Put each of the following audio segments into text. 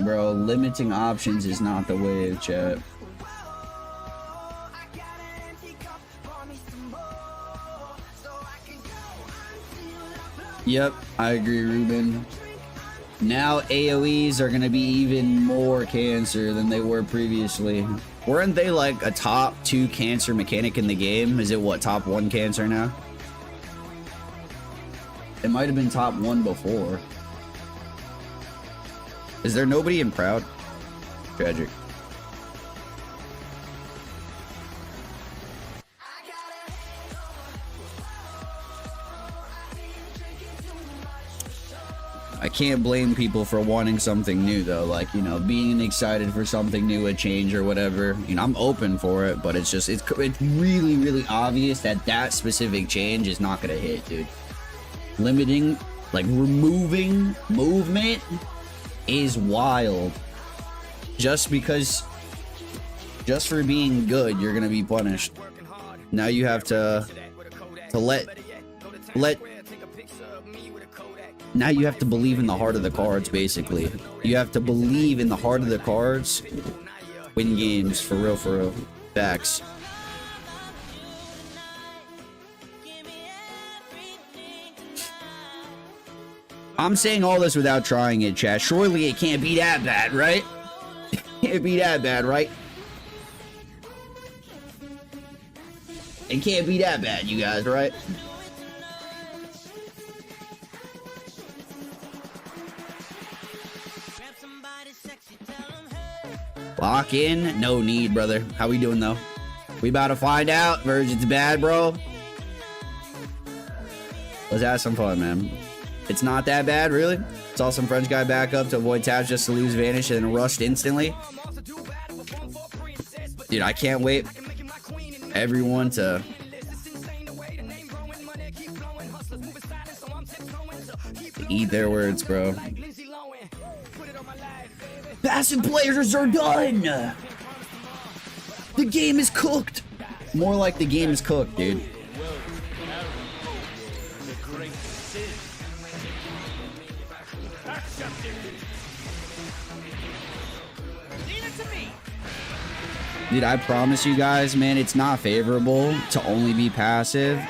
bro. Limiting options is not the way, chat. Yep, I agree, Ruben. Now AoEs are gonna be even more cancer than they were previously. Weren't they like a top 2 cancer mechanic in the game? Is it what, top 1 cancer now? It might have been top 1 before. Is there nobody in Proud? Tragic. I can't blame people for wanting something new though, like, you know, being excited for something new, a change or whatever. You know, I'm open for it, but it's just, it's really, really obvious that that specific change is not gonna hit, dude. Limiting, like removing movement is wild. Just because, just for being good, you're gonna be punished. Now you have to now you have to believe in the heart of the cards, basically. You have to believe in the heart of the cards. Win games, for real, for real. Facts. I'm saying all this without trying it, chat. Surely it can't be that bad, right? It can't be that bad, right? It can't be that bad, you guys, right? Lock in? No need, brother. How we doing, though? We about to find out. Vergil's bad, bro. Let's have some fun, man. It's not that bad, really. Saw some French guy back up to avoid tabs just to lose vanish and then rushed instantly. Dude, I can't wait everyone to eat their words, bro. Passive players are done. The game is cooked. More like the game is cooked, dude. Dude, I promise you guys, man, it's not favorable to only be passive.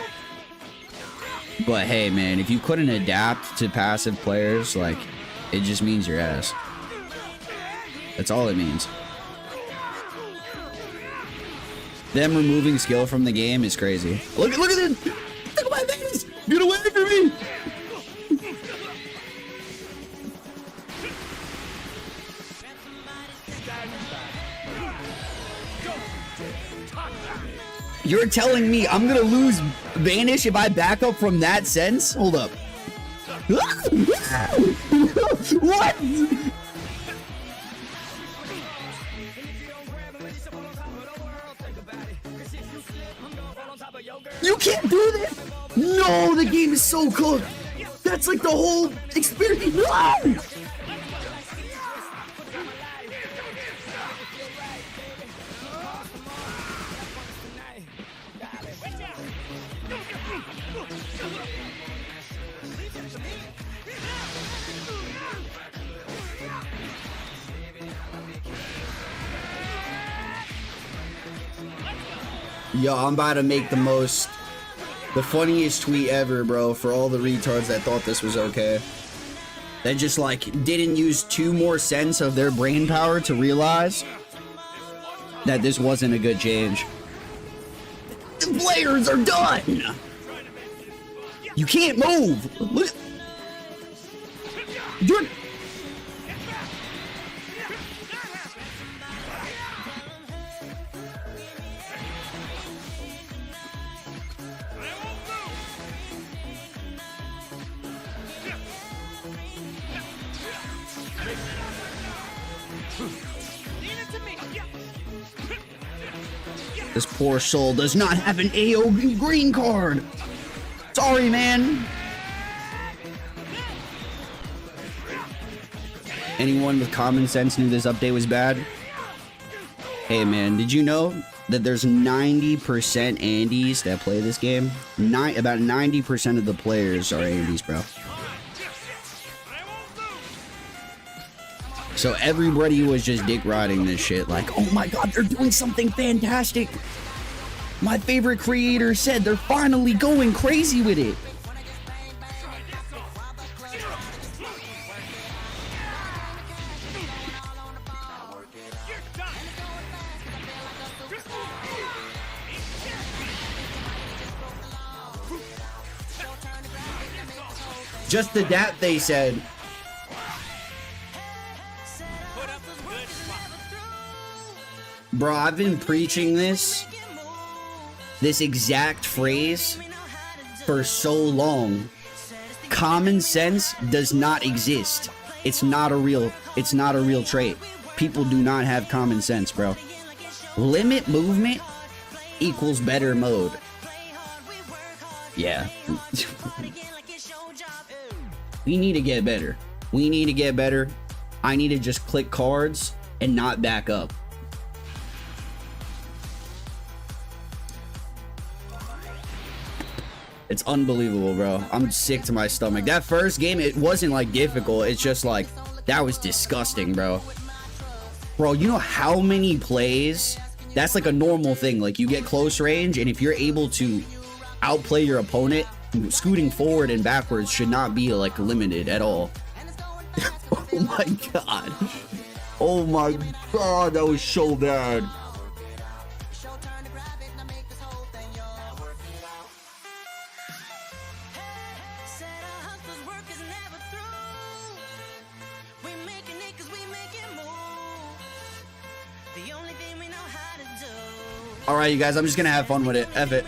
But hey, man, if you couldn't adapt to passive players, like, it just means your ass. That's all it means. Them removing skill from the game is crazy. Look at this! Look at my face! Get away from me! You're telling me I'm gonna lose vanish if I back up from that sense? Hold up. What? You can't do this! No, the game is so cooked! That's like the whole experience! No! Yo, I'm about to make the funniest tweet ever, bro, for all the retards that thought this was okay. That just, like, didn't use 2 more cents of their brain power to realize that this wasn't a good change. The players are done! You can't move! Look. You're... This poor soul does not have an AoE green card. Sorry, man. Anyone with common sense knew this update was bad? Hey, man, did you know that there's 90% Andes that play this game? About 90% of the players are Andes, bro. So everybody was just dick riding this shit like, oh my god, they're doing something fantastic. My favorite creator said they're finally going crazy with it. Just the that they said. Bro, I've been preaching this exact phrase for so long. Common sense does not exist. It's not a real trait. People do not have common sense, bro. Limit movement equals better mode. Yeah. We need to get better. We need to get better. I need to just click cards and not back up. It's unbelievable, bro. I'm sick to my stomach. That first game, it wasn't like difficult. It's just like, that was disgusting, bro. Bro, you know how many plays? That's like a normal thing. Like, you get close range, and if you're able to outplay your opponent, scooting forward and backwards should not be like limited at all. Oh my god. Oh my god, that was so bad. All right, you guys, I'm just gonna have fun with it. F it.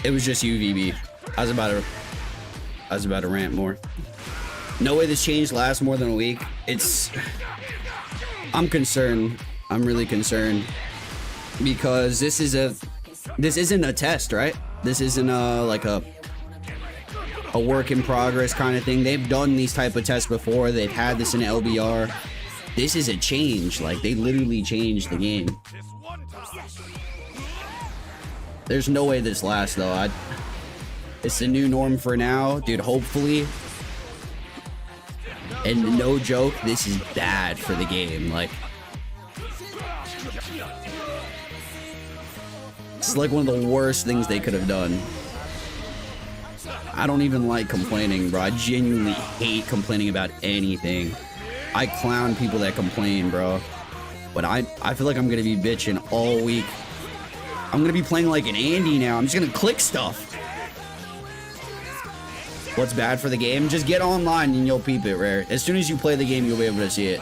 It was just UVB. I was about to rant more. No way this change lasts more than a week. I'm concerned. I'm really concerned because this isn't a test, right? This isn't like a work in progress kind of thing. They've done these type of tests before. They've had this in LBR. This is a change. Like, they literally changed the game. There's no way this lasts, though. It's the new norm for now, dude. Hopefully, and no joke, this is bad for the game. Like, it's like one of the worst things they could have done. I don't even like complaining, bro. I genuinely hate complaining about anything. I clown people that complain, bro. But I feel like I'm gonna be bitching all week. I'm gonna be playing like an Andy now. I'm just gonna click stuff. What's bad for the game? Just get online and you'll peep it, Rare. As soon as you play the game, you'll be able to see it.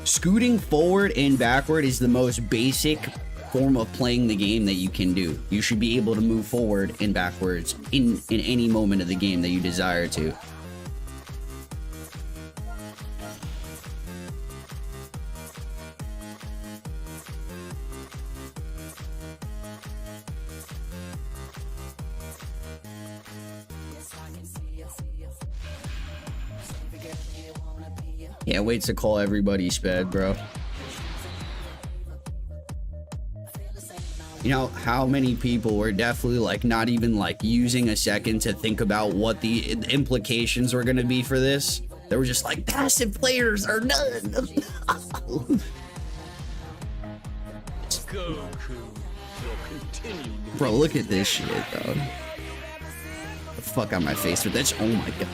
Scooting forward and backward is the most basic form of playing the game that you can do. You should be able to move forward and backwards in any moment of the game that you desire to. Can't wait to call everybody sped, bro. You know how many people were definitely like not even like using a second to think about what the implications were going to be for this. They were just like, passive players are none. Bro, look at this shit, bro. The fuck out my face with that. Oh my god.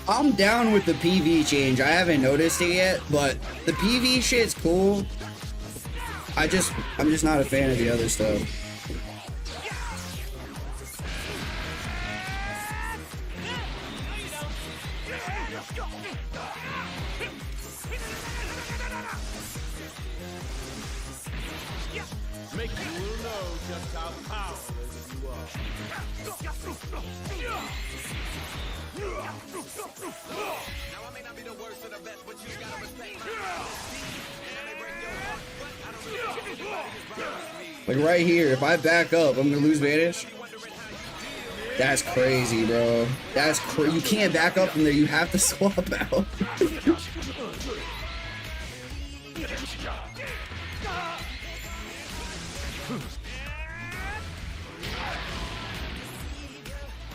I'm down with the PV change. I haven't noticed it yet, but the PV shit's cool. I'm just not a fan of the other stuff. Make you will know just how powerless you are. Now I may not be the worst of the best, but you gotta respect Like right here, if I back up, I'm gonna lose Vanish. That's crazy, bro. That's crazy. You can't back up from there. You have to swap out.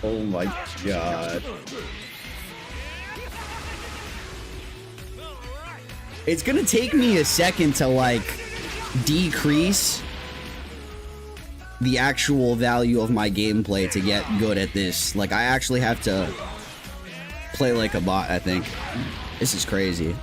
Oh my god. It's gonna take me a second to like decrease the actual value of my gameplay to get good at this. Like I actually have to play like a bot, I think. This is crazy.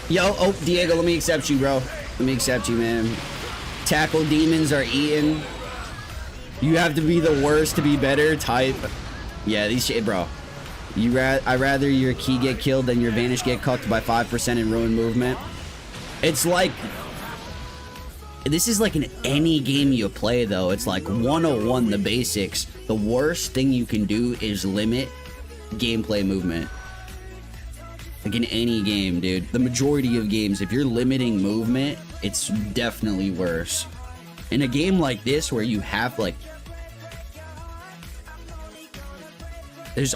Yo, oh, Diego, let me accept you, bro. Let me accept you, man. Tackle demons are eaten. You have to be the worst to be better type. Yeah, these shit, bro. I'd rather your key get killed than your vanish get cucked by 5% in ruin movement. It's like... This is like in any game you play, though. It's like 101, the basics. The worst thing you can do is limit gameplay movement. Like in any game, dude. The majority of games, if you're limiting movement, it's definitely worse. In a game like this where you have like... It's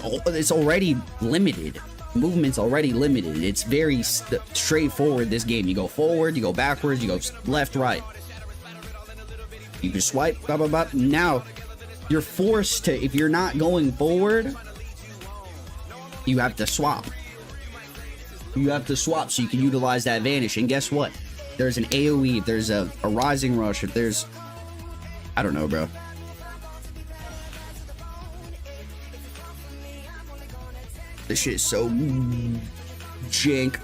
already limited. Movement's already limited. It's very straightforward, this game. You go forward, you go backwards, you go left, right. You can swipe, blah, blah, blah. Now, you're forced to... If you're not going forward, you have to swap. You have to swap so you can utilize that vanish. And guess what? There's an AoE, if there's a rising rush, if there's... I don't know, bro. This shit is so... jank.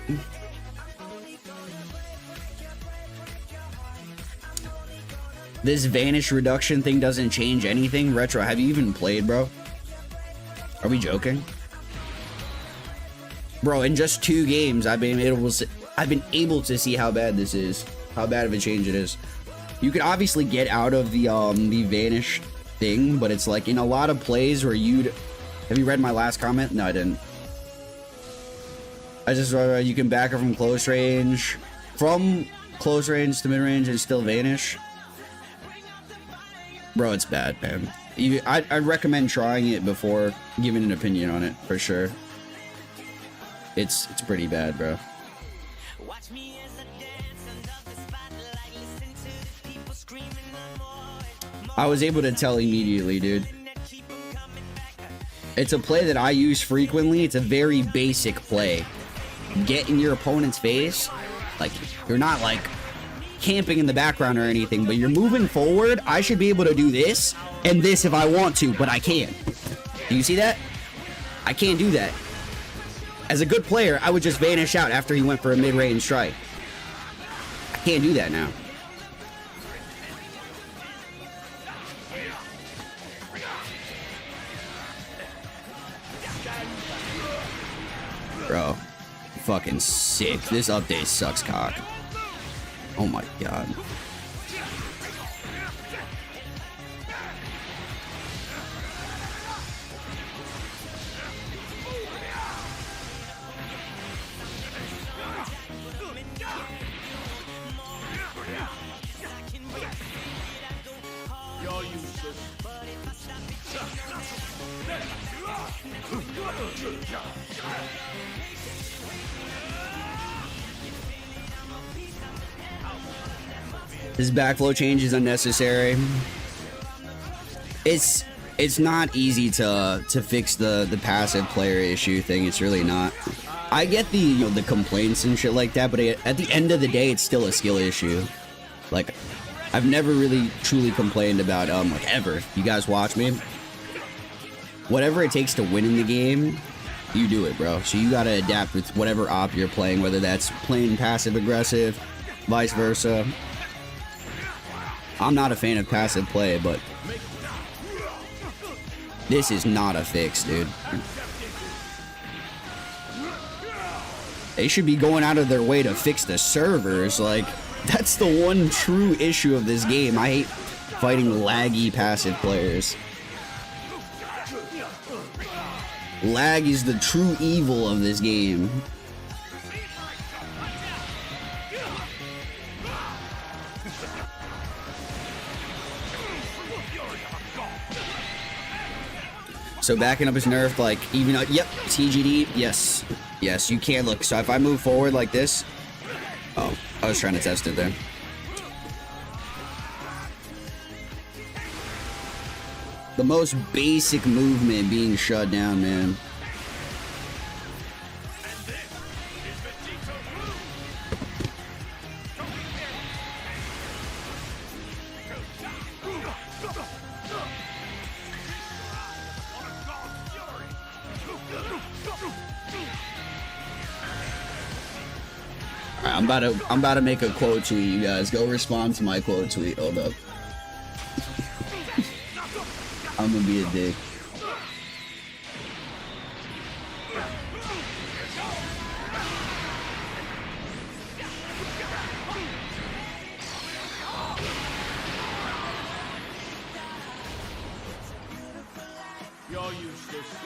This vanish reduction thing doesn't change anything? Retro, have you even played, bro? Are we joking? Bro, in just 2 games, I've been able to see how bad this is. How bad of a change it is. You could obviously get out of the vanish thing, but it's like in a lot of plays where you'd... Have you read my last comment? No, I didn't. I just wrote, you can back it from close range. From close range to mid range and still vanish. Bro, it's bad, man. I'd recommend trying it before giving an opinion on it, for sure. It's pretty bad, bro. I was able to tell immediately, dude. It's a play that I use frequently. It's a very basic play. Get in your opponent's face. Like, you're not like camping in the background or anything, but you're moving forward. I should be able to do this and this if I want to, but I can't. Do you see that? I can't do that. As a good player, I would just vanish out after he went for a mid-range strike. I can't do that now. Bro, fucking sick. This update sucks cock. Oh my god. This backflow change is unnecessary. It's It's not easy to fix the passive player issue thing. It's really not. I get the, you know, the complaints and shit like that, but at the end of the day, it's still a skill issue. Like, I've never really truly complained about like ever. You guys watch me. Whatever it takes to win in the game, you do it, bro. So you gotta adapt with whatever op you're playing, whether that's playing passive aggressive, vice versa. I'm not a fan of passive play, but this is not a fix, dude. They should be going out of their way to fix the servers. Like, that's the one true issue of this game. I hate fighting laggy passive players. Lag is the true evil of this game. So backing up is nerfed, like, even, yep, TGD, yes. Yes, you can look. So if I move forward like this, oh, I was trying to test it there. The most basic movement being shut down, man. Alright, I'm about to make a quote tweet, you guys. Go respond to my quote tweet. Hold up. I'm gonna be a dick. You're useless.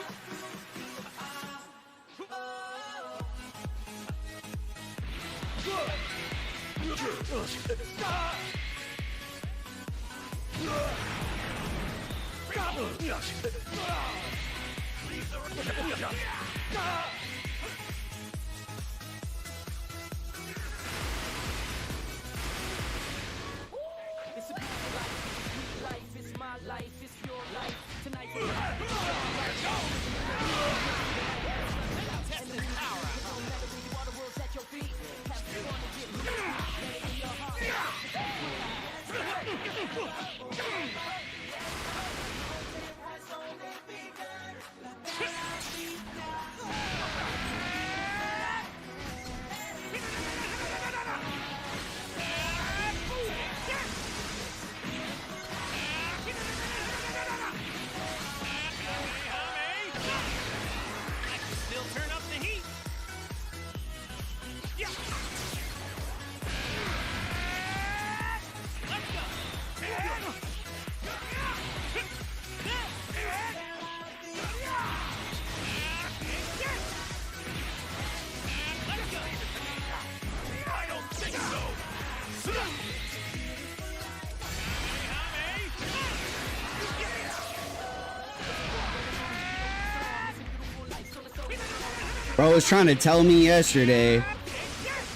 Bro was trying to tell me yesterday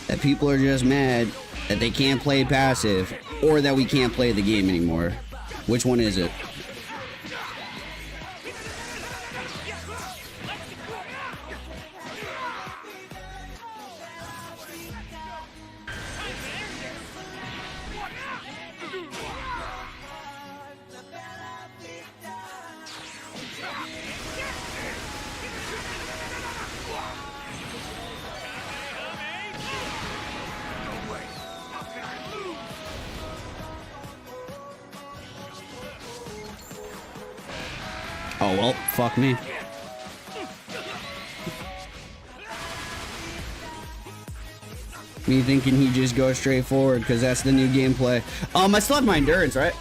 that people are just mad that they can't play passive or that we can't play the game anymore. Which one is it? Oh, well, fuck me. Me thinking he just goes straight forward because that's the new gameplay. I still have my endurance, right?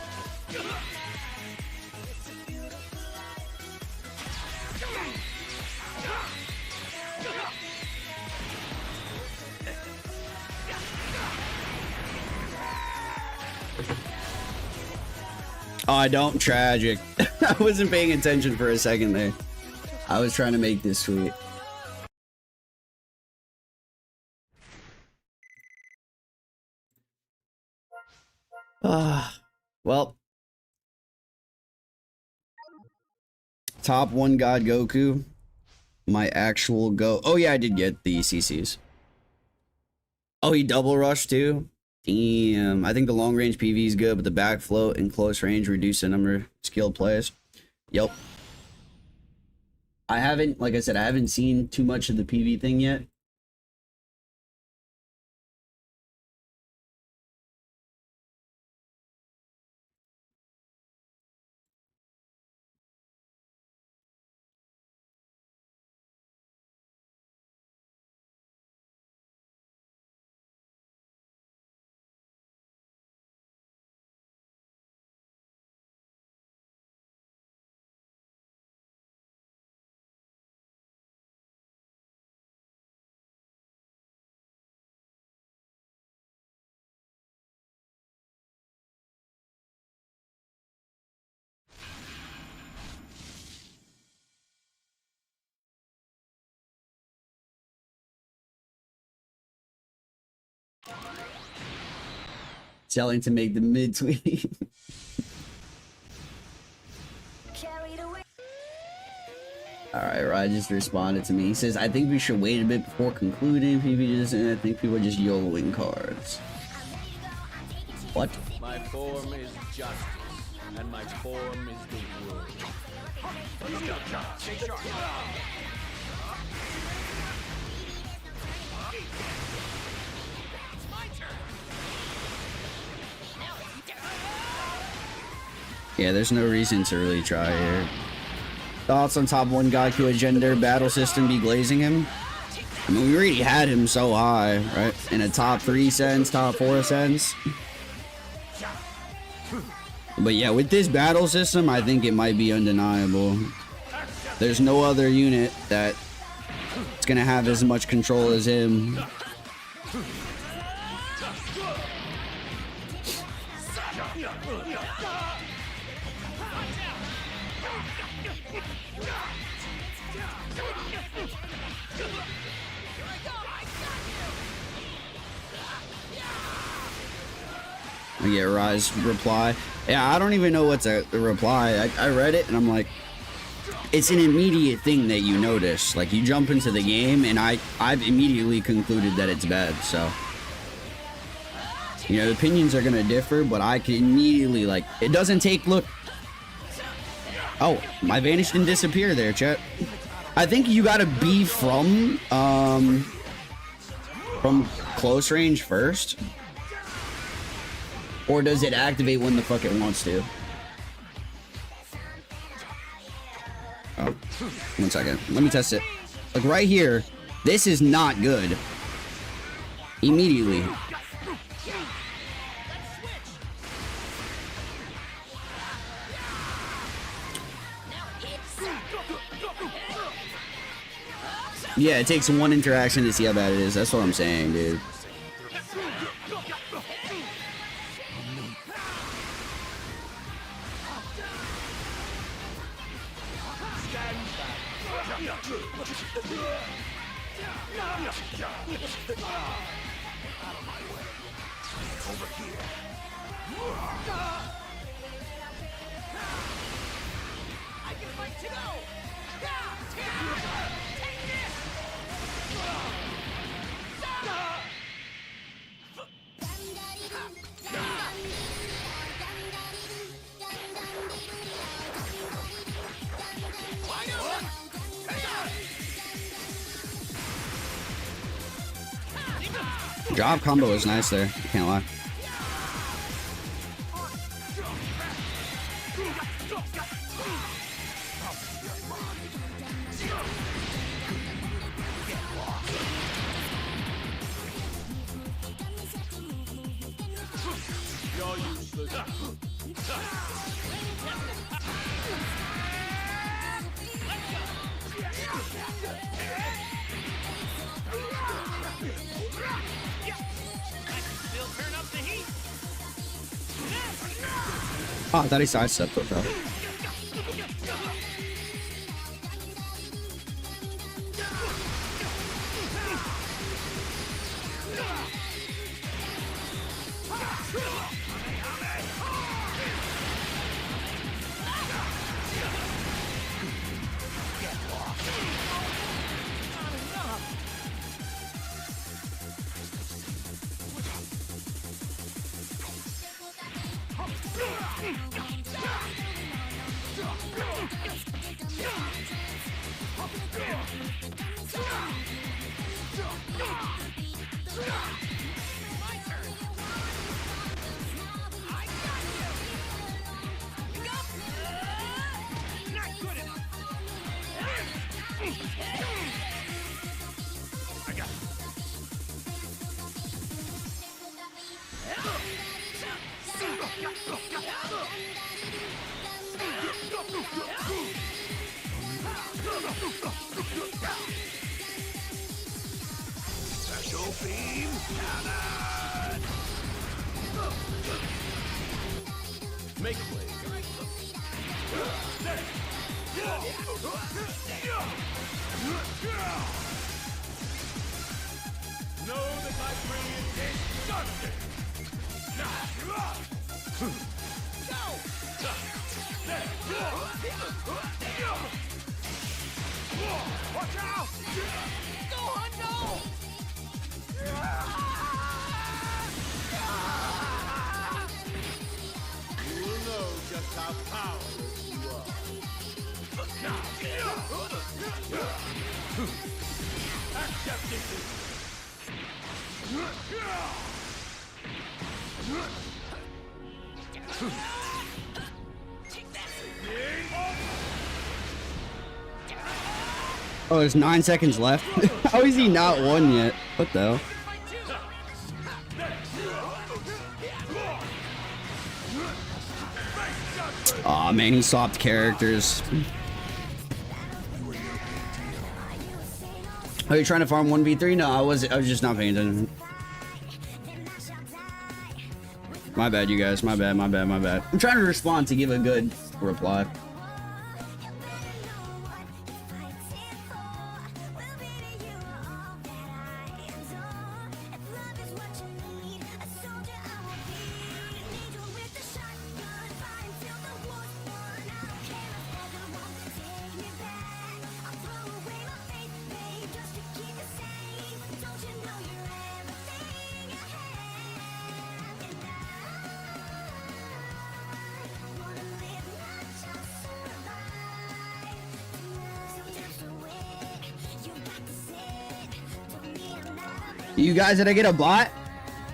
Oh, I don't. Tragic. I wasn't paying attention for a second there. I was trying to make this sweet. Well. Top 1 God Goku. My actual go. Oh yeah, I did get the CCs. Oh, he double rushed too? Damn. I think the long range PV is good, but the back float and close range reduce the number of skilled players. Yep. I haven't, like I said, I haven't seen too much of the PV thing yet. Selling to make the mid tweet. Alright, Rod just responded to me. He says, I think we should wait a bit before concluding. I think people are just YOLOing cards. What? My form is justice, and my form is the world. Yeah, there's no reason to really try here. Thoughts on top 1 Goku agenda battle system be glazing him? I mean, we already had him so high, right? In a top 3 sense, top 4 sense. But yeah, with this battle system, I think it might be undeniable. There's no other unit that is gonna have as much control as him. I get Rise reply. Yeah, I don't even know what's a reply. I read it and I'm like, it's an immediate thing that you notice. Like, you jump into the game and I've immediately concluded that it's bad. So, you know, opinions are gonna differ, but I can immediately, like, it doesn't take, look. Oh, my vanish didn't disappear there, chat. I think you gotta be from close range first. Or does it activate when the fuck it wants to? Oh, 1 second. Let me test it. Like right here, this is not good. Immediately. Yeah, it takes 1 interaction to see how bad it is. That's what I'm saying, dude. Drop combo is nice there, can't lie. Oh, I thought he sidestepped it though. Special beam cannon! Make way. Know that my brilliance is justice! Watch out! Go on, no! You'll know just how powerless you are. Accept defeat. Oh, there's 9 seconds left. How is he not won yet? What the hell? Aw, man, he swapped characters. Are you trying to farm 1v3? No, I was just not paying attention. My bad, you guys. My bad. I'm trying to respond to give a good reply. You guys, did I get a bot?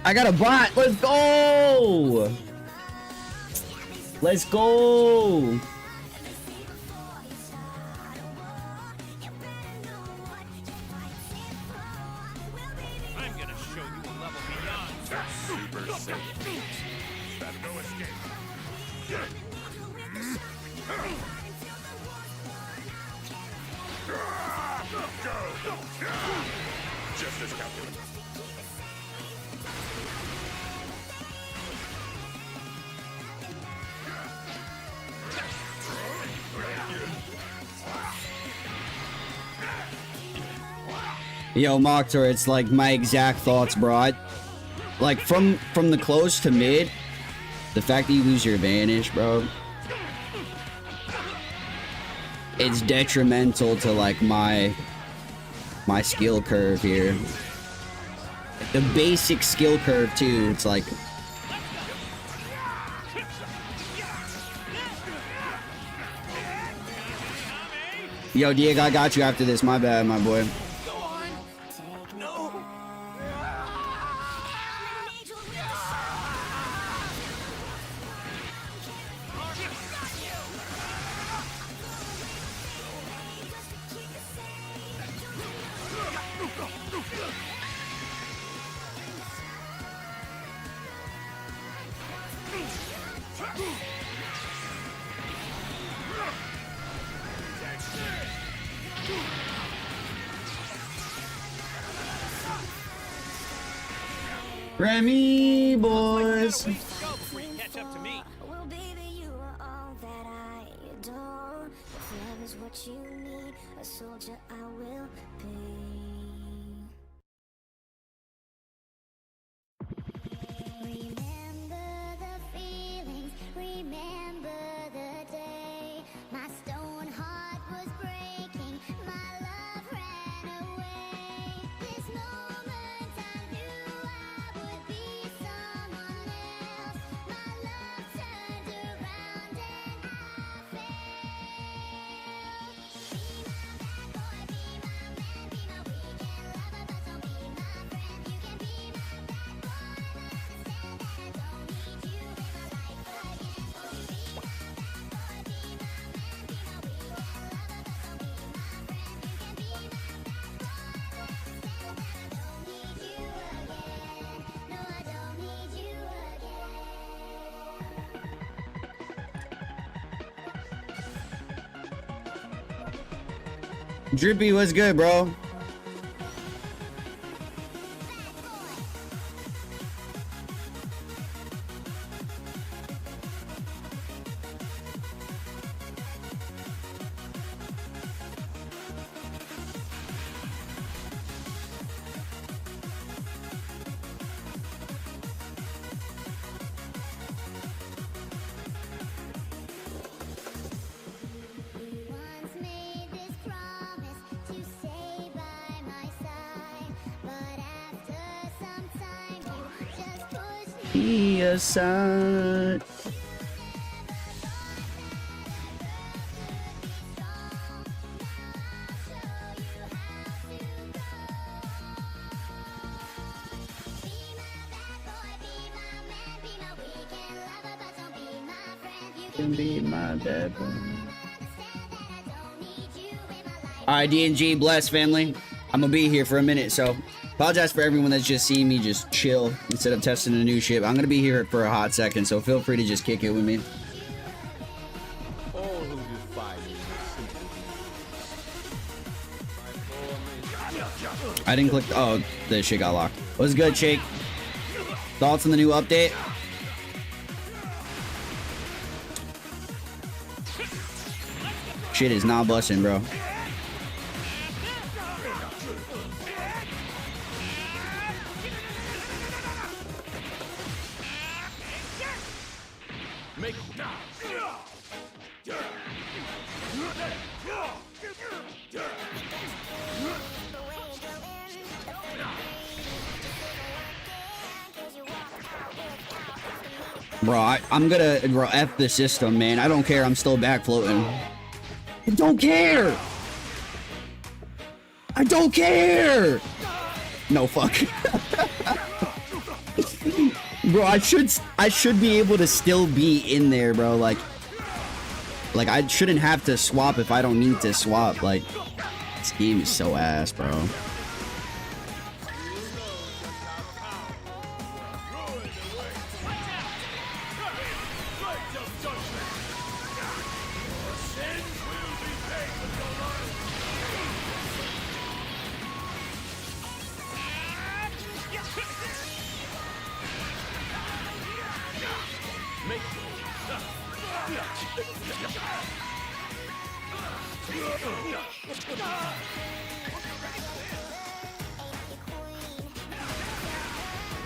I got a bot. Let's go. Let's go. I'm gonna show you a level beyond Super Saiyan. That's no escape. Just as calculated. Yo, Moktor, it's like my exact thoughts, bro. Like from the close to mid, the fact that you lose your advantage, bro, it's detrimental to like my skill curve here. The basic skill curve too. It's like, yo, Diego, I got you after this. My bad, my boy. Remy boys. Catch up to me. Well, baby, you are all that I adore. If love is what you need, a soldier I will be. Remember the feelings, remember the day. My stone heart was breaking, my love ran away. This moment I knew I would be someone else. My love turned around. Drippy, what's good, bro? We once made this promise to stay by my side, but after some time you just pushed me. Be aside. Can be my bad boy. Alright, DNG, bless family. I'm gonna be here for a minute, so apologize for everyone that's just seeing me just chill instead of testing a new ship. I'm gonna be here for a hot second, so feel free to just kick it with me. All who defy me will simply I didn't click. Oh, the shit got locked. What's good, Shake? Thoughts on the new update? Shit is not busting, bro. make Bro, I'm gonna F the system, man. I don't care. I'm still back floating. I don't care. I don't care. No, fuck. Bro, I should be able to still be in there, bro. Like I shouldn't have to swap if I don't need to swap. Like, this game is so ass, bro.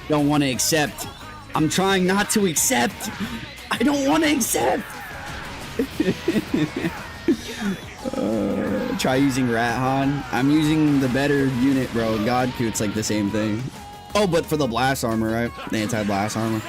Don't want to accept. I'm trying not to accept. I don't want to accept. Try using Rathan. I'm using the better unit, bro. Godku, it's like the same thing. Oh, but for the blast armor, right? The anti-blast armor.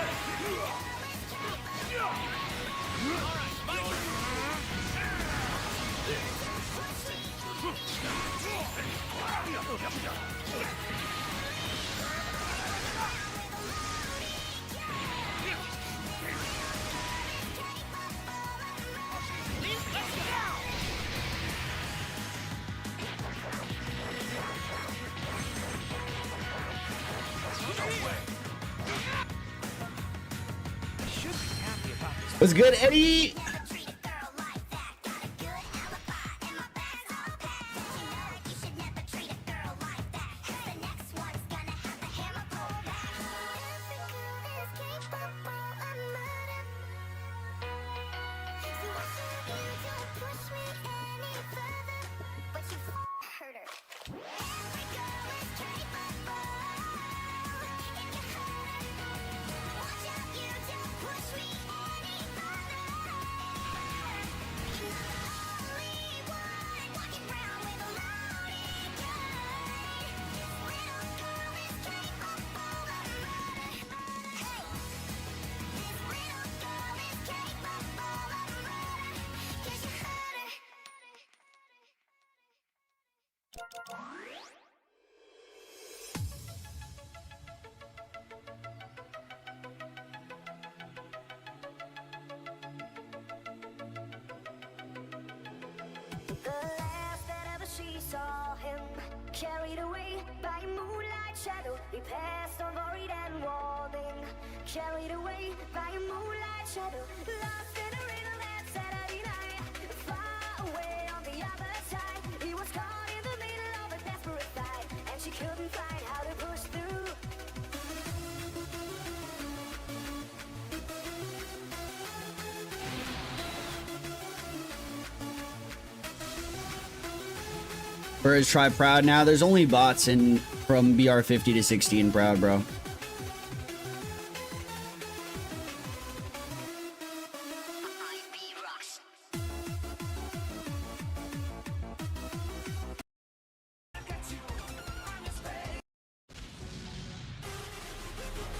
What's good, Eddie? The last that ever she saw him, carried away by moonlight shadow. He passed on worried and warning, carried away by a moonlight shadow. Lost in a riddle that Saturday night, far away on the other side. He was caught in find how to push through. Verge, try proud now. There's only bots in from BR50 to 16 proud, bro.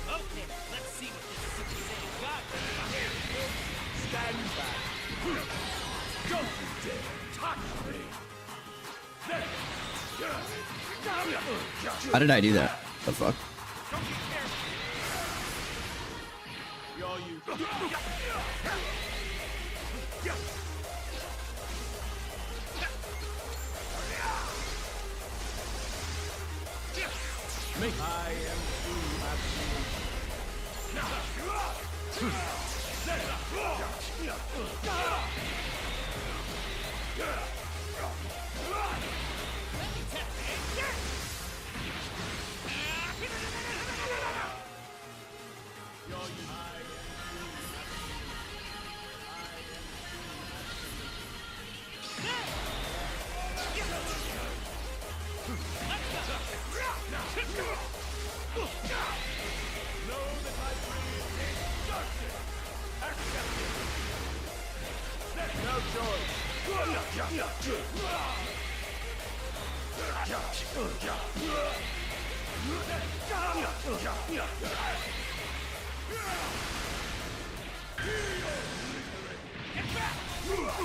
Okay, let's see what this Super Saiyan got. Stand back. Don't you dare touch me. How did I do that? The fuck? You're you. Make I am true absolute.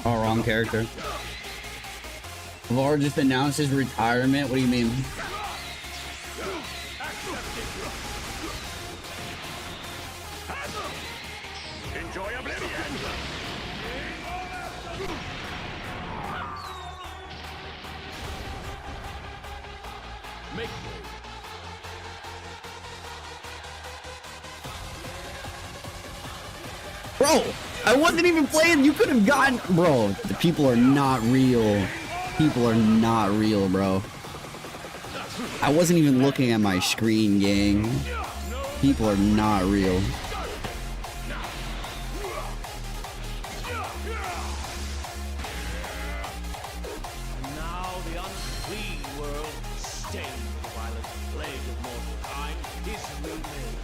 Oh, wrong character. Var just announced his retirement. What do you mean? Enjoy oblivion. Make way. Bro, I wasn't even playing. You could have gotten... Bro, the people are not real. People are not real, bro. I wasn't even looking at my screen, gang. People are not real. Now the unclean world, stained with the violent plague of mortal kind, is remade.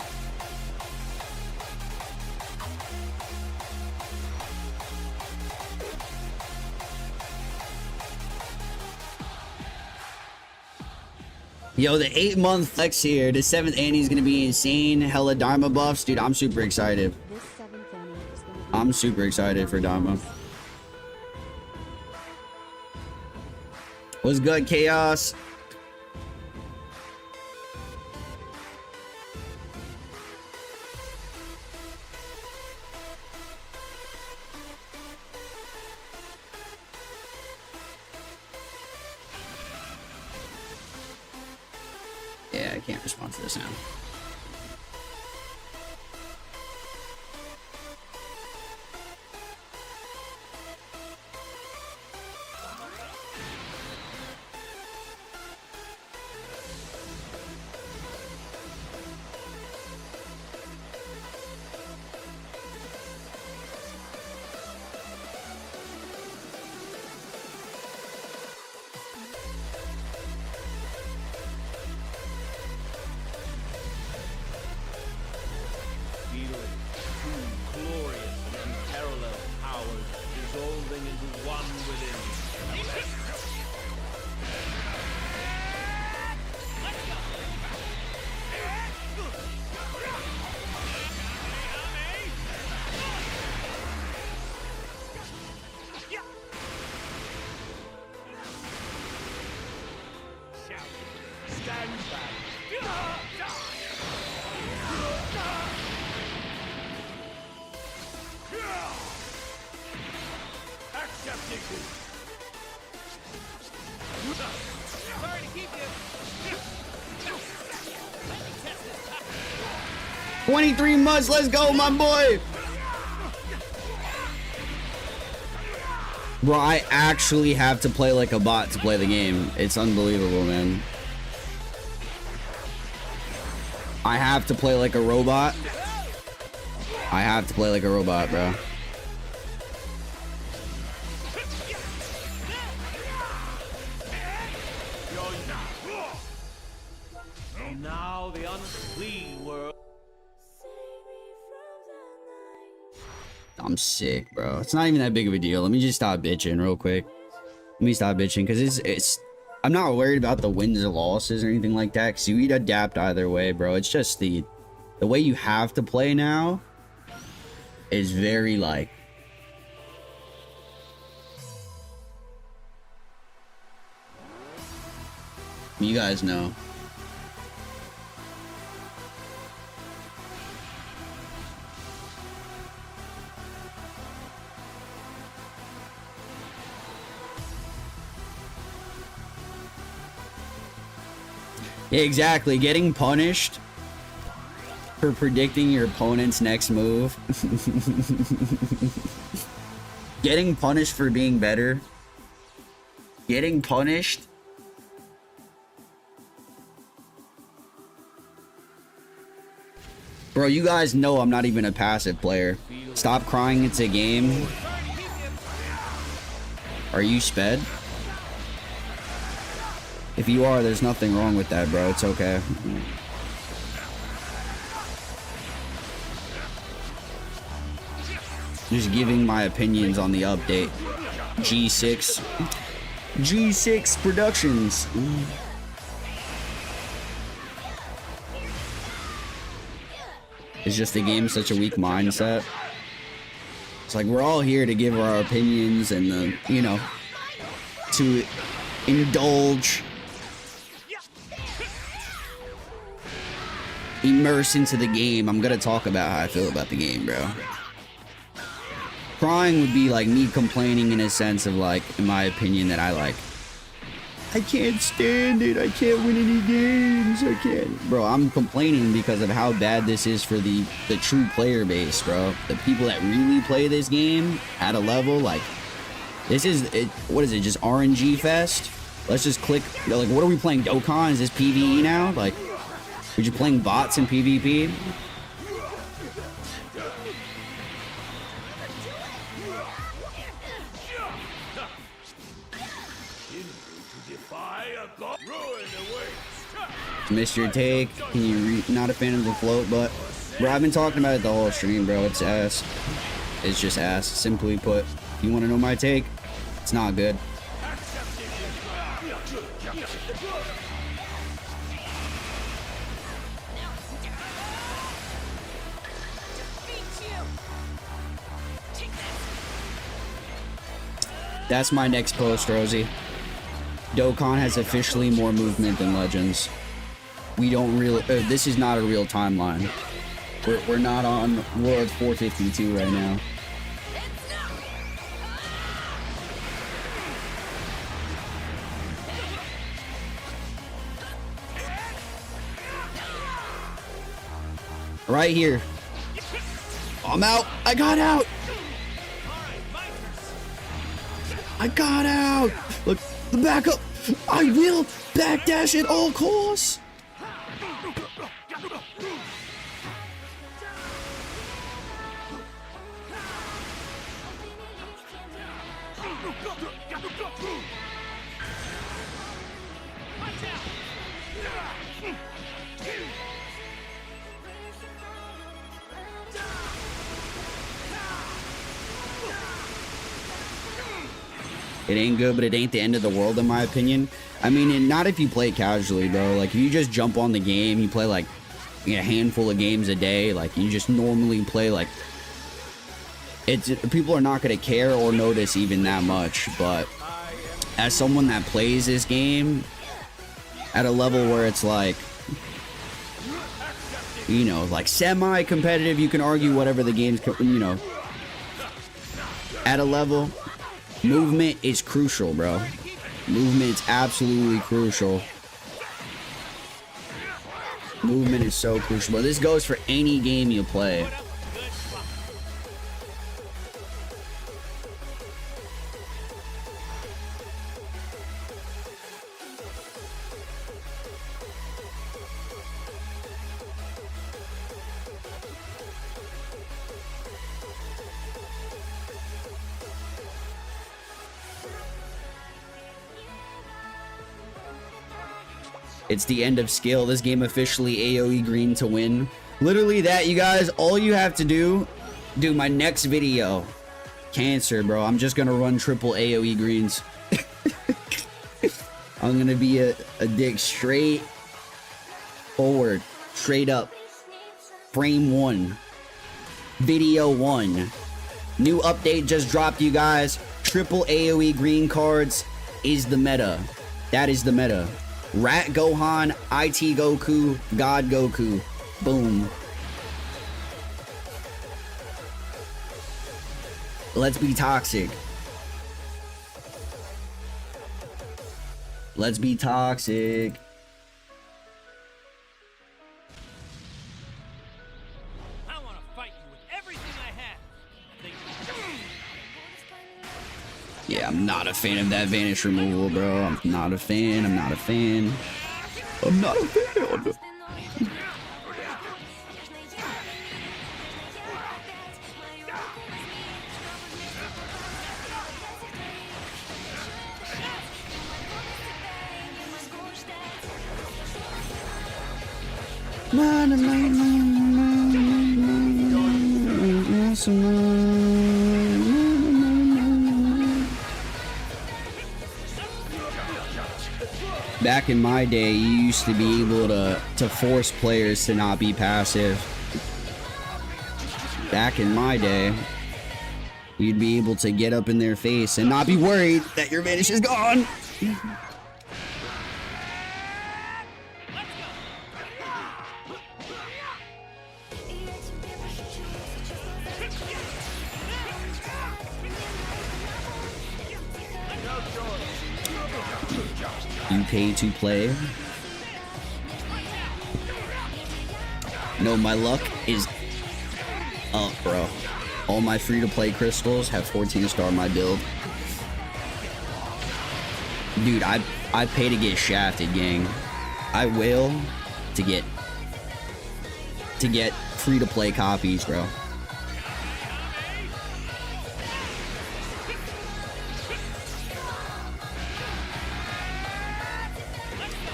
Yo, the 8-month flex here. The 7th Annie's gonna be insane. Hella Dharma buffs. Dude, I'm super excited. This seventh anime is going to be I'm super excited for Dharma. What's good, Chaos? Yeah, I can't respond to this now. Feeling two glorious and unparalleled powers dissolving into one within. Stand back. Accept it. Sorry to keep you. 23 months, let's go, my boy! Bro, I actually have to play like a bot to play the game. It's unbelievable, man. I have to play like a robot. I have to play like a robot, bro. Now the unclean world. I'm sick, bro. It's not even that big of a deal. Let me just stop bitching real quick. Let me stop bitching because it's I'm not worried about the wins or losses or anything like that because you'd adapt either way, bro. It's just the way you have to play now is very like you guys know. Yeah, exactly. Getting punished for predicting your opponent's next move. Getting punished for being better. Getting punished. Bro, you guys know I'm not even a passive player. Stop crying, it's a game. Are you sped? If you are, there's nothing wrong with that, bro. It's okay. Just giving my opinions on the update. G6. G6 Productions. It's just the game's such a weak mindset. It's like we're all here to give our opinions and, you know, to indulge. Immerse into the game. I'm gonna talk about how I feel about the game, bro. Crying would be like me complaining in a sense of like, in my opinion, that I can't stand it. I can't win any games. I can't. Bro, I'm complaining because of how bad this is for the true player base, bro. The people that really play this game at a level like this is it. What is it? Just RNG fest? Let's just click. Like, what are we playing? Dokkan? Is this PvE now? Like. Are you playing bots in PvP? Missed your take. Can you not a fan of the float, but bro, I've been talking about it the whole stream, bro. It's ass. It's just ass. Simply put. If you want to know my take, it's not good. That's my next post, Rosie. Dokkan has officially more movement than Legends. We don't really... this is not a real timeline. We're not on World 452 right now. Right here. I'm out. I got out. I got out! Look, the backup! I will backdash at all costs! It ain't good, but it ain't the end of the world, in my opinion. I mean, and not if you play casually, bro. Like, if you just jump on the game, you play, like, a handful of games a day, like, you just normally play, like... people are not going to care or notice even that much, but... as someone that plays this game at a level where it's, like... you know, like, semi-competitive, you can argue whatever the game's, you know... at a level... movement is crucial, bro. Movement's absolutely crucial. Movement is so crucial. But this goes for any game you play. It's the end of skill. This game officially AoE green to win. Literally that, you guys. All you have to do my next video. Cancer, bro. I'm just gonna run triple AoE greens. I'm gonna be a dick straight forward, straight up. Frame 1. Video 1. New update just dropped, you guys. Triple AoE green cards is the meta. That is the meta. Rat Gohan, IT Goku, God Goku. Boom. Let's be toxic. Let's be toxic. I want to fight you with everything I have. Think Yeah, I'm not a fan of that vanish removal, bro. I'm not a fan. I'm not a fan. I'm not a fan. Back in my day, you used to be able to force players to not be passive. Back in my day, you'd be able to get up in their face and not be worried that your vanish is gone. You pay to play. No, my luck is up, bro. All my free-to-play crystals have 14-star my build. Dude, I pay to get shafted, gang. I will to get free-to-play copies, bro.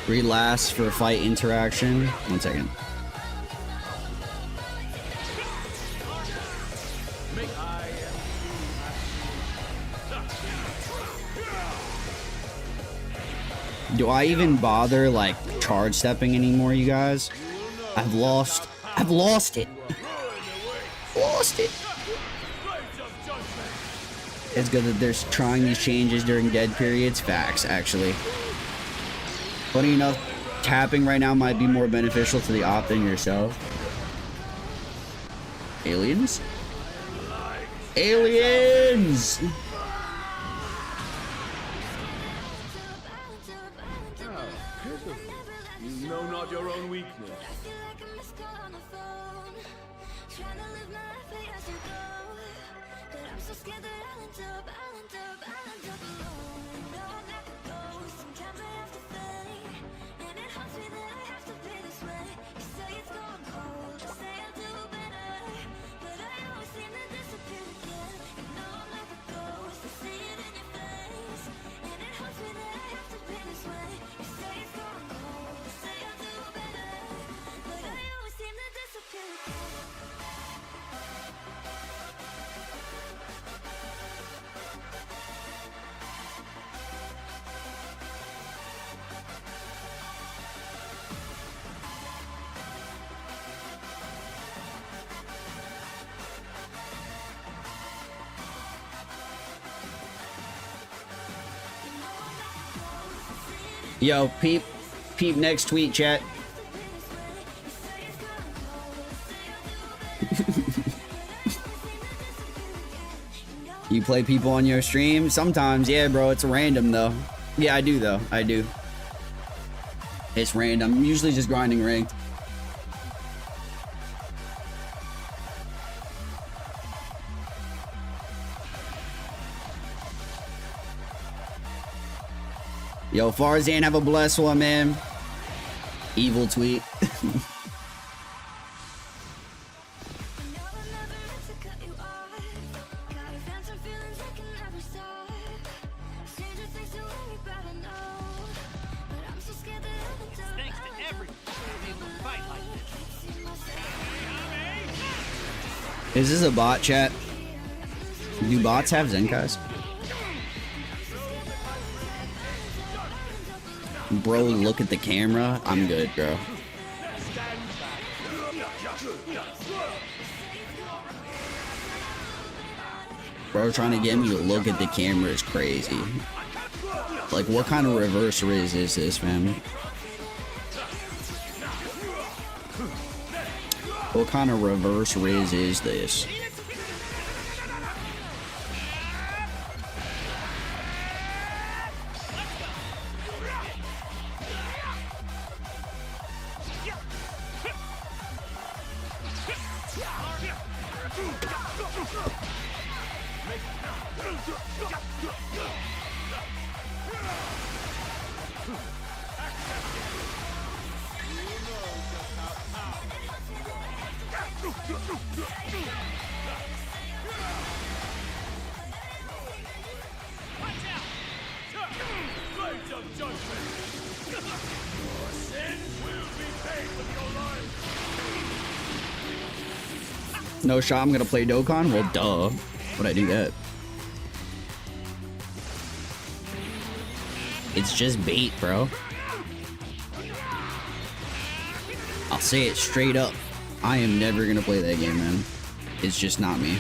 Read last for fight interaction. 1 second. Do I even bother like charge stepping anymore, you guys? I've lost it. Lost it. It's good that they're trying these changes during dead periods. Facts, actually. Funny enough, tapping right now might be more beneficial to the op than yourself. Aliens? Aliens! you know not your own weakness. Yo, peep next tweet, chat. You play people on your stream? Sometimes, yeah, bro. It's random, though. Yeah, I do, though. I do. It's random. I'm usually just grinding ranked. Yo, Farzan, have a blessed one, man. Evil tweet. Thank fight like this. Is this a bot, chat? Do bots have Zenkais? Bro, look at the camera. I'm good, bro. Bro, trying to get me to look at the camera is crazy. Like, what kind of reverse riz is this, man? What kind of reverse riz is this? Blades of judgment. Your sin will be paid with your life. No shot, I'm gonna play Dokkan? Well, duh. Would I do that? It's just bait, bro. I'll say it straight up. I am never gonna play that game, man. It's just not me.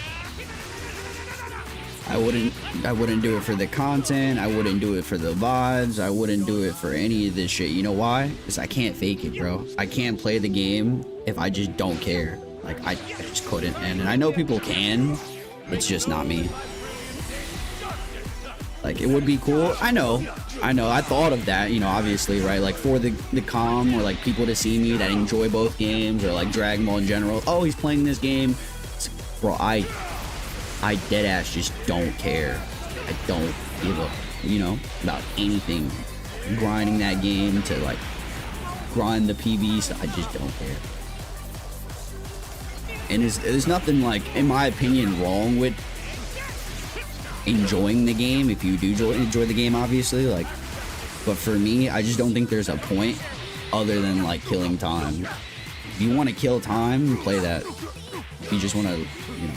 I wouldn't do it for the content. I wouldn't do it for the VODs. I wouldn't do it for any of this shit. You know why? Because I can't fake it, bro. I can't play the game if I just don't care. Like, I just couldn't. And I know people can. It's just not me. Like, it would be cool. I know. I thought of that, you know, obviously, right? Like, for the comm, or like people to see me that enjoy both games, or like Dragon Ball in general. Oh, he's playing this game. Bro, I deadass just don't care. I don't give a, you know, about anything. Grinding that game to like grind the PV stuff, I just don't care. And there's nothing, like, in my opinion, wrong with enjoying the game if you do enjoy the game, obviously. Like, but for me, I just don't think there's a point other than like killing time. If you want to kill time, play that. If you just want to, you know.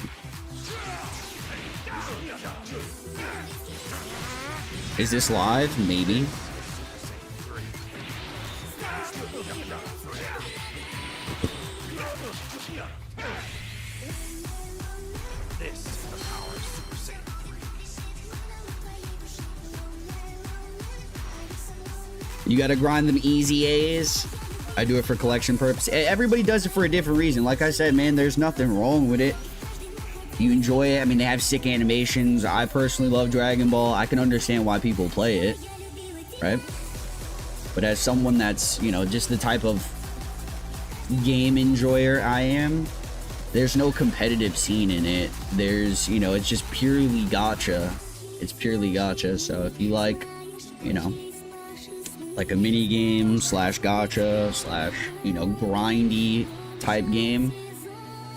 Is this live? Maybe. You gotta grind them easy A's. I do it for collection purpose. Everybody does it for a different reason. Like I said, man, there's nothing wrong with it. You enjoy it. I mean, they have sick animations. I personally love Dragon Ball. I can understand why people play it, right? But as someone that's, you know, just the type of game enjoyer I am, there's no competitive scene in it. There's, you know, it's just purely gacha. It's purely gacha. So if you like, you know, like a mini game slash gacha slash, you know, grindy type game,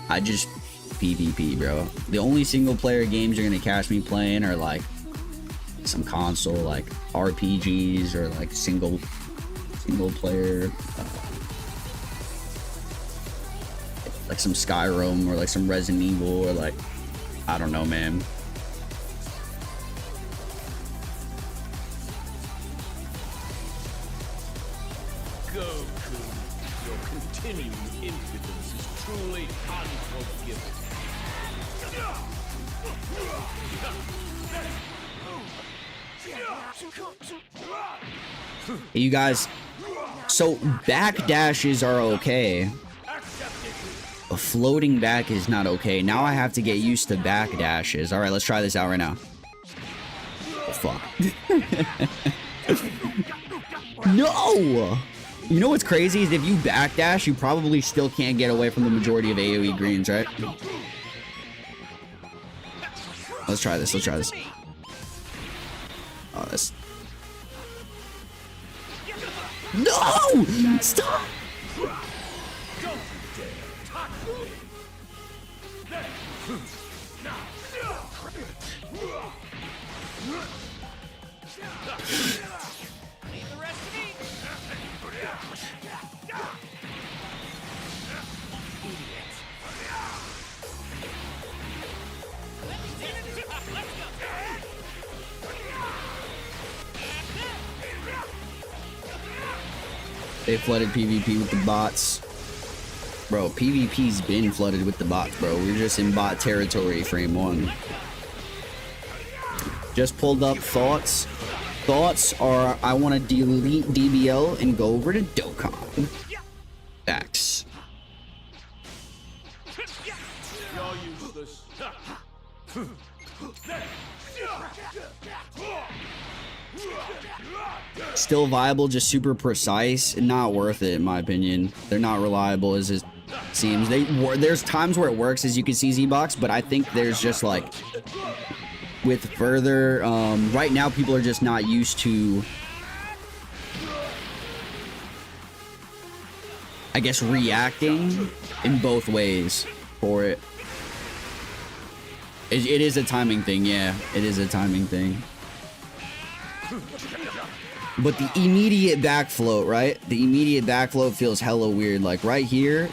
I just PvP, bro. The only single player games you're gonna catch me playing are like some console, like RPGs, or like single player, like some Skyrim, or like some Resident Evil, or like, I don't know, man. Goku, your continued impudence is truly unforgivable. Hey, you guys, so back dashes are okay, but floating back is not okay. Now I have to get used to back dashes. All right, let's try this out right now. Oh, fuck. No! You know what's crazy is if you backdash, you probably still can't get away from the majority of AoE greens, right? Let's try this. Let's try this. Oh, this. No! Stop! They flooded PvP with the bots. Bro, PvP's been flooded with the bots, bro. We're just in bot territory, frame 1. Just pulled up thoughts. Thoughts are, I want to delete DBL and go over to Dokkan. Facts. You're useless. Still viable, just super precise. Not worth it, in my opinion. They're not reliable as it seems. There's times where it works, as you can see, Z-Box, but I think there's just like, with further, right now people are just not used to, I guess, reacting in both ways for it. It is a timing thing, yeah. It is a timing thing. But the immediate back float, right? The immediate back float feels hella weird. Like right here,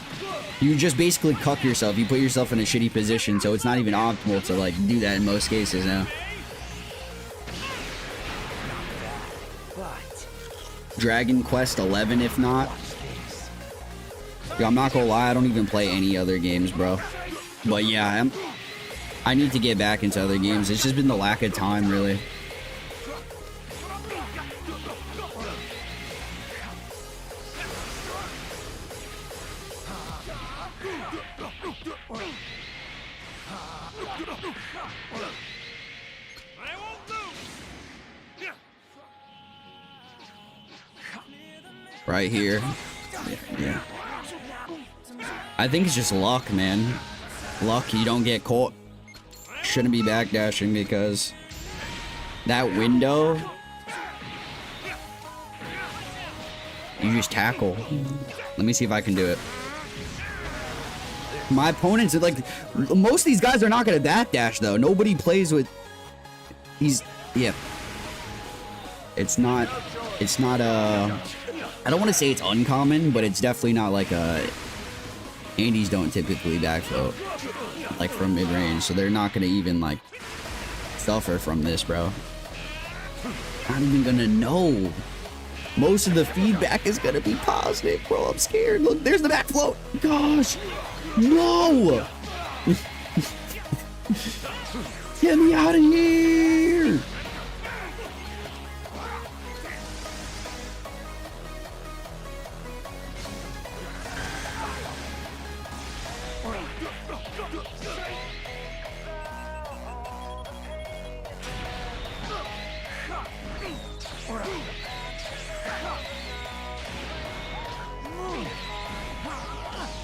you just basically cuck yourself. You put yourself in a shitty position, so it's not even optimal to like do that in most cases now. Dragon Quest 11, if not. Yo, I'm not gonna lie, I don't even play any other games, bro. But yeah, I need to get back into other games. It's just been the lack of time, really. Right here. Yeah. I think it's just luck, man. Luck, you don't get caught. Shouldn't be backdashing because that window, you just tackle. Let me see if I can do it. My opponents are like, most of these guys are not gonna backdash though. Nobody plays with these. Yeah. It's not I don't want to say it's uncommon, but it's definitely not like Andes don't typically backfloat like from mid-range, so they're not gonna even like suffer from this, bro. Not even gonna know. Most of the feedback is gonna be positive, bro. I'm scared. Look, there's the backfloat. Gosh, no! Get me out of here!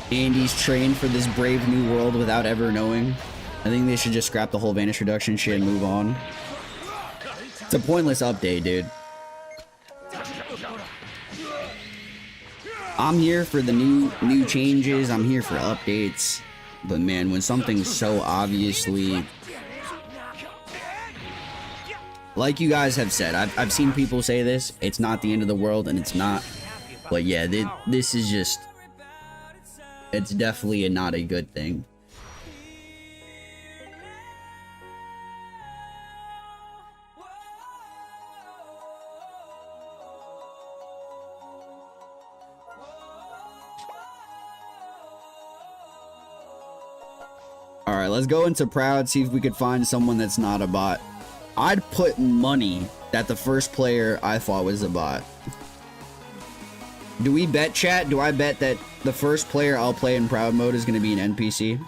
Andy's trained for this brave new world without ever knowing. I think they should just scrap the whole vanish reduction shit and move on. It's a pointless update, dude. I'm here for the new changes. I'm here for updates. But man, when something's so obviously, like you guys have said, I've seen people say this, it's not the end of the world, and it's not. But yeah, this is just, it's definitely not a good thing. Alright, let's go into Proud, see if we could find someone that's not a bot. I'd put money that the first player I thought was a bot. Do we bet, chat? Do I bet that the first player I'll play in Proud mode is going to be an NPC?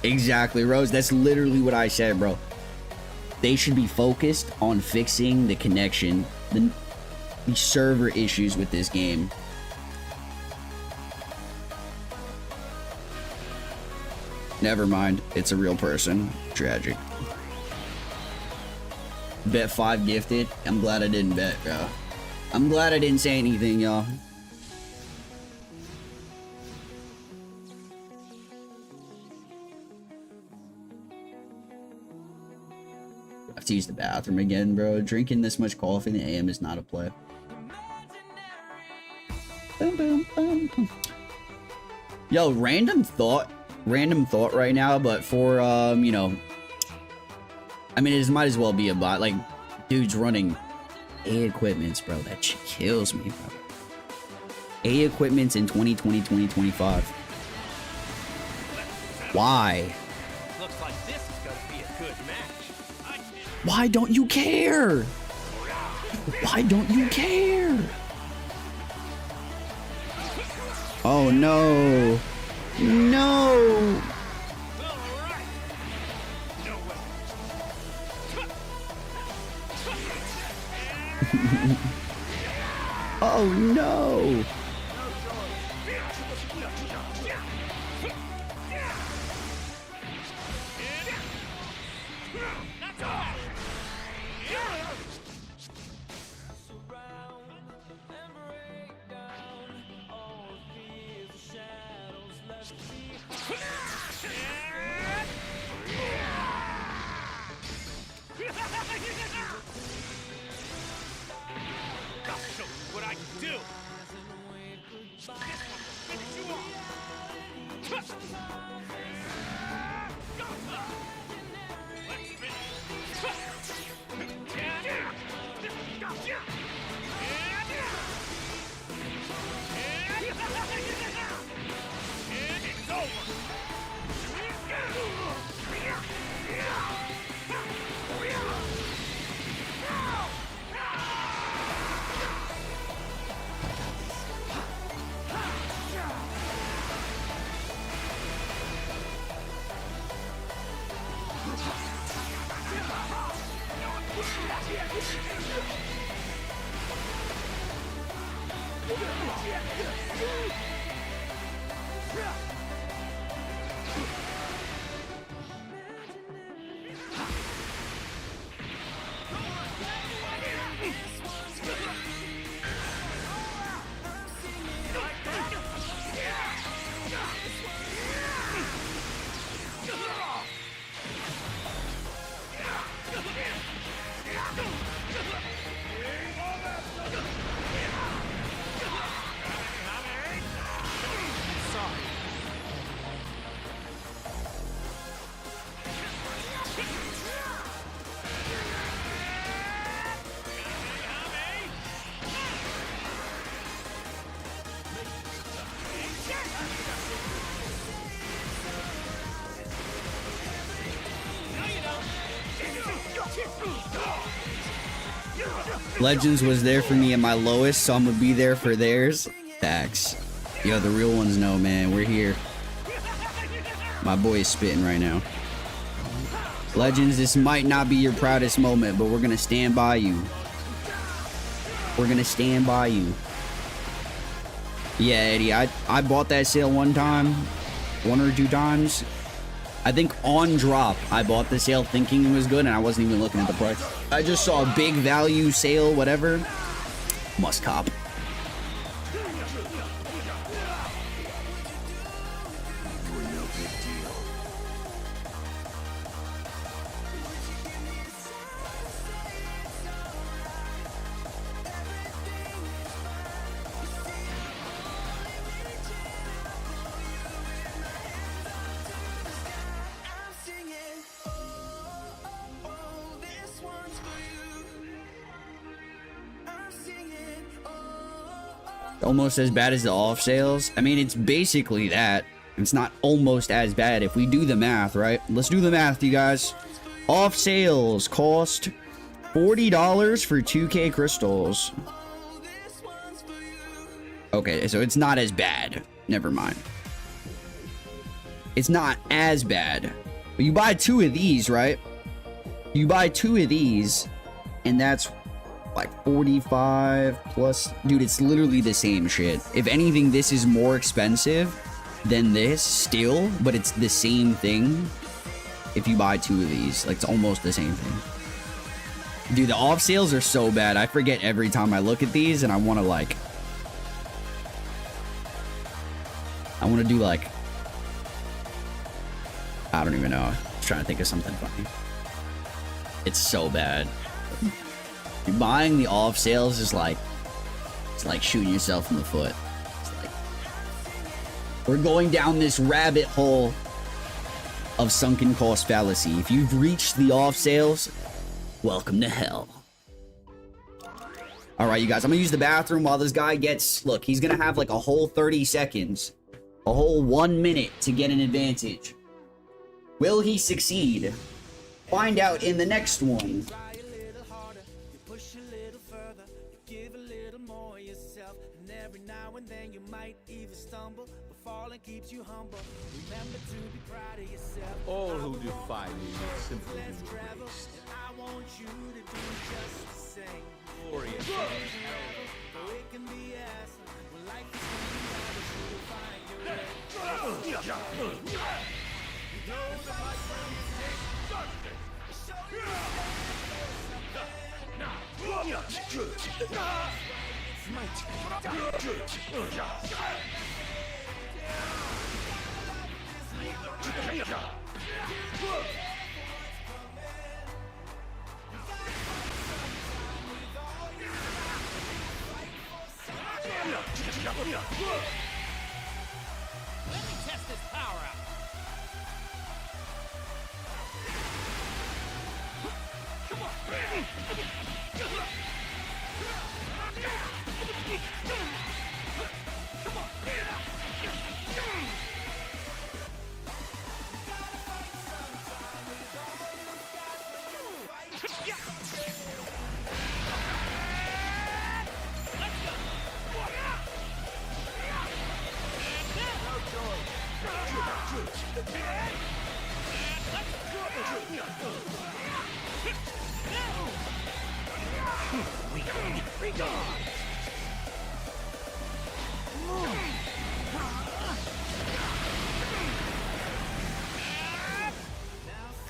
Exactly, Rose. That's literally what I said, bro. They should be focused on fixing the connection, the server issues with this game. Never mind. It's a real person. Tragic. Bet 5 gifted. I'm glad I didn't bet, bro. I'm glad I didn't say anything, y'all. I have to use the bathroom again, bro. Drinking this much coffee in the AM is not a play. Boom, boom, boom, boom. Yo, random thought right now, but for, you know, I mean, it might as well be a bot. Like, dude's running A equipments, bro. That shit kills me, bro. A equipments in 2020, 2025. Why? Looks like this is gonna be a good match. Why don't you care? Why don't you care? Oh no. No. Oh no. I'll show you what I can do. This one will finish you off. Let's finish. It's over. Legends was there for me at my lowest, so I'm gonna be there for theirs. Facts. Yo, the real ones know, man. We're here. My boy is spitting right now. Legends, this might not be your proudest moment, but we're gonna stand by you. We're gonna stand by you. Yeah, Eddie, I bought that sale one time, 1 or 2 times. I think on drop, I bought the sale thinking it was good, and I wasn't even looking at the price. I just saw a big value sale, whatever. Must cop. Almost as bad as the off sales. I mean, it's basically that. It's not almost as bad if we do the math, right? Let's do the math, you guys. Off sales cost $40 for 2K crystals. Okay, so it's not as bad. Never mind. It's not as bad. But you buy 2 of these, right? You buy 2 of these, and that's like 45 plus. Dude, it's literally the same shit. If anything, this is more expensive than this still, but it's the same thing if you buy 2 of these. Like, it's almost the same thing. Dude, the off sales are so bad. I forget every time I look at these, and I want to like, I want to do like, I don't even know. I'm trying to think of something funny. It's so bad. Buying the off sales is like, it's like shooting yourself in the foot. It's like, we're going down this rabbit hole of sunken cost fallacy. If you've reached the off sales, welcome to hell. All right, you guys, I'm gonna use the bathroom while this guy gets, look, he's gonna have like a whole 30 seconds, a whole 1 minute to get an advantage. Will he succeed? Find out in the next one. Try a little harder, you push a little further, you give a little more yourself, and every now and then you might even stumble, but falling keeps you humble. Remember to be proud of yourself. All who defy me will simply be Travel, erased. and I want you to do just the same. Glorious. Though it can be asked, when life is coming out, you'll find your way. Those are my friends. Let me test this power out.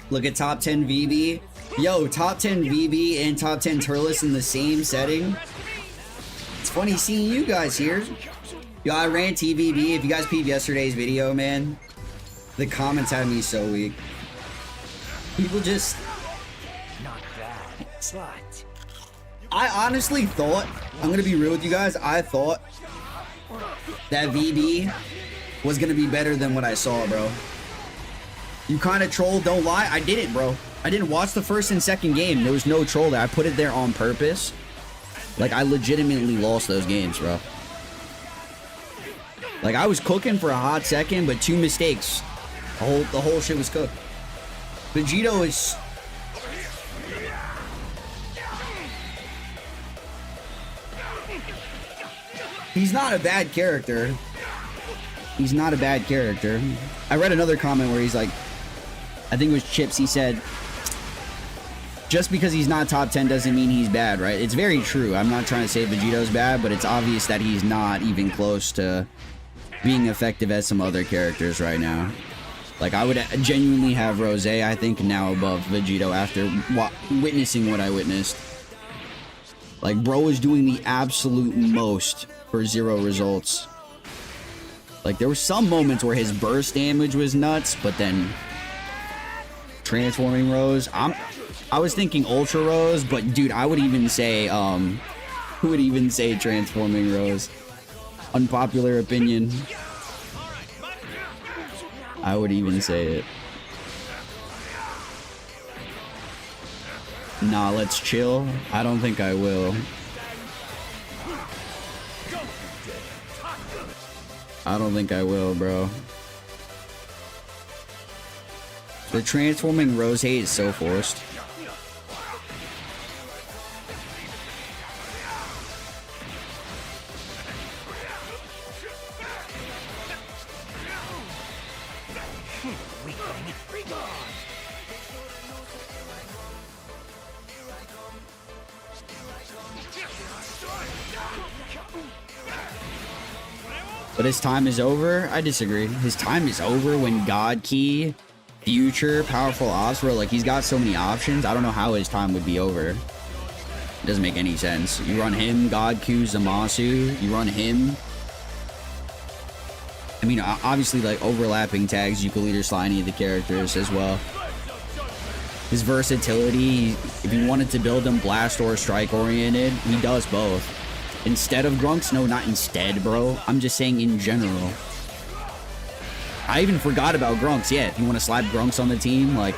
Look at top 10 VB. Yo, top 10 VB and top 10 Turles in the same setting. It's funny seeing you guys here. Yo, I ran TVB. If you guys peeped yesterday's video, man, the comments had me so weak. People just... Not bad. Slut. I honestly thought, I'm gonna be real with you guys, I thought that VB was gonna be better than what I saw, bro. You kind of trolled, don't lie. I didn't, bro. I didn't watch the first and second game. There was no troll there. I put it there on purpose. Like, I legitimately lost those games, bro. Like, I was cooking for a hot second, but 2 mistakes. The whole shit was cooked. Vegito is... He's not a bad character. He's not a bad character. I read another comment where he's like, I think it was Chips, he said, just because he's not top 10 doesn't mean he's bad, right? It's very true. I'm not trying to say Vegito's bad, but it's obvious that he's not even close to being effective as some other characters right now. Like, I would genuinely have Rose, I think, now above Vegito after witnessing what I witnessed. Like, bro is doing the absolute most for 0 results. Like, there were some moments where his burst damage was nuts, but then transforming Rose, I was thinking Ultra Rose, but dude, I would even say, who would even say transforming Rose? Unpopular opinion. I would even say it. Nah, let's chill. I don't think I will. I don't think I will, bro. The transforming Rose hate is so forced. But his time is over? I disagree. His time is over when God Key, Future, Powerful Ops, bro. Like, he's got so many options. I don't know how his time would be over. It doesn't make any sense. You run him, God Q, Zamasu. You run him. I mean, obviously, like, overlapping tags, you could leader slide any of the characters as well. His versatility, if you wanted to build him blast or strike oriented, he does both. Instead of Grunks? No, not instead, bro. I'm just saying in general. I even forgot about Grunks. Yeah, if you want to slap Grunks on the team, like...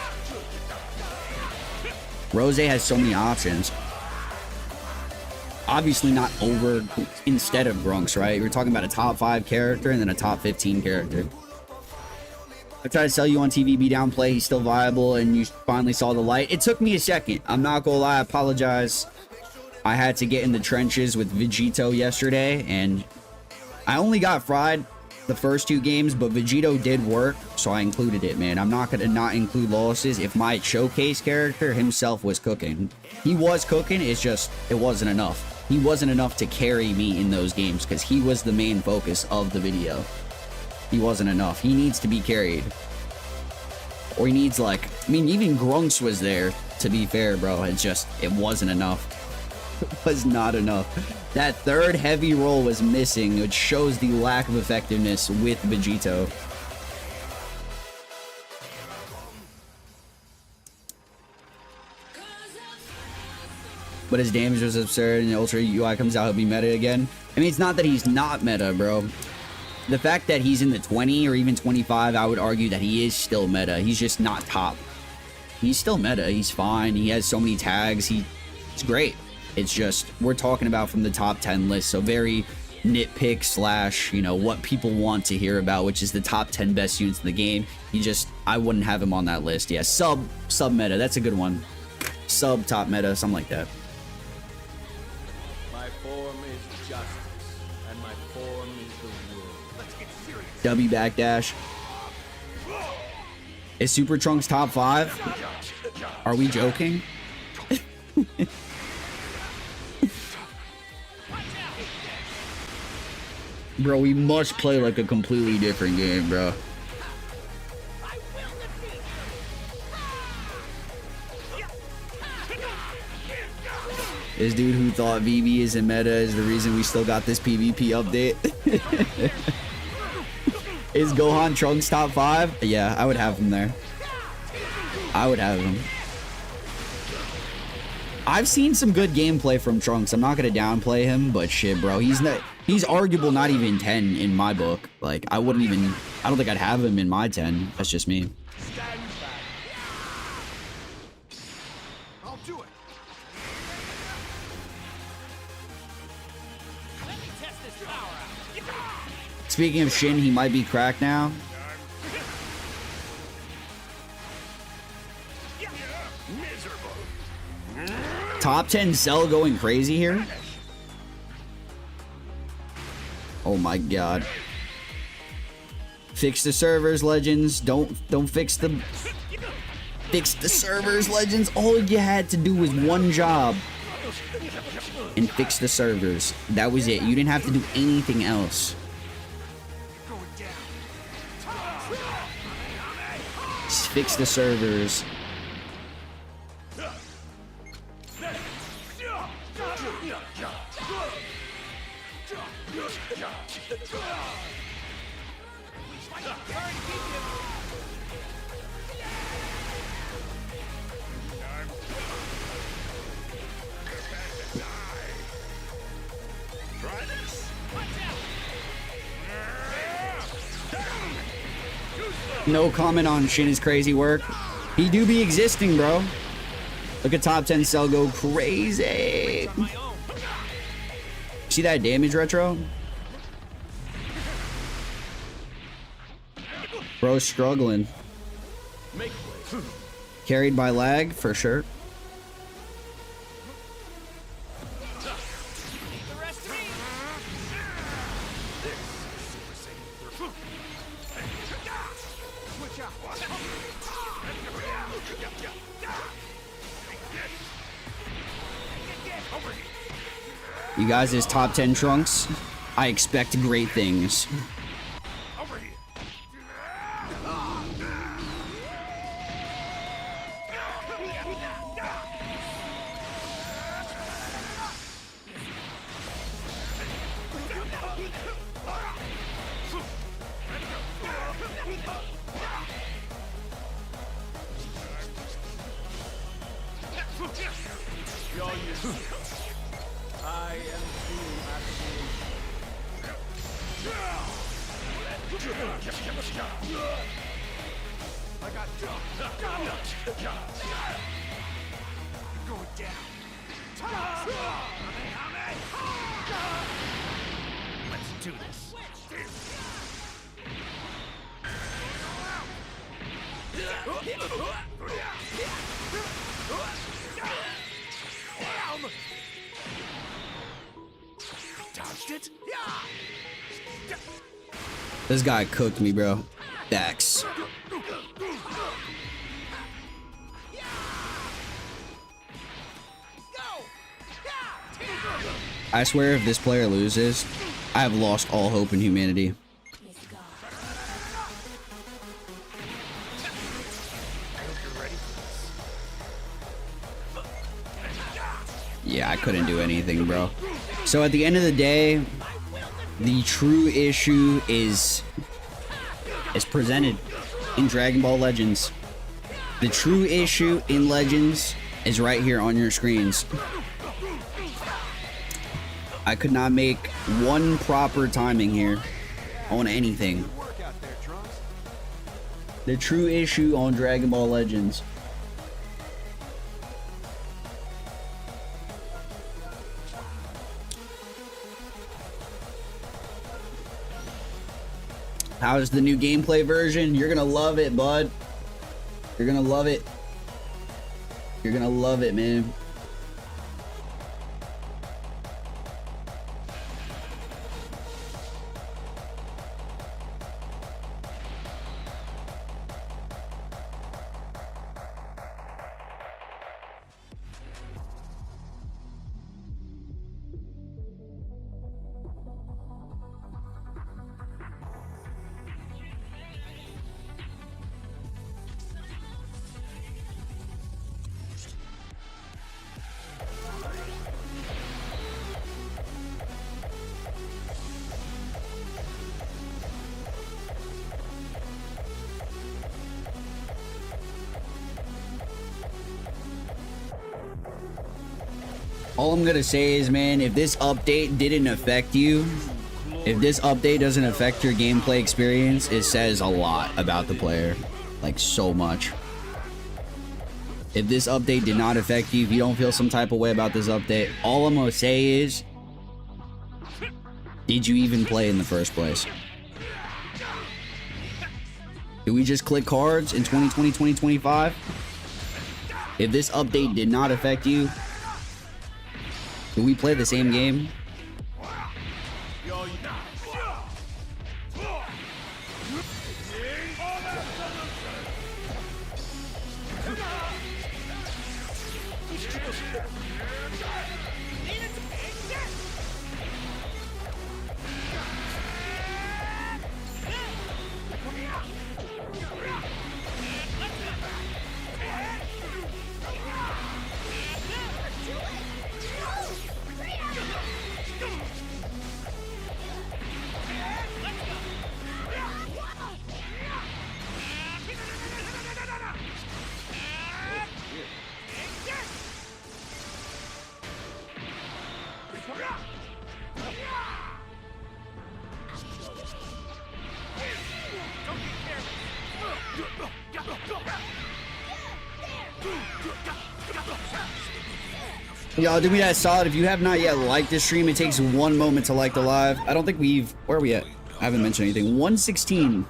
Rose has so many options. obviously not over instead of Grunks, right? We're talking about a top 5 character and then a top 15 character. I tried to sell you on TV, be down play, he's still viable, and you finally saw the light. It took me a second. I'm not gonna lie, I apologize. I had to get in the trenches with Vegito yesterday, and I only got fried the first 2 games, but Vegito did work, so I included it, man. I'm not gonna not include losses if my showcase character himself was cooking. He was cooking, it's just, it wasn't enough. He wasn't enough to carry me in those games, because he was the main focus of the video. He wasn't enough. He needs to be carried. Or he needs, like, I mean, even Grunks was there, to be fair, bro. It's just, it wasn't enough. It was not enough. That third heavy roll was missing, which shows the lack of effectiveness with Vegito. But his damage was absurd, and the Ultra UI comes out, he'll be meta again. I mean, it's not that he's not meta, bro. The fact that he's in the 20 or even 25, I would argue that he is still meta. He's just not top. He's still meta. He's fine. He has so many tags. He's great. It's just, we're talking about from the top 10 list. So very nitpick slash, you know, what people want to hear about, which is the top 10 best units in the game. I wouldn't have him on that list. Yeah, sub meta. That's a good one. Sub top meta, something like that. My form is justice, and my form is the world. Let's get serious. W backdash. Is Super Trunks top 5? Are we joking? Bro, we must play like a completely different game, bro. This dude who thought VB isn't meta is the reason we still got this PvP update. Is Gohan Trunks top 5? Yeah, I would have him there. I would have him. I've seen some good gameplay from Trunks. I'm not gonna downplay him, but shit, bro, he's arguable not even 10 in my book. Like, I don't think I'd have him in my 10. That's just me. Stand back. I'll do it. Let me test this power out. Speaking of Shin, he might be cracked now. Top 10 Cell going crazy here. Oh my god. Fix the servers, Legends. Don't fix the servers, Legends. All you had to do was one job and fix the servers. That was it. You didn't have to do anything else. Just fix the servers. No comment on Shin's crazy work. He do be existing, bro. Look at top 10 Cell go crazy. See that damage retro? Bro's struggling. Carried by lag, for sure. You guys, is top 10 Trunks. I expect great things. I am Going down. Let's do this. Dodged it. This guy cooked me, bro. Dax. I swear if this player loses, I have lost all hope in humanity. Yeah, I couldn't do anything, bro. So at the end of the day, the true issue is presented in Dragon Ball Legends. The true issue in Legends is right here on your screens. I could not make one proper timing here on anything. The true issue on Dragon Ball Legends. How's the new gameplay version? You're gonna love it, bud. You're gonna love it. You're gonna love it, man. All I'm gonna say is, man, if this update didn't affect you, if this update doesn't affect your gameplay experience, it says a lot about the player. Like, so much. If this update did not affect you, if you don't feel some type of way about this update, all I'm gonna say is, did you even play in the first place? Did we just click cards in 2020, 2025? If this update did not affect you, do we play the same game? Y'all do me that solid. If you have not yet liked this stream, it takes 1 moment to like the live. I don't think we've... Where are we at? I haven't mentioned anything. 116.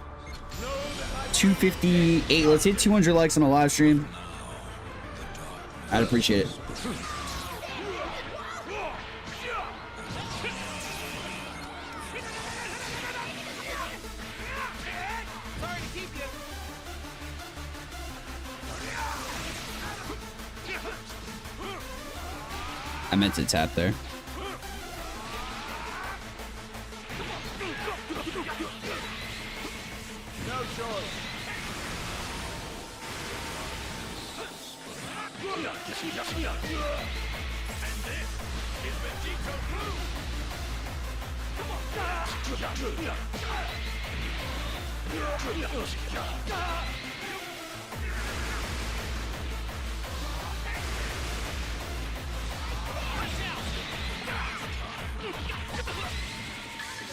258. Let's hit 200 likes on a live stream. I'd appreciate it. I meant to tap there.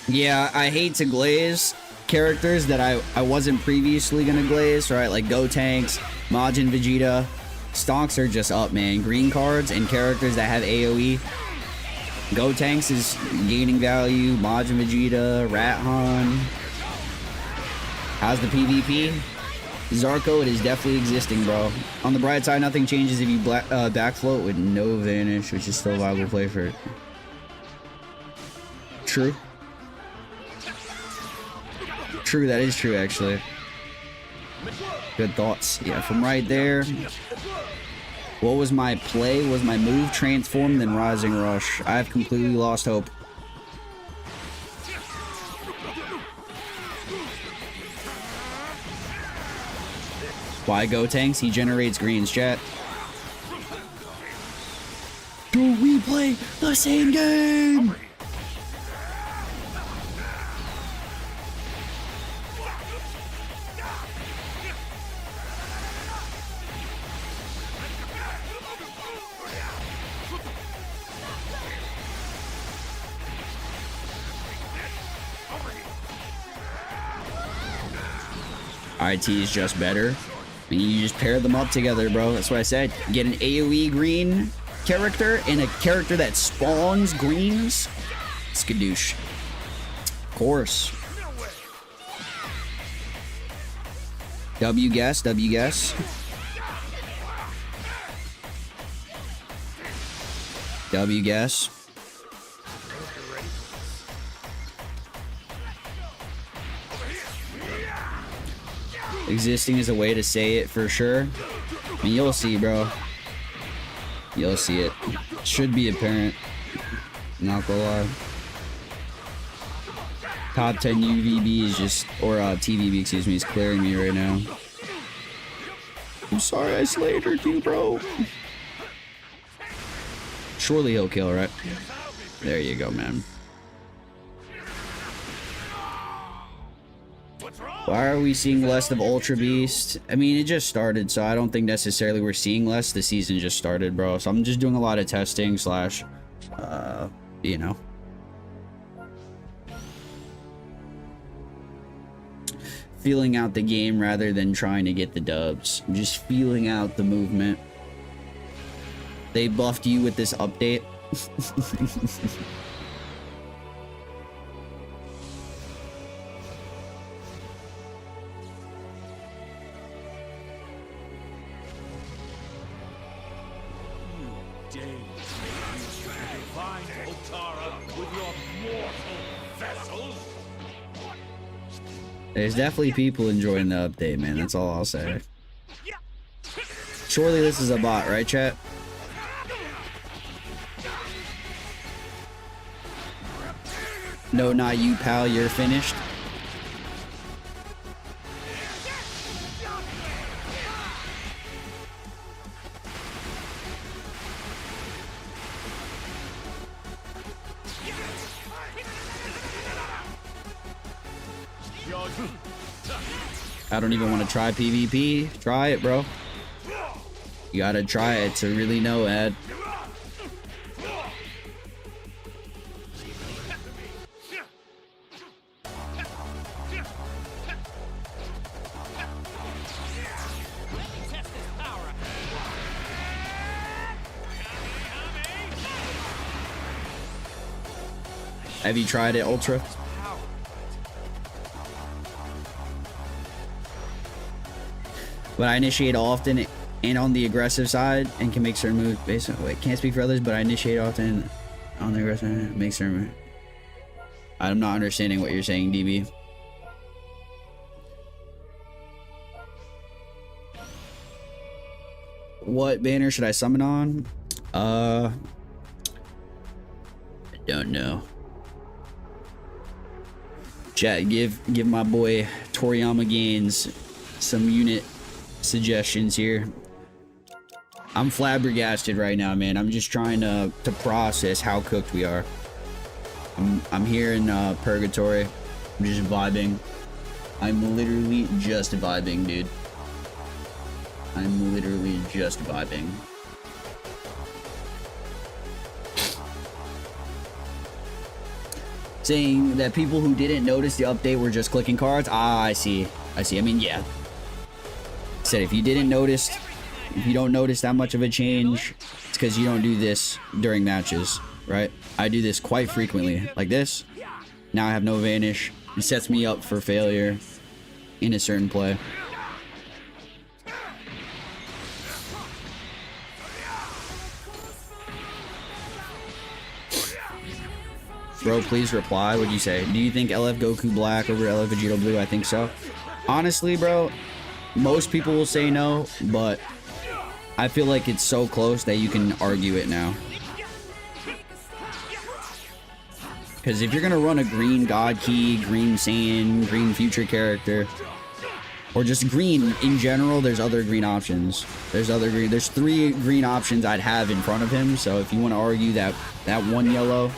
Yeah, I hate to glaze characters that I wasn't previously gonna glaze, right? Like Gotenks, Majin Vegeta. Stocks are just up, man. Green cards and characters that have AoE. Gotenks is gaining value. Majin Vegeta, Rathan. How's the PvP? Zarko, it is definitely existing, bro. On the bright side, nothing changes if you backfloat with no vanish, which is still a viable play for it. True. True, that is true, actually. Good thoughts. Yeah, from right there. What was my play? Was my move transform, then Rising Rush? I have completely lost hope. Why Gotenks? He generates greens, chat. Do we play the same game? IT is just better. I mean, you just pair them up together, bro. That's what I said. Get an AoE green character and a character that spawns greens. Skadoosh. Of course. W guess, W guess. W guess. Existing is a way to say it for sure. I mean, you'll see, bro. You'll see it. Should be apparent. Not gonna lie. Top 10 UVB is just, or TVB, excuse me, is clearing me right now. I'm sorry I slayed her too, bro. Surely he'll kill, right? There you go, man. Why are we seeing less of Ultra Beast? I mean, it just started, so I don't think necessarily we're seeing less. The season just started, bro. So I'm just doing a lot of testing slash, you know. Feeling out the game rather than trying to get the dubs. I'm just feeling out the movement. They buffed you with this update. There's definitely people enjoying the update, man. That's all I'll say. Surely this is a bot, right, chat? No, not you, pal. You're finished. I don't even want to try PvP. Try it, bro. You gotta try it to really know, Ed. Have you tried it, Ultra? But I initiate often and on the aggressive side and can make certain moves based on, wait, can't speak for others, but I initiate often on the aggressive side, make certain moves. I'm not understanding what you're saying, DB. What banner should I summon on? I don't know. Chat, give my boy Toriyama Gaines some unit suggestions here. I'm flabbergasted right now, man. I'm just trying to process how cooked we are. I'm here in purgatory. I'm just vibing. I'm literally just vibing, dude. I'm literally just vibing. Saying that people who didn't notice the update were just clicking cards. Ah, I see. I see. I mean, yeah. Said if you didn't notice, if you don't notice that much of a change, it's because you don't do this during matches. right? I do this quite frequently, like this. Now I have no vanish. It sets me up for failure in a certain play. Bro, please reply. What'd you say? Do you think LF Goku Black over LF Vegeta Blue? I think so. Honestly, bro, most people will say no, but I feel like it's so close that you can argue it now. Because if you're going to run a green God Key, green Saiyan, green future character, or just green in general, there's other green options. There's 3 green options I'd have in front of him. So if you want to argue that one yellow,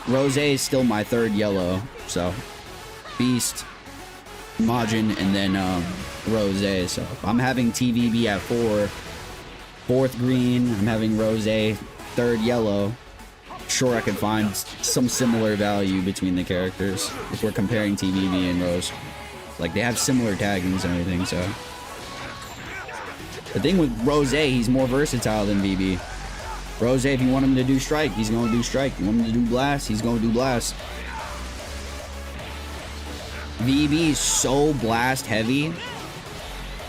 Rose is still my 3rd yellow. So Beast, Majin, and then Rose. So I'm having TVB at 4, 4th green. I'm having Rose 3rd yellow. Sure, I could find some similar value between the characters if we're comparing TVB and Rose. Like, they have similar taggings and everything, so. The thing with Rose, he's more versatile than VB. Rose, if you want him to do strike, he's going to do strike. You want him to do blast, he's going to do blast. VB is so blast heavy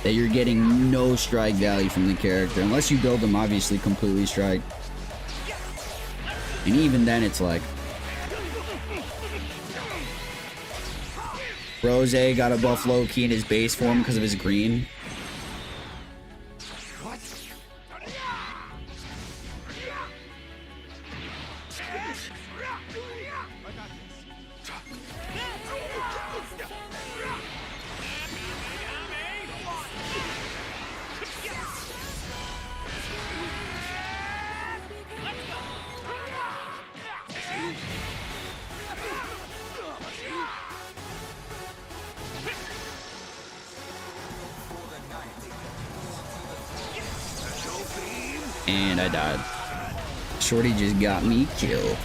that you're getting no strike value from the character. Unless you build him, obviously, completely strike. And even then, it's like... Rose got a buff low key in his base form because of his green. And I died. Shorty just got me killed.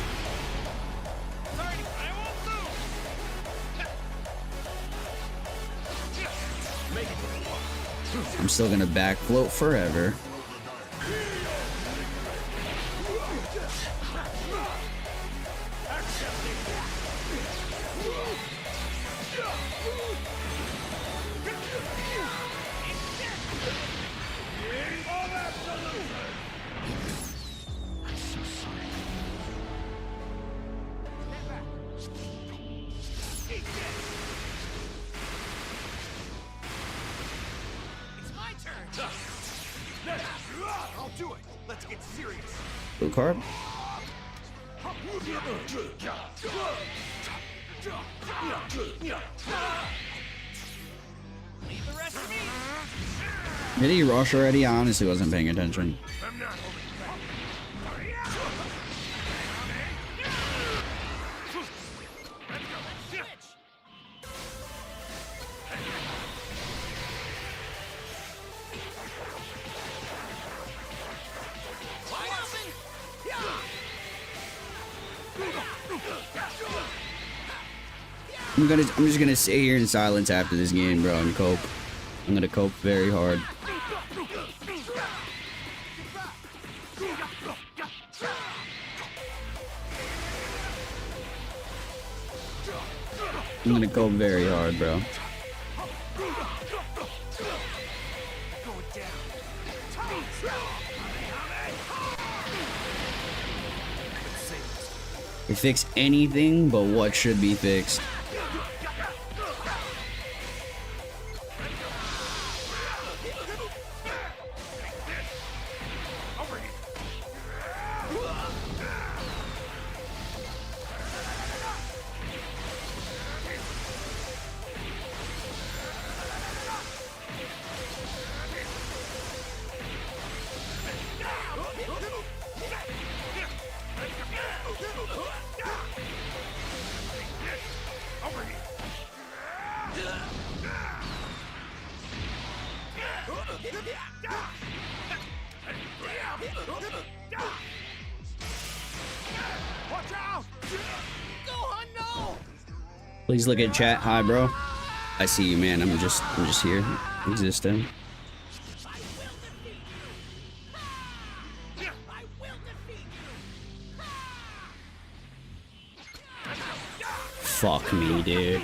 I'm still gonna back float forever. I'll do it. Let's get serious. Blue card. Leave the rest of me. Did he rush already? I honestly wasn't paying attention. I'm not holding I'm just gonna sit here in silence after this game, bro, and cope. I'm gonna cope very hard. I'm gonna cope very hard, bro. They fix anything but what should be fixed. Watch out! Gohan, no! Please look at chat. Hi, bro. I see you, man. I'm just here, existing. Fuck me, dude.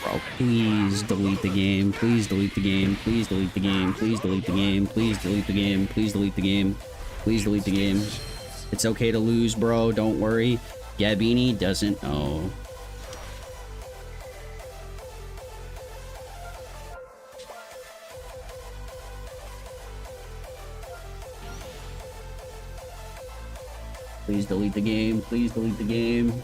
Bro, please delete the game. Please delete the game. Please delete the game. Please delete the game. Please delete the game. Please delete the game. Please delete the game. It's okay to lose, bro. Don't worry. Gabini doesn't know. Please delete the game. Please delete the game.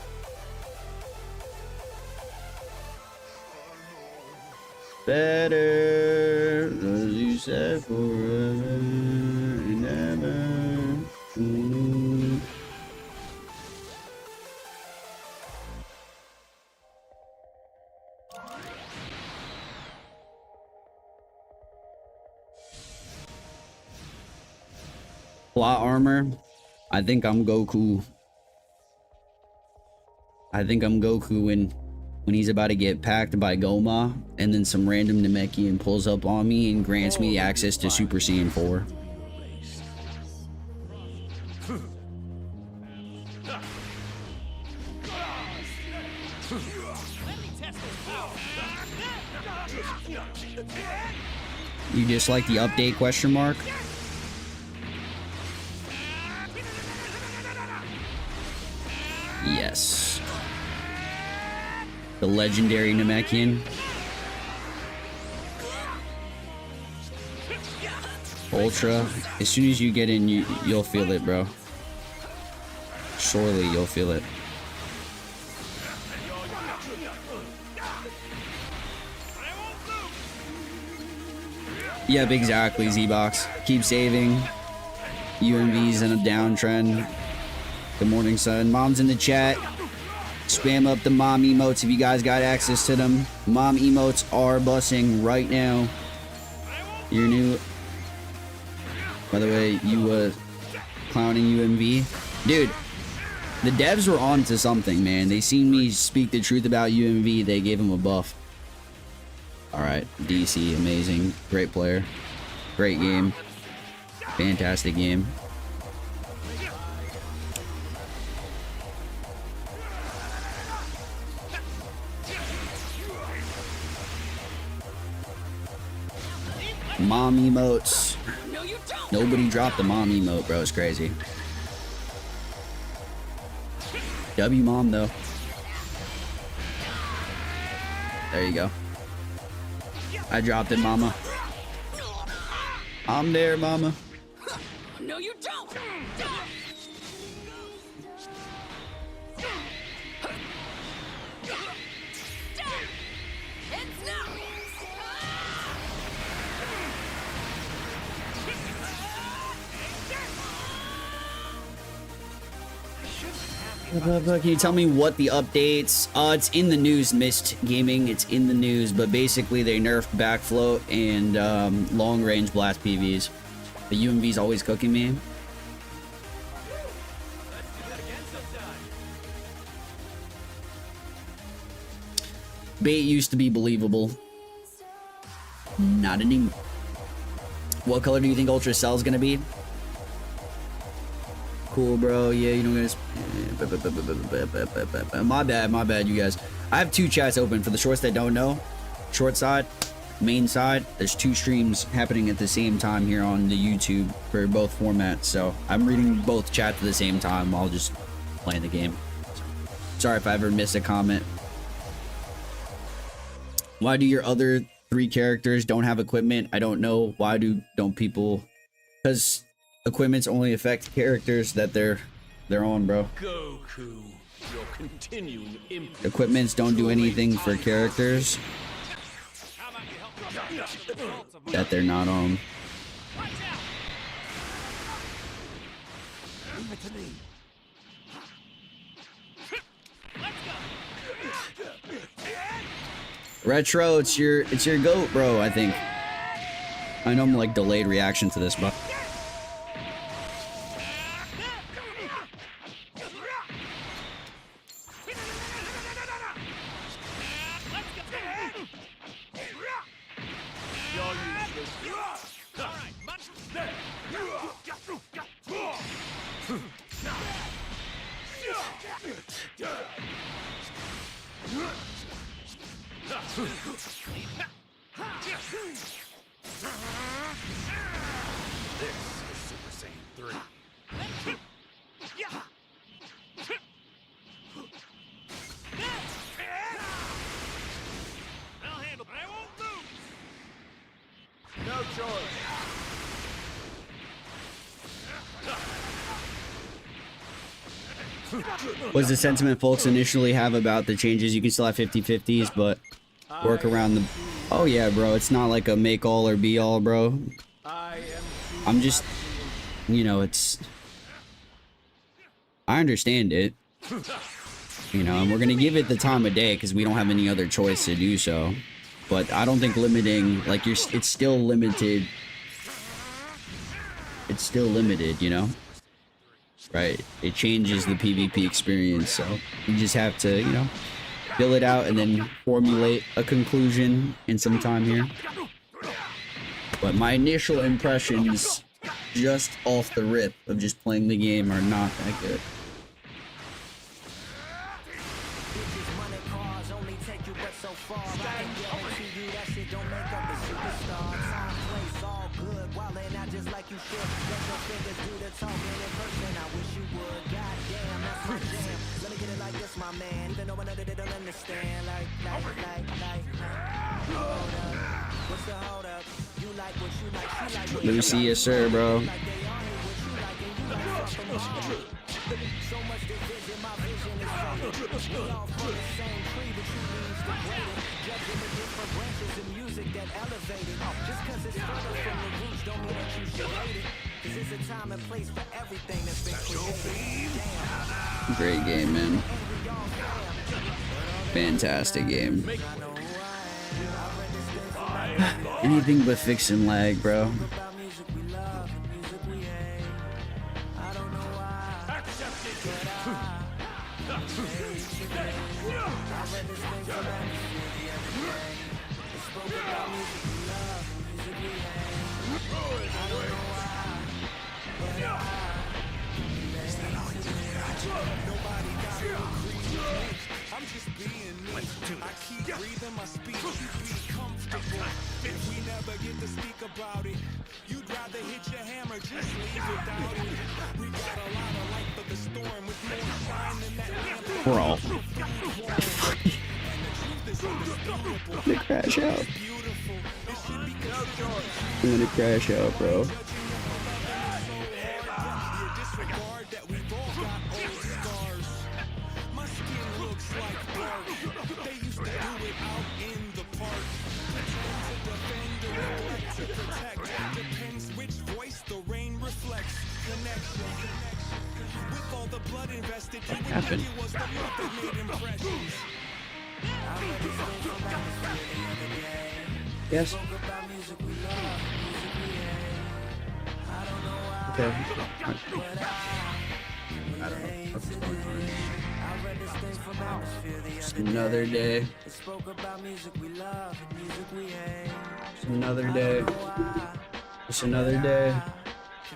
Better, as you said, forever and ever. Plot armor. I think I'm Goku. I think I'm Goku when he's about to get packed by Goma, and then some random Namekian pulls up on me and grants me access to Super Saiyan 4. You just like the update question mark? Yes. The legendary Namekian. Ultra. As soon as you get in, you'll feel it, bro. Surely you'll feel it. Yep, exactly, Z-Box. Keep saving. UMV's in a downtrend. Good morning, son. Mom's in the chat. Spam up the mom emotes if you guys got access to them. Mom emotes are bussing right now. You're new. By the way, you clowning UMV. Dude, the devs were on to something, man. They seen me speak the truth about UMV. They gave him a buff. Alright, DC, amazing. Great player. Great game. Fantastic game. Mom emotes. Nobody dropped the mom emote, bro. It's crazy. W mom, though. There you go. I dropped it, mama. I'm there, mama. No, you don't. Can you tell me what the updates? It's in the news, Mist Gaming. It's in the news, but basically they nerfed backfloat and long range blast PVs. The UMV's always cooking me. Bait used to be believable. Not anymore. What color do you think Ultra Cell's gonna be? Cool, bro. Yeah, you know, guys. My bad, you guys. I have two chats open for the shorts that don't know. Short side, main side. There's two streams happening at the same time here on the YouTube for both formats. So I'm reading both chats at the same time while just playing the game. Sorry if I ever missed a comment. Why do your other three characters don't have equipment? I don't know. Why don't people? Because equipments only affect characters that they're on, bro. Goku, your continuing Equipments don't do anything for characters that they're not on. Leave it to me. Retro, it's your goat, bro. I think. I know I'm like delayed reaction to this, but This is Super Saiyan 3. I'll handle. I won't lose. No choice. Was the sentiment folks initially have about the changes? You can still have 50-50s, but work around the... Oh yeah, bro. It's not like a make all or be all, bro. I'm just... You know, it's... I understand it. You know, and we're gonna give it the time of day because we don't have any other choice to do so. But I don't think limiting... Like, it's still limited. It's still limited, you know? Right, it changes the PvP experience, so you just have to, you know, fill it out and then formulate a conclusion in some time here. But my initial impressions, just off the rip of just playing the game, are not that good. Lucy, yes sir, bro. Great game, man. Fantastic game. Anything but fixing lag, bro. I'm just being me. I keep breathing my speech. Be comfortable. If we never get to speak about it, you'd rather hit your hammer, just leave without it. We got a lot of light for the storm with more shine than that lamp. Bro. I'm gonna crash out. I'm gonna crash out, bro. What happened? Yes. Okay. I don't know what's going on. Just another day. Just another day. Just another day.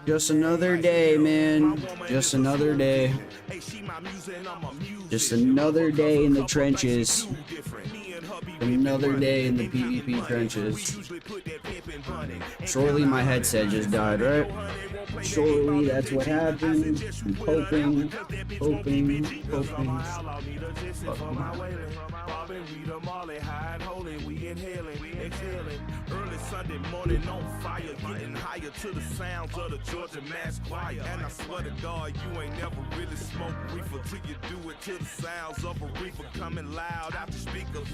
Just another day, man. Just another day. Just another day in the trenches. Another day in the PvP trenches. Surely my headset just died, right? Surely that's what happened. I'm hoping. Early Sunday morning on fire, getting higher to the sounds of the Georgia Mass Choir. And I swear to God, you ain't never really smoked reefer till you do it to the sounds of a reefer coming loud out the speakers.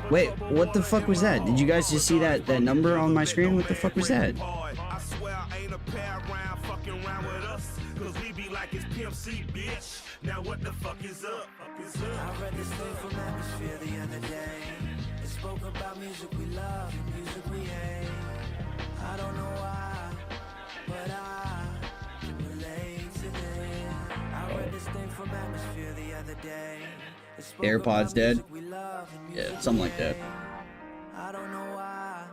Wait, what the fuck was that? Did you guys just see that number on my screen? What the fuck was that? I swear I ain't a pair around fucking around with us, cause we be like it's Pimp C, bitch. Now what the fuck is up? I read this thing from Atmosphere the other day. It spoke about music we love and music we hate. I don't know why, but I can relate to this. I read this thing from Atmosphere the other day. It spoke AirPods about dead? music we love and Yeah, music something we like that. hate. I don't know why,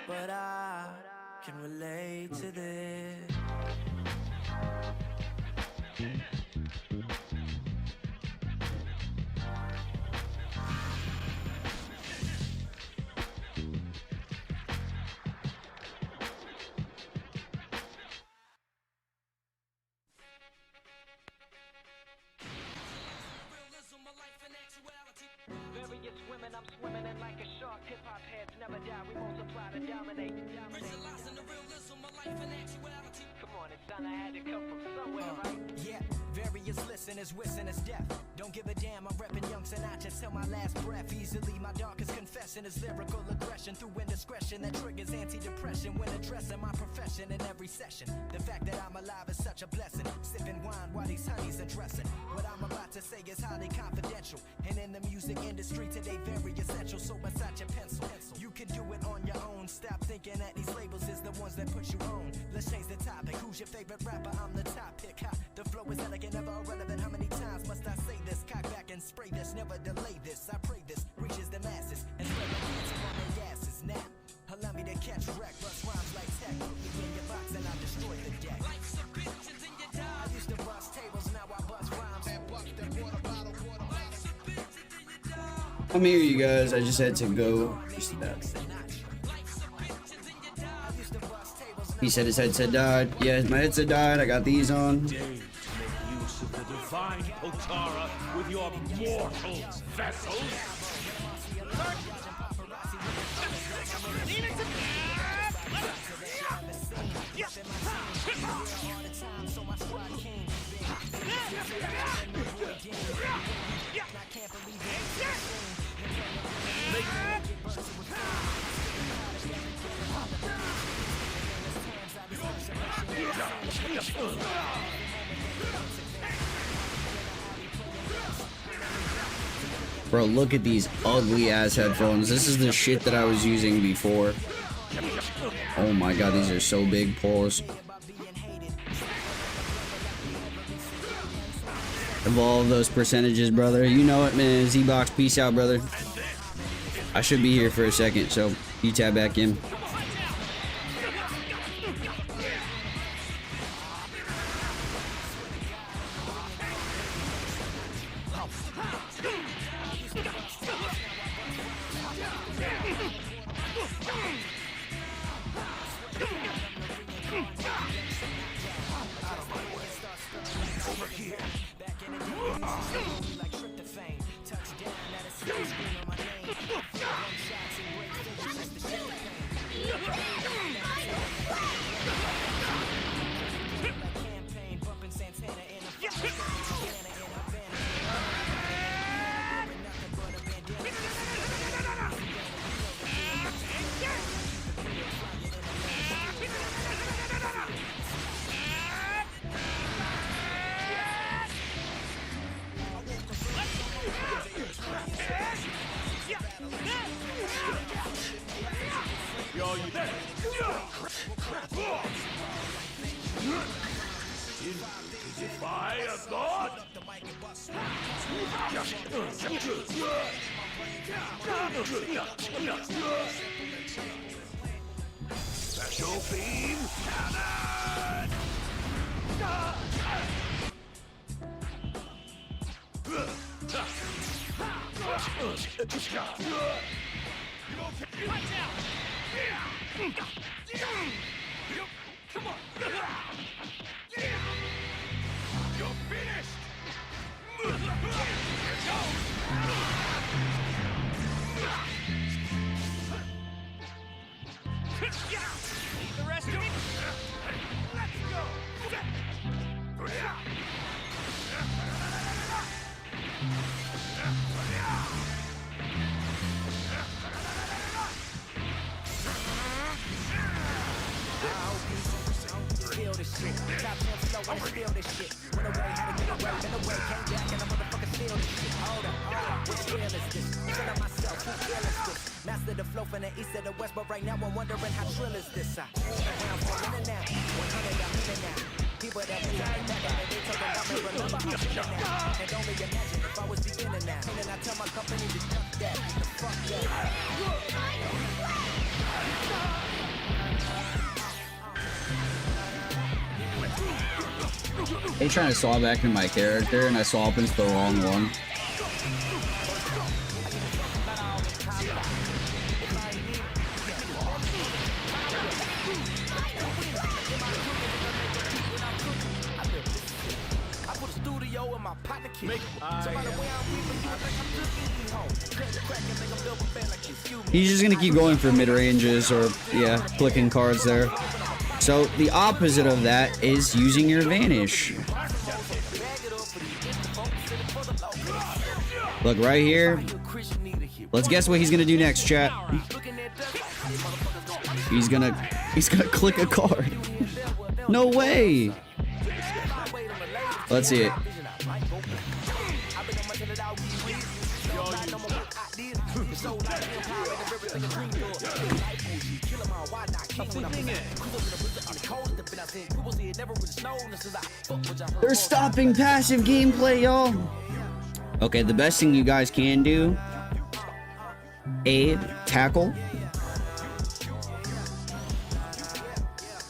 but I can relate to this. it's women, I'm swimming in like a shark. Hip hop heads never die, we multiply to dominate. Visualizing the realism of life and actuality. Come on, it sound I had to come from somewhere, right? Yeah, various listeners wishing us death. Don't give a damn, I'm repping Young Sinatra till my last breath. Easily, my darkest confession is lyrical aggression through indiscretion that triggers anti-depression when addressing my profession in every session. The fact that I'm alive is such a blessing. Sipping wine while these honeys undressing. What I'm about to say is highly confidential, and in the music industry today very essential. So beside your pencil, you can do it on your own. Stop thinking that these labels is the ones that put you on. Let's change the topic. Who's your favorite rapper? I'm the top pick. Ha, the flow is elegant, never irrelevant. How many times must I say this? Cock back and spray this, never delay this. I pray this reaches the masses and spread the cancer on their gases. Now, allow me to catch wreck, bust rhymes like tech. Put me in your box and I destroy the deck. Life's a bitch and you die. I used to bust tables, now I bust rhymes. Life's a bitch and you die. I'm here, you guys. I just had to go. Just that. He said his headset died. Yeah, my headset died. I got these on. Day to make use of the divine Potara with your mortal vessels. Bro, look at these ugly ass headphones. This is the shit that I was using before. Oh my god, these are so big. Pause. Evolve those percentages, brother. You know it, man. Z-Box, peace out, brother. I should be here for a second, so you tab back in. Defy a god? Special beam cannon! Watch out! Come on! You're finished! Need the rest of it? Let's go! Feel this shit. Top 10 flow, wanna steal this shit. Went away, had to get away, been away, came back, and I motherfucking steal this shit. Hold up, which real is this? Feeling myself, who feel is this? Master the flow from the east to the west, but right now I'm wondering how trill is this? Around for a minute now, 100 a minute now. People that be lying back and they talking about me, remember I'm feeling now. And only imagine if I was beginning now. And then I tell my company to fuck that, fuck that. They trying to swap back into my character, and I swap into the wrong one. I put a studio in my pocket. So by the way I'm weaving, you think I'm just eating home. Crack He's just gonna keep going for mid ranges or yeah, clicking cards there. So the opposite of that is using your vanish. Look right here. Let's guess what he's gonna do next, chat. He's gonna click a card. No way. Let's see it. They're stopping passive gameplay, y'all. Okay, the best thing you guys can do: A, tackle.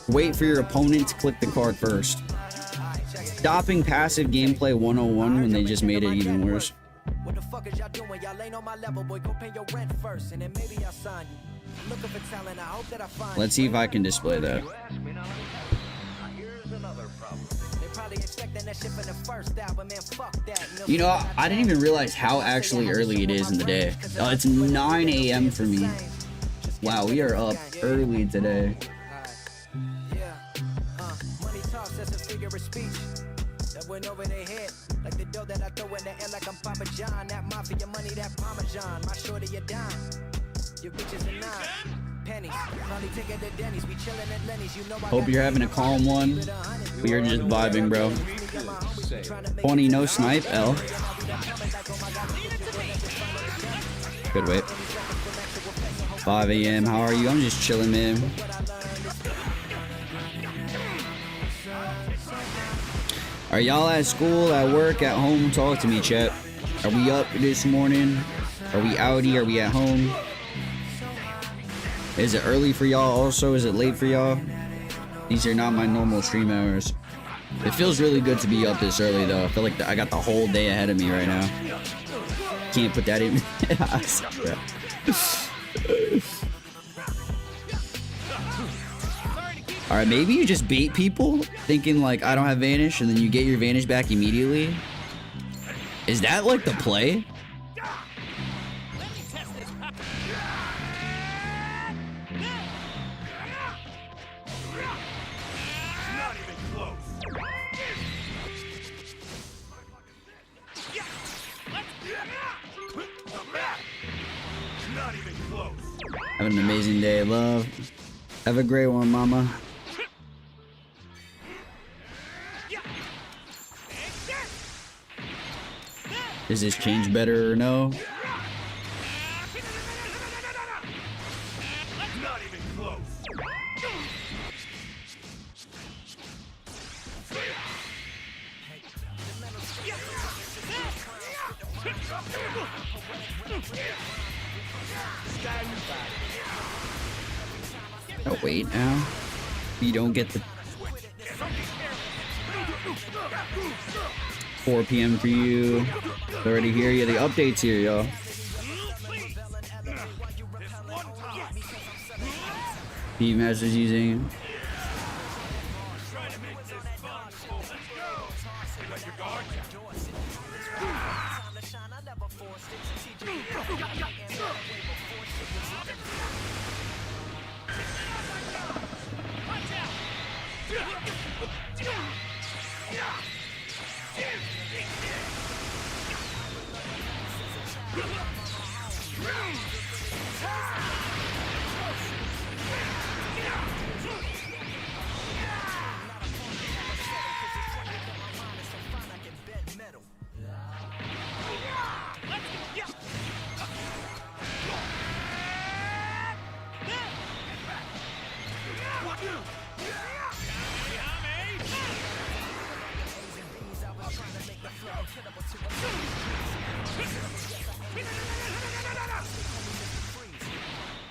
Wait for your opponent to click the card first. Stopping passive gameplay 101 when they just made it even worse. What the fuck is y'all doing? Y'all ain't on my level, boy. Go pay your rent first, and then maybe I'll sign you. I'm looking for talent. I hope that I find. Let's see if I can display that. They probably expecting that shit from the first album, man. Fuck that. You know, I didn't even realize how actually early it is in the day. It's 9 a.m. for me. Wow, we are up early today. Money talks, that's a figure of speech. That went over their head. Like the dough that I throw in the air like I'm Papa John. That mafia money, that Parmesan. My shorty, you down. Your bitches are 9 pennies. Probably take it to Denny's. We chillin' at Lenny's. You know I Hope you're having a calm one. We are just vibing, bro. 20, no snipe, L. Good wait. 5 a.m. How are you? I'm just chilling, man. Are y'all at school, at work, at home? Talk to me, chat. Are we up this morning? Are we outie? Are we at home? Is it early for y'all also? Is it late for y'all? These are not my normal stream hours. It feels really good to be up this early though. I feel like I got the whole day ahead of me right now. Can't put that in. Alright, maybe you just bait people thinking like I don't have vanish and then you get your vanish back immediately. Is that like the play? Have an amazing day, love. Have a great one, mama. Does this change better or no? Not even close. Oh wait, now you don't get the 4 p.m. for you. Already here, yeah. The updates here, y'all. Team Masters using.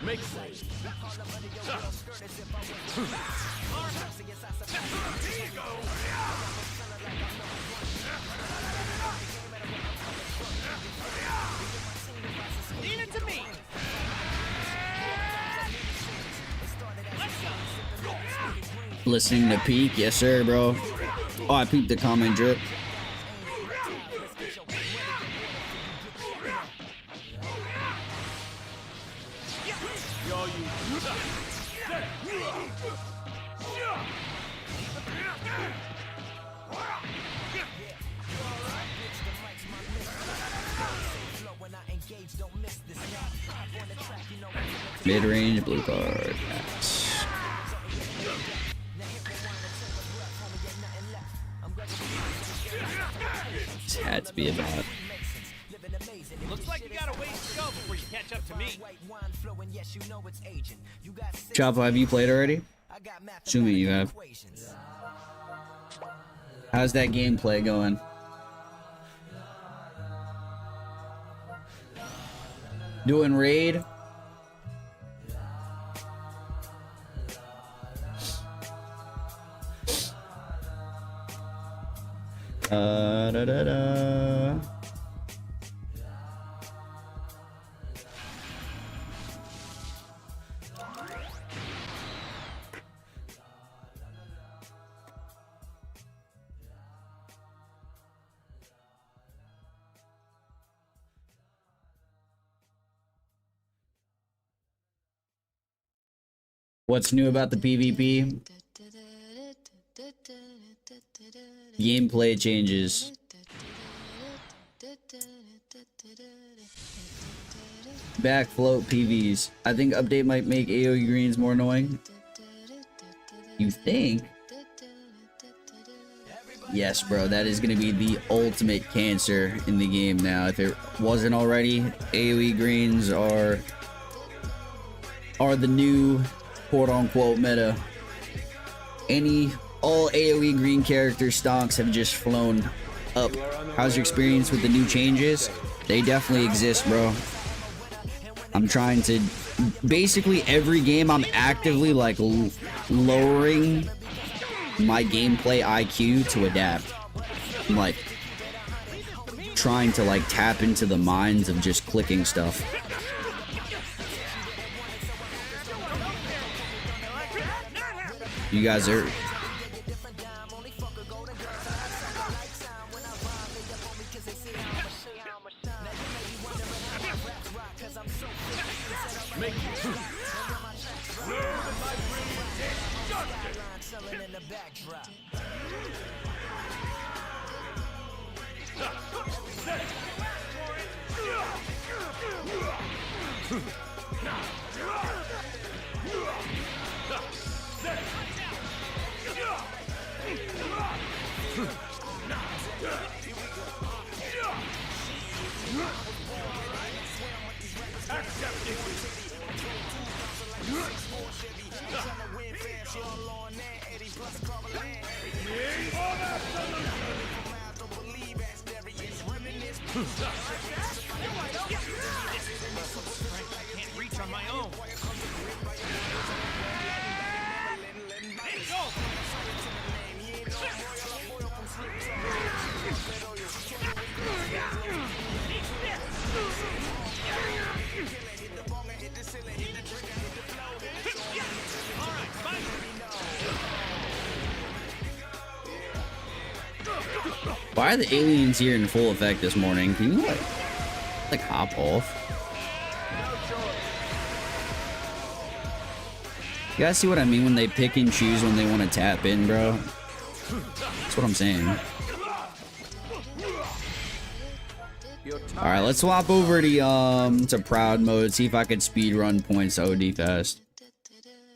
Make way. Leave it to me. Listening to Peak, yes sir, bro. Oh, I peeped the comment drip. all you. Mid-range blue card. Nice. This had to be a bot. Looks like you got a ways to go before you catch up to me. Choppa, have you played already? Assuming you have. How's that gameplay going? Doing raid? Da da da. What's new about the PvP? Gameplay changes. Back float PVs. I think update might make AoE greens more annoying. You think? Yes, bro. That is going to be the ultimate cancer in the game now. If it wasn't already, AoE greens are the new quote-unquote meta. All AoE green character stocks have just flown up. How's your experience with the new changes? They definitely exist, bro. I'm trying to... Basically, every game I'm actively, like, lowering my gameplay IQ to adapt. I'm, like, trying to, like, tap into the minds of just clicking stuff. You guys are... Can't reach on my own. Why are the aliens here in full effect this morning? Can you like hop off? You guys see what I mean when they pick and choose when they want to tap in, bro? That's what I'm saying. Alright, let's swap over to proud mode, see if I could speed run points OD fast.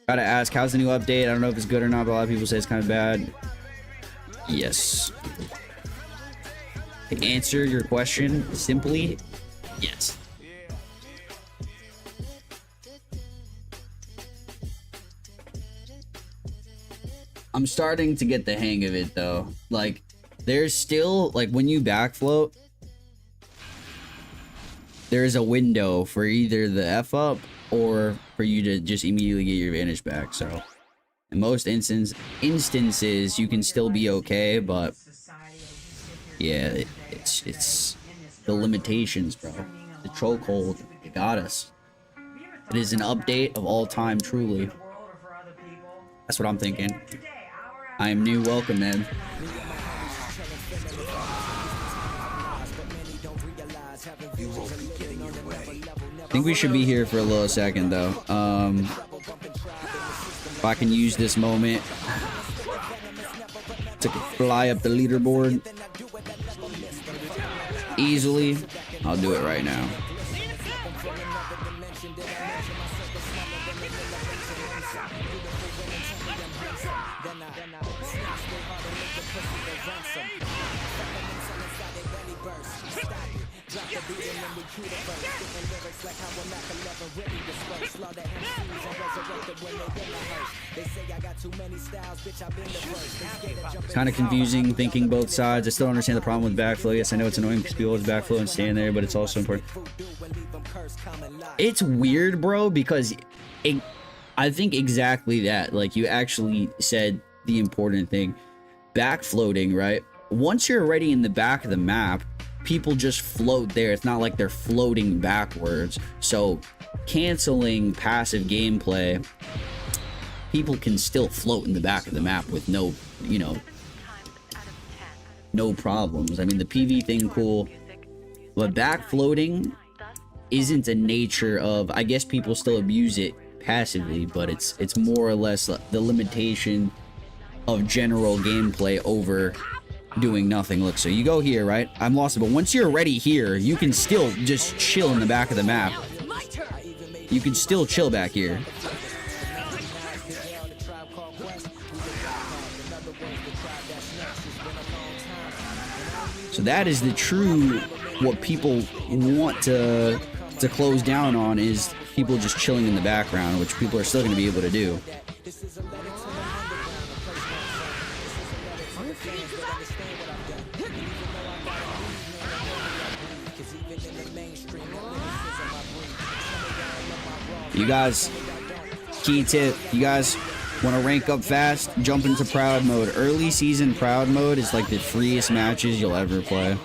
Gotta ask, how's the new update? I don't know if it's good or not, but a lot of people say it's kind of bad. Yes. To answer your question simply, yes. I'm starting to get the hang of it though. Like, there's still, like, when you backfloat, there's a window for either the F up or for you to just immediately get your advantage back. So in most instances you can still be okay, but yeah, it's the limitations, bro. The chokehold, it got us. It is an update of all time, truly. That's what I'm thinking. I am new. Welcome, man. You won't be getting your way. think we should be here for a little second though. If I can use this moment to fly up the leaderboard easily, I'll do it right now. Kind of confusing thinking both sides. I still don't understand the problem with backflow. Yes, I know it's annoying because people always backflow and stand there, but it's also important. It's weird, bro, because I think exactly that. Like, you actually said the important thing. Backfloating, right? Once you're already in the back of the map, people just float there. It's not like they're floating backwards. So canceling passive gameplay, people can still float in the back of the map with no, you know, no problems. I mean, the PV thing, cool, but backfloating isn't a nature of, I guess people still abuse it passively, but it's more or less the limitation of general gameplay over doing nothing. Look, so you go here, right? I'm lost, but once you're already here, you can still just chill in the back of the map. You can still chill back here. So that is the true, what people want to close down on, is people just chilling in the background, which people are still going to be able to do. You guys, key tip, you guys want to rank up fast, jump into proud mode. Early season proud mode is like the freest matches you'll ever play.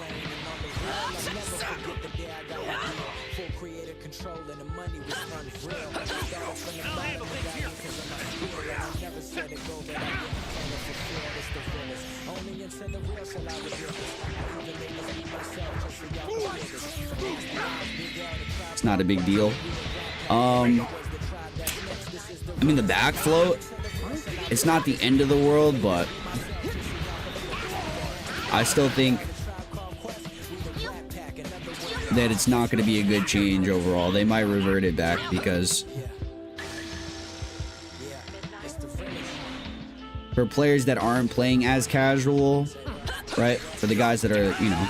It's not a big deal. I mean, the backfloat, it's not the end of the world, but I still think that it's not going to be a good change overall. They might revert it back because for players that aren't playing as casual, right? For the guys that are, you know,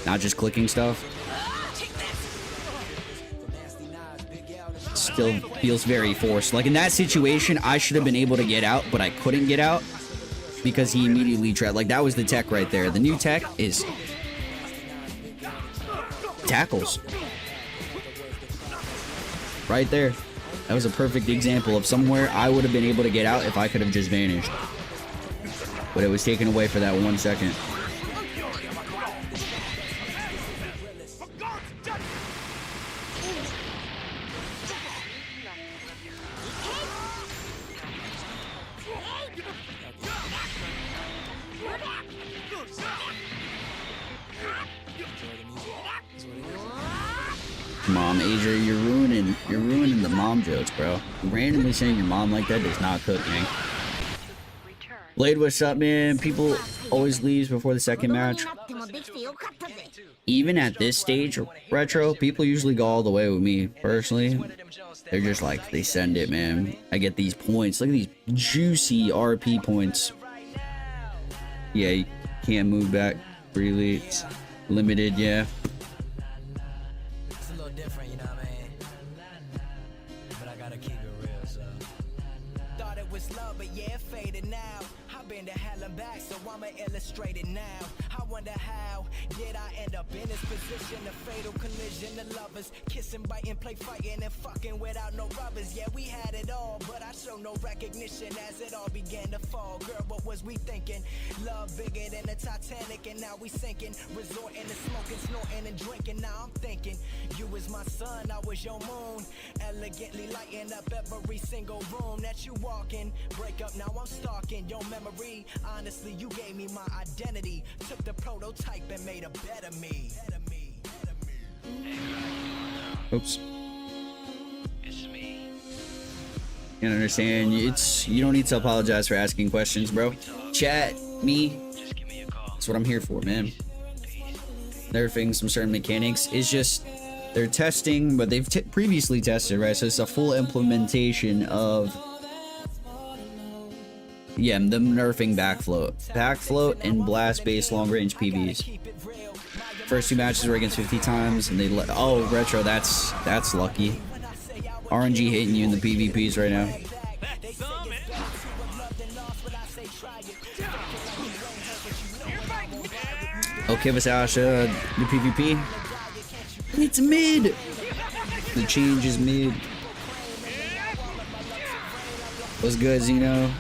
not just clicking stuff, still feels very forced. Like in that situation, I should have been able to get out, but I couldn't get out because he immediately tried. Like, that was the tech right there. The new tech is tackles. Right there. That was a perfect example of somewhere I would have been able to get out if I could have just vanished. But it was taken away for that 1 second. Mom, Asia, you're ruining the mom jokes, bro. Randomly saying your mom like that does not cook, man. Blade, what's up, man? People always leaves before the second match. Even at this stage, Retro, people usually go all the way with me. Personally, they're just like, they send it, man. I get these points. Look at these juicy RP points. Yeah, you can't move back freely. It's limited, yeah. Illustrated now. I wonder how did I end up in this position? A fatal collision, the lovers kissing, biting, play fighting, and fucking without no rubbers. Yeah, we had it all, but I show no recognition as it all began to fall. Girl, what was we thinking? Love bigger than the Titanic, and now we sinking, resorting to smoking, snorting, and drinking. Now I'm thinking, you was my sun, I was your moon, elegantly lighting up every single room that you walk in. Break up, now I'm stalking your memory. Honestly, you gave me my identity, took the prototype and made a better me. Oops. Can't understand. You don't need to apologize for asking questions, bro. Chat, me. That's what I'm here for, man. Nerfing some certain mechanics is just they're testing, but they've previously tested, right? So it's a full implementation of them nerfing backfloat and blast based long range PBs. First 2 matches were against 50 times, and they retro. That's lucky. RNG hitting you in the PvPs right now. Okay, Vasasha, the PvP. It's mid. The change is mid. What's good, Zeno?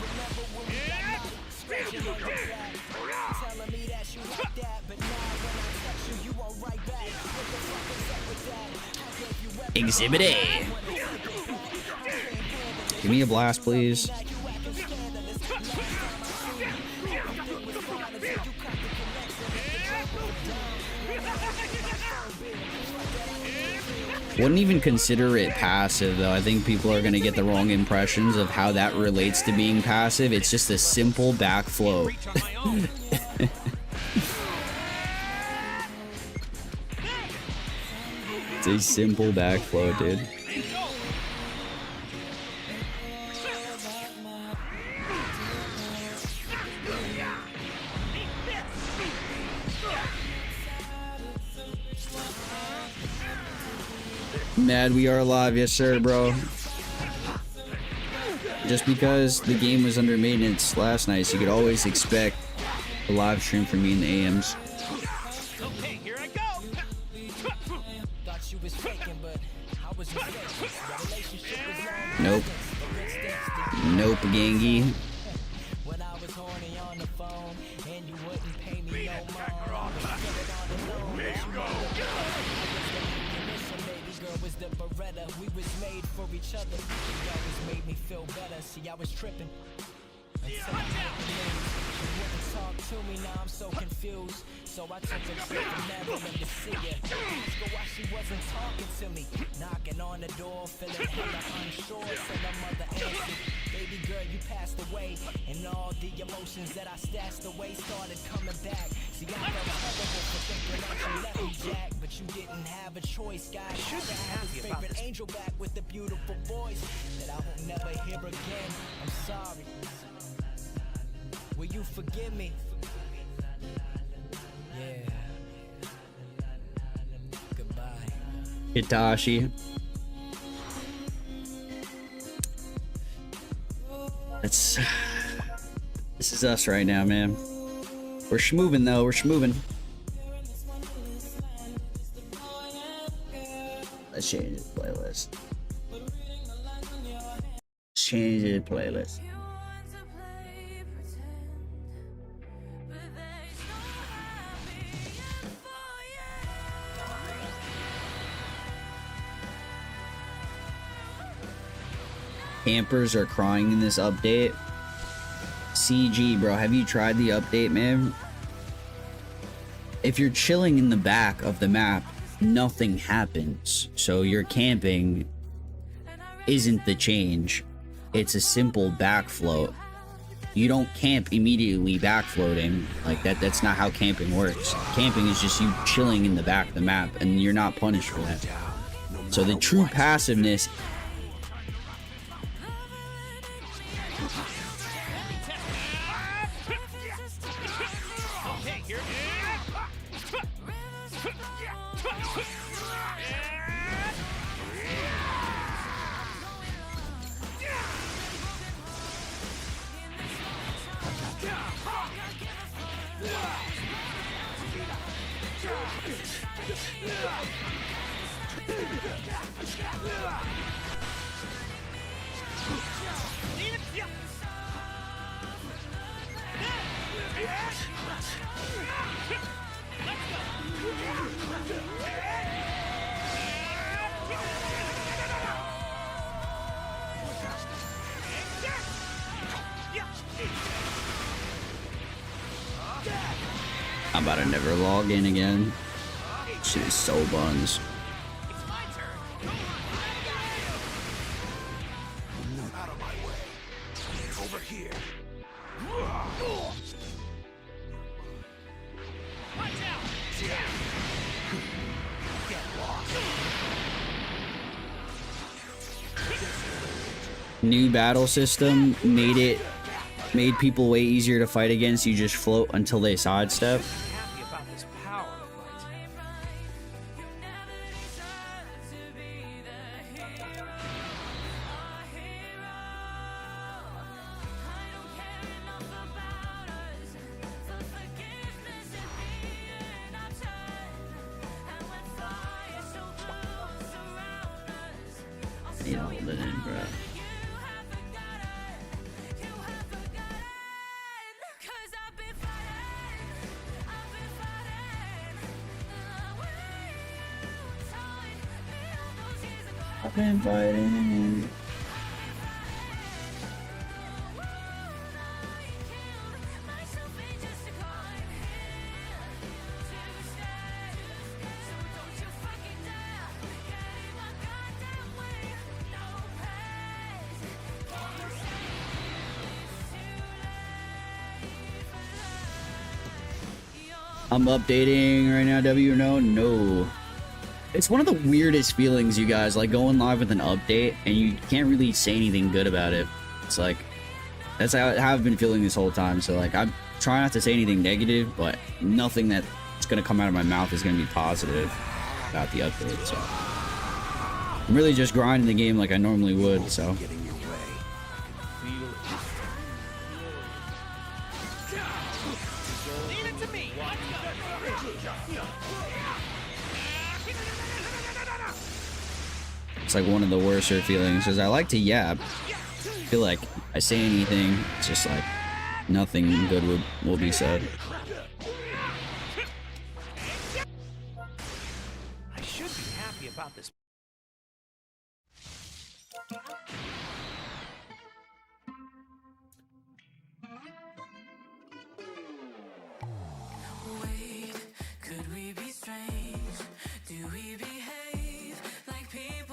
Exhibit A. Give me a blast, please. Wouldn't even consider it passive, though. I think people are going to get the wrong impressions of how that relates to being passive. It's just a simple backflow. It's a simple backflow, dude. Mad we are alive, yes sir, bro. Just because the game was under maintenance last night, so you could always expect a live stream from me in the AMs. Okay, here I go. Nope. Nope, Gangy. We was made for each other. You always made me feel better. See, I was tripping. Until you wouldn't talk to me, now I'm so confused. So I took a trip from Maryland to see her. Asked her why she wasn't talking to me. Knocking on the door, feeling hella unsure. Said her mother answered, baby girl, you passed away. And all the emotions that I stashed away started coming back. See, I felt terrible for thinking that you left me, Jack. But you didn't have a choice, guys. You should have his favorite angel back with the beautiful voice that I won't never hear again. I'm sorry. Will you forgive me? Yeah. Goodbye. Hitachi. This is us right now, man. We're schmoving though, we're schmoving. Let's change the playlist. Let's change the playlist. Campers are crying in this update. CG, bro, have you tried the update, man? If you're chilling in the back of the map, nothing happens. So your camping isn't the change. It's a simple backfloat. You don't camp immediately backfloating. Like that's not how camping works. Camping is just you chilling in the back of the map, and you're not punished for that. So the true passiveness I'm about to never log in again. Shit is so buns. It's my turn. over here. Watch out! Get lost. New battle system made people way easier to fight against. You just float until they sidestep. Happy about this power fight. Need to hold it in, bro. I've been fighting. I'm updating right now, W. No. It's one of the weirdest feelings, you guys, like going live with an update and you can't really say anything good about it. It's like, that's how I've been feeling this whole time. So like, I'm trying not to say anything negative, but nothing that's gonna come out of my mouth is gonna be positive about the update. So I'm really just grinding the game like I normally would. So Leave it to me. it's like one of the worser feelings because I like to yap. I feel like I say anything, it's just like nothing good will be said. I should be happy about this.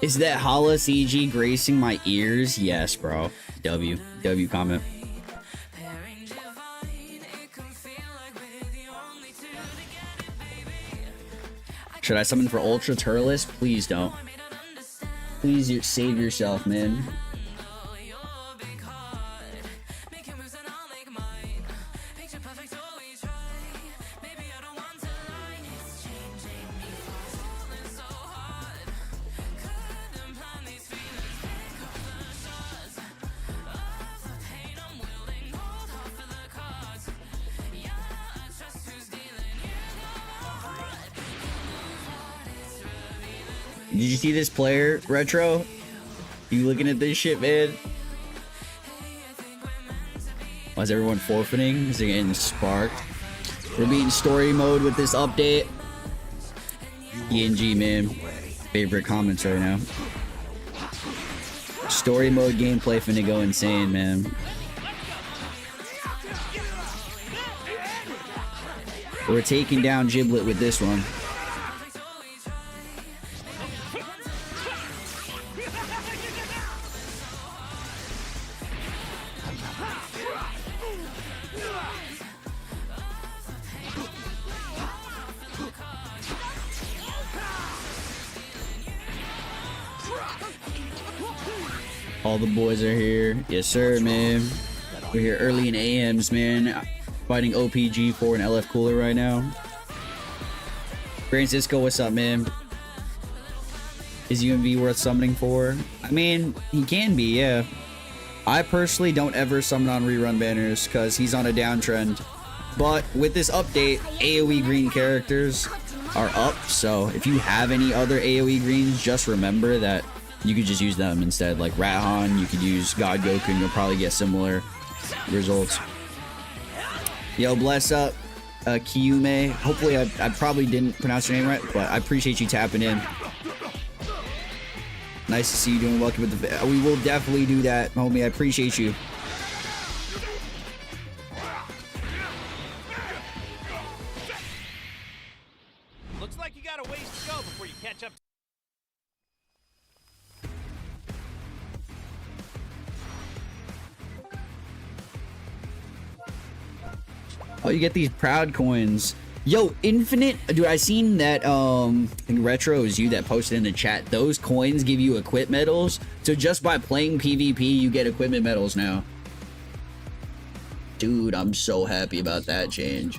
Is that Hala CG gracing my ears? Yes, bro. W comment. Should I summon for Ultra Turles? Please don't. Please save yourself, man. Did you see this player, Retro? You looking at this shit, man? Why is everyone forfeiting? Is it getting sparked? We're being story mode with this update. ENG, man. Favorite comments right now. Story mode gameplay finna go insane, man. We're taking down Giblet with this one. All the boys are here. Yes, sir, man. We're here early in AMs, man. Fighting OPG4 and LF Cooler right now. Francisco, what's up, man? Is UMV worth summoning for? I mean, he can be, yeah. I personally don't ever summon on rerun banners because he's on a downtrend. But with this update, AoE green characters are up. So if you have any other AoE greens, just remember that you could just use them instead. Like Rathan, you could use God Goku and you'll probably get similar results. Yo, bless up, Kiyume. Hopefully I probably didn't pronounce your name right, but I appreciate you tapping in. Nice to see you doing welcome with the... We will definitely do that, homie. I appreciate you. Looks like you got a ways to go before you catch up. Oh, you get these proud coins. Yo, infinite, dude, I seen that, I think Retro is you that posted in the chat. Those coins give you equip medals. So just by playing PvP, you get equipment medals now. Dude, I'm so happy about that change.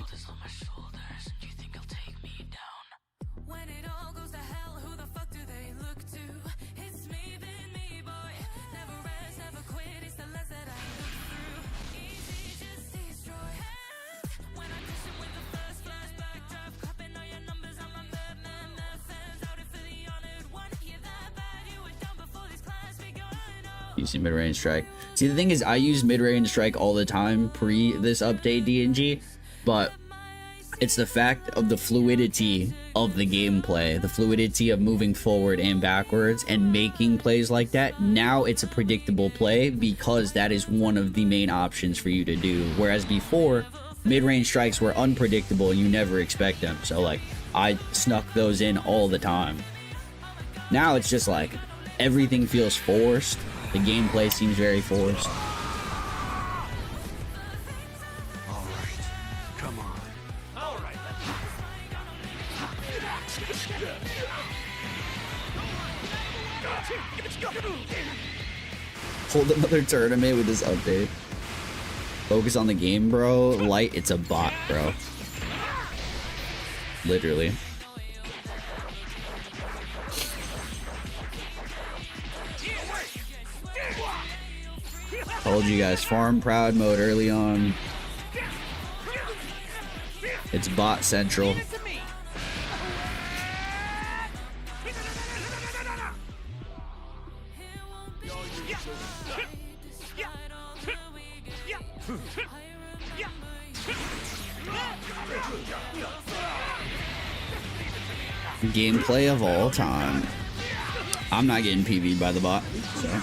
Using mid-range strike. See, the thing is, I use mid-range strike all the time pre this update DNG, but it's the fact of the fluidity of the gameplay, the fluidity of moving forward and backwards and making plays like that. Now it's a predictable play because that is one of the main options for you to do. Whereas before, mid-range strikes were unpredictable and you never expect them. So like, I snuck those in all the time. Now it's just like, everything feels forced. The gameplay seems very forced. All right, come on. All right. Hold another tournament with this update. Focus on the game, bro. Light, it's a bot, bro. Literally. Told you guys, farm proud mode early on. It's bot central. Gameplay of all time. I'm not getting PV'd by the bot, so.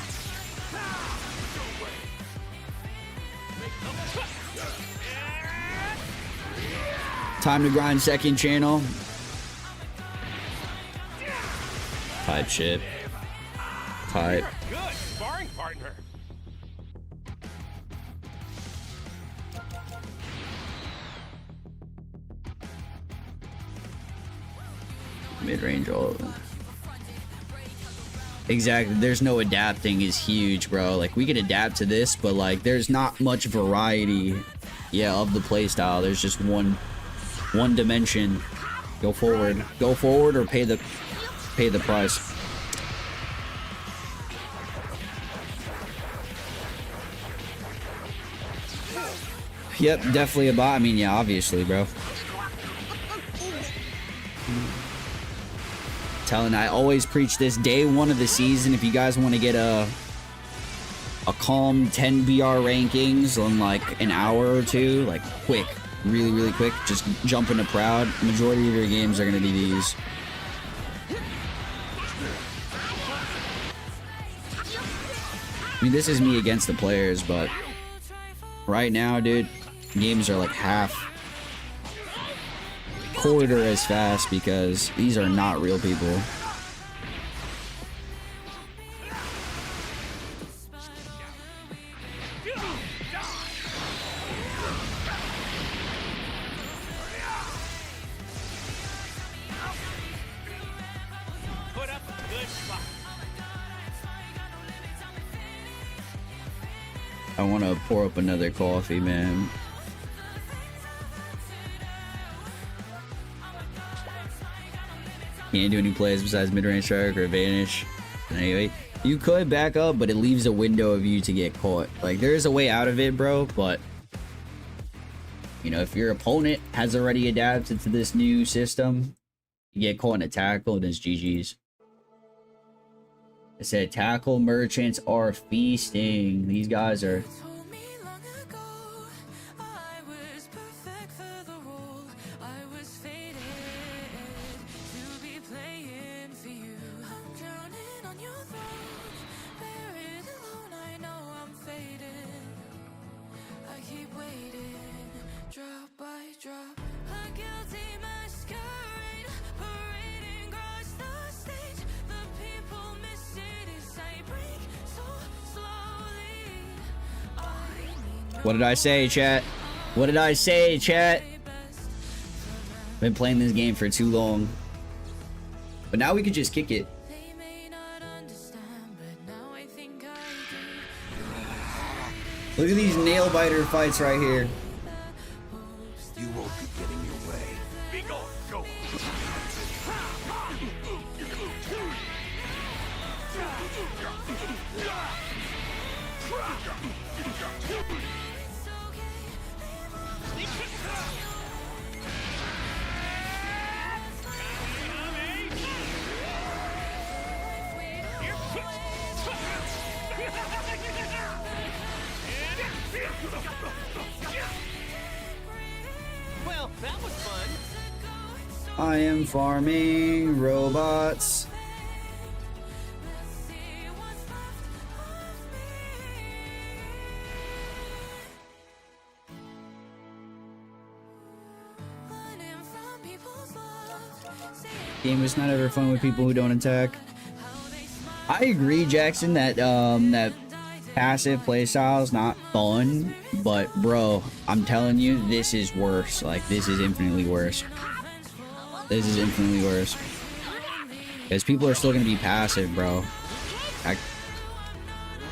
Time to grind second channel. Type shit. Type. Good sparring partner. Mid-range all of them. Exactly. There's no adapting is huge, bro. Like, we could adapt to this, but like, there's not much variety, yeah, of the playstyle. There's just one dimension. Go forward or pay the price. Yep, definitely a bot. I mean, yeah, obviously, bro. I always preach this day one of the season. If you guys want to get a calm 10 BR rankings on like an hour or two, like quick, really quick, just jump into proud. Majority of your games are gonna be these. I mean, this is me against the players, but right now, dude, games are like half quarter as fast because these are not real people. Put up a good fight. I want to pour up another coffee, man. Can't do any plays besides mid-range strike or vanish. Anyway, you could back up, but it leaves a window of you to get caught. Like, there is a way out of it, bro, but you know, if your opponent has already adapted to this new system, you get caught in a tackle and it's GG's. It said tackle merchants are feasting. These guys are. What did I say, chat? What did I say, chat? Been playing this game for too long. But now we could just kick it. Look at these nail biter fights right here. You won't be getting your way. Be gone. Go. Well, that was fun. I am farming robots. Game is not ever fun with people who don't attack. I agree, Jackson, that that passive playstyle is not fun, but bro, I'm telling you, this is worse. Like, this is infinitely worse. This is infinitely worse. Because people are still gonna be passive, bro.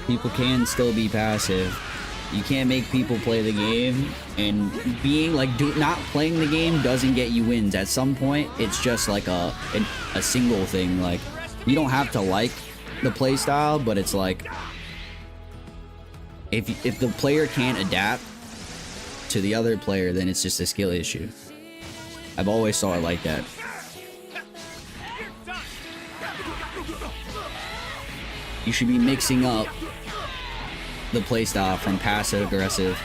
People can still be passive. You can't make people play the game, and being like not playing the game doesn't get you wins. At some point, it's just like a single thing. Like, you don't have to like the play style, but it's like if the player can't adapt to the other player, then it's just a skill issue. I've always saw it like that. You should be mixing up the playstyle from passive aggressive.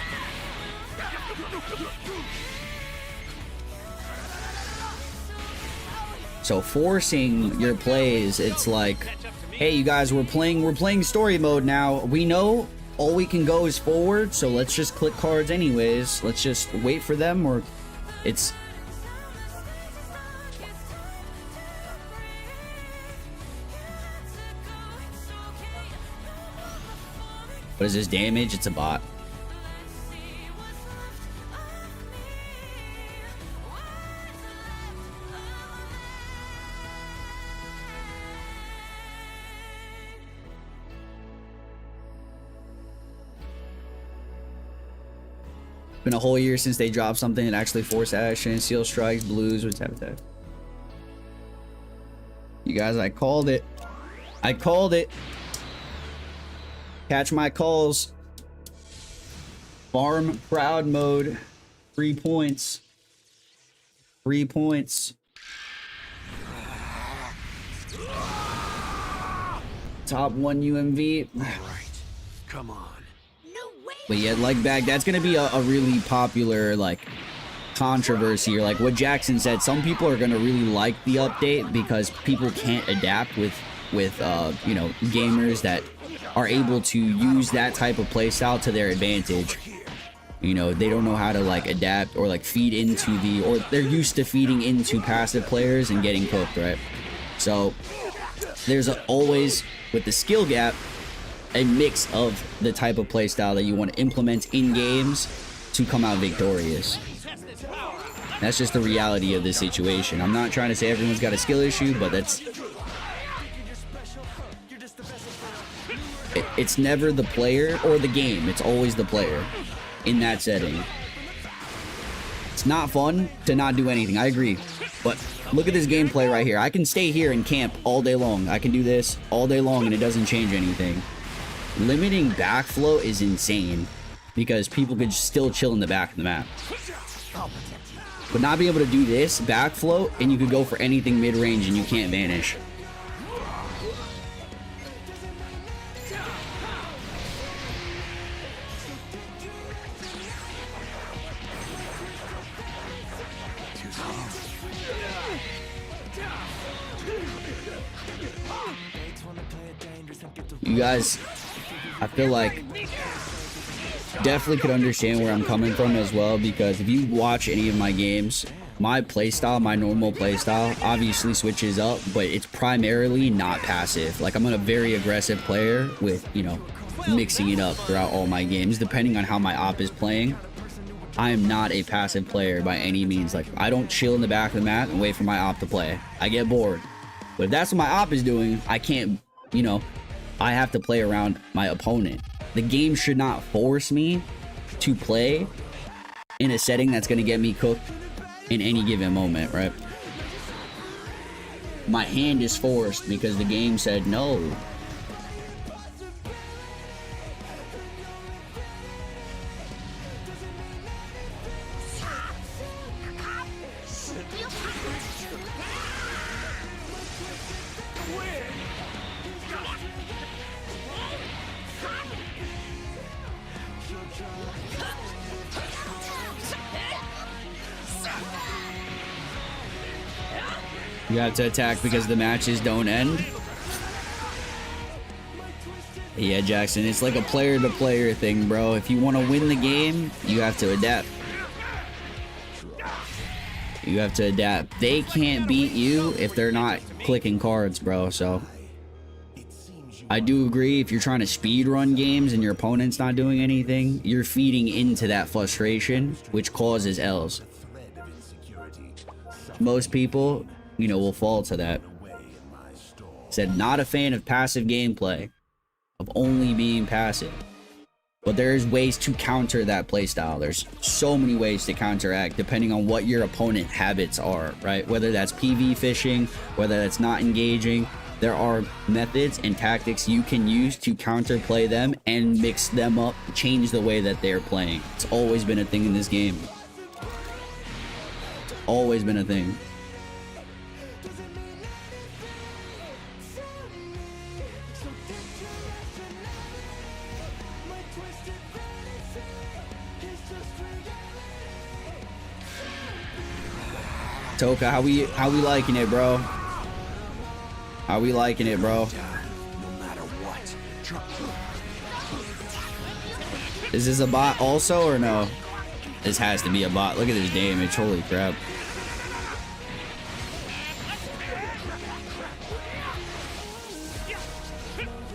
So forcing your plays, it's like, hey, you guys, we're playing story mode now. We know all we can go is forward, so let's just click cards anyways. Let's just wait for them, or it's what is this damage? It's a bot. Been a whole year since they dropped something that actually forced action. Seal strikes, blues, with tap attack. You guys, I called it. I called it. Catch my calls. Farm crowd mode. 3 points. 3 points. Top 1 UMV. All right, come on. But yeah, like back, that's gonna be a really popular like controversy, or like what Jackson said. Some people are gonna really like the update because people can't adapt with you know, gamers that are able to use that type of playstyle to their advantage. You know, they don't know how to like adapt or like feed into the, or they're used to feeding into passive players and getting cooked, right? So there's always, with the skill gap, a mix of the type of playstyle that you want to implement in games to come out victorious. That's just the reality of this situation. I'm not trying to say everyone's got a skill issue, but that's it's never the player or the game. It's always the player in that setting. It's not fun to not do anything. I agree. But look at this gameplay right here. I can stay here and camp all day long. I can do this all day long and it doesn't change anything. Limiting backflow is insane because people could still chill in the back of the map. But not being able to do this backflow, and you could go for anything mid-range and you can't vanish. You guys, I feel like definitely could understand where I'm coming from as well, because if you watch any of my games, my playstyle, my normal playstyle obviously switches up, but it's primarily not passive. Like, I'm a very aggressive player with, you know, mixing it up throughout all my games depending on how my op is playing. I am not a passive player by any means. Like, I don't chill in the back of the mat and wait for my op to play. I get bored. But if that's what my op is doing, I can't, you know, I have to play around my opponent. The game should not force me to play in a setting that's going to get me cooked in any given moment, right? My hand is forced because the game said no. You have to attack because the matches don't end. Yeah, Jackson, it's like a player-to-player thing, bro. If you want to win the game, you have to adapt. You have to adapt. They can't beat you if they're not clicking cards, bro. So I do agree, if you're trying to speed run games and your opponent's not doing anything, you're feeding into that frustration, which causes L's. Most people, you know, will fall to that. Said, not a fan of passive gameplay, of only being passive. But there's ways to counter that playstyle. There's so many ways to counteract depending on what your opponent habits are, right? Whether that's PV fishing, whether that's not engaging. There are methods and tactics you can use to counterplay them and mix them up, change the way that they're playing. It's always been a thing in this game. It's always been a thing. Toka, how we liking it, bro? How we liking it, bro? Is this a bot also or no? This has to be a bot. Look at this damage. Holy crap.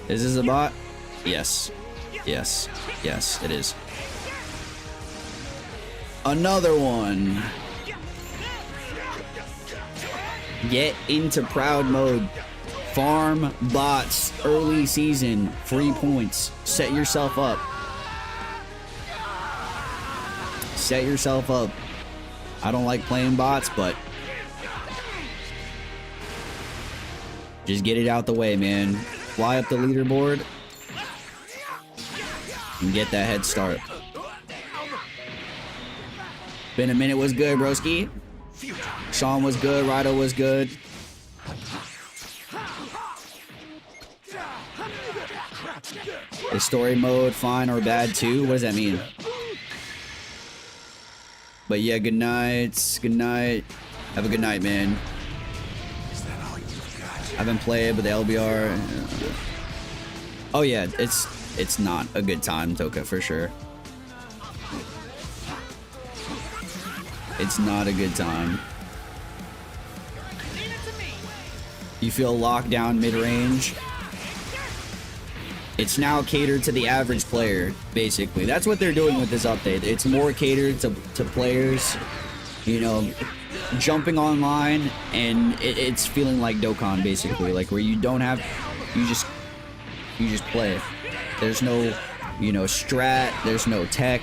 Is this a bot? Yes. Yes. Yes, it is. Another one. Get into proud mode. Farm bots early season. Free points. Set yourself up. Set yourself up. I don't like playing bots, but just get it out the way, man. Fly up the leaderboard and get that head start. Been a minute was good, broski. Sean was good, Rido was good. Is story mode fine or bad too? What does that mean? But yeah, good night. Good night. Have a good night, man. I haven't played, but the LBR. Oh yeah, it's not a good time, Toka, for sure. It's not a good time. You feel locked down mid-range. It's now catered to the average player, basically. That's what they're doing with this update. It's more catered to players, you know, jumping online, and it's feeling like Dokkan, basically. Like, where you don't have, you just play. There's no, you know, strat, there's no tech,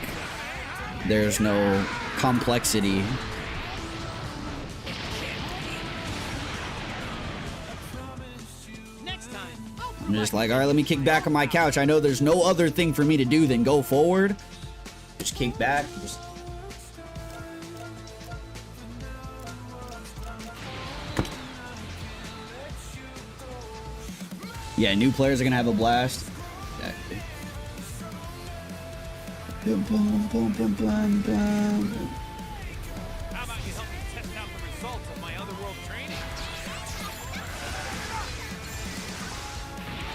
there's no complexity. I'm just like, all right, let me kick back on my couch. I know there's no other thing for me to do than go forward. Just kick back. Yeah, new players are gonna have a blast. Exactly. Boom, boom, boom, boom, boom, boom. How about you help me test out the results of my otherworld training?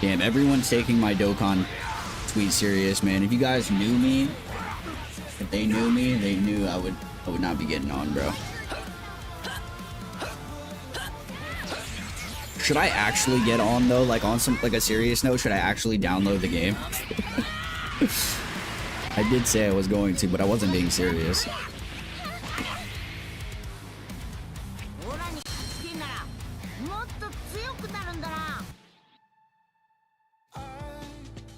Damn, everyone's taking my Dokkan tweet serious, man. If you guys knew me, if they knew me, they knew I would not be getting on, bro. Should I actually get on though? Like on some, like a serious note, should I actually download the game? I did say I was going to, but I wasn't being serious. オラにつけんならもっと強くなるんだな。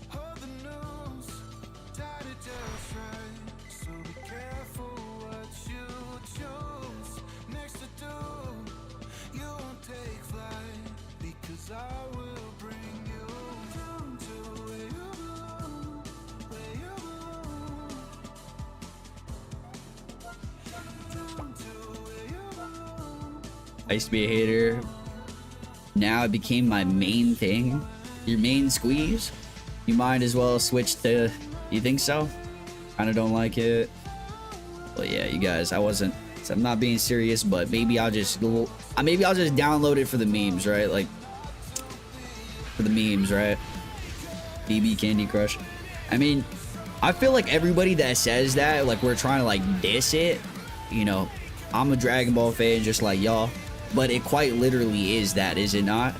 Heard the news, tied it just right. So be careful what you choose. Next to do, you won't take flight because I will bring you to where you belong, where you belong. To where you belong. I used to be a hater. Now it became my main thing. Your main squeeze? You might as well switch to... You think so? Kinda don't like it. But yeah, you guys, I'm not being serious, but maybe I'll just go... Maybe I'll just download it for the memes, right? Like... For the memes, right? BB Candy Crush. I mean, I feel like everybody that says that, like we're trying to like diss it, you know, I'm a Dragon Ball fan just like y'all, but it quite literally is that, is it not?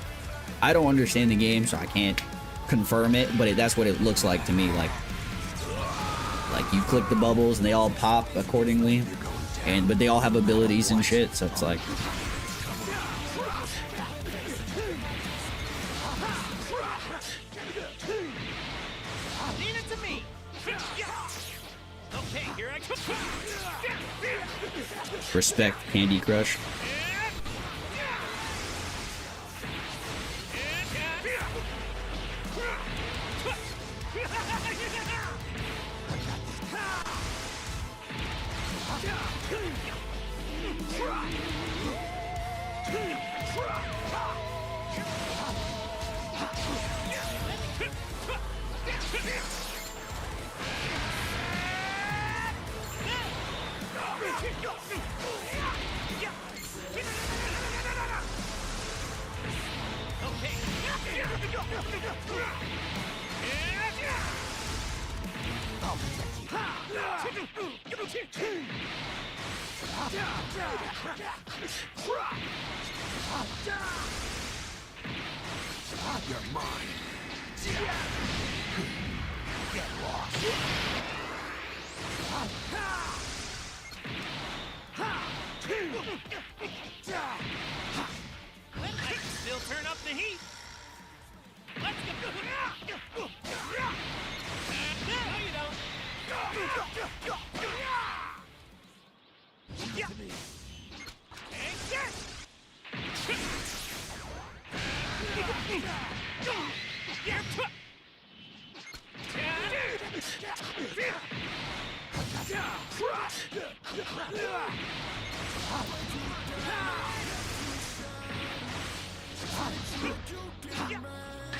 I don't understand the game, so I can't confirm it, but that's what it looks like to me. Like you click the bubbles and they all pop accordingly, but they all have abilities and shit, so it's like... Leave it to me. Okay, here I come. Respect Candy Crush. You're mine. Get lost. Well, I can still turn up the heat. Let's go. No, you don't. Take this.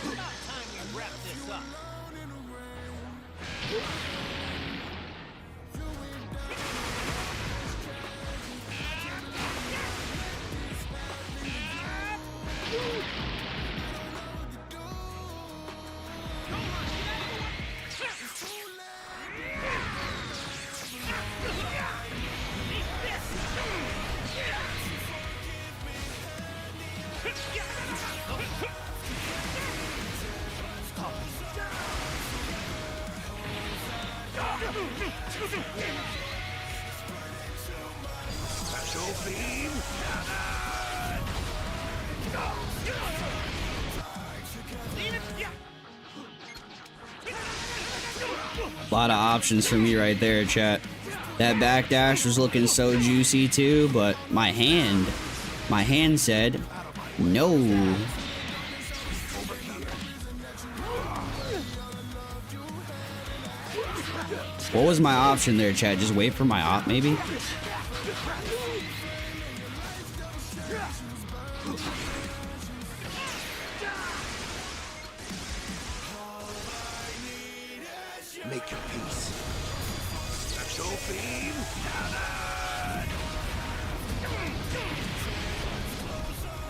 About time we wrap this up. Special beam. A lot of options for me right there, chat. That backdash was looking so juicy too, but my hand said no. What was my option there, chat? Just wait for my op, maybe? Make your peace. Special beam.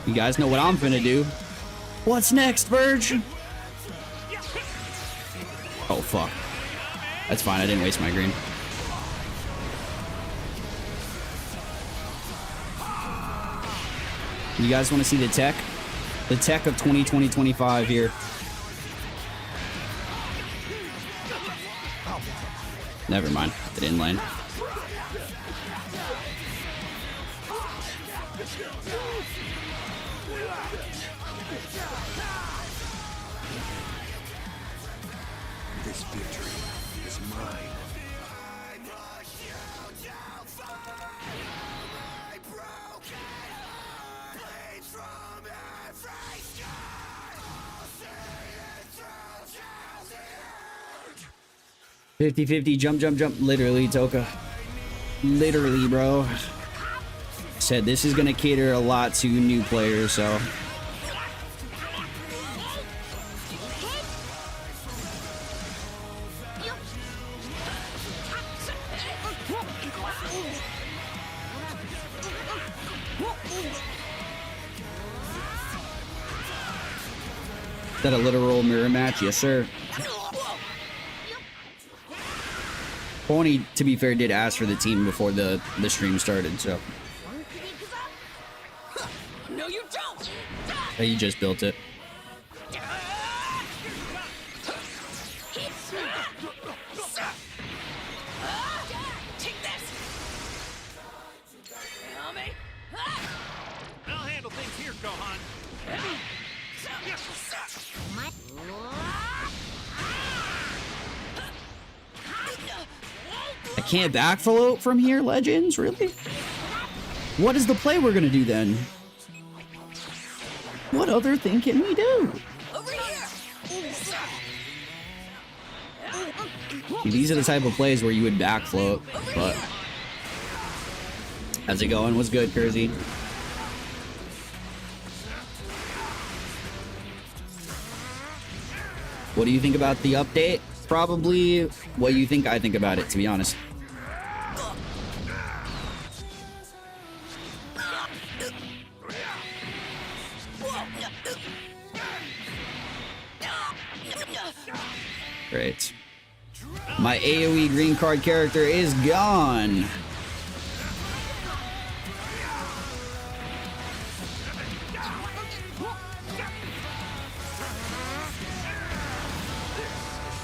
You guys know what I'm finna do. What's next, Verge? Oh, fuck. That's fine, I didn't waste my green. You guys want to see the tech? The tech of 2020-25 here. Never mind. It didn't land. This victory is mine. $50-50, jump, jump, jump. Literally, Toka. Literally, bro. Said this is gonna cater a lot to new players, so. Is that a literal mirror match? Yes, sir. Pony, to be fair, did ask for the team before the stream started, so. No, you don't. He just built it. Take this. Yummy. I'll handle things here, Gohan. I can't back float from here, Legends? Really? What is the play we're gonna do then? What other thing can we do? Over here. See, these are the type of plays where you would back float, but how's it going? What's good, Kersey? What do you think about the update? Probably what you think I think about it, to be honest. Great. My AoE green card character is gone.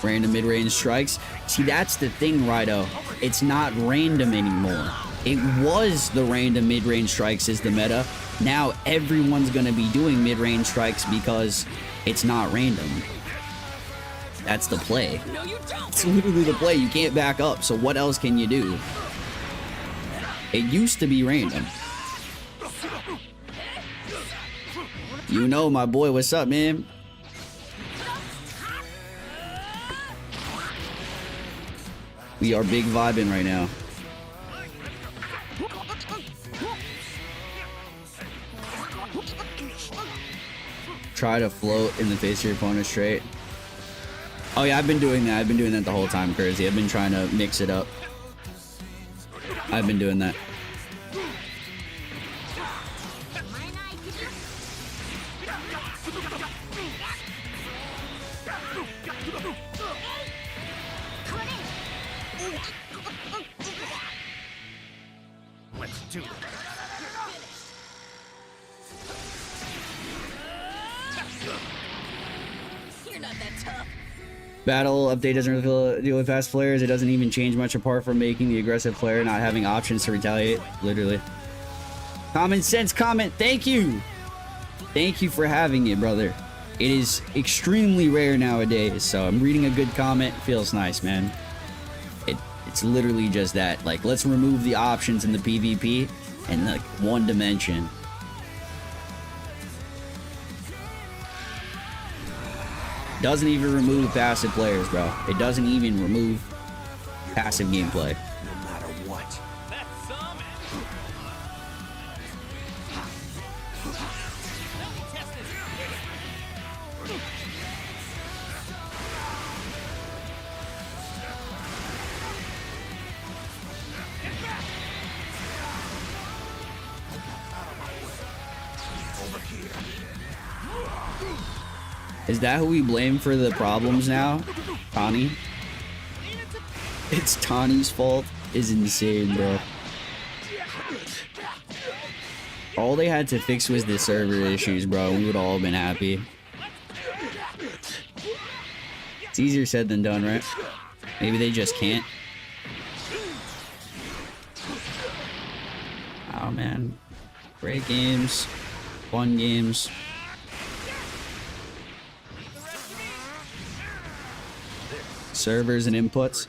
Random mid-range strikes. See, that's the thing, Rido. It's not random anymore. It was the random mid-range strikes is the meta. Now everyone's gonna be doing mid-range strikes because it's not random. That's the play. No, you don't. It's literally the play. You can't back up, so what else can you do? It used to be random. You know, my boy, what's up, man? We are big vibing right now. Try to float in the face of your opponent straight. Oh yeah, I've been doing that. I've been doing that the whole time, Kersey. I've been trying to mix it up. I've been doing that. Let's do it. You're not that tough. Battle update doesn't really deal with fast players. It doesn't even change much apart from making the aggressive player not having options to retaliate. Literally. Common sense comment. Thank you. Thank you for having it, brother. It is extremely rare nowadays, so I'm reading a good comment. Feels nice, man. It's literally just that. Like, let's remove the options in the PvP and like one dimension. Doesn't even remove passive players, bro. It doesn't even remove passive gameplay. No matter what. That's some. Let me test this. Is that who we blame for the problems now? Tani? It's Tani's fault is insane, bro. All they had to fix was the server issues, bro. We would all have been happy. It's easier said than done, right? Maybe they just can't. man. Great games. Fun games. Servers and inputs.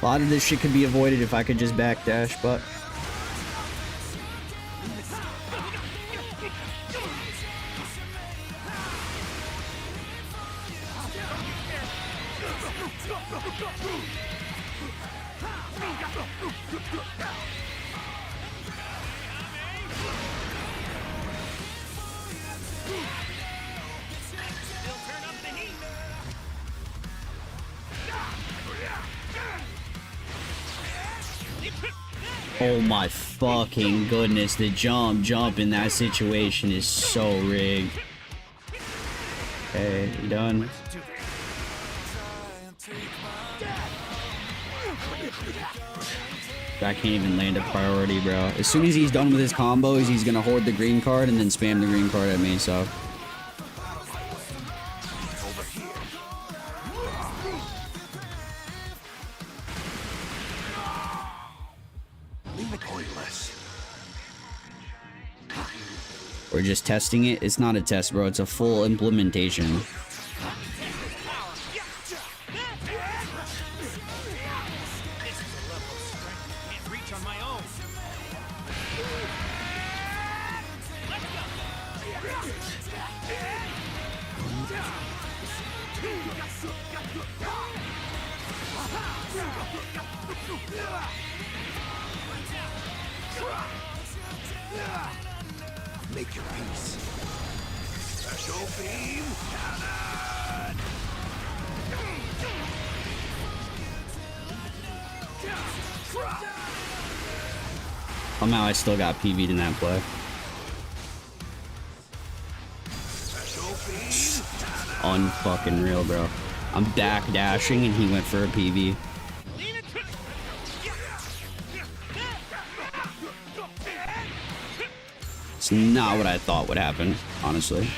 A lot of this shit could be avoided if I could just backdash, but oh my fucking goodness, the jump in that situation is so rigged. Okay, you done? I can't even land a priority, bro. As soon as he's done with his combos, he's gonna hoard the green card and then spam the green card at me, so. We're just testing it. It's not a test, bro. It's a full implementation. Make your peace. Special beam cannon. Somehow I still got PV'd in that play. Unfucking real, bro. I'm back dashing and he went for a PV. It's not what I thought would happen, honestly.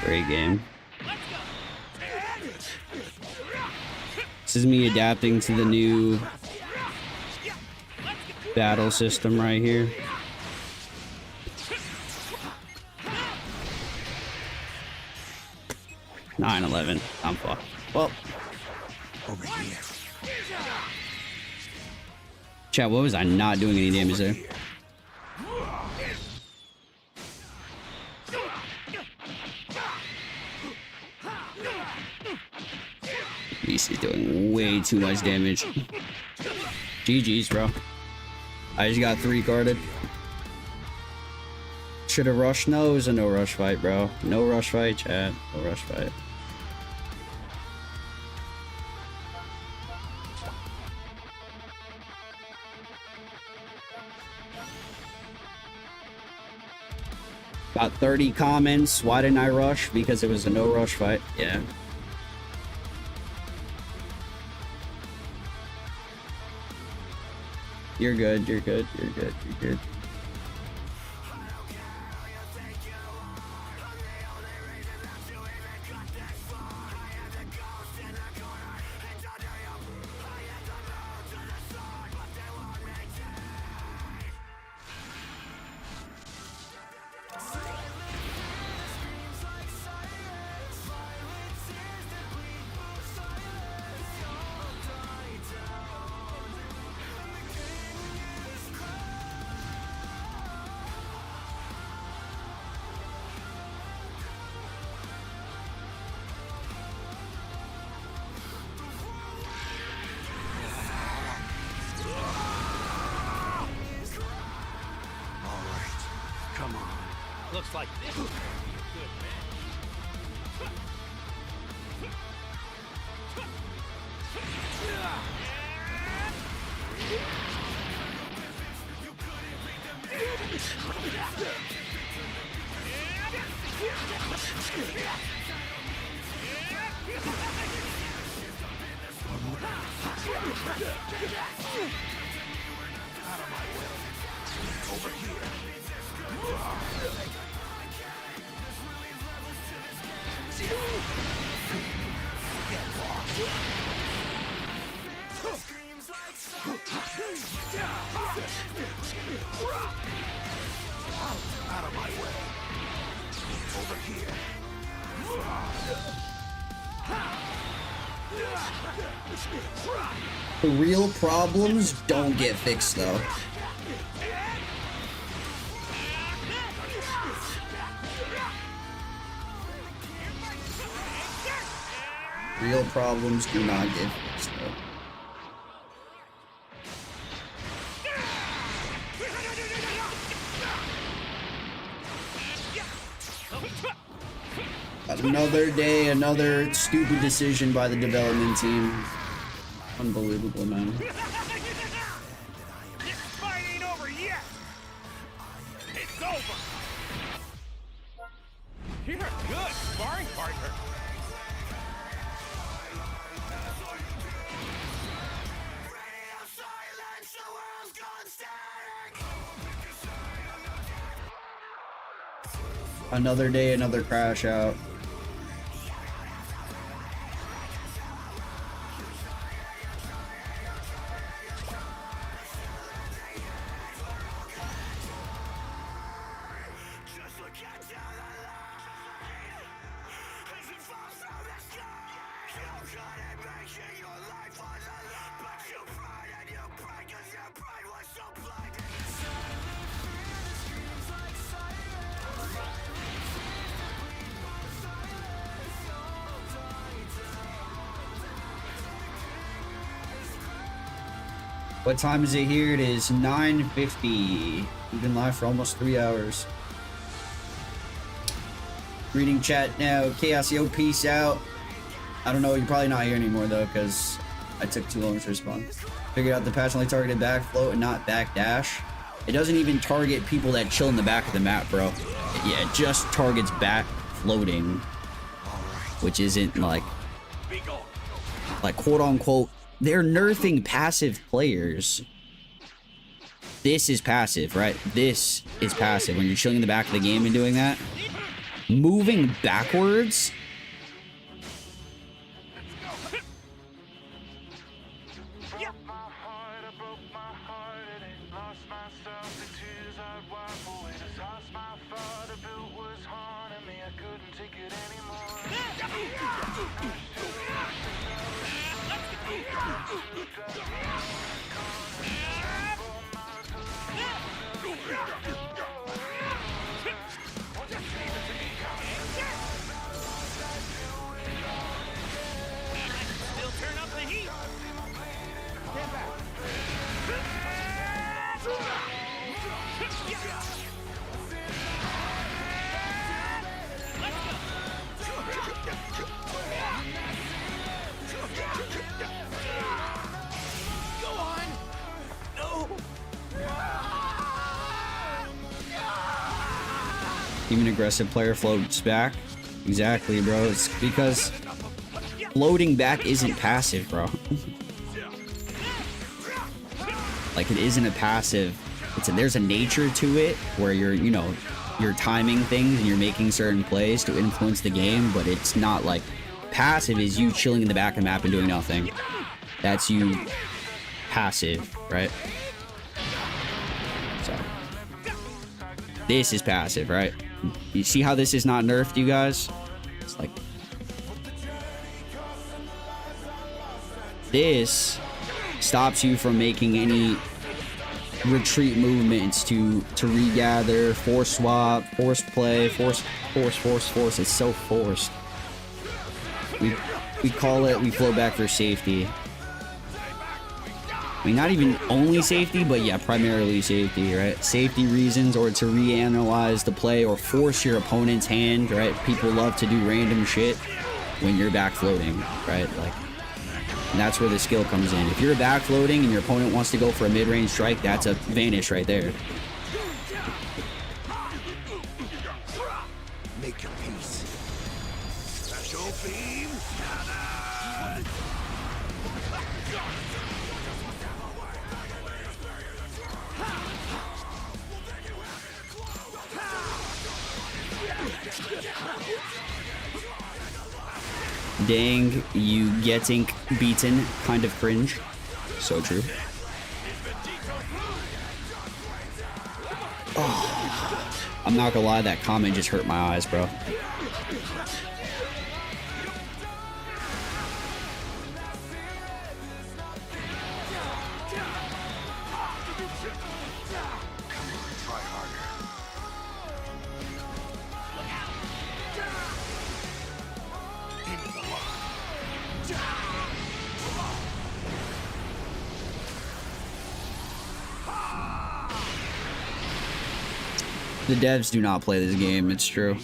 Great game. This is me adapting to the new battle system right here. (9/11). I'm fucked. Well, Over here. chat, what was I not doing any damage there? Beast is doing way too much damage. GG's, bro. I just got 3 carded. Should have rushed. No, it was a no rush fight, bro. No rush fight, chat. No rush fight. Got 30 comments. Why didn't I rush? Because it was a no rush fight. Yeah. You're good, you're good, you're good, you're good. Come on. Looks like this is gonna be a good match. Out of my way. Over here. The real problems don't get fixed though. Real problems do not get fixed though. Another day, another stupid decision by the development team. Unbelievable, man. This fight ain't over yet. It's over. You're a good sparring partner. Another day, another crash out. What time is it here? It is 9:50. We've been live for almost 3 hours. Reading chat now. Chaos, yo, peace out. I don't know, you're probably not here anymore though, because I took too long to respond. Figured out the patch only targeted back float and not back dash. It doesn't even target people that chill in the back of the map, bro. Yeah, it just targets back floating, which isn't like quote unquote, they're nerfing passive players. This is passive, right? This is passive. When you're chilling in the back of the game and doing that, moving backwards. Even aggressive player floats back. Exactly, bro. It's because floating back isn't passive, bro. Like, it isn't a passive. There's a nature to it where you're, you know, you're timing things and you're making certain plays to influence the game, but it's not like passive is you chilling in the back of the map and doing nothing. That's you passive, right? So this is passive, right? You see how this is not nerfed, you guys? It's like this stops you from making any retreat movements to regather, force swap, force play, force. It's so forced. We call it, we flow back for safety. I mean, not even only safety, but yeah, primarily safety, right? Safety reasons, or to reanalyze the play or force your opponent's hand, right? People love to do random shit when you're back floating, right? Like, and that's where the skill comes in. If you're back floating and your opponent wants to go for a mid-range strike, that's a vanish right there. Make your peace. Special beam cannon! Dang, you getting beaten, kind of cringe. So true. Oh, I'm not gonna lie, that comment just hurt my eyes, bro. The devs do not play this game, it's true.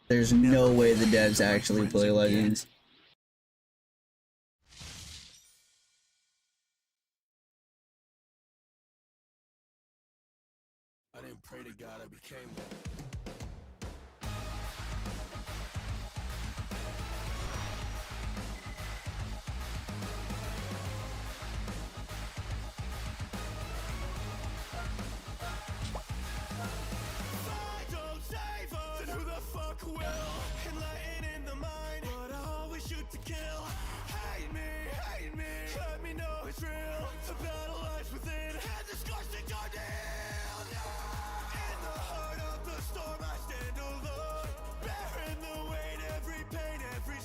There's no way the devs actually play Legends. I didn't pray to God, I became one.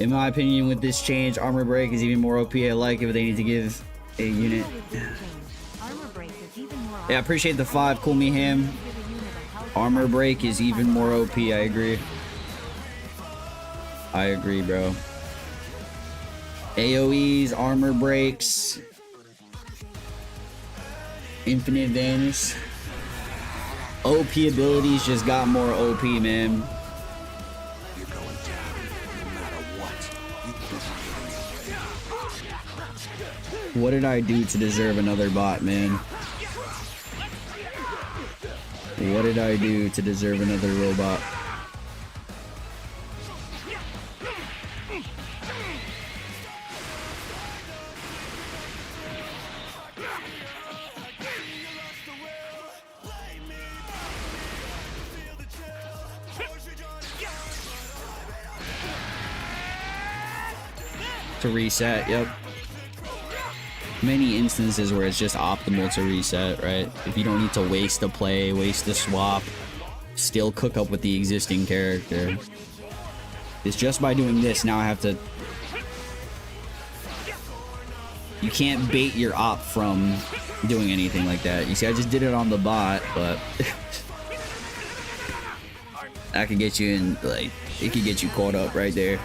In my opinion, with this change, armor break is even more OP. I like it, but they need to give a unit. Yeah, I appreciate the 5. Cool me ham. Armor break is even more OP. I agree. I agree, bro. AoEs, armor breaks, infinite vanish. OP abilities just got more OP, man. You're going down, no matter what. What did I do to deserve another bot, man? What did I do to deserve another robot? To reset, yep. Many instances where it's just optimal to reset, right? If you don't need to waste a play, waste a swap, still cook up with the existing character. It's just by doing this, now I have to... You can't bait your op from doing anything like that. You see, I just did it on the bot, but... that could get you in, like, it could get you caught up right there.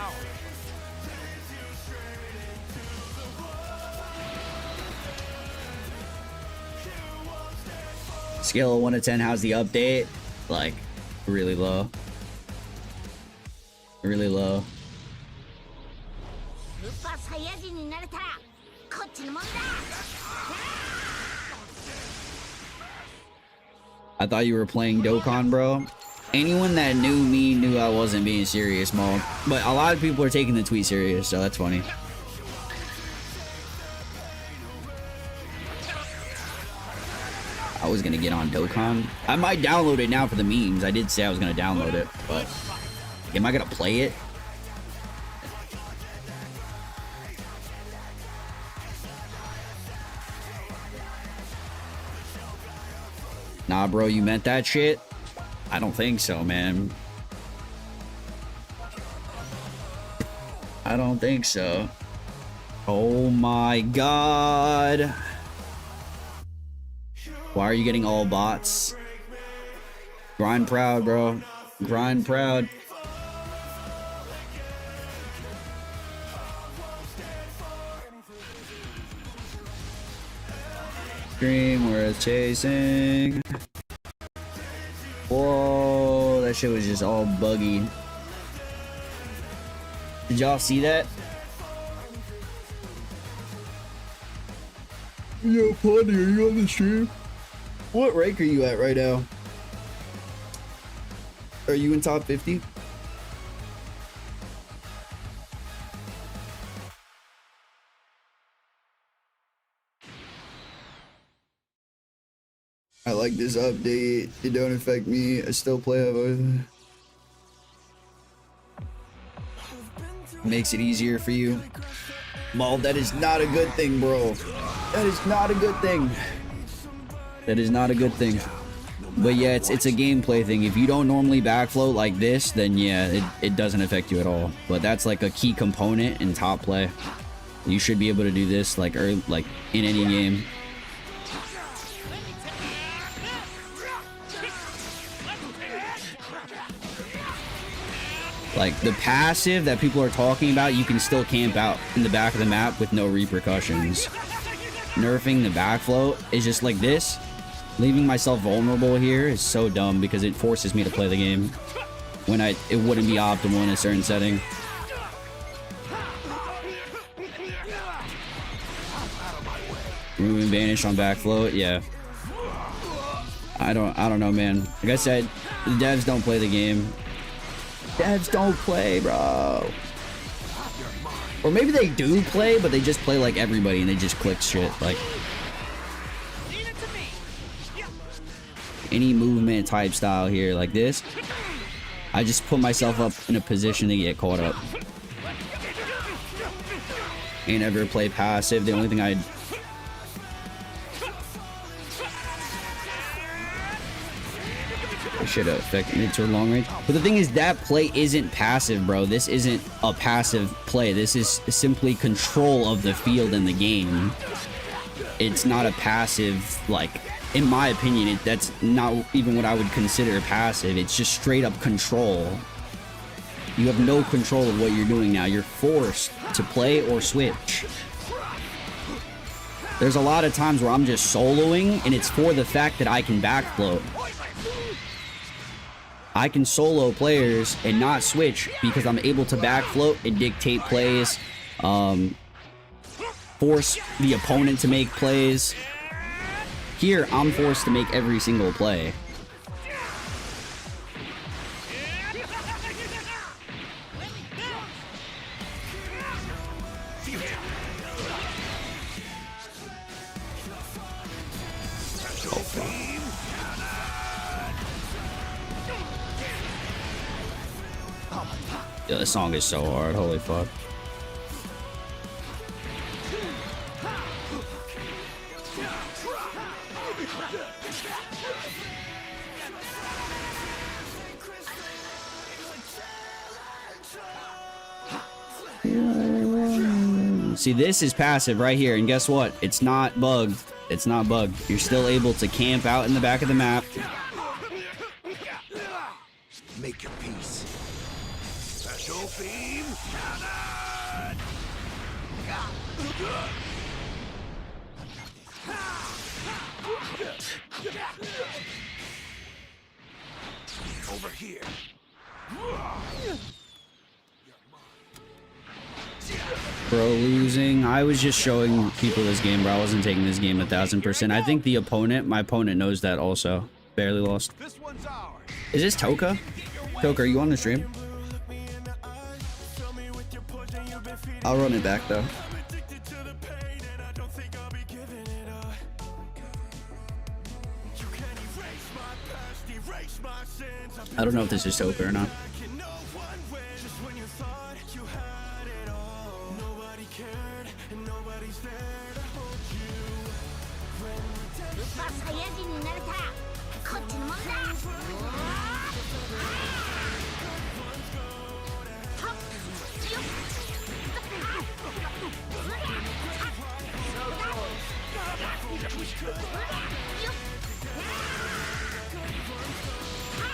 Scale of 1 to 10, how's the update? Like, really low. Really low. I thought you were playing Dokkan, bro. Anyone that knew me knew I wasn't being serious, Mo. But a lot of people are taking the tweet serious, so that's funny. I was gonna get on Dokkan. I might download it now for the memes. I did say I was gonna download it, but am I gonna play it? Nah, bro, you meant that shit? I don't think so, man. I don't think so. Oh my god. Why are you getting all bots? Grind proud, bro. Grind proud. Scream worth chasing. Whoa, that shit was just all buggy. Did y'all see that? Yo, Pony, are you on the stream? What rank are you at right now? Are you in top 50? I like this update. It don't affect me. I still play it. Makes it easier for you. Maul, that is not a good thing, bro. That is not a good thing. That is not a good thing. But yeah, it's a gameplay thing. If you don't normally backfloat like this, then yeah, it doesn't affect you at all. But that's like a key component in top play. You should be able to do this like in any game. Like the passive that people are talking about, you can still camp out in the back of the map with no repercussions. Nerfing the backfloat is just like this. Leaving myself vulnerable here is so dumb because it forces me to play the game when it wouldn't be optimal in a certain setting. Removing banish on backfloat, yeah. I don't know, man. Like I said, the devs don't play the game. Devs don't play, bro. Or maybe they do play, but they just play like everybody and they just click shit. Like any movement type style here, like this, I just put myself up in a position to get caught up. Ain't ever play passive. The only thing I should affect mid to long range. But the thing is, that play isn't passive, bro. This isn't a passive play. This is simply control of the field in the game. It's not a passive, like, in my opinion, that's not even what I would consider passive. It's just straight up control. You have no control of what you're doing now. You're forced to play or switch. There's a lot of times where I'm just soloing, and it's for the fact that I can backfloat. I can solo players and not switch because I'm able to backfloat and dictate plays, force the opponent to make plays. Here, I'm forced to make every single play. Yeah, this song is so hard. Holy fuck. See, this is passive right here, and guess what? It's not bugged. It's not bugged. You're still able to camp out in the back of the map. Make your peace. Special beam cannon! Over here. Bro, losing. I was just showing people this game, bro. I wasn't taking this game 1000%. I think the opponent, my opponent knows that also. Barely lost. This one's ours. Is this Toka? Toka, are you on the stream? I'll run it back though. I don't know if this is Toka or not.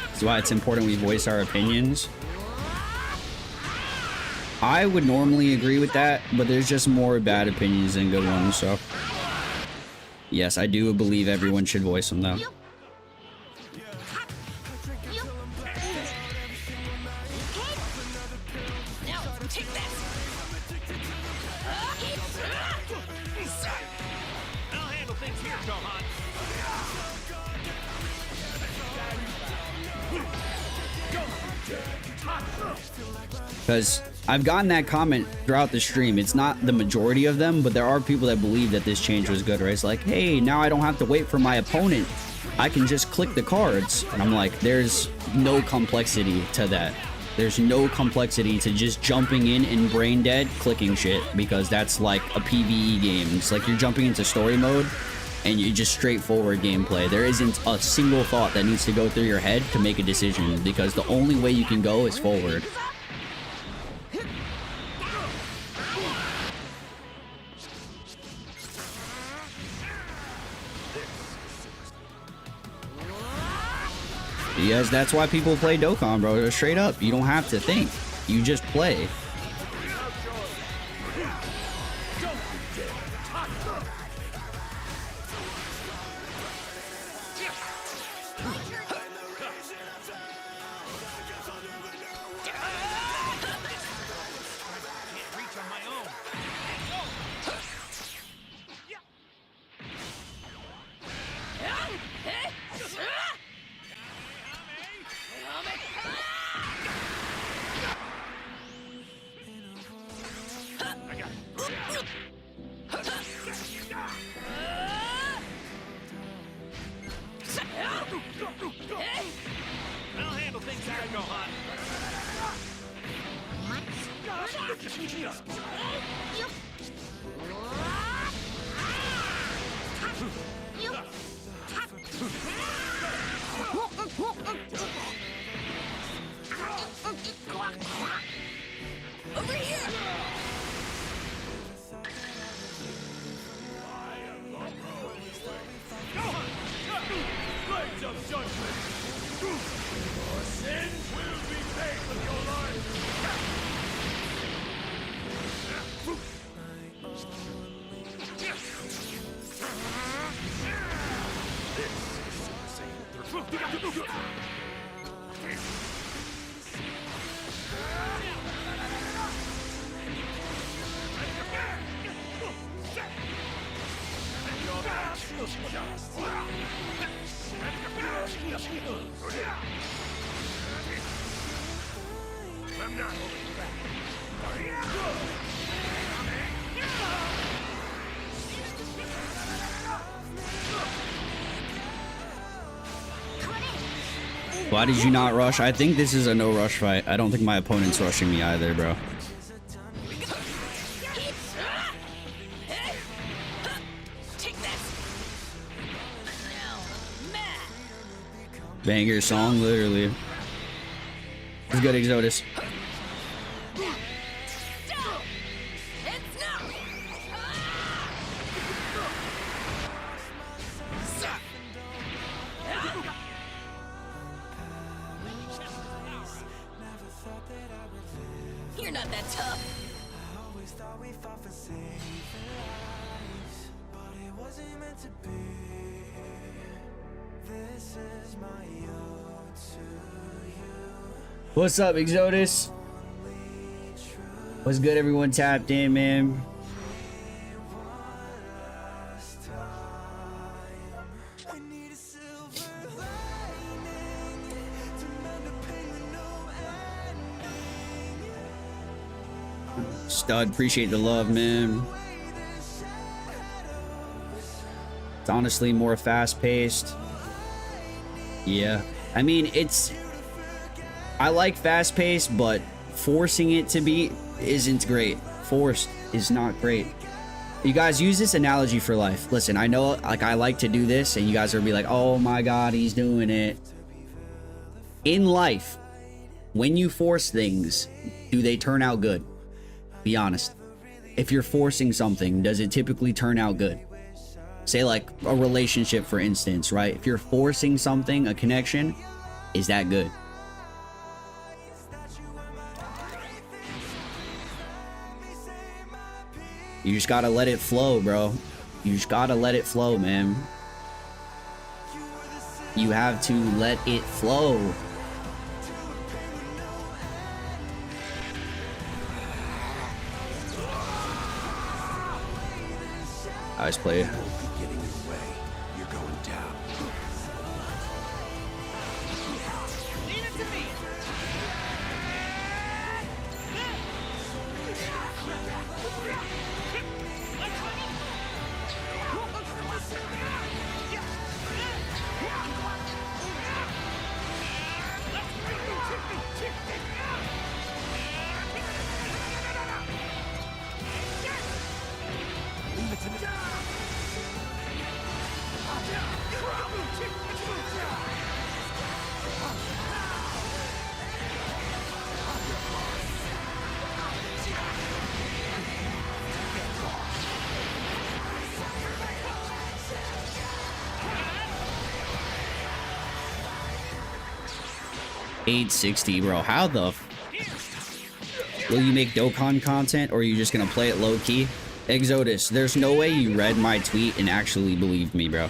That's why it's important we voice our opinions. I would normally agree with that, but there's just more bad opinions than good ones, so Yes, I do believe everyone should voice them though. I'll handle things here, Gohan. Because I've gotten that comment throughout the stream. It's not the majority of them, but there are people that believe that this change was good, right? It's like, hey, now I don't have to wait for my opponent. I can just click the cards. And I'm like, there's no complexity to that. There's no complexity to just jumping in and brain dead clicking shit, because that's like a PvE game. It's like you're jumping into story mode and you just straightforward gameplay. There isn't a single thought that needs to go through your head to make a decision, because the only way you can go is forward. Yes, that's why people play Dokkan, bro. Straight up, you don't have to think. You just play. I'll handle things here, Gohan. Over here! Blades of judgment! Your sin will be paid with your life! I'm not holding back. Why did you not rush? I think this is a no rush fight. I don't think my opponent's rushing me either, bro. Banger song, literally. It's good, Exodus. You're not that tough. What's up, Exodus? What's good, everyone tapped in, man? Stud, appreciate the love, man. It's honestly more fast-paced. Yeah, I mean, I like fast-paced, but forcing it to be isn't great. Forced is not great. You guys use this analogy for life. Listen, I know, like, I like to do this, and you guys are gonna be like, oh my god, he's doing it. In life, when you force things, do they turn out good? Be honest. If you're forcing something, does it typically turn out good? Say like a relationship, for instance, right? If you're forcing something, a connection, is that good? You just gotta let it flow, bro. You just gotta let it flow, man. You have to let it flow. Nice play. Getting in your way. You're going down. Leave it to me. $860, bro. How the will you make Dokkan content, or are you just gonna play it low-key? Exodus, there's no way you read my tweet and actually believed me, bro.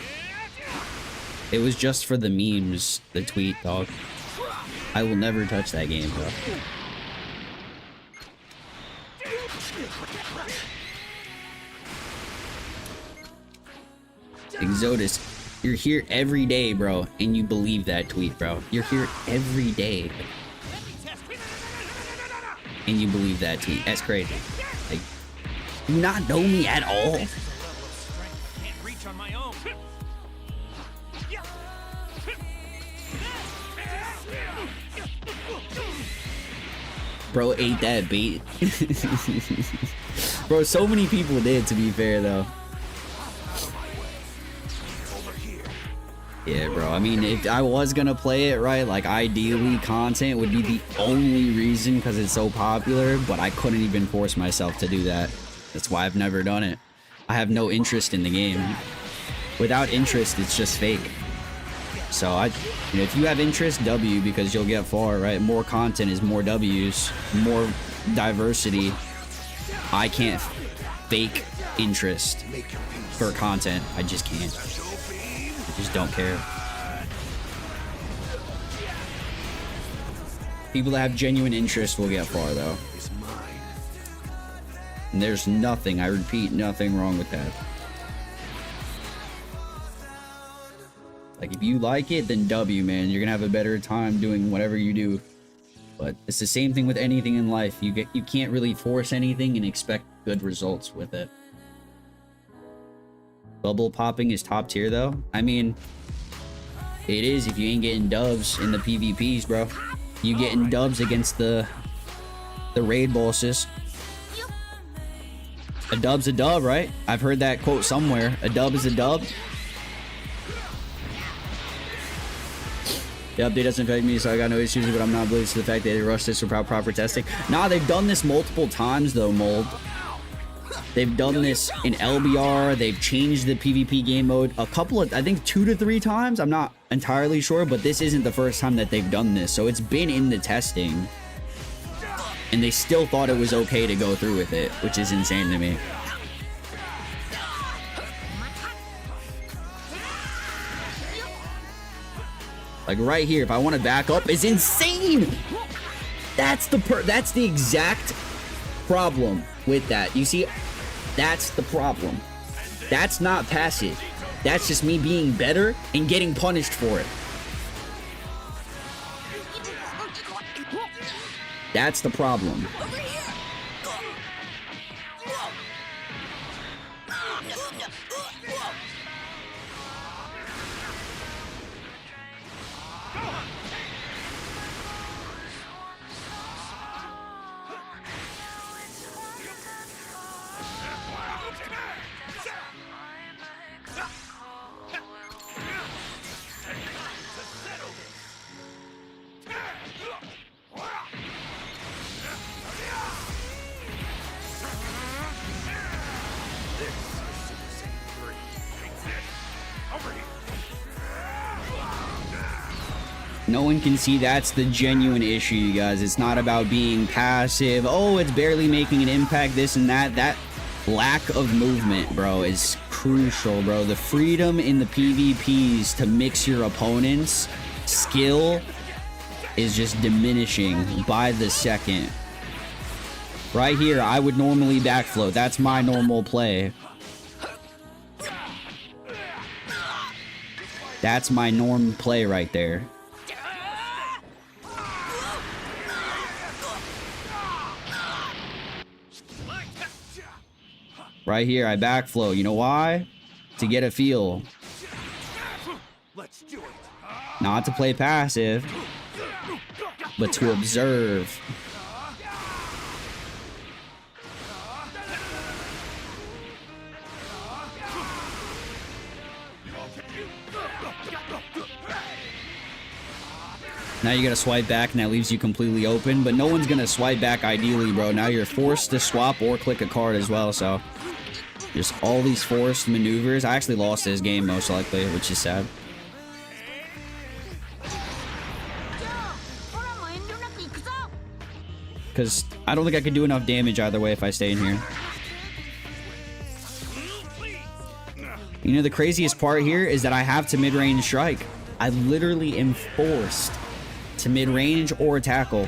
It was just for the memes, the tweet, dog. I will never touch that game, bro. Exodus, you're here every day, bro, and you believe that tweet, bro. You're here every day, and you believe that tweet. That's crazy. Like, you not know me at all? Can't reach on my own. Bro ate that bait. Bro, so many people did, to be fair, though. Yeah, bro. I mean, if I was gonna play it, right, like, ideally, content would be the only reason because it's so popular, but I couldn't even force myself to do that. That's why I've never done it. I have no interest in the game. Without interest, it's just fake. So, you know, if you have interest, W, because you'll get far, right? More content is more W's, more diversity. I can't fake interest for content. I just can't. I just don't care. People that have genuine interest will get far, though. And there's nothing, I repeat, nothing wrong with that. Like, if you like it, then W, man. You're gonna have a better time doing whatever you do. But it's the same thing with anything in life. You can't really force anything and expect good results with it. Bubble popping is top tier, though. I mean, it is if you ain't getting dubs in the PvPs, bro. You getting dubs against the raid bosses. A dub's a dub, right? I've heard that quote somewhere. A dub is a dub. The update doesn't affect me, so I got no issues, but I'm not oblivious to the fact that they rushed this without proper testing. Nah, they've done this multiple times, though, Mold. They've done this in LBR. They've changed the PvP game mode a couple of, I think, 2 to 3 times. I'm not entirely sure, but this isn't the first time that they've done this. So it's been in the testing. And they still thought it was okay to go through with it, which is insane to me. Like right here, if I want to back up, is insane. That's the exact problem with that. You see, that's the problem. That's not passive. That's just me being better and getting punished for it. That's the problem. No one can see that's the genuine issue, you guys. It's not about being passive. Oh, it's barely making an impact, this and that. That lack of movement, bro, is crucial, bro. The freedom in the PvPs to mix your opponent's skill is just diminishing by the second. Right here, I would normally backflow. That's my normal play. That's my norm play right there. Right here, I backflow. You know why? To get a feel. Not to play passive, but to observe. Now you gotta swipe back, and that leaves you completely open, but no one's gonna swipe back ideally, bro. Now you're forced to swap or click a card as well, so just all these forced maneuvers. I actually lost this game most likely, which is sad. Because I don't think I could do enough damage either way if I stay in here. You know, the craziest part here is that I have to mid-range strike. I literally am forced to mid-range or tackle.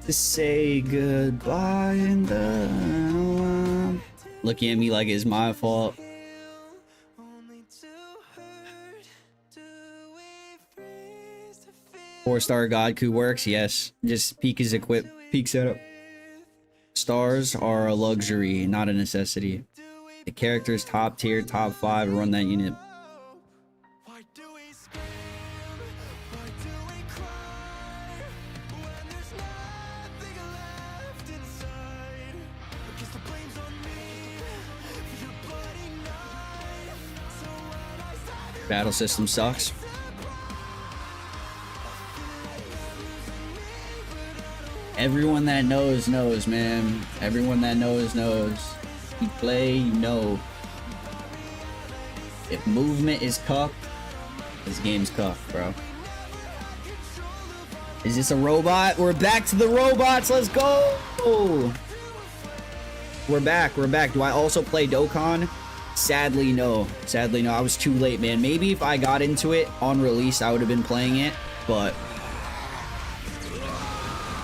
To say goodbye and then looking at me like it's my fault. 4-star Godku works, yes. Just peak is equipped, peak setup. Stars are a luxury, not a necessity. The character's top tier, top 5, run that unit. Battle system sucks. Everyone that knows, knows, man. Everyone that knows, knows. You play, you know. If movement is cucked, this game's cucked, bro. Is this a robot? We're back to the robots. Let's go. We're back. We're back. Do I also play Dokkan? Sadly, no. Sadly, no. I was too late, man. Maybe if I got into it on release, I would have been playing it, but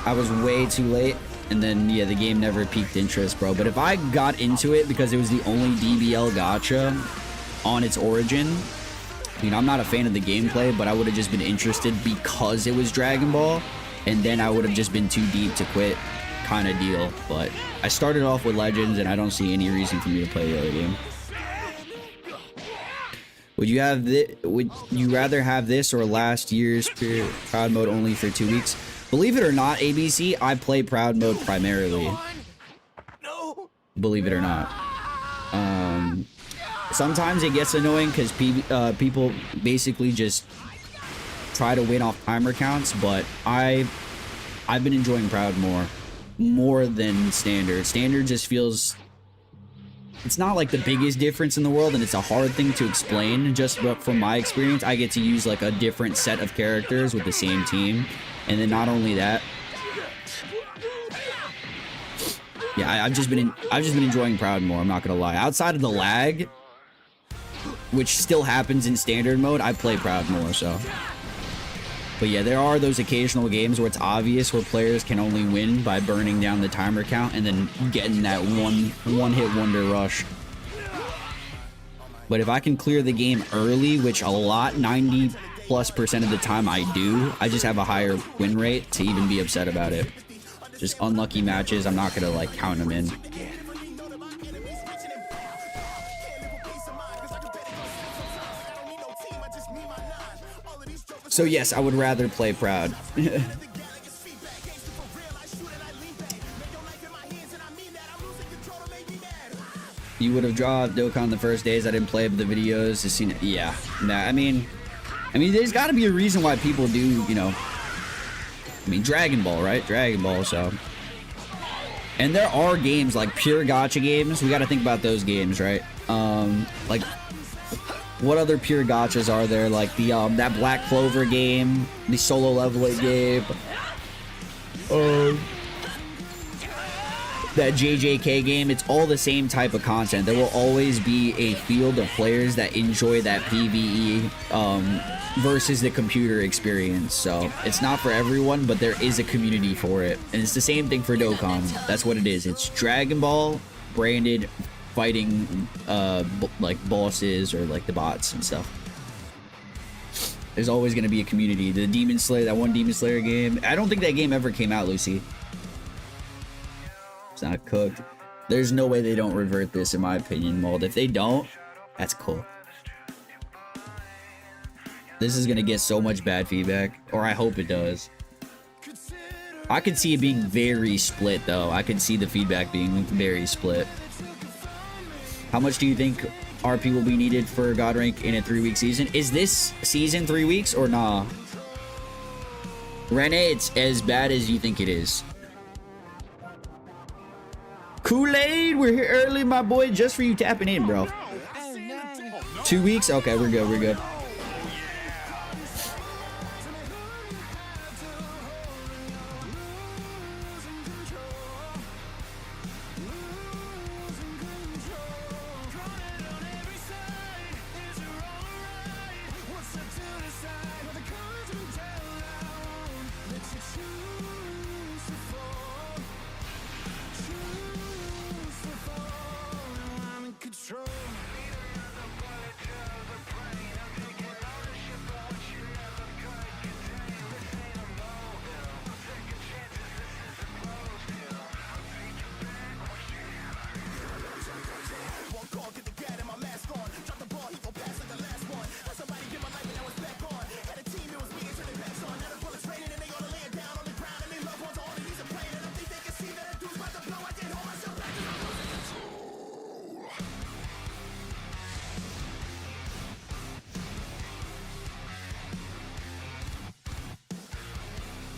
I was way too late. And then, yeah, the game never piqued interest, bro. But if I got into it because it was the only DBL gacha on its origin, I mean, I'm not a fan of the gameplay, but I would have just been interested because it was Dragon Ball, and then I would have just been too deep to quit kind of deal. But I started off with Legends, and I don't see any reason for me to play the other game. Would you have this? Would you rather have this or last year's Proud Mode only for 2 weeks? Believe it or not, ABC, I play Proud Mode primarily. Believe it or not. Sometimes it gets annoying because people basically just try to win off timer counts, but I've been enjoying Proud more than Standard. Standard just feels, it's not like the biggest difference in the world, and it's a hard thing to explain. Just from my experience, I get to use like a different set of characters with the same team. And then not only that, Yeah, I've just been enjoying Proud more. I'm not gonna lie. Outside of the lag, which still happens in standard mode, I play Proud more. So, but yeah, there are those occasional games where it's obvious where players can only win by burning down the timer count and then getting that one hit wonder rush. But if I can clear the game early, which a lot, 90+% of the time I do, I just have a higher win rate to even be upset about it. Just unlucky matches, I'm not gonna like count them in. So yes, I would rather play Proud. You would have dropped Dokkan the first days I didn't play, but the videos has seen it. Yeah, nah, I mean, there's got to be a reason why people do, you know. I mean, Dragon Ball, right? Dragon Ball, so. And there are games like pure gacha games. We got to think about those games, right? Like, what other pure gachas are there? Like the that Black Clover game, the solo leveling game. That JJK game, it's all the same type of content. There will always be a field of players that enjoy that PvE versus the computer experience. So it's not for everyone, but there is a community for it. And it's the same thing for Dokkan. That's what it is. It's Dragon Ball branded fighting like bosses or like the bots and stuff. There's always going to be a community. The Demon Slayer, that one Demon Slayer game, I don't think that game ever came out, Lucy. It's not cooked. There's no way they don't revert this, in my opinion, Mold. If they don't, that's cool. This is gonna get so much bad feedback, or I hope it does. I could see it being very split, though. I could see the feedback being very split. How much do you think RP will be needed for God Rank in a 3-week season? Is this season 3 weeks or nah? Rene, it's as bad as you think it is. Kool-Aid, we're here early, my boy, just for you tapping in, bro. 2 weeks? Okay, we're good, we're good.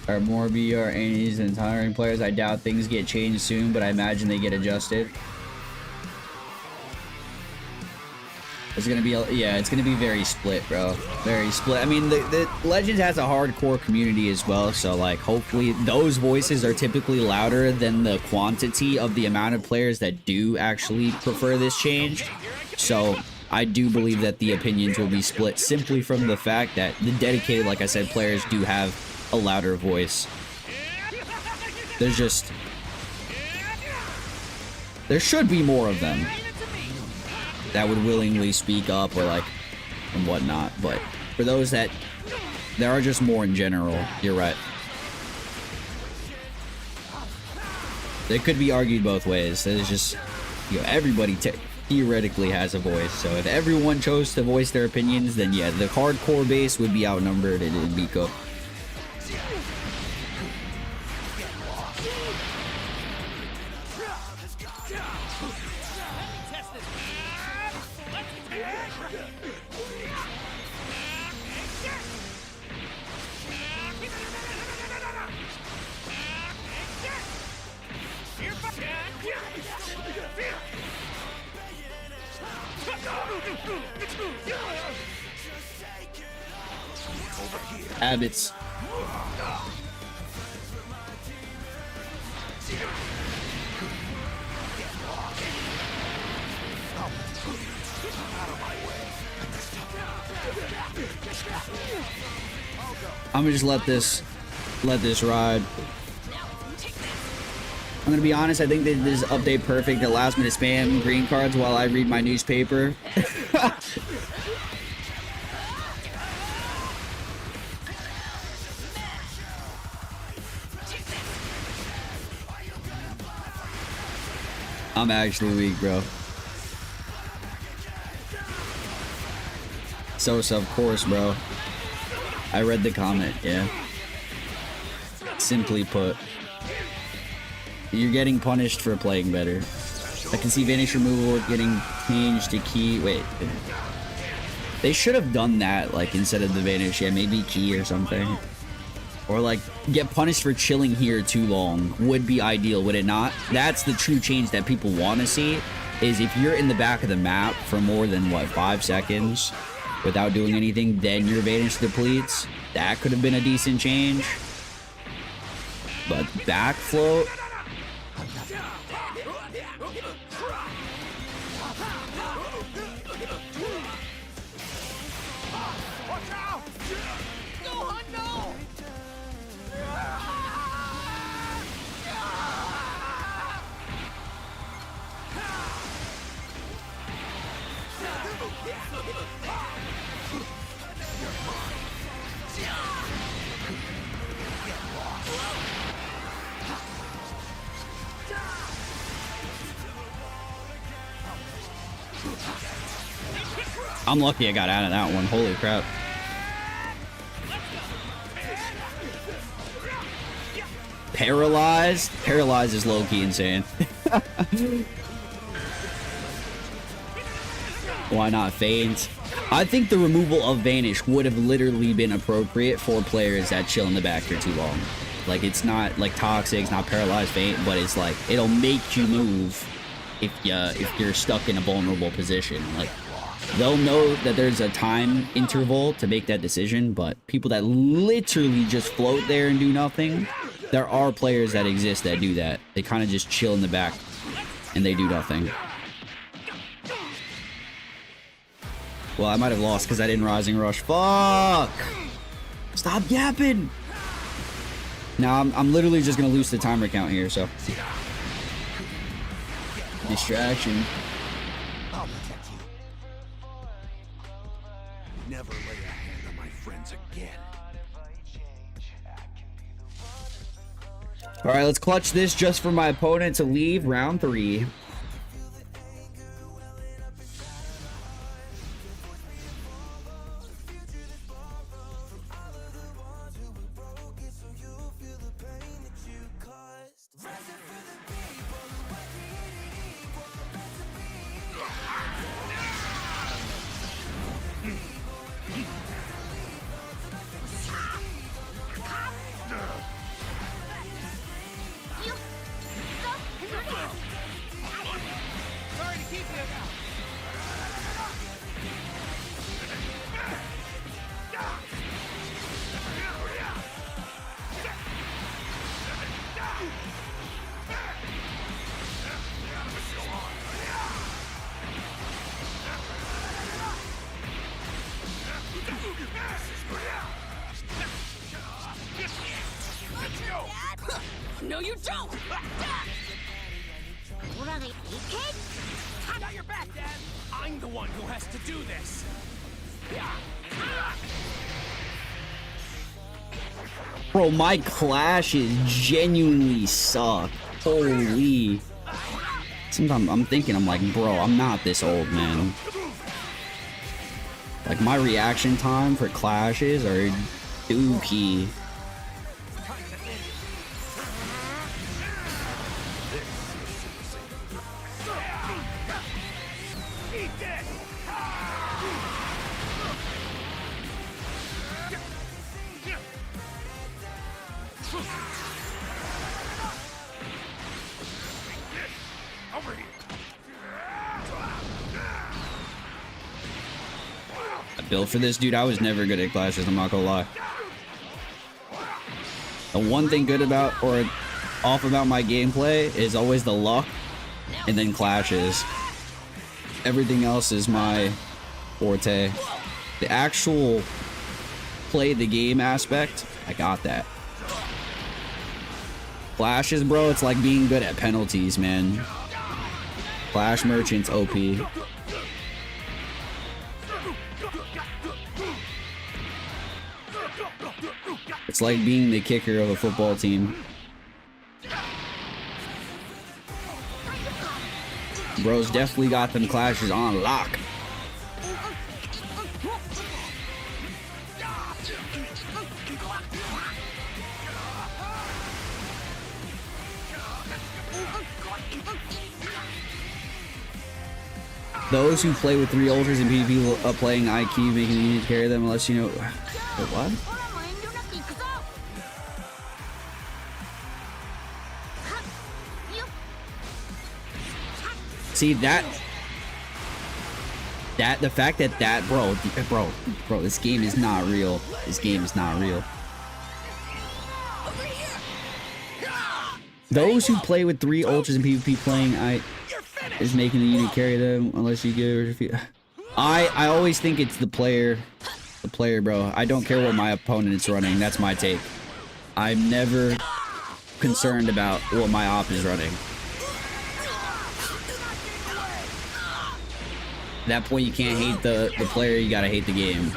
Are more BR Annies and hiring players? I doubt things get changed soon, but I imagine they get adjusted. It's gonna be, yeah, it's gonna be very split, bro. Very split. I mean, the Legends has a hardcore community as well, so like, hopefully those voices are typically louder than the quantity of the amount of players that do actually prefer this change. So I do believe that the opinions will be split simply from the fact that the dedicated, like I said, players do have a louder voice. There should be more of them that would willingly speak up or like and whatnot, but for those that there are just more in general. You're right. They could be argued both ways. There's just, you know, everybody theoretically has a voice, so if everyone chose to voice their opinions, then yeah, the hardcore base would be outnumbered and it'd be cooked. Habits. I'm gonna just let this ride. I'm gonna be honest, I think that this is update perfect. It allows me to spam green cards while I read my newspaper. I'm actually weak, bro. Sosa, of course, bro. I read the comment, yeah. Simply put, you're getting punished for playing better. I can see vanish removal getting changed to key. Wait. They should have done that, like, instead of the vanish. Yeah, maybe key or something. Or, like, get punished for chilling here too long. Would be ideal, would it not? That's the true change that people want to see. Is if you're in the back of the map for more than, what, 5 seconds without doing anything, then your vanish depletes. That could have been a decent change. But back float? I'm lucky I got out of that one. Holy crap. Paralyzed? Paralyzed is low-key insane. Why not feint? I think the removal of vanish would have literally been appropriate for players that chill in the back for too long. Like, it's not like toxic, it's not paralyzed feint, but it's like it'll make you move if you're stuck in a vulnerable position. Like, they'll know that there's a time interval to make that decision, but people that literally just float there and do nothing, there are players that exist that do that. They kind of just chill in the back and they do nothing. Well, I might have lost because I didn't Rising Rush. Fuck! Stop yapping! Now, I'm literally just going to lose the timer count here, so. Distraction. I'll protect you. Never lay a hand on my friends again. Alright, let's clutch this just for my opponent to leave round 3. Sorry to keep you. No, you don't! Got your back, Dad. I'm the one who has to do this. Bro, my clashes genuinely suck. Holy. Sometimes I'm thinking, I'm like, bro, I'm not this old, man. Like, my reaction time for clashes are dookie. Built for this, dude. I was never good at clashes, I'm not gonna lie. The one thing good about or off about my gameplay is always the luck and then clashes. Everything else is my forte. The actual play the game aspect, I got that. Flashes, bro, it's like being good at penalties, man. Flash Merchant's OP. It's like being the kicker of a football team. Bro's definitely got them clashes on lock. Those who play with 3 ultras and PvP playing IQ, making the unit carry them unless you know. Wait, what? See the fact that bro, this game is not real. This game is not real. Those who play with 3 ultras and PvP playing is making the unit carry them unless you get. I always think it's the player, bro. I don't care what my opponent's running. That's my take. I'm never concerned about what my op is running. At that point, you can't hate the player, you gotta hate the game.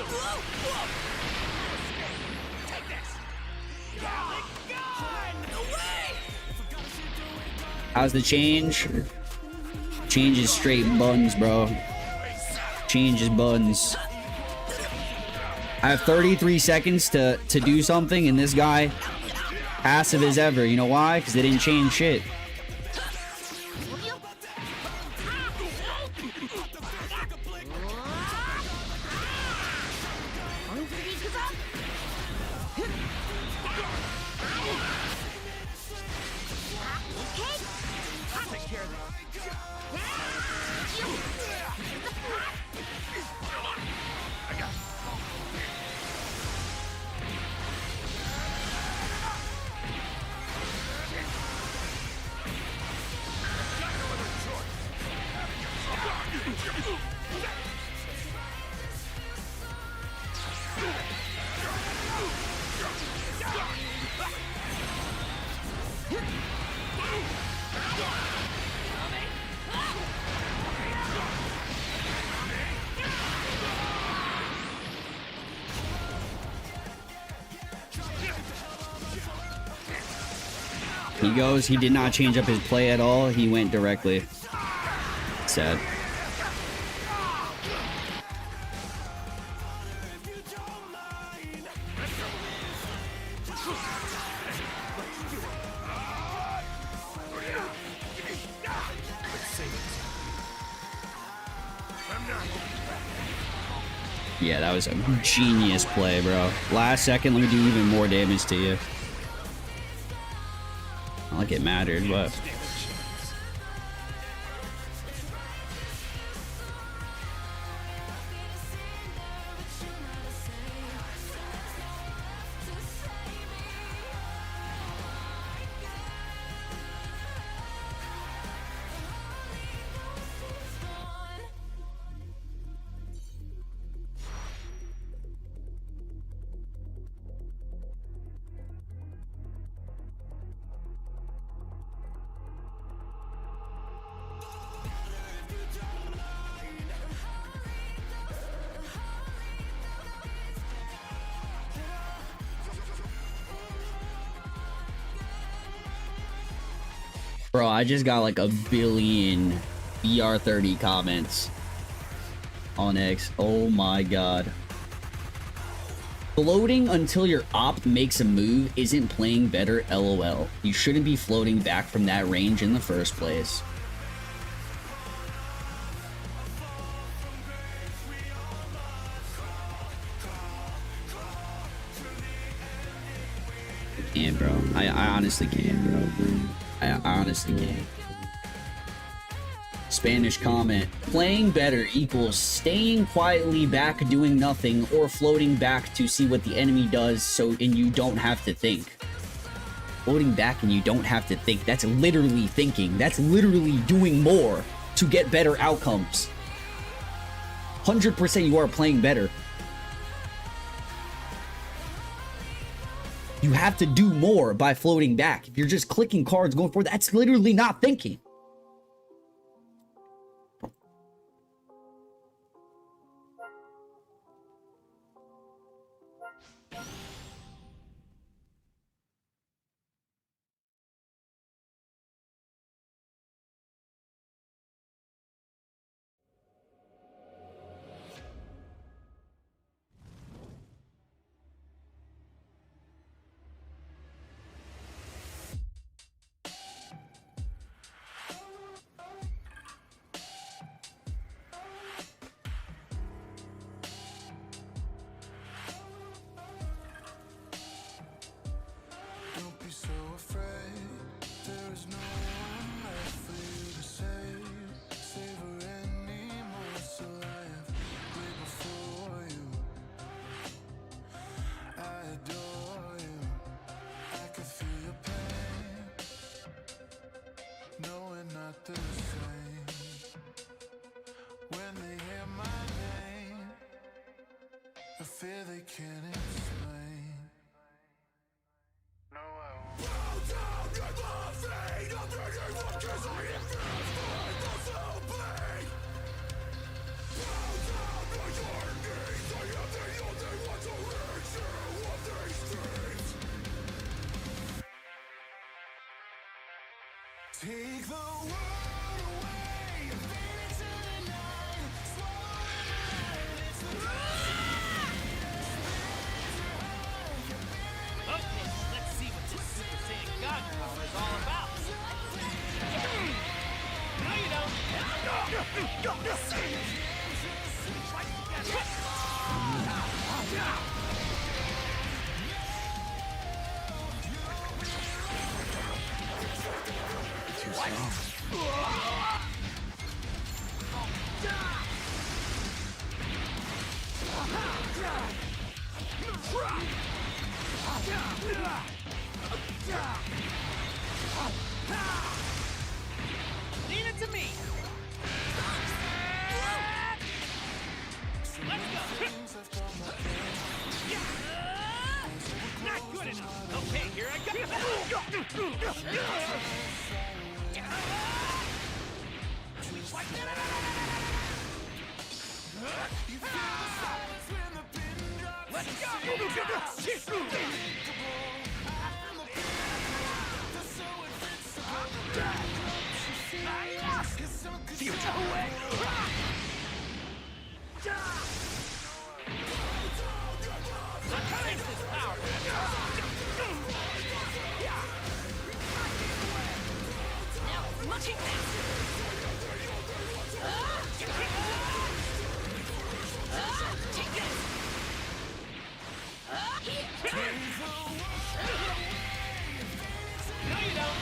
How's the change? Change is straight buns, bro. Change is buns. I have 33 seconds to do something, and this guy, passive as ever. You know why? Because they didn't change shit. He goes, he did not change up his play at all. He went directly. Sad. Yeah, that was a genius play, bro. Last second, let me do even more damage to you. Not like it mattered, but... Bro, I just got like 1 billion BR30 comments on X. Oh my god. Floating until your op makes a move isn't playing better, LOL. You shouldn't be floating back from that range in the first place. I can't, bro. I honestly can't, bro. I honestly can't. Spanish comment. Playing better equals staying quietly back doing nothing or floating back to see what the enemy does and you don't have to think. Floating back and you don't have to think. That's literally thinking. That's literally doing more to get better outcomes. 100% you are playing better. You have to do more by floating back. If you're just clicking cards going forward, that's literally not thinking. Don't be so afraid. There is no one left for you to save. Savor any morsel I have laid before you. I adore you. I can feel your pain. No, we're not the same. When they hear my name, I fear they can't explain. No, I won't. Bow down at my feet. I'm begging what cause I am fearful myself bleed. Bow down at your knees. I am the only one to reach you on these streets. Take the world away and fade into the night. Swallow it, it's the Okay, let's see what this Super Saiyan God power is all about. No, you don't. too strong. Leave it to me. Let's go. Not good enough. Okay, here I go. Let's go. Future away. Taste this power. Now, much take this. No, you don't.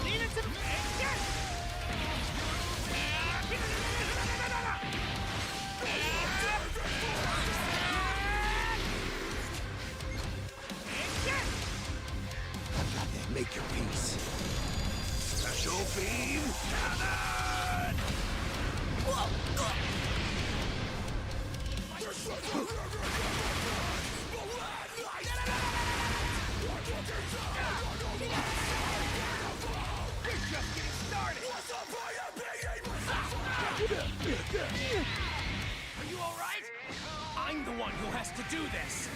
Lean into the Make your peace. Special beam cannon! Are you alright? I'm the one who has to do this.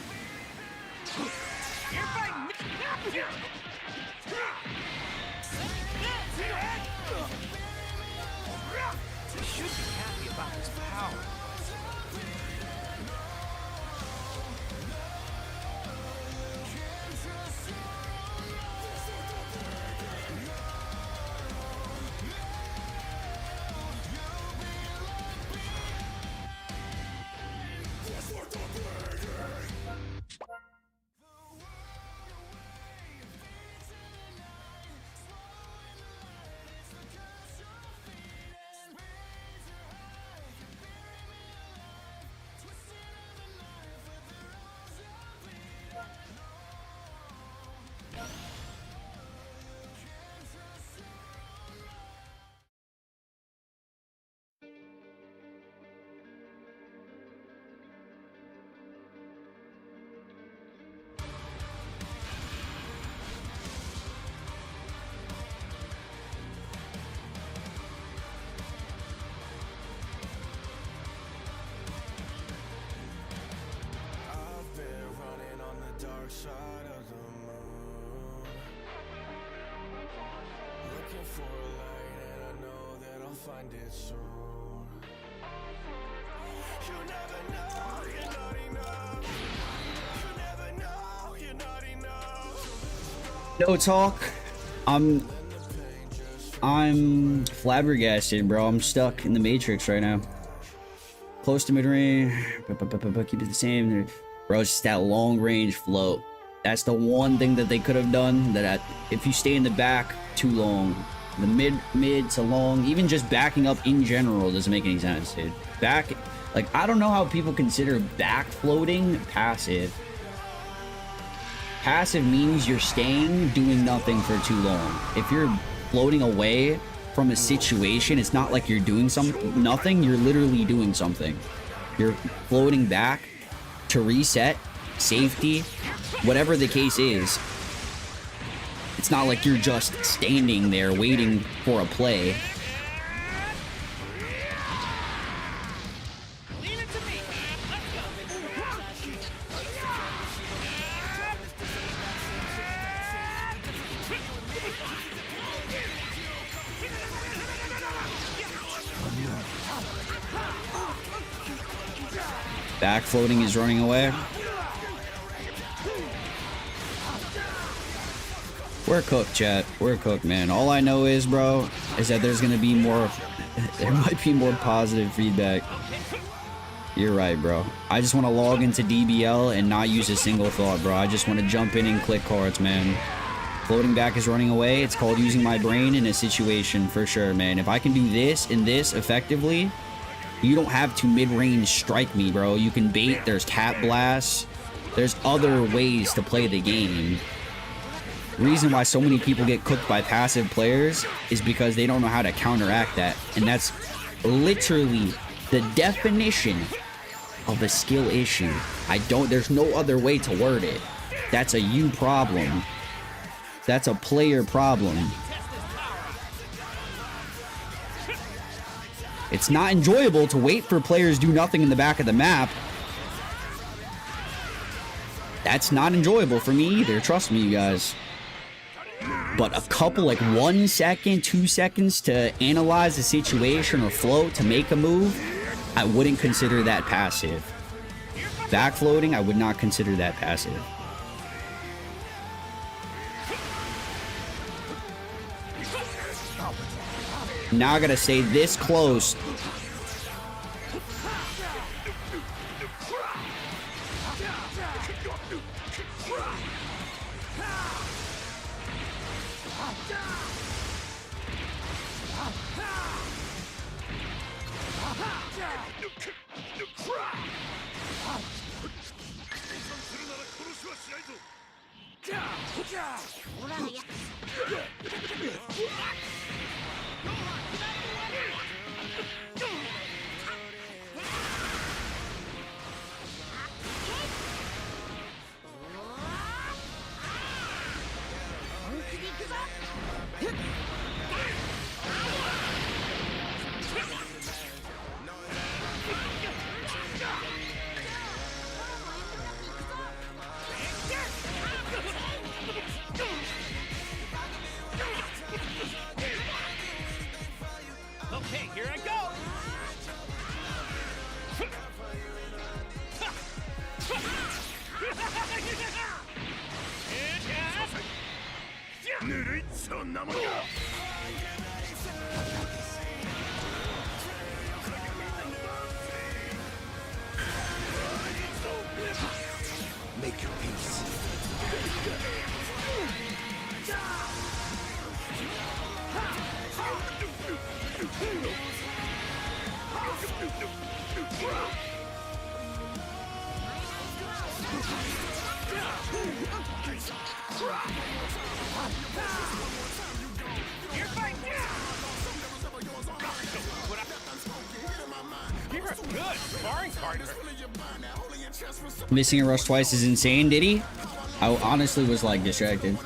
If I we should be happy about this power. dark side of the moon. Looking for a light, and I know that I'll find it soon. You never know, you're not enough. You never know, you're not enough. No talk. I'm flabbergasted, bro. I'm stuck in the matrix right now. Close to mid-range. Keep it the same. Bro, it's just that long-range float. That's the one thing that they could have done. That if you stay in the back too long, the mid to long, even just backing up in general doesn't make any sense, dude. Back, like, I don't know how people consider back floating passive. Passive means you're staying doing nothing for too long. If you're floating away from a situation, it's not like you're doing nothing, you're literally doing something. You're floating back to reset, safety, whatever the case is. It's not like you're just standing there waiting for a play. Back floating is running away. We're cooked, chat. We're cooked, man. All I know is, bro, is that there's gonna be more. There might be more positive feedback. You're right, bro. I just want to log into DBL and not use a single thought, bro. I just want to jump in and click cards, man. Floating back is running away. It's called using my brain in a situation for sure, man. If I can do this and this effectively, you don't have to mid-range strike me, bro. You can bait. There's cap blasts. There's other ways to play the game. The reason why so many people get cooked by passive players is because they don't know how to counteract that. And that's literally the definition of a skill issue. There's no other way to word it. That's a you problem. That's a player problem. It's not enjoyable to wait for players do nothing in the back of the map. That's not enjoyable for me either. Trust me, you guys. But a couple, like 1 second, 2 seconds to analyze the situation or float to make a move, I wouldn't consider that passive. Back floating, I would not consider that passive. Now I gotta stay this close. Okay, here I go! Make your peace. You're a good sparring partner. Missing a rush twice is insane, did he? I honestly was like distracted.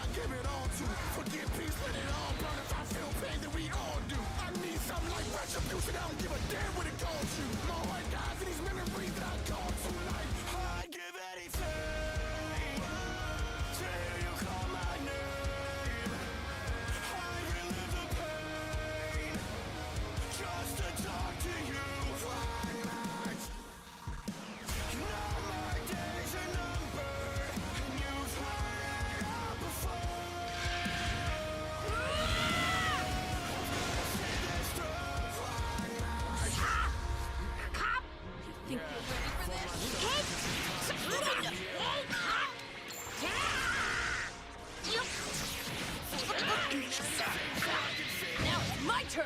My turn.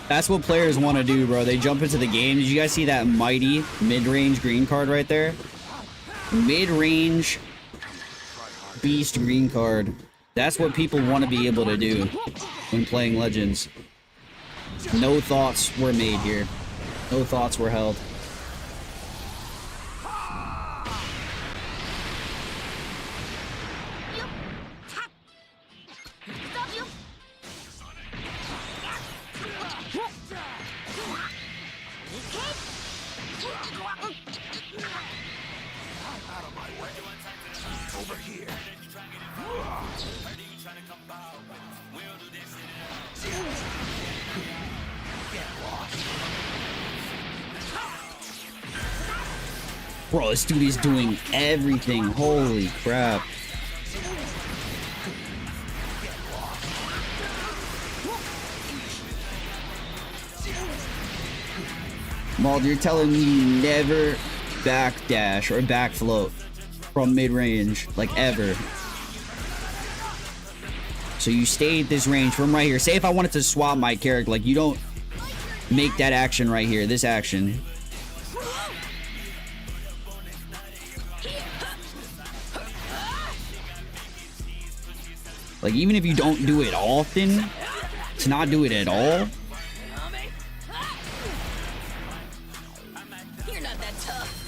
That's what players want to do, bro. They jump into the game. Did you guys see that mighty mid-range green card right there? Mid-range beast green card. That's what people want to be able to do when playing Legends. No thoughts were made here. No thoughts were held. Bro, this dude is doing everything. Holy crap. Mauled, you're telling me you never backdash or backfloat from mid-range, like ever. So you stay at this range from right here. Say if I wanted to swap my character, like you don't make that action right here, this action. Like, even if you don't do it often, to not do it at all. You're not that tough.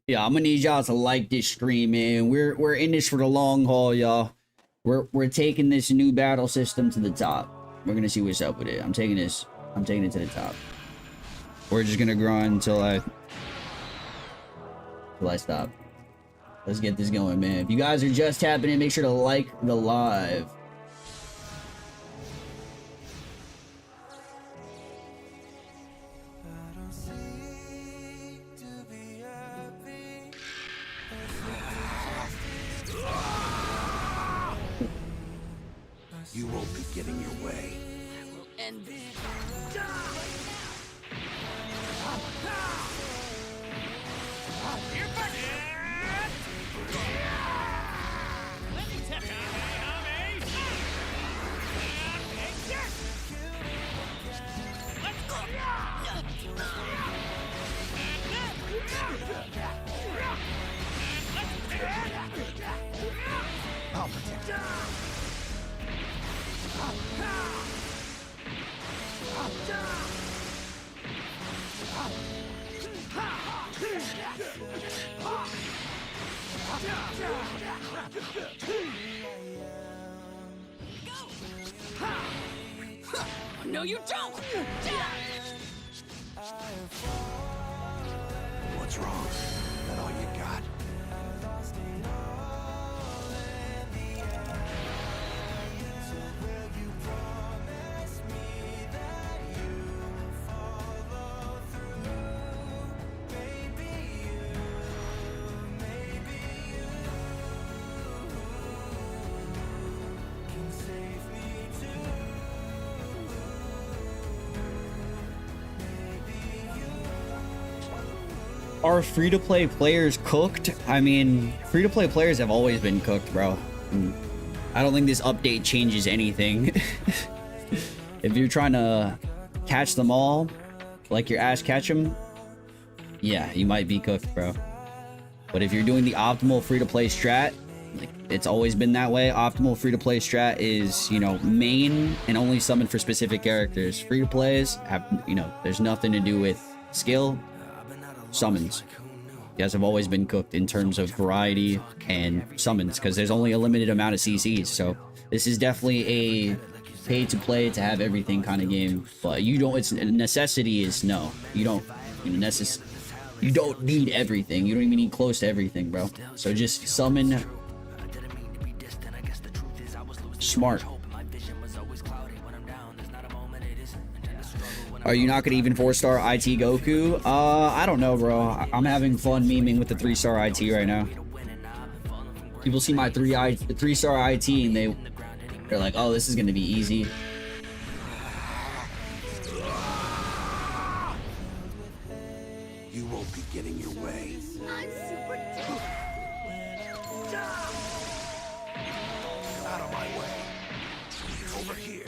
Yeah, I'm gonna need y'all to like this stream, man. We're in this for the long haul, y'all. We're taking this new battle system to the top. We're gonna see what's up with it. I'm taking it to the top. We're just gonna grind until I stop. Let's get this going, man. If you guys are just tapping in, make sure to like the live. You won't be getting your way. I will end this. You're back. Let me tap you, homie. Let's go. No, you don't! What's wrong? That all you got? Are free-to-play players cooked? I mean, free-to-play players have always been cooked, bro. I don't think this update changes anything. If you're trying to catch them all, like your ass catch them, yeah, you might be cooked, bro. But if you're doing the optimal free-to-play strat, like it's always been that way. Optimal free-to-play strat is, you know, main and only summon for specific characters. Free-to-plays have, you know, there's nothing to do with skill. Summons. You guys have always been cooked in terms of variety and summons because there's only a limited amount of CCs. So this is definitely a pay to play to have everything kind of game. But you don't. It's a necessity. Is no. You don't. You don't need everything. You don't even need close to everything, bro. So just summon. Smart. Are you not gonna even 4-star IT Goku? I don't know, bro. I'm having fun memeing with the 3-star IT right now. People see my 3-star IT and they're like, oh, this is gonna be easy. You won't be getting your way. I'm super tough. Out of my way. Over here.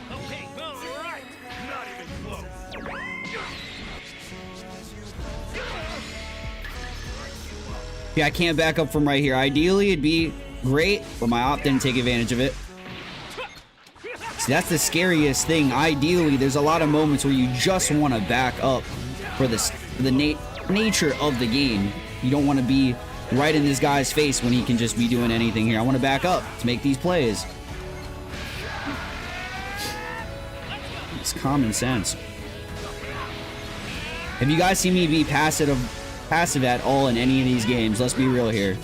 Okay, all right. Not even close. Yeah, I can't back up from right here. Ideally, it'd be great, but my op didn't take advantage of it. See, that's the scariest thing. Ideally, there's a lot of moments where you just want to back up for the nature of the game. You don't want to be right in this guy's face when he can just be doing anything here. I want to back up to make these plays. It's common sense. Have you guys seen me be passive at all in any of these games? Let's be real here.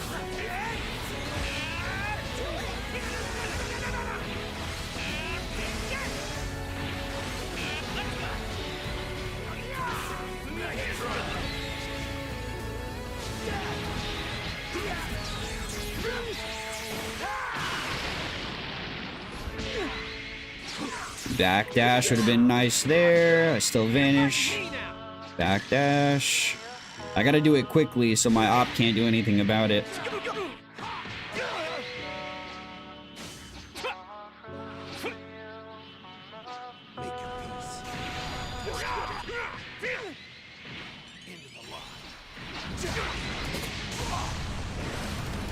Backdash would have been nice there. I still vanish. Backdash. I gotta do it quickly so my op can't do anything about it.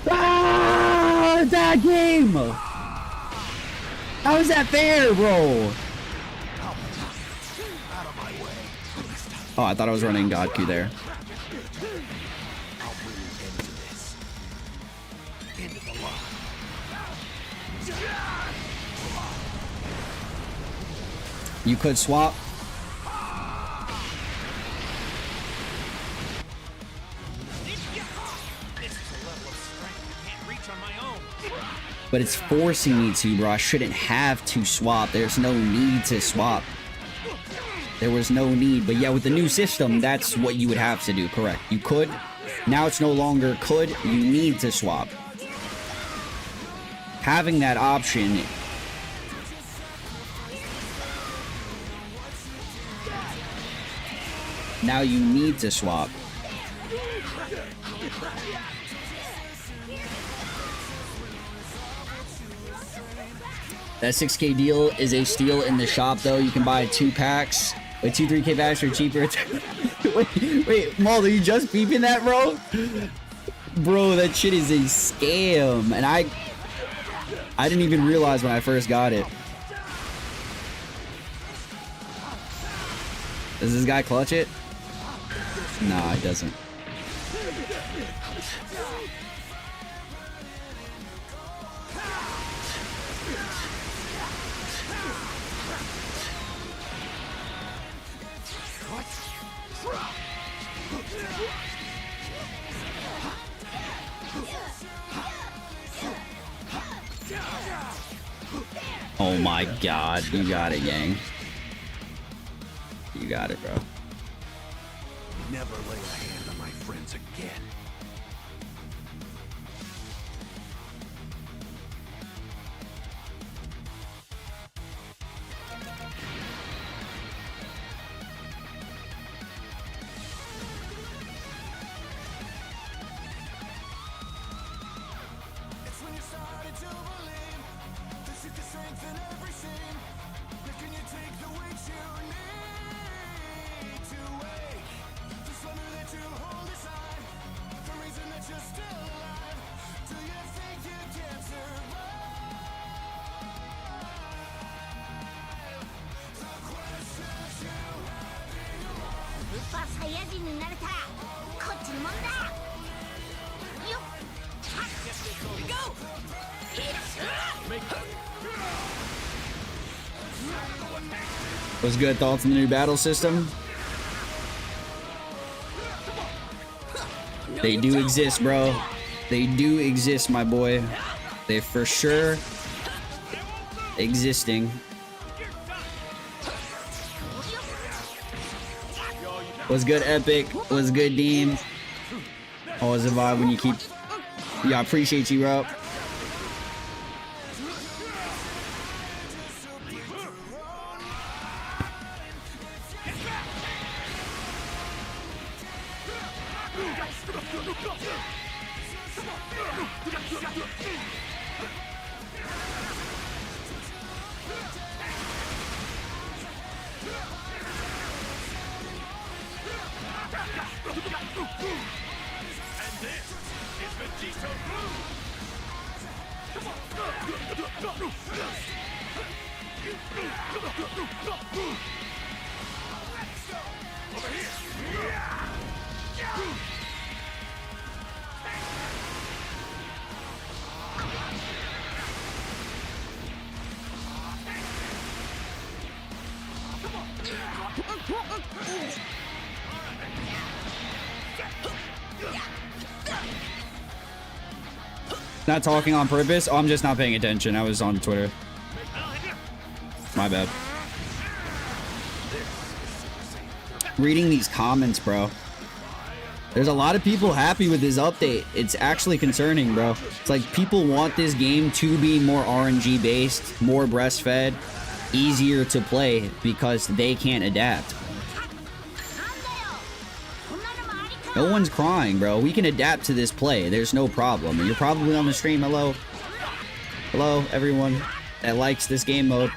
Ah, that game! How is that fair, bro? Oh, I thought I was running God Q there. You could swap. But it's forcing me to, bro. I shouldn't have to swap. There's no need to swap. There was no need. But yeah, with the new system, that's what you would have to do. Correct. You could. Now it's no longer could. You need to swap. having that option. Now you need to swap. That 6K deal is a steal in the shop, though. You can buy 2 packs. Wait, 2 3K packs for cheaper. wait, Maul, are you just beeping that, bro? Bro, that shit is a scam. And I didn't even realize when I first got it. Does this guy clutch it? Nah, he doesn't. Oh my god, you got it, gang. You got it, bro. Never lay a hand on my friends again. It's when you started to believe that you can strengthen every seam. But can you take the weight you need to wake? The slumber that you hold aside, the reason that you're still alive. Do you think you can survive? The questions you have in your mind. スーパーサイヤ人になれたらこっちのもんだよっ What's good? Thoughts on the new battle system? They do exist, bro. They do exist, my boy. They for sure existing. What's good, Epic? What's good, Dean? Always a vibe when you keep... Yeah, I appreciate you, bro. Not talking on purpose. Oh, I'm just not paying attention. I was on Twitter. My bad. Reading these comments, bro. There's a lot of people happy with this update. It's actually concerning, bro. It's like people want this game to be more RNG based, more breastfed, easier to play because they can't adapt. No one's crying, bro. We can adapt to this play. There's no problem. You're probably on the stream. Hello. Hello, everyone that likes this game mode.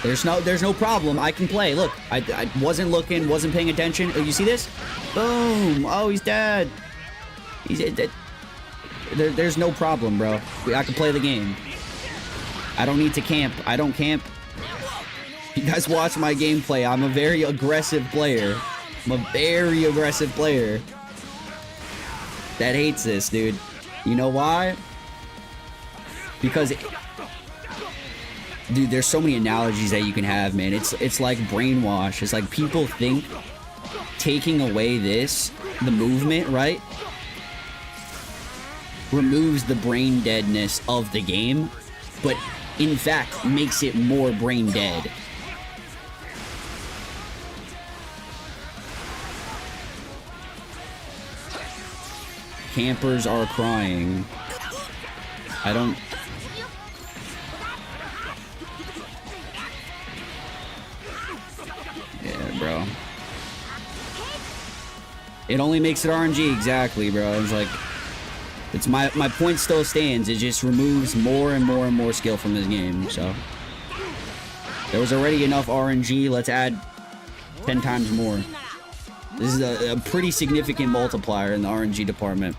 There's no problem. I can play. Look, I wasn't looking, wasn't paying attention. Oh, you see this? Boom. Oh, he's dead. He's dead. There's no problem, bro. I can play the game. I don't need to camp. I don't camp. You guys watch my gameplay. I'm a very aggressive player. I'm a very aggressive player that hates this, dude. You know why? Because, dude, there's so many analogies that you can have, man. It's like brainwash. It's like people think taking away this, the movement, right, removes the brain deadness of the game, but in fact makes it more brain dead. Campers are crying. I don't... Yeah, bro. It only makes it RNG, exactly, bro. It's like... It's my point still stands. It just removes more and more and more skill from this game, so... There was already enough RNG. Let's add 10 times more. This is a pretty significant multiplier in the RNG department.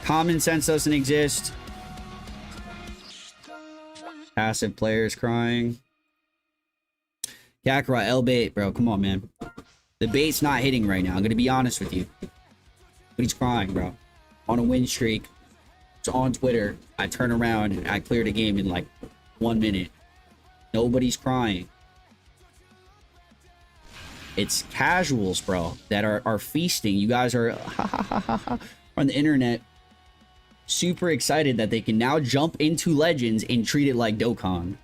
Common sense doesn't exist. Passive players crying. Kakarot, L bait, bro. Come on, man. The bait's not hitting right now. I'm gonna be honest with you. But he's crying, bro. On a win streak. It's on Twitter. I turn around and I cleared a game in like 1 minute. Nobody's crying. It's casuals, bro, that are feasting. You guys are on the internet super excited that they can now jump into Legends and treat it like Dokkan.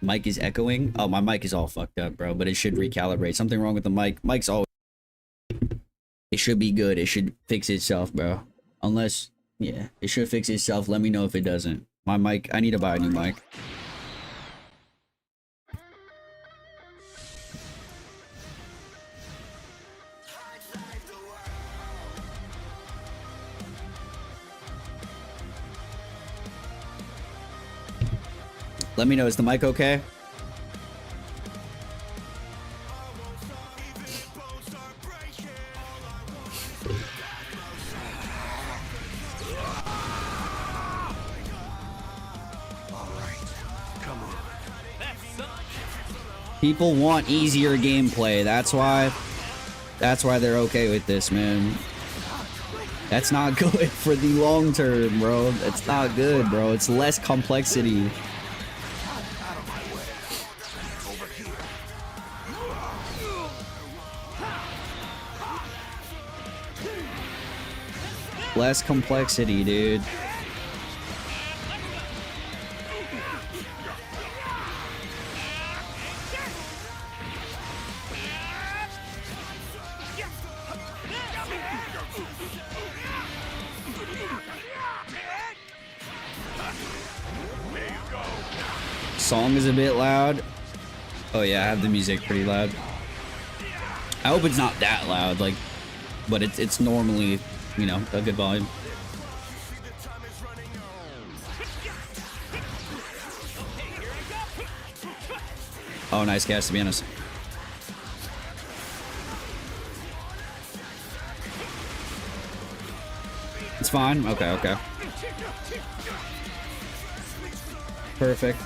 Mic is echoing. Oh, my mic is all fucked up, bro, but it should recalibrate. Something wrong with the mic. Mic's always... It should be good. It should fix itself, bro. Unless, yeah, it should fix itself. Let me know if it doesn't. My mic, I need to buy a new mic. Let me know, is the mic okay? People want easier gameplay. That's why they're okay with this, man. That's not good for the long term, bro. That's not good, bro. It's less complexity. Less complexity, dude. Song is a bit loud. Oh yeah, I have the music pretty loud. I hope it's not that loud, like, but it's normally, you know, a good volume. Oh, nice cast, to be honest. It's fine. Okay, okay. Perfect.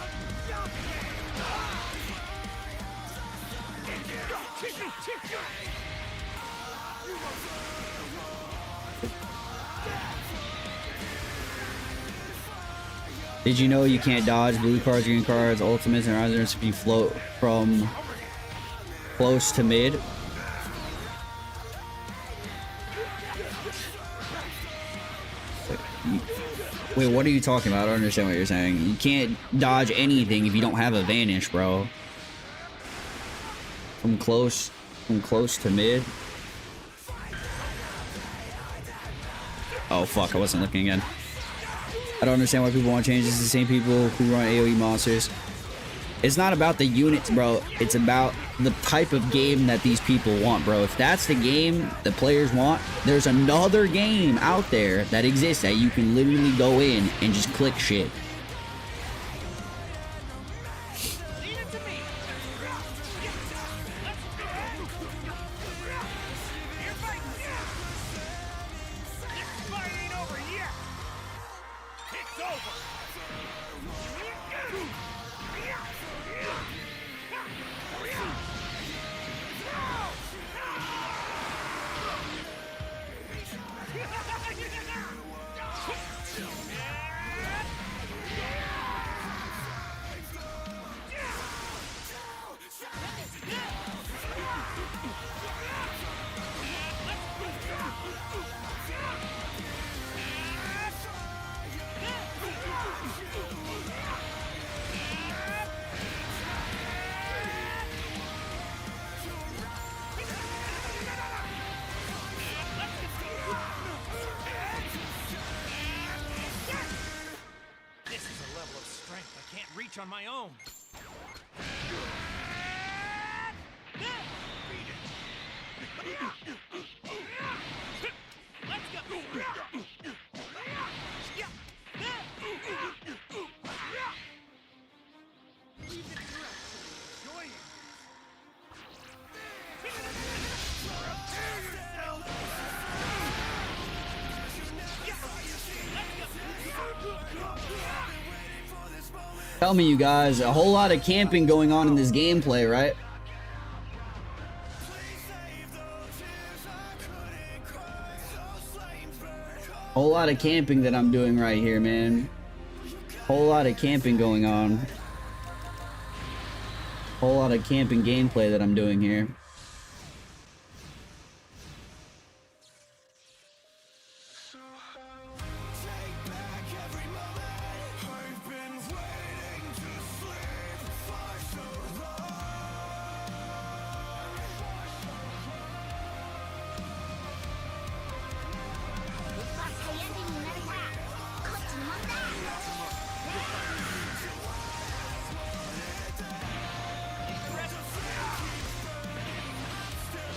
Did you know you can't dodge blue cards, green cards, ultimates, and risers if you float from close to mid? Wait, what are you talking about? I don't understand what you're saying. You can't dodge anything if you don't have a vanish, bro. From close to mid. Oh fuck, I wasn't looking again. I don't understand why people want to change. It's the same people who run AoE monsters. It's not about the units, bro. It's about the type of game that these people want, bro. If that's the game the players want, there's another game out there that exists that you can literally go in and just click shit. on my own. Let's go. Leave it to us. Enjoy it. Tell me, you guys, a whole lot of camping going on in this gameplay, right? Whole lot of camping that I'm doing right here, man. Whole lot of camping going on. Whole lot of camping gameplay that I'm doing here.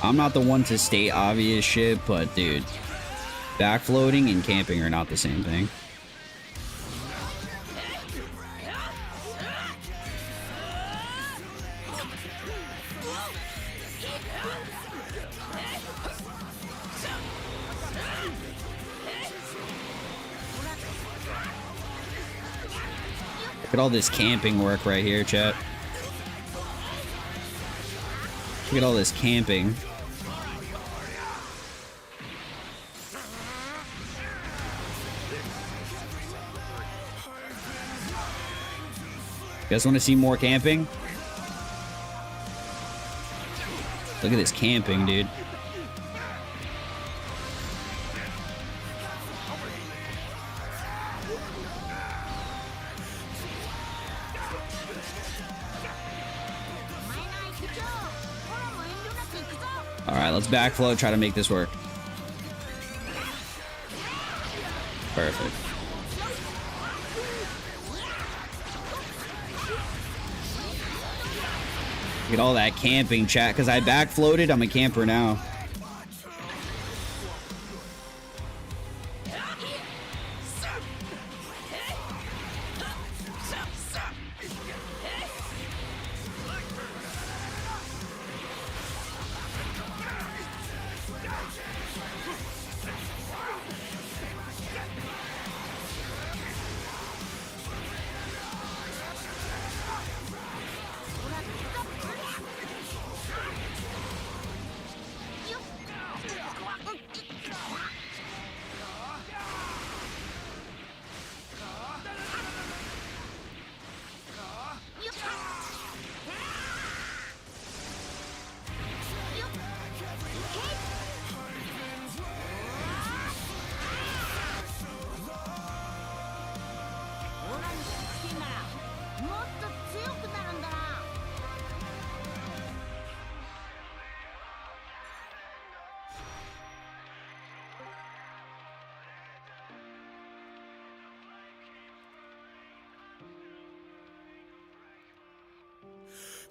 I'm not the one to state obvious shit, but dude, backfloating and camping are not the same thing. Look at all this camping work right here, chat. Look at all this camping. You guys want to see more camping? Look at this camping, dude. Alright, let's backflow, try to make this work. Perfect. Look at all that camping, chat, because I backfloated, I'm a camper now.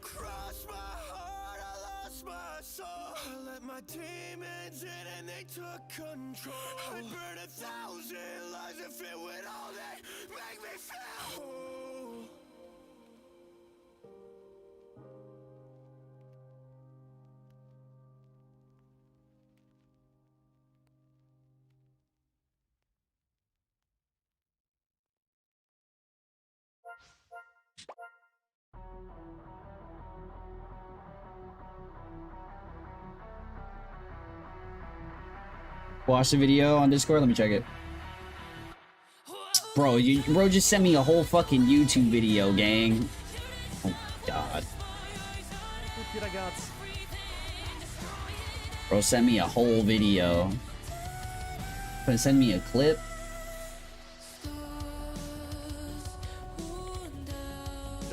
Crossed my heart, I lost my soul. I let my demons in and they took control. I'd burn 1,000 lives if it would all they make me feel whole. Watch the video on Discord. Let me check it. Bro, bro just sent me a whole fucking YouTube video, gang. Oh god. Bro sent me a whole video. Gonna send me a clip.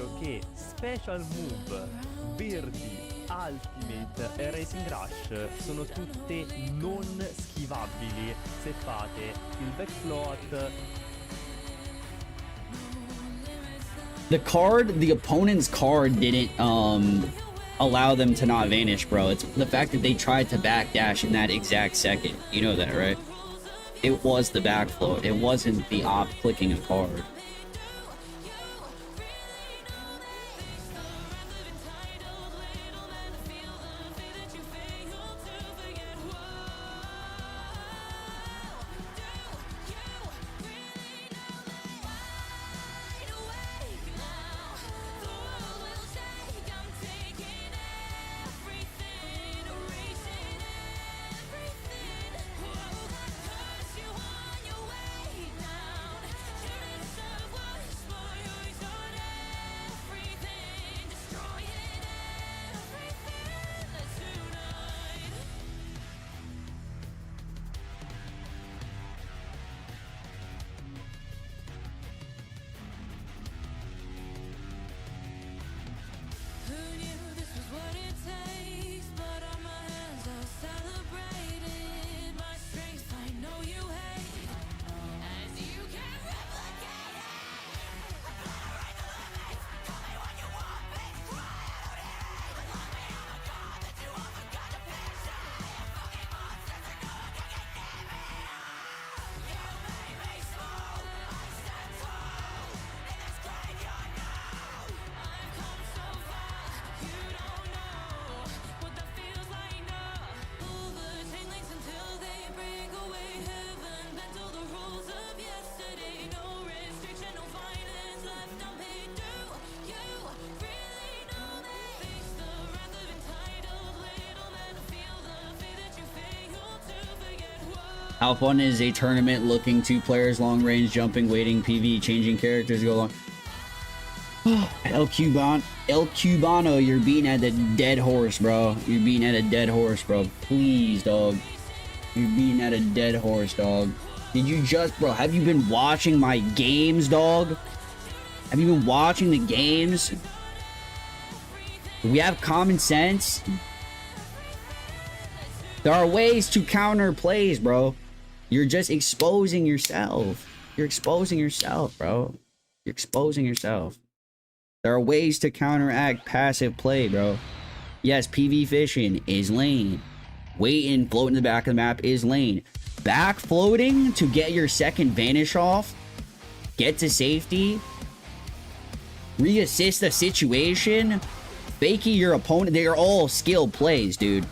Ok, special move, Vergil, Ultimate e Racing Rush sono tutte non schivabili se fate il backfloat. the opponent's card didn't allow them to not vanish, bro. It's the fact that they tried to backdash in that exact second. You know that, right? It was the backfloat. It wasn't the op clicking a card. How fun is a tournament looking 2 players, long range, jumping, waiting, PV, changing characters, go along. El Cubano, you're beating at a dead horse, bro. You're beating at a dead horse, bro. Please, dog. You're beating at a dead horse, dog. Did you just, bro, have you been watching my games, dog? Have you been watching the games? Do we have common sense? There are ways to counter plays, bro. You're just exposing yourself. You're exposing yourself, bro. You're exposing yourself. There are ways to counteract passive play, bro. Yes, PV fishing is lane. Waiting, floating in the back of the map is lane. Back floating to get your second vanish off. Get to safety. Reassist the situation. Fakey your opponent. They are all skill plays, dude.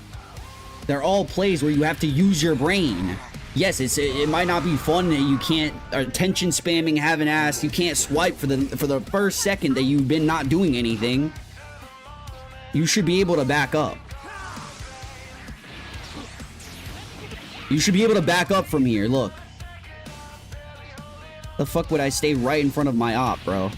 They're all plays where you have to use your brain. Yes, it might not be fun that you can't attention spamming, having ass. You can't swipe for the first second that you've been not doing anything. You should be able to back up. You should be able to back up from here. Look. The fuck would I stay right in front of my op, bro?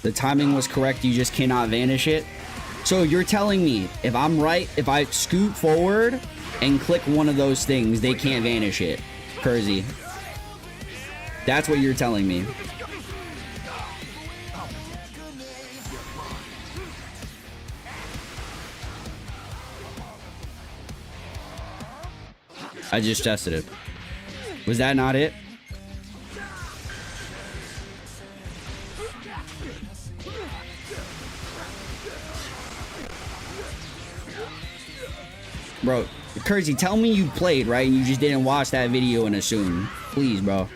The timing was correct, you just cannot vanish it. So you're telling me, if I'm right, if I scoot forward and click one of those things, they can't vanish it. Kersey. That's what you're telling me. I just tested it. Was that not it? Bro, Kersey, tell me you played, right? And you just didn't watch that video and assume. Please, bro.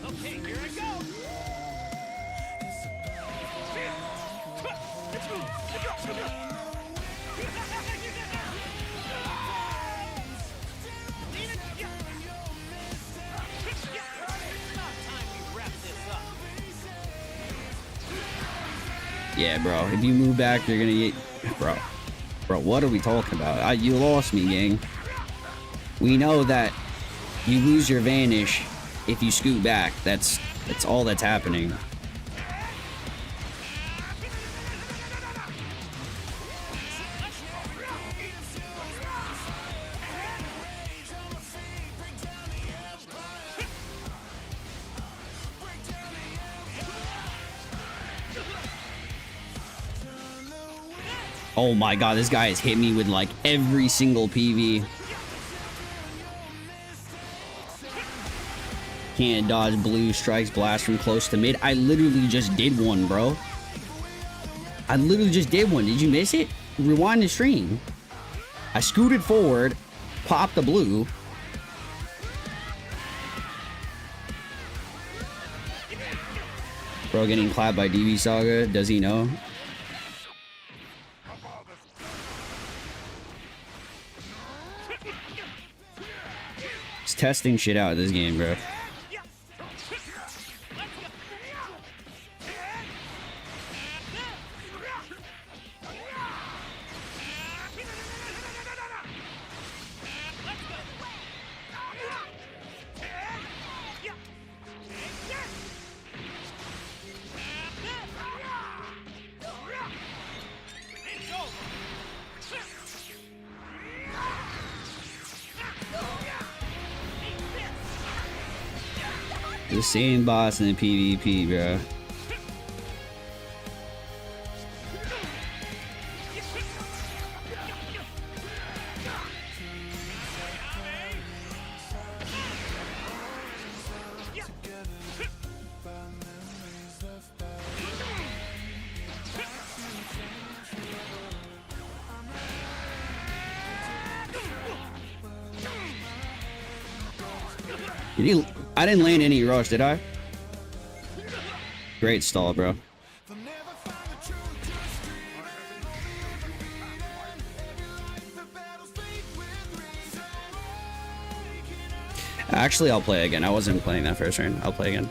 Okay, here I go. Yeah, bro. If you move back, you're gonna get... Bro, what are we talking about? You lost me, gang. We know that you lose your vanish if you scoot back. That's all that's happening. Oh my god, this guy has hit me with like every single PV. Can't dodge blue, strikes blast from close to mid. I literally just did one, bro. I literally just did one. Did you miss it? Rewind the stream. I scooted forward, popped the blue. Bro getting clapped by DB Saga. Does he know? He's testing shit out of this game, bro. The same boss in the PvP, bro. I didn't land any rush, did I? Great stall, bro. Actually, I'll play again. I wasn't playing that first round. I'll play again.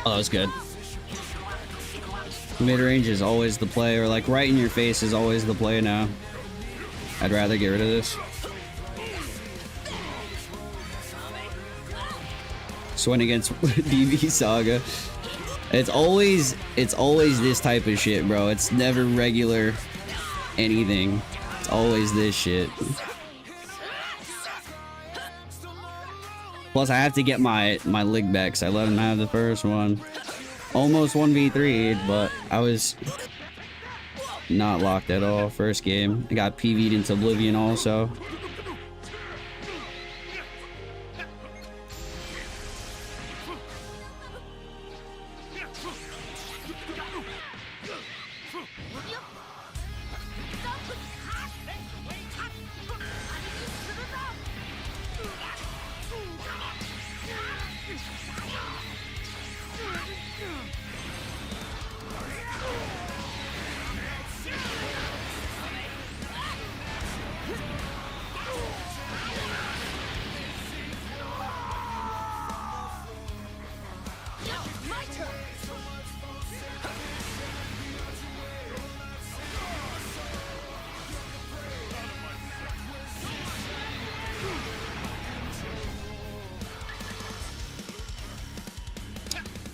Oh, that was good. Mid-range is always the play, or like right in your face is always the play now. I'd rather get rid of this. Swing against DB Saga. It's always this type of shit, bro. It's never regular anything. It's always this shit. Plus, I have to get my lig back, so I let him have the first one. Almost 1v3'd, but I was not locked at all first game. I got PV'd into oblivion also.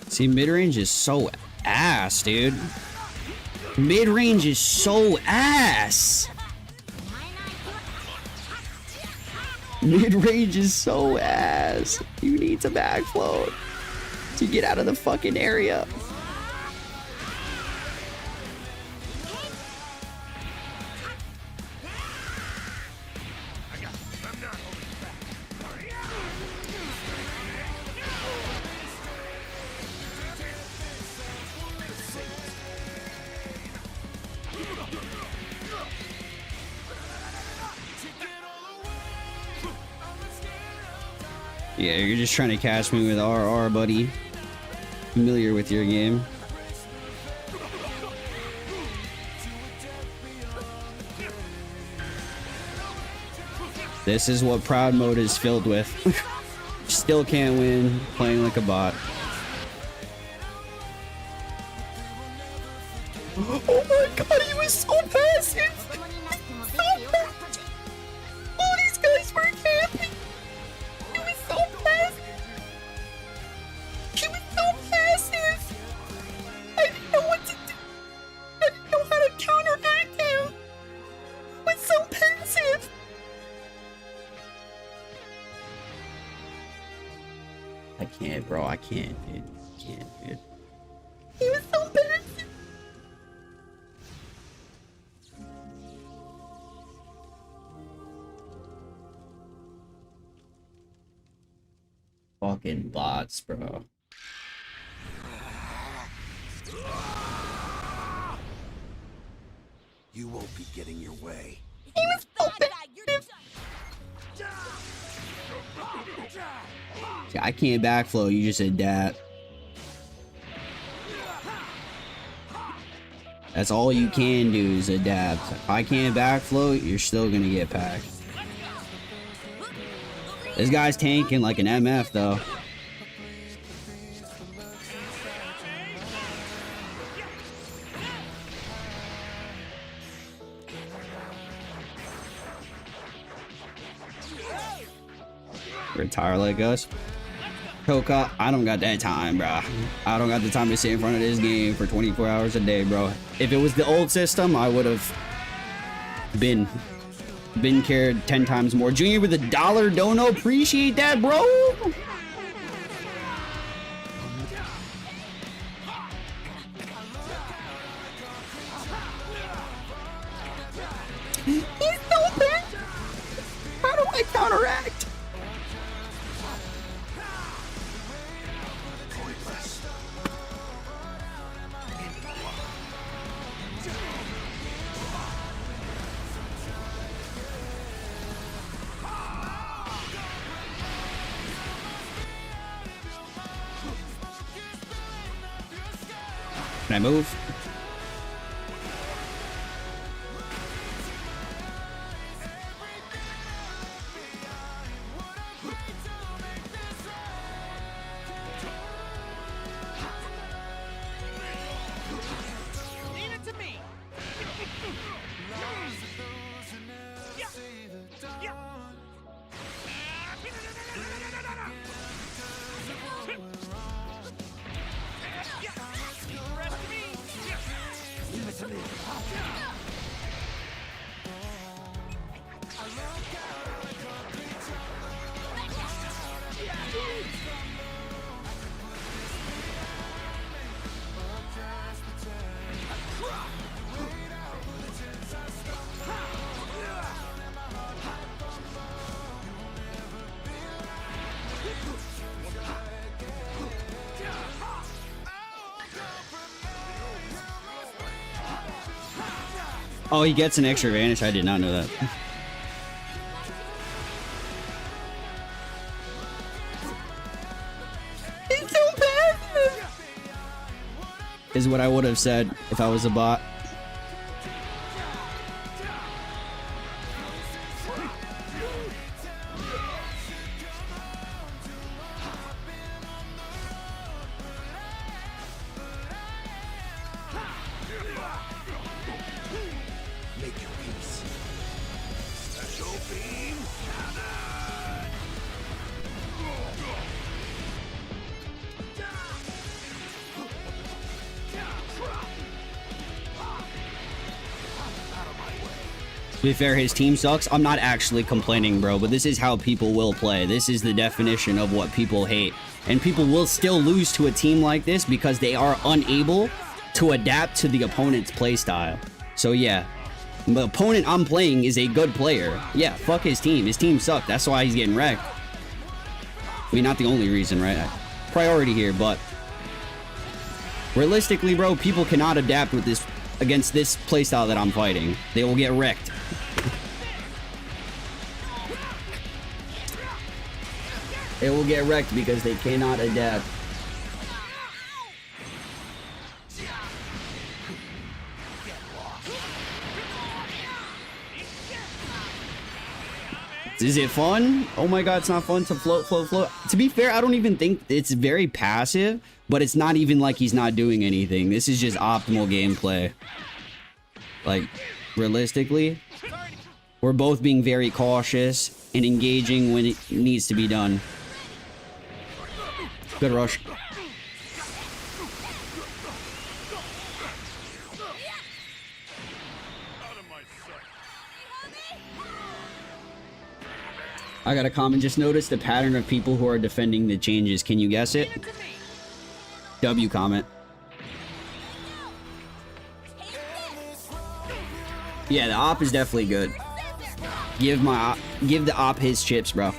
See, mid-range is so ass, dude. Mid-range is so ass. Mid-range is so ass. You need to backfloat to get out of the fucking area. Yeah, you're just trying to catch me with RR, buddy. Familiar with your game. This is what Proud Mode is filled with. Still can't win, playing like a bot. Oh my god, he was so passive! All these guys were camping! He was so passive! He was so passive! I didn't know what to do! I didn't know how to counteract him! He was so passive! I can't, bro. I can't, dude. I can't, dude. He was so passive! Fucking bots, bro. You won't be getting your way. He was so passive! Yeah, I can't backflow, you just adapt. That's all you can do is adapt. If I can't backflow, you're still gonna get packed. This guy's tanking like an MF though. Retire like us. Coca, I don't got that time, bro. I don't got the time to sit in front of this game for 24 hours a day, bro. If it was the old system, I would have been cared 10 times more. Junior with $1 dono, appreciate that, bro. He's so bad. How do I counteract? Can I move? Leave it to me. Yeah. Yeah. Oh, he gets an extra advantage. I did not know that. He's so passive! Is what I would have said if I was a bot. Make your peace. Special beam. To be fair, his team sucks. I'm not actually complaining, bro, but this is how people will play. This is the definition of what people hate. And people will still lose to a team like this because they are unable to adapt to the opponent's playstyle. So yeah, the opponent I'm playing is a good player. Yeah, fuck his team. His team sucked. That's why he's getting wrecked. I mean, not the only reason, right? Priority here, but realistically, bro, people cannot adapt with this against this playstyle that I'm fighting. They will get wrecked. They will get wrecked because they cannot adapt. Is it fun? Oh my god, it's not fun to float. To be fair, I don't even think it's very passive, but it's not even like he's not doing anything. This is just optimal gameplay. Like, realistically, we're both being very cautious and engaging when it needs to be done. Good rush. I got a comment. Just notice the pattern of people who are defending the changes. Can you guess it? W comment. Yeah, the op is definitely good. Give the op his chips, bro.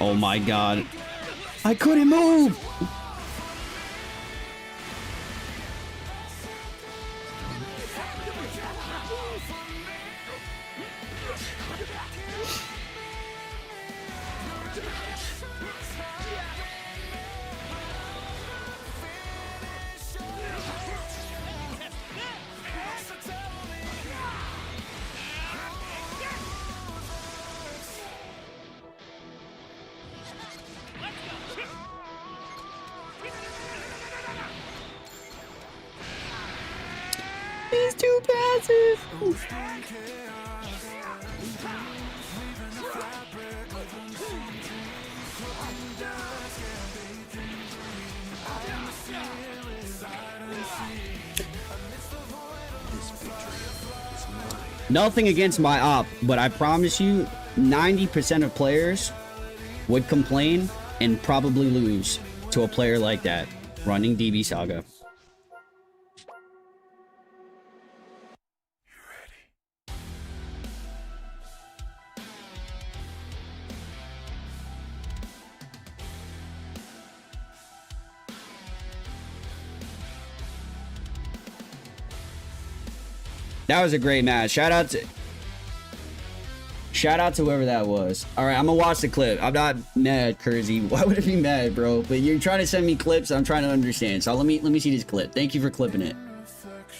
Oh my god. I couldn't move! He's too passive. Nothing against my op, but I promise you 90% of players would complain and probably lose to a player like that running DB Saga. That was a great match. Shout out to whoever that was. All right, I'm gonna watch the clip. I'm not mad, Kersey. Why would I be mad, bro? But you're trying to send me clips. I'm trying to understand. So let me see this clip. Thank you for clipping it.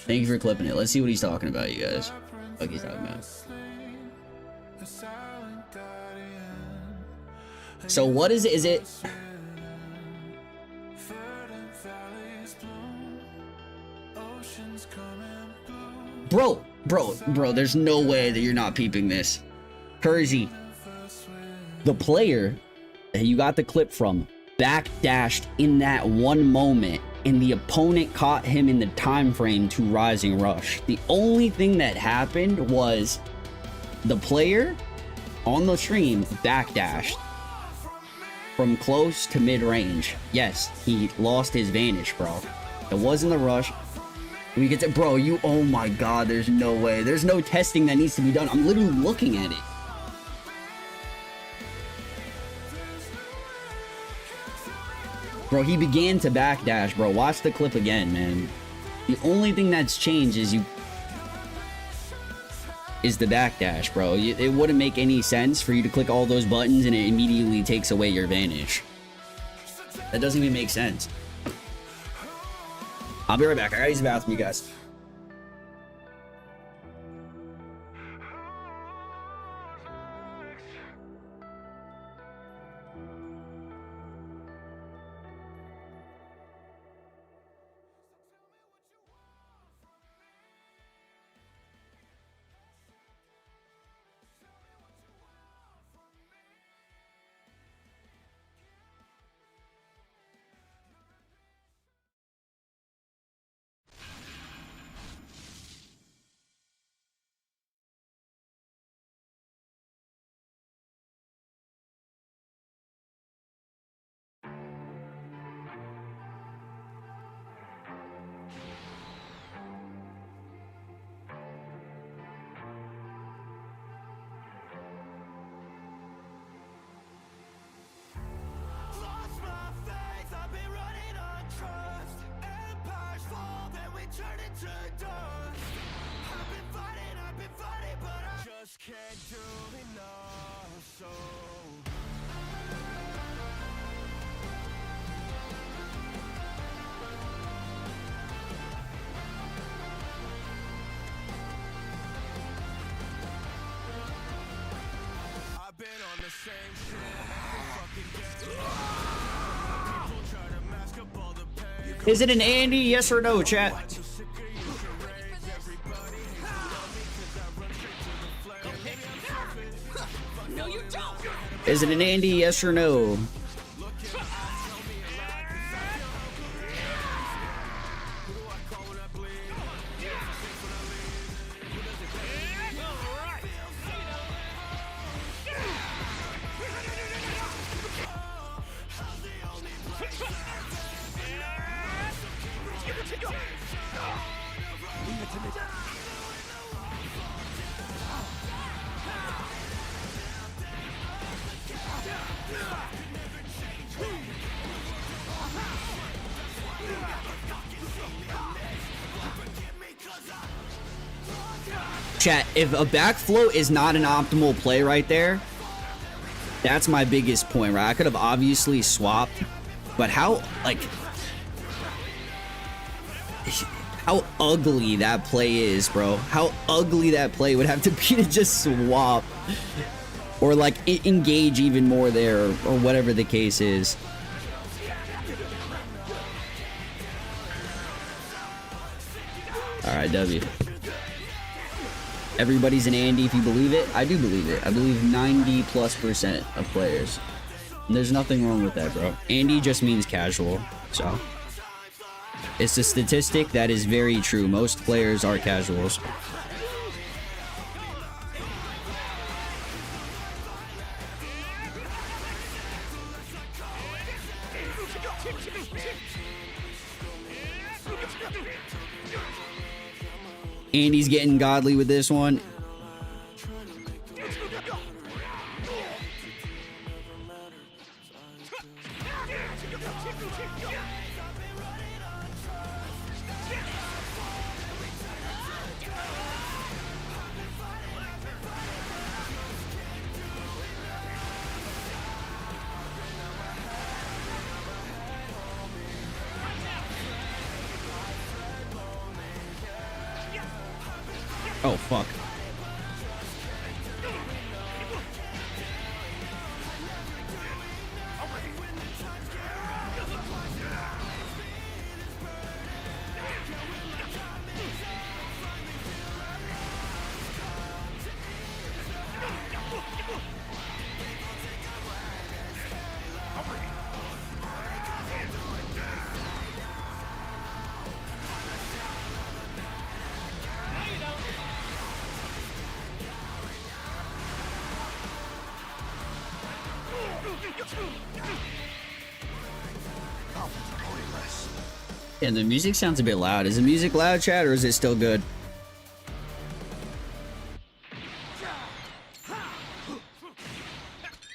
Thank you for clipping it. Let's see what he's talking about, you guys. What he's talking about. So what is it? Is it? Bro, there's no way that you're not peeping this. Kersey, the player that you got the clip from backdashed in that one moment, and the opponent caught him in the time frame to rising rush. The only thing that happened was the player on the stream backdashed from close to mid-range. Yes, he lost his vanish, bro. It wasn't the rush. We get to, bro, you, oh my god, there's no way. There's no testing that needs to be done. I'm literally looking at it. Bro, he began to backdash, bro. Watch the clip again, man. The only thing that's changed is the backdash, bro. It wouldn't make any sense for you to click all those buttons and it immediately takes away your vanish. That doesn't even make sense. I'll be right back. I gotta use the bathroom, you guys. turning to dust. I've been fighting, but I just can't do enough. So I've been on the same shit every fucking day. People try to mask up all the pain. Is it an Andy? Yes or no, chat? So sick of you charades. Everybody hates me, love me 'cause I run straight to the flame. Maybe I'm selfish. No, you don't! Is it an Andy? Yes or no? Chat, if a backflow is not an optimal play right there, that's my biggest point, right? I could have obviously swapped, but how, like, how ugly that play is, bro. How ugly that play would have to be to just swap. Or, like, engage even more there, or whatever the case is. Alright, W. Everybody's an Andy if you believe it. I do believe it. I believe 90+% of players. There's nothing wrong with that, bro. Andy just means casual, so. It's a statistic that is very true. Most players are casuals. Andy's getting godly with this one. Oh, fuck. And the music sounds a bit loud. Is the music loud, chat, or is it still good?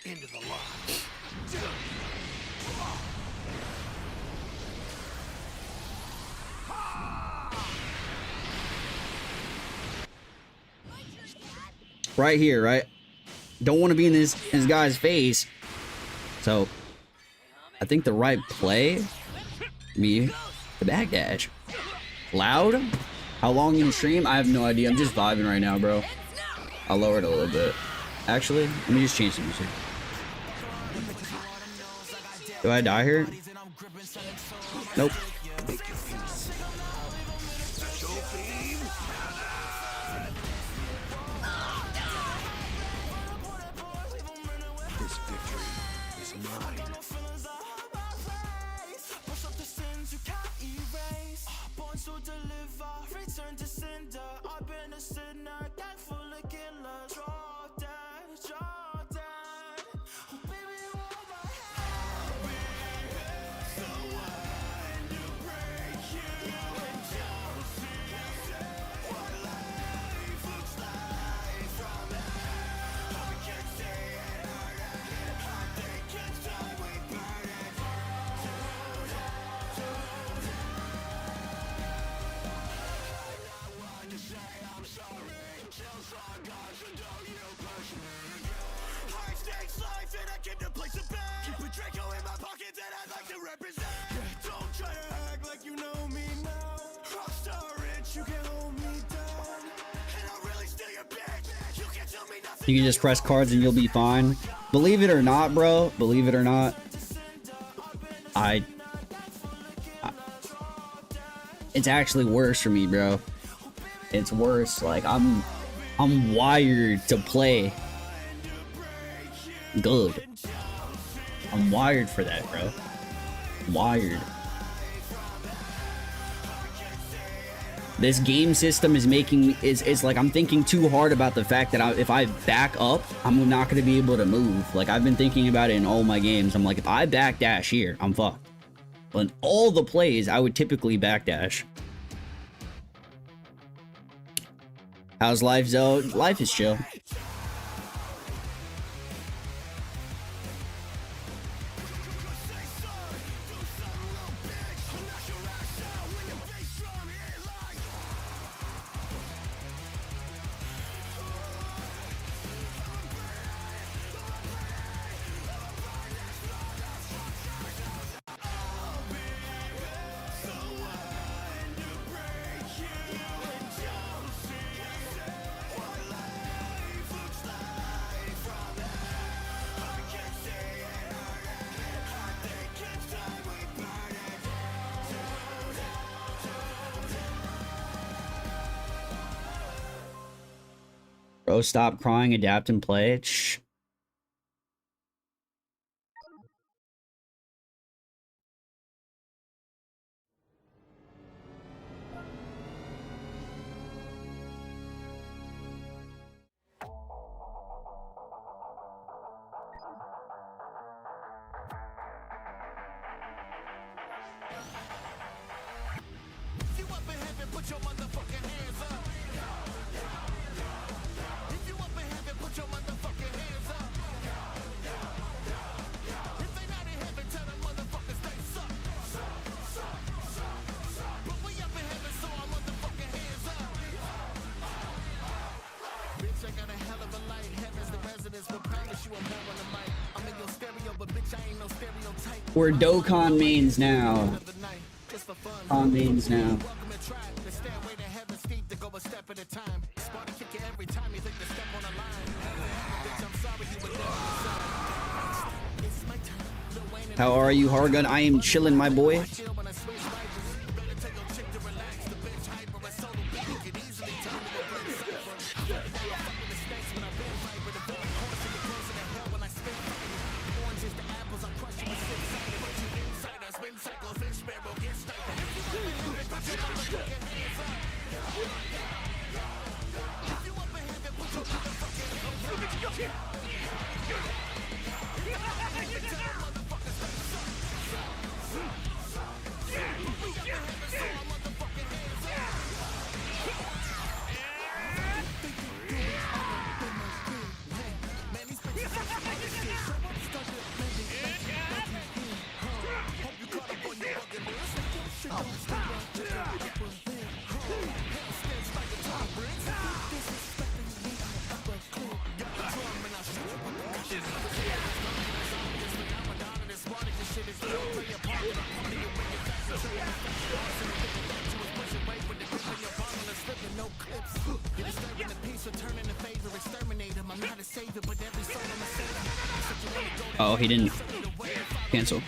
into the line. Right here, right? Don't want to be in this guy's face. So, I think the right play be the backdash. Loud? How long in stream? I have no idea. I'm just vibing right now, bro. I'll lower it a little bit. Actually, let me just change the music. Do I die here? Nope. This victory is mine. Return to sender. I've been a sinner, gang full of killers. Drop that. Oh, baby, you are my happy. So when you break, you and jealousy. What life looks like from here. We can't see it already. I think it's time we burn it. You can just press cards and you'll be fine. Believe it or not, bro. Believe it or not. It's actually worse for me, bro. It's worse. Like I'm wired to play good. I'm wired for that, bro. Wired. This game system is making is like I'm thinking too hard about the fact that if I back up, I'm not gonna be able to move. Like I've been thinking about it in all my games. I'm like, if I backdash here, I'm fucked. But in all the plays, I would typically backdash. How's life, Zoe? Life is chill. Bro, stop crying, adapt, and play. Shh. We're Dokkan mains now. On mains now. How are you, Hargun? I am chillin', my boy. Oh, he didn't cancel.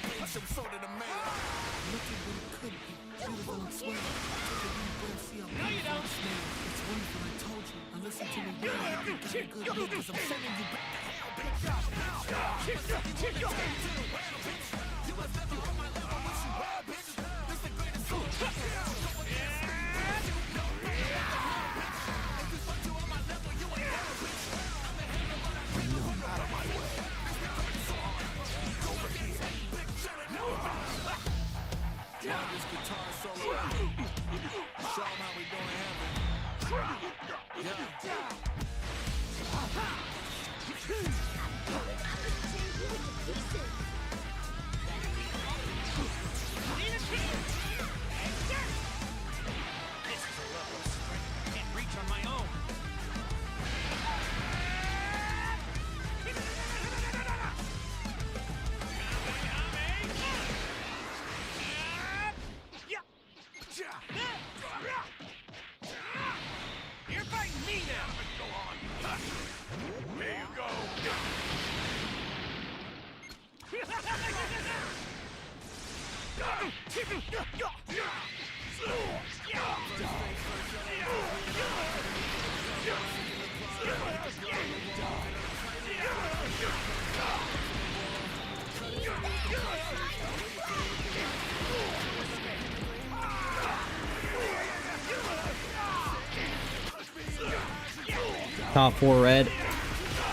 Top 4 red.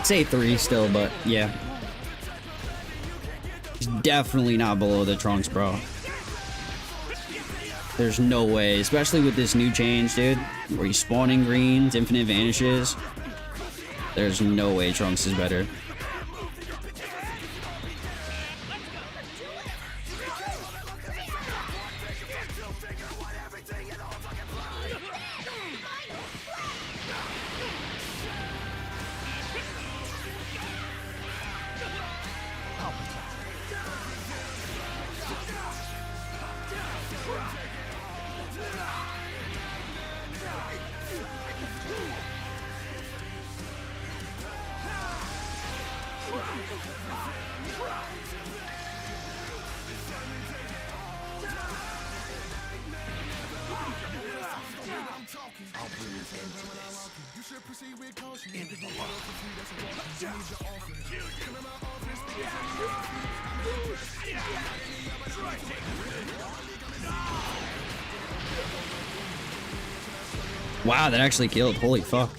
Say 3 still, but yeah. He's definitely not below the Trunks, bro. There's no way, especially with this new change, dude, where he's spawning greens, infinite vanishes. There's no way Trunks is better. Wow, that actually killed. Holy fuck.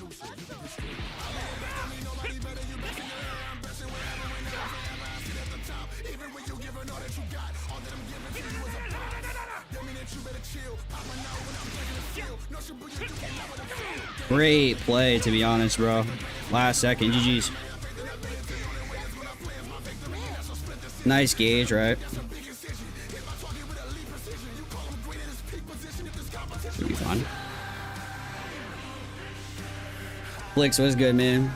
Great play, to be honest, bro. Last second, GG's. Nice gauge, right? Should be fun. Flix was good, man.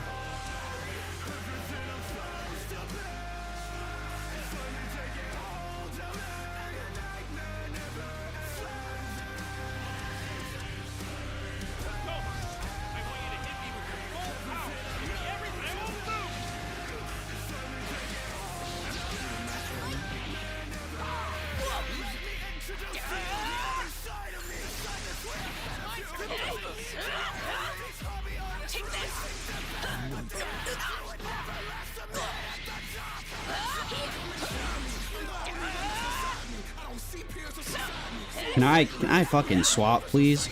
Can I fucking swap, please?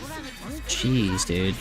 Jeez, dude.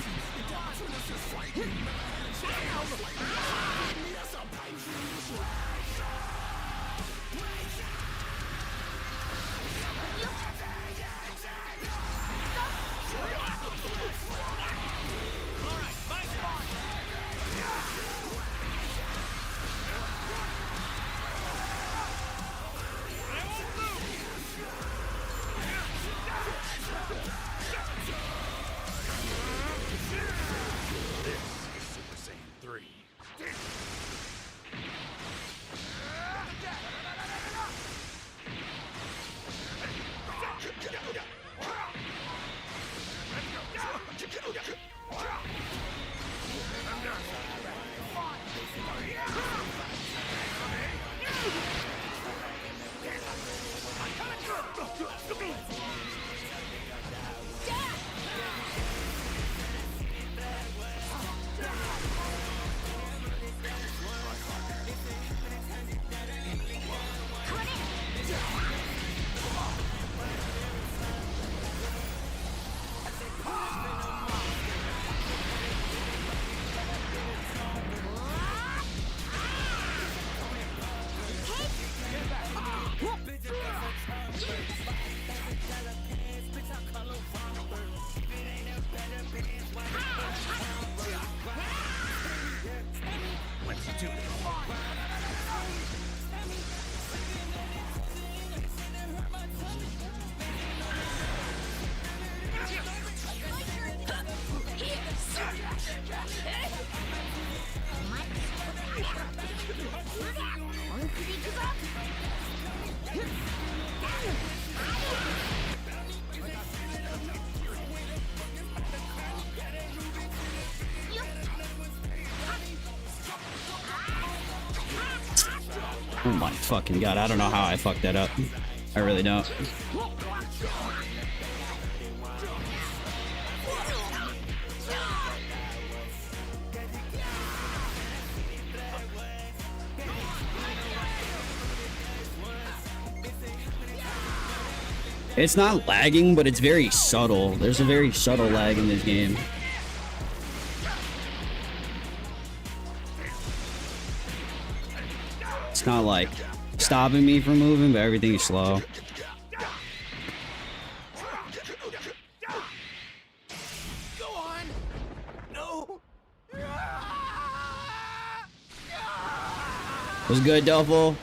Oh my fucking god, I don't know how I fucked that up. I really don't. It's not lagging, but it's very subtle. There's a very subtle lag in this game. It's not like stopping me from moving, but everything's slow. Go on. No. Was good, Duffel?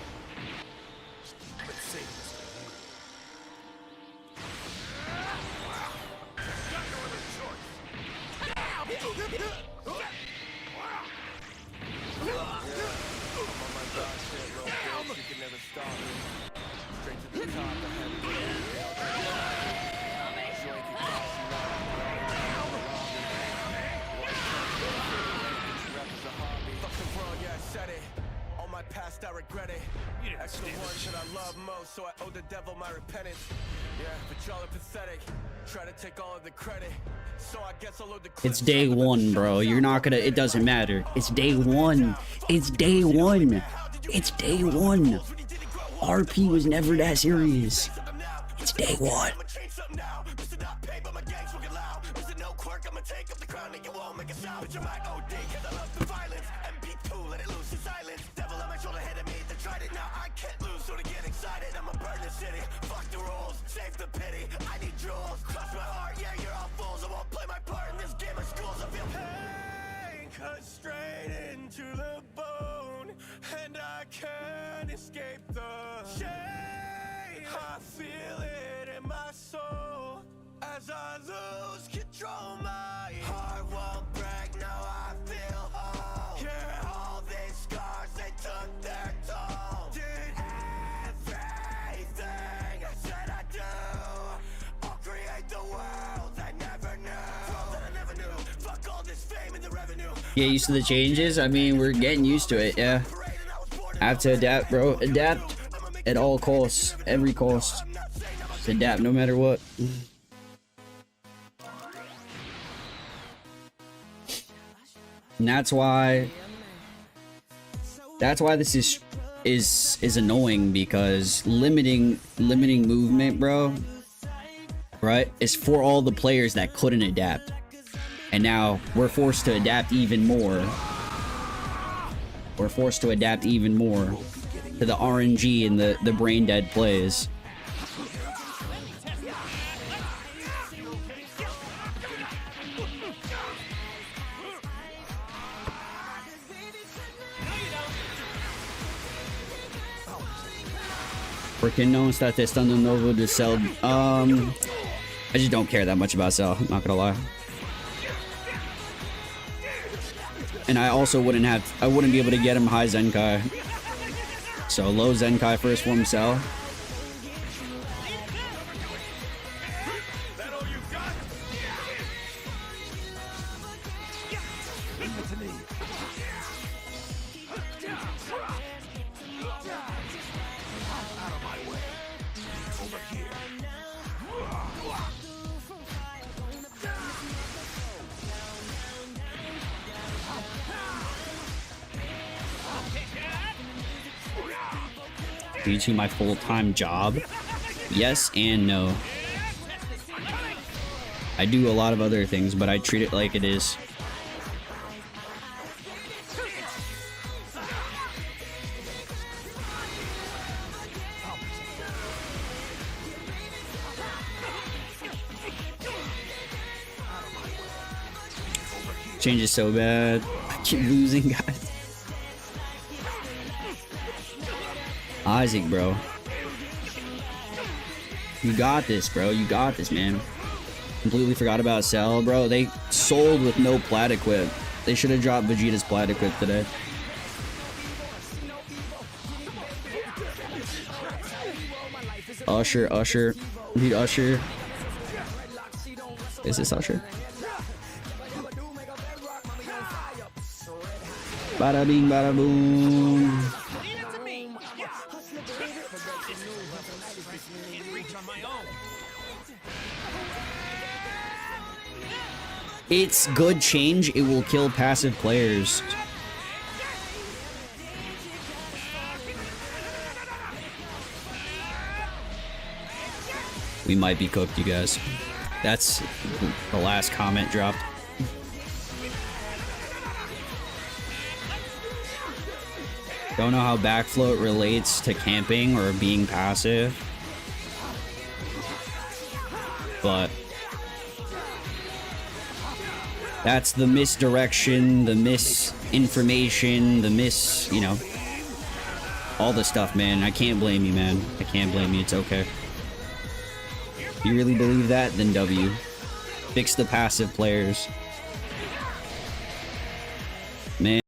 I regret it. That's the ones that I love most, so I owe the devil my repentance. Yeah, but y'all are pathetic. Try to take all of the credit. So I guess I'll load the It's day one, bro. You're not gonna, it doesn't matter. It's day one. It's day one. It's day one. RP was never that serious. It's day one. Fuck the rules, save the pity. I need jewels, crush my heart. Yeah, you're all fools. I won't play my part in this game of schools. I feel pain cut straight into the bone, and I can't escape the shame. I feel it in my soul as I lose control. My heart won't break. Now I feel whole. Yeah, all these scars, they took their toll. Did everything I said I do. I'll create the world I never knew. That I never knew. Fuck all this fame and the revenue. Get used to the changes. I mean, we're getting used to it, yeah. Have to adapt, bro. Adapt at all costs. Every cost. Just adapt no matter what. And that's why this is annoying, because limiting movement, bro, right, is for all the players that couldn't adapt. And now we're forced to adapt even more. We're forced to adapt even more to the RNG and the brain dead plays. Porque no está testando un novo de Cell. I just don't care that much about Cell, not gonna lie. And I also wouldn't be able to get him high Zenkai. So low Zenkai first form Cell. Due to my full-time job? Yes and no. I do a lot of other things, but I treat it like it is. Change is so bad. I keep losing, guys. Isaac, bro. You got this, bro. You got this, man. Completely forgot about Cell, bro. They sold with no plat equip. They should have dropped Vegeta's plat equip today. Usher. Need Usher. Is this Usher? Bada bing, bada boom. on my own. It's good change. It will kill passive players. We might be cooked, you guys. That's the last comment dropped. Don't know how backfloat relates to camping or being passive, but that's the misdirection, the misinformation, the you know, all the stuff, man. I can't blame you, man. I can't blame you. It's okay. If you really believe that, then W. Fix the passive players. Man.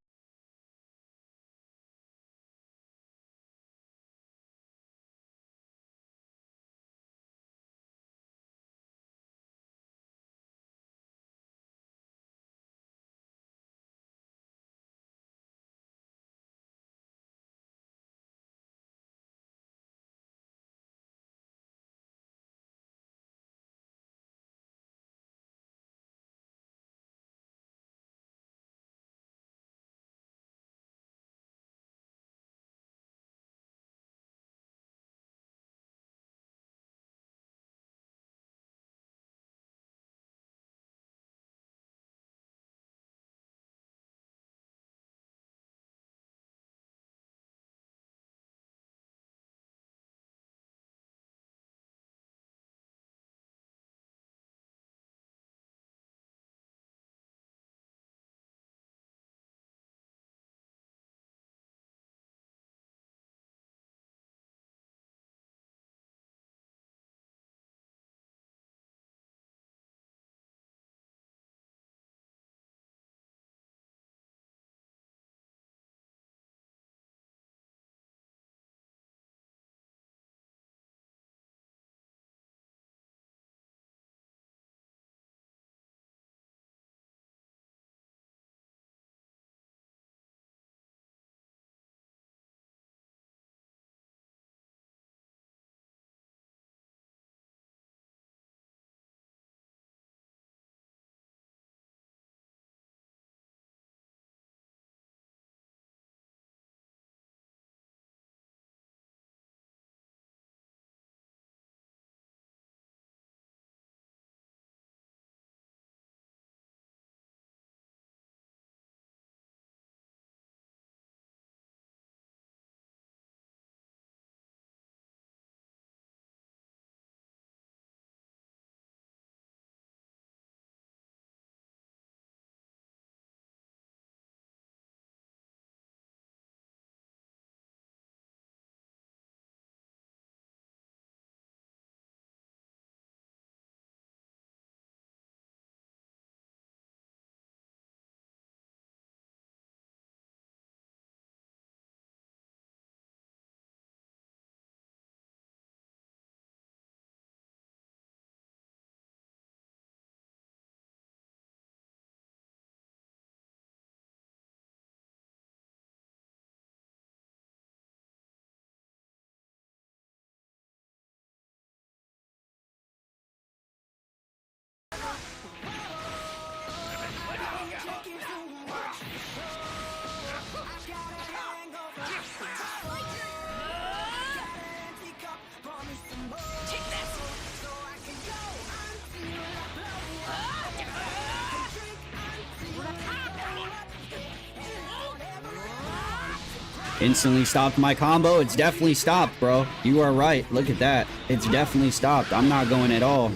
Instantly stopped my combo. It's definitely stopped, bro. You are right. Look at that. It's definitely stopped. I'm not going at all.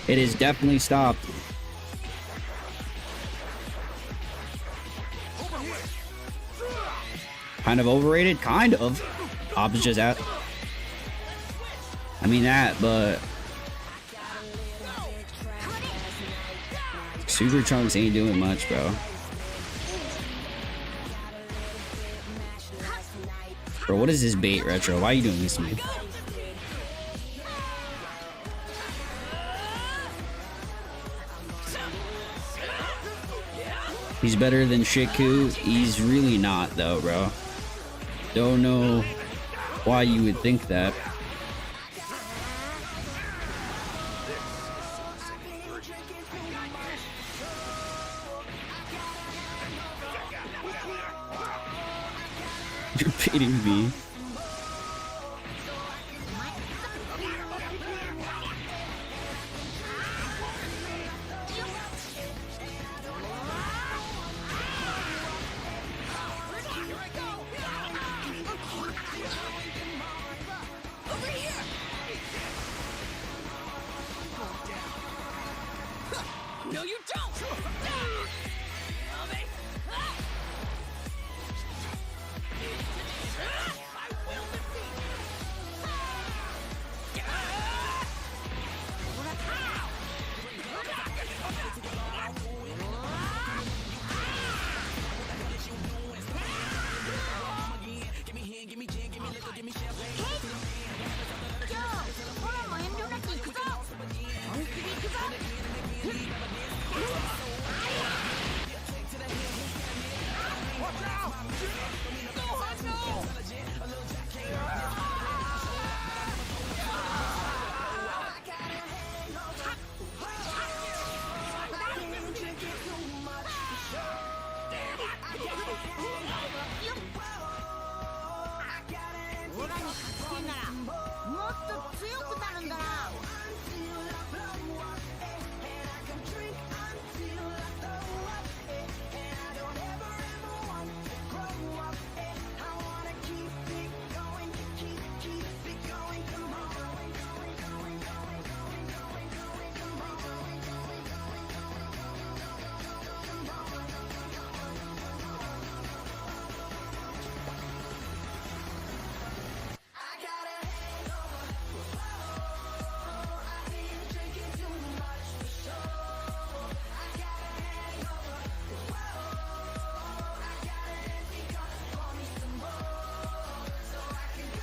It is definitely stopped. Kind of overrated? Kind of. Ob's just at... I mean that, but... Super Trunks ain't doing much, bro. Bro, what is this bait, Retro? Why are you doing this to me? He's better than Shiku. He's really not, though, bro. Don't know why you would think that. You're beating me. No, you don't! I will defeat!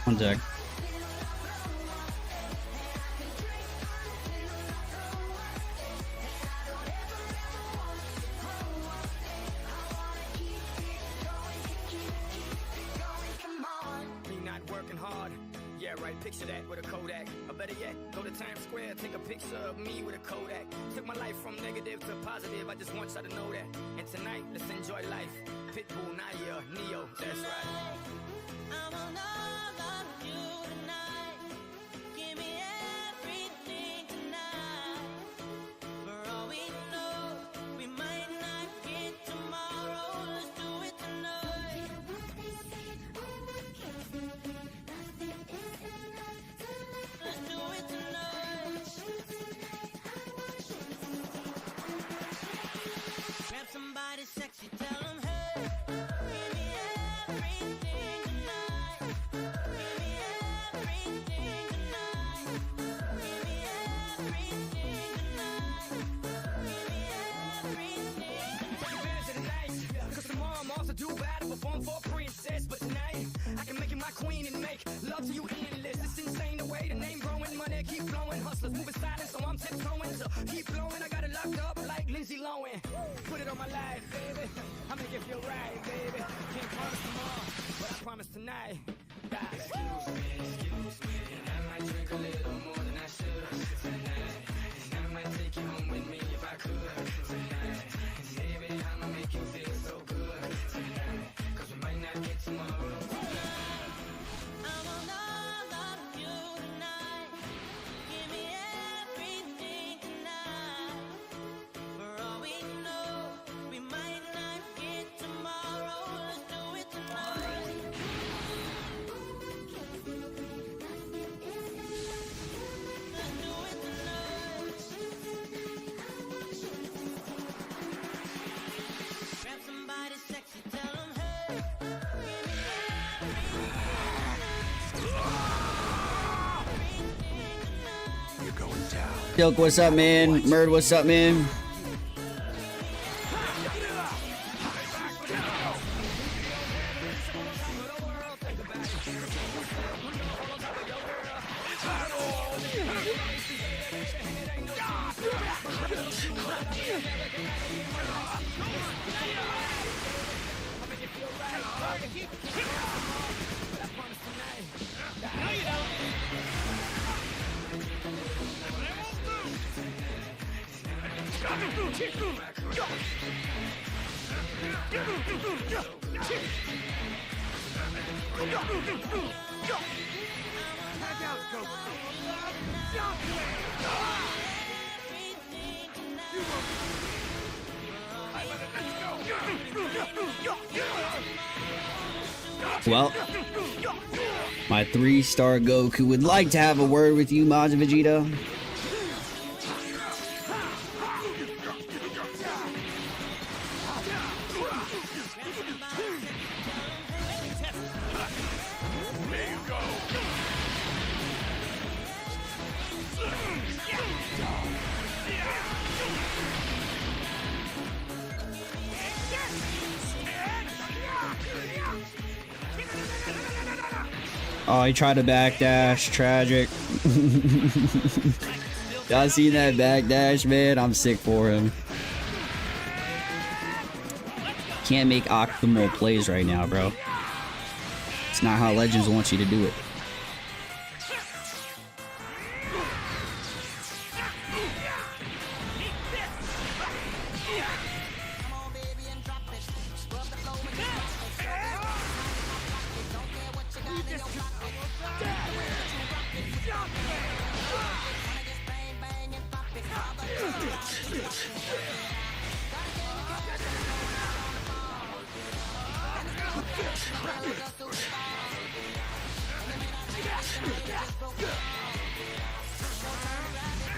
Contact. Me not working hard. Yeah, right, picture that with a Kodak. Or better yet, go to Times Square, take a picture of me with a Kodak. Took my life from negative to positive, I just want y'all to know that. And tonight, let's enjoy life. Pitbull, Naya, Neo, that's right. Grab somebody sexy, tell them, hey, give me everything tonight. Give me everything tonight. Give me everything tonight. Give me everything. Take advantage of the night, cause tomorrow I'm off to do battle, perform for a princess. But tonight, I can make you my queen and make love to you endless. It's insane the way the name growing, money keep flowing. Hustlers moving silent, so I'm tiptoeing. So keep blowing, I got it locked up like Lindsay Lohan. Put it on my life, baby. I'll make it feel right, baby. Can't promise tomorrow, but I promise tonight. Excuse me, and I might drink a little more than I should tonight. And I might take you home with me if I could tonight. And baby, I'ma make you feel so good tonight. Cause we might not get tomorrow. I want all of you tonight. Give me everything tonight. For all we know, we might not get tomorrow. Let's do it tonight. Let's do it tonight. Grab somebody sexy, tell them, hey, give me You're going down. Silk, what's up, man? Murd, what's up, man? Well, my 3-star Goku would like to have a word with you, Maj Vegeta. Oh, he tried to backdash. Tragic. Y'all seen that backdash, man? I'm sick for him. Can't make optimal plays right now, bro. It's not how Legends wants you to do it.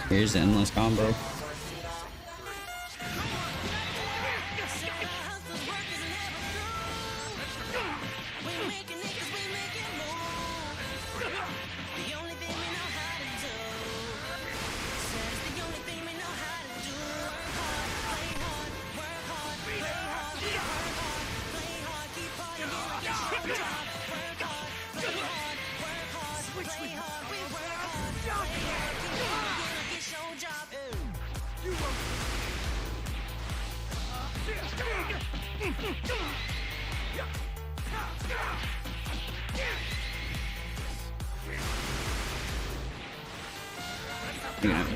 Here's the endless combo. Yeah.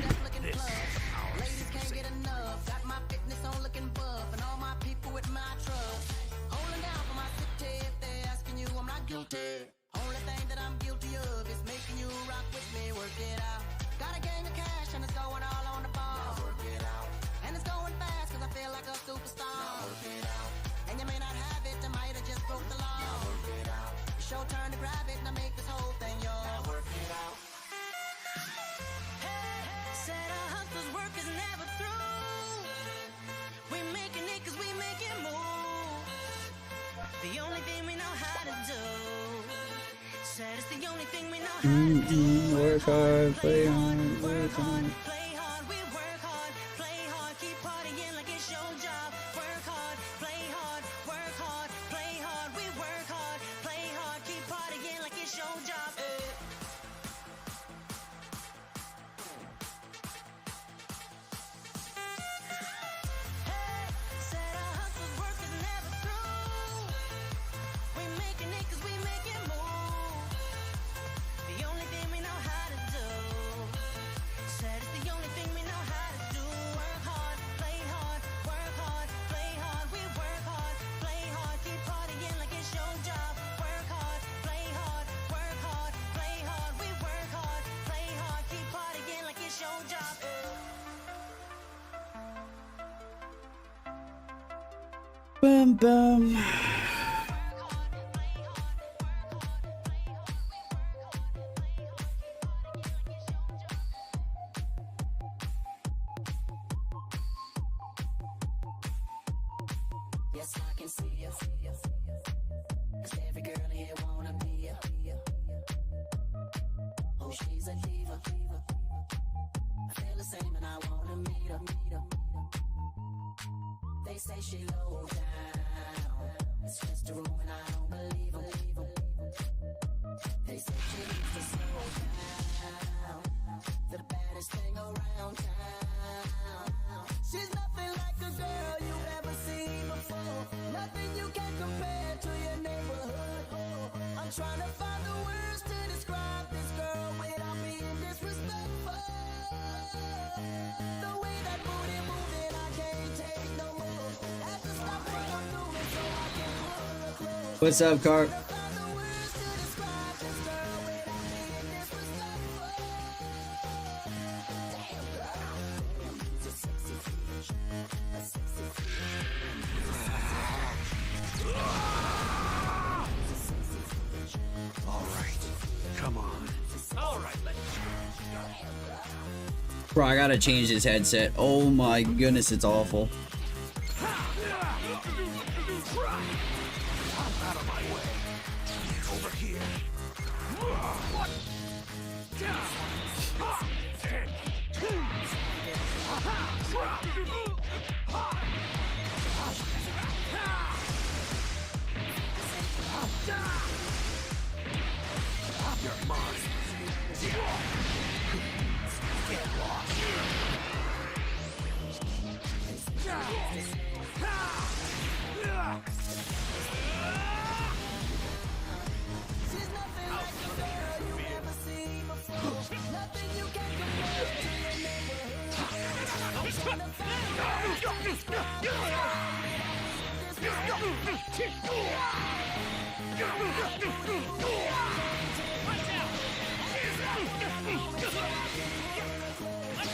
Only thing that I'm guilty of is making you rock with me, work it out. Got a gang of cash and it's going all on the ball. Work it out. And it's going fast cause I feel like a superstar. Work it out. And you may not have it, I might have just broke the law. Work it out. It's your turn to grab it and I make this whole thing yours. Work it out. Said our hustler's work is never through. We making it cause we making moves. The only thing we know how to do. Said it's the only thing we know how to do. Work hard, play hard, work hard. Play hard, we work hard, play hard, keep partying like it's your job. Work hard, play hard, work hard, play hard, we work hard, play hard, keep partying like it's your job. Said our hustler's work is never through. We making it cause we making moves. The only thing we know how to do. Said it's the only thing we know how to do. Work hard, play hard, work hard, play hard. We work hard, play hard, keep partying like it's your job. Work hard, play hard, work hard, play hard. We work hard, play hard, keep partying like it's your job. Bum bum. Yes, I can see you. Cause every girl here wanna be ya. Oh, she's a diva. I feel the same and I wanna meet her. They say she low down. It's just a room and I don't believe them. They say she needs to slow down. The baddest thing around town. She's nothing like a girl you've ever seen before. Nothing you can compare to your neighborhood. I'm trying to find the words to describe this girl without being disrespectful. The way that booty moving, I can't What's up, Carp? Bro, I gotta change this headset. Oh my goodness, it's awful.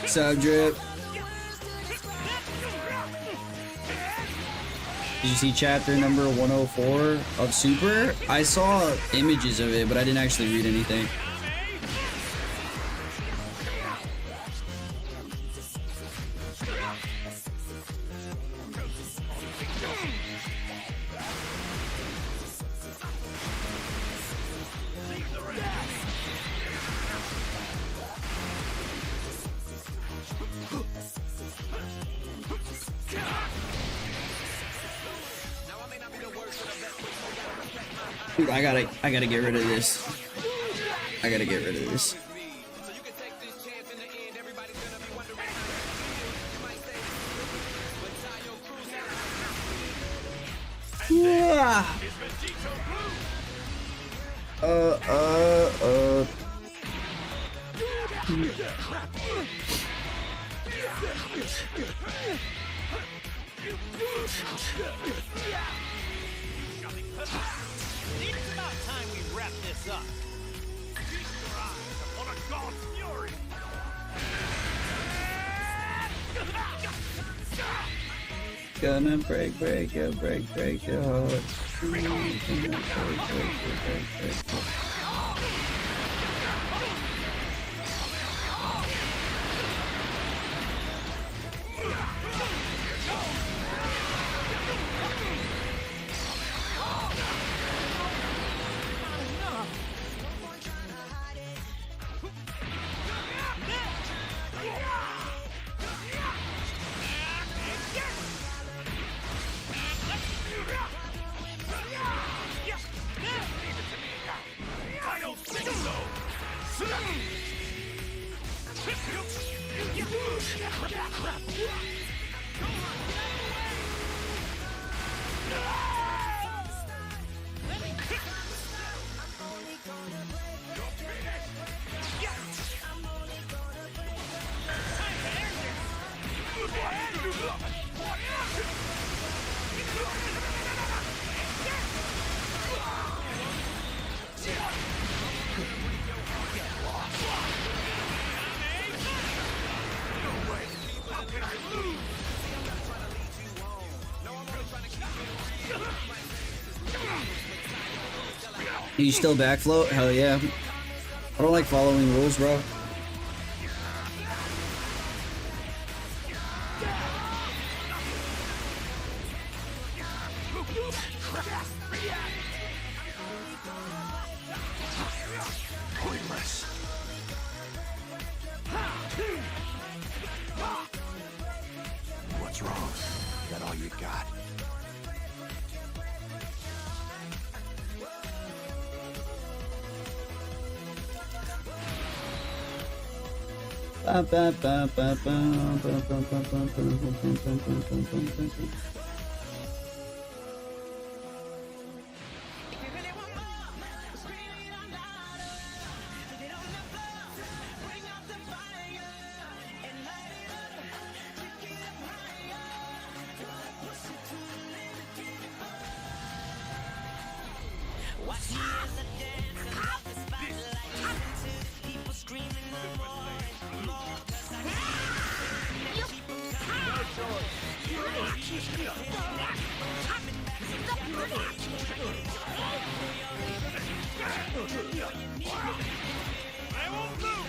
Sub drip. Did you see chapter number 104 of Super? I saw images of it, but I didn't actually read anything. Dude, I gotta get rid of this. I gotta get rid of this. Yeah. It's about time we wrap this up. Feast your eyes upon a god's fury. Gonna break your heart. I don't think You still backfloat? Hell yeah. I don't like following rules, bro. What's wrong? Is that all you got? I won't lose! I won't lose!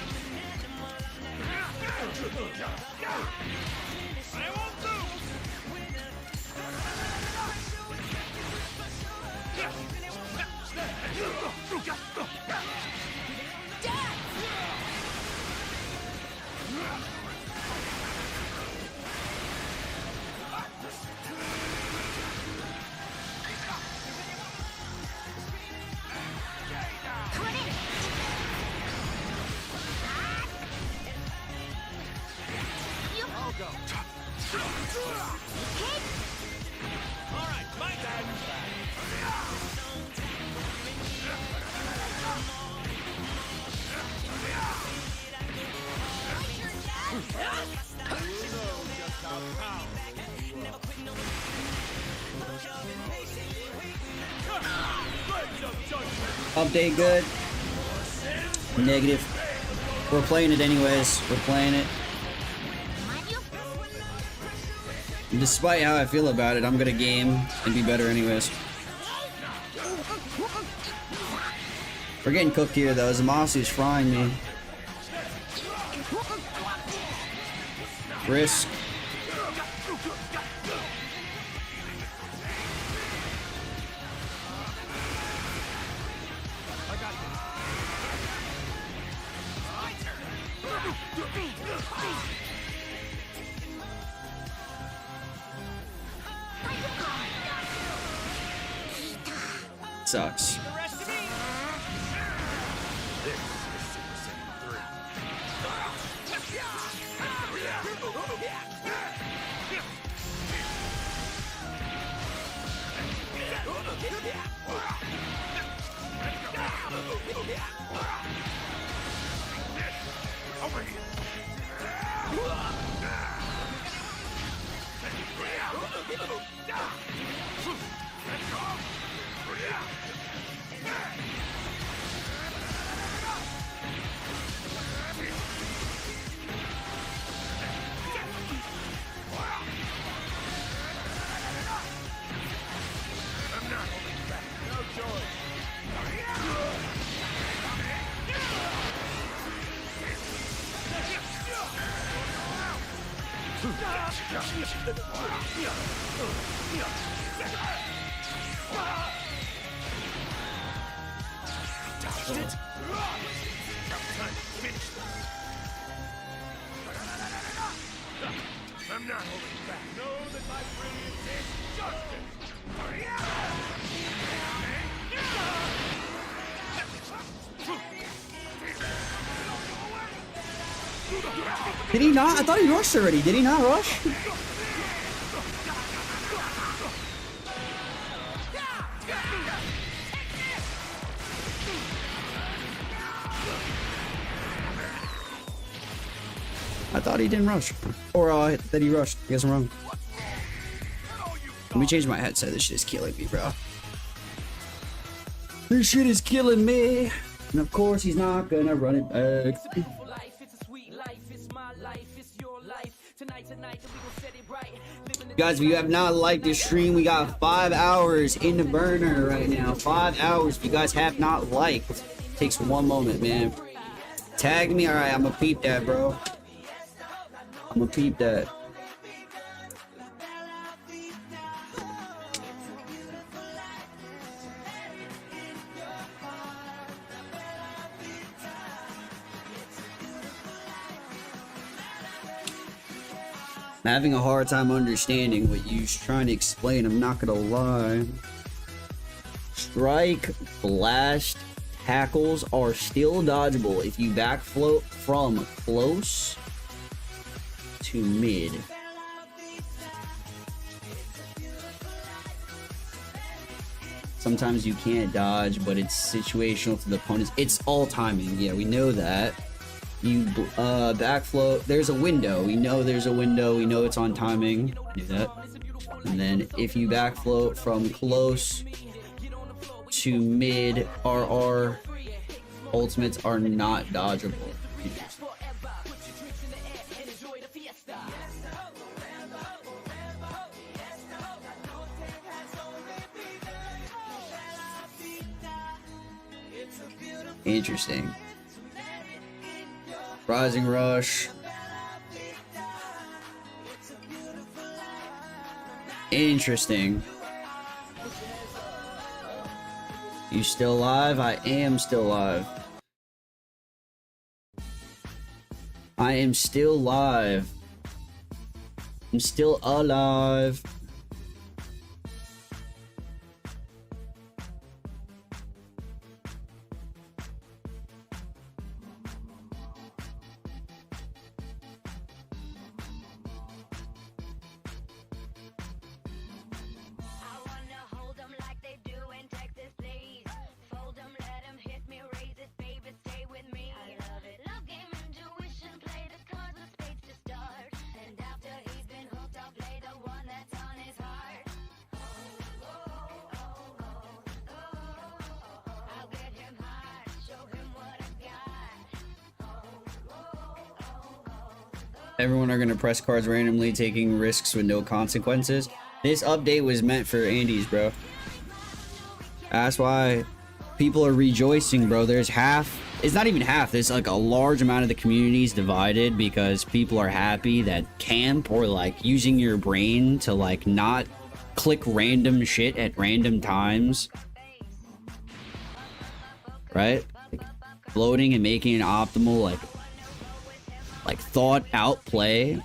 Alright, my bad. Update good. Negative. We're playing it anyways. We're playing it. Despite how I feel about it, I'm gonna game and be better anyways. We're getting cooked here though. Zamasi's frying me. Risk. Sucks. I'm not holding back. Know that my brilliance is justice. Did he not? I thought he rushed already. Did he not rush? I thought he didn't rush. Or that he rushed. I guess I'm wrong. Let me change my headset. This shit is killing me, bro. This shit is killing me. And of course, he's not gonna run it back. Guys, if you have not liked this stream, we got 5 hours in the burner right now. 5 hours. If you guys have not liked, takes 1 moment, man. Tag me. All right, I'm gonna peep that, bro. I'm gonna peep that. I'm having a hard time understanding what you're trying to explain. I'm not gonna lie. Strike, blast, tackles are still dodgeable if you back float from close to mid. Sometimes you can't dodge, but it's situational for the opponents. It's all timing. Yeah, we know that. You back float. There's a window. We know there's a window. We know it's on timing. Do that. And then if you back float from close to mid RR ultimates are not dodgeable. Interesting. Rising Rush. Interesting. You still alive? I am still alive. I am still live. I'm still alive. Everyone are gonna press cards randomly, taking risks with no consequences. This update was meant for Andes, bro. That's why people are rejoicing, bro. There's half, it's not even half, there's like a large amount of the community is divided because people are happy that camp or like using your brain to like not click random shit at random times, right? Like floating and making an optimal like thought out play.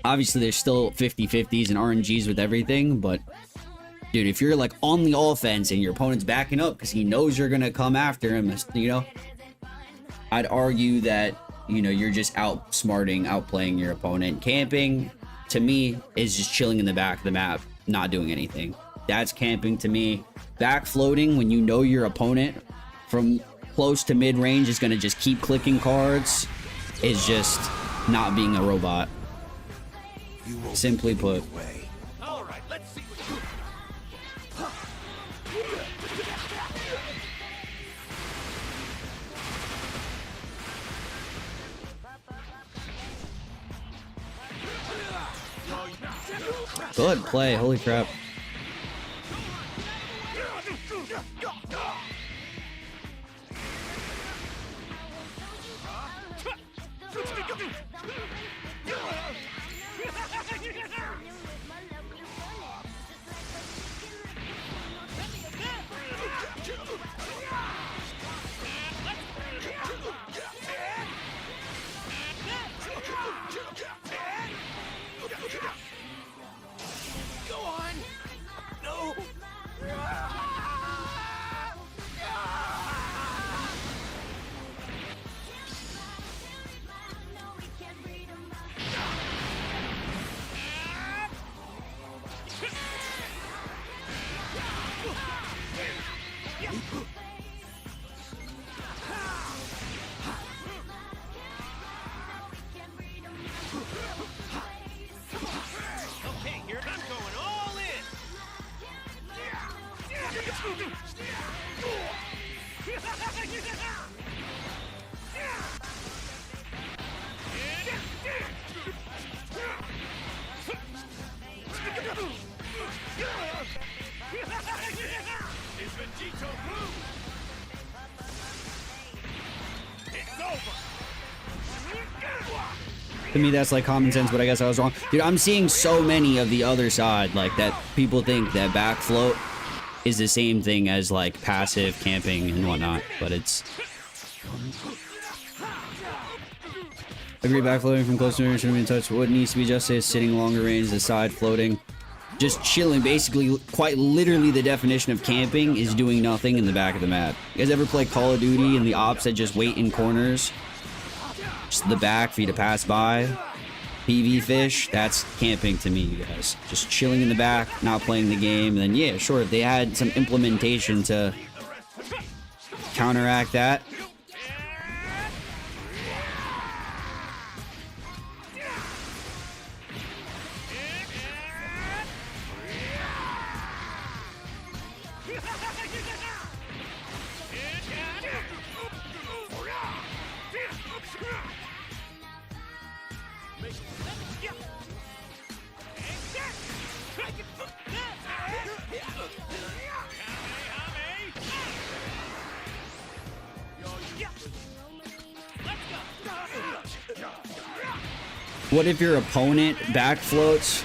Obviously there's still 50-50s and RNGs with everything, but dude, if you're like on the offense and your opponent's backing up because he knows you're gonna come after him, you know, I'd argue that, you know, you're just outplaying your opponent. Camping to me is just chilling in the back of the map, not doing anything. That's camping to me. Back floating when you know your opponent from close to mid range is gonna just keep clicking cards is just not being a robot. Simply put. All right, let's see what Good play, holy crap. Go on! No! Okay, here I'm going all in. Is Vegito blue? It's over. To me, that's like common sense, but I guess I was wrong. Dude, I'm seeing so many of the other side, like that people think that back float is the same thing as like passive camping and whatnot, but it's... Agree, back floating from close to range shouldn't be in touch. What needs to be adjusted is sitting longer range, the side floating. Just chilling, basically, quite literally the definition of camping is doing nothing in the back of the map. You guys ever play Call of Duty and the ops that just wait in corners? Just the back for you to pass by. PV fish, that's camping to me, you guys. Just chilling in the back, not playing the game. And then, yeah, sure, if they had some implementation to counteract that. What if your opponent back floats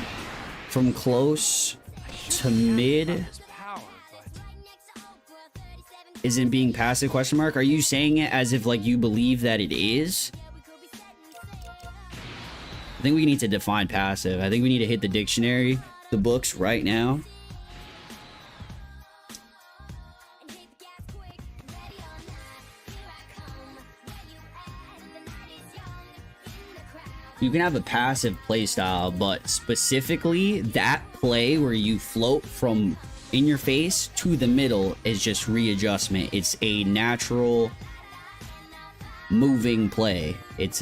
from close to mid? Isn't being passive, question mark? Are you saying it as if like you believe that it is? I think we need to define passive. I think we need to hit the dictionary, the books right now. You can have a passive play style, but specifically that play where you float from in your face to the middle is just readjustment. It's a natural moving play. It's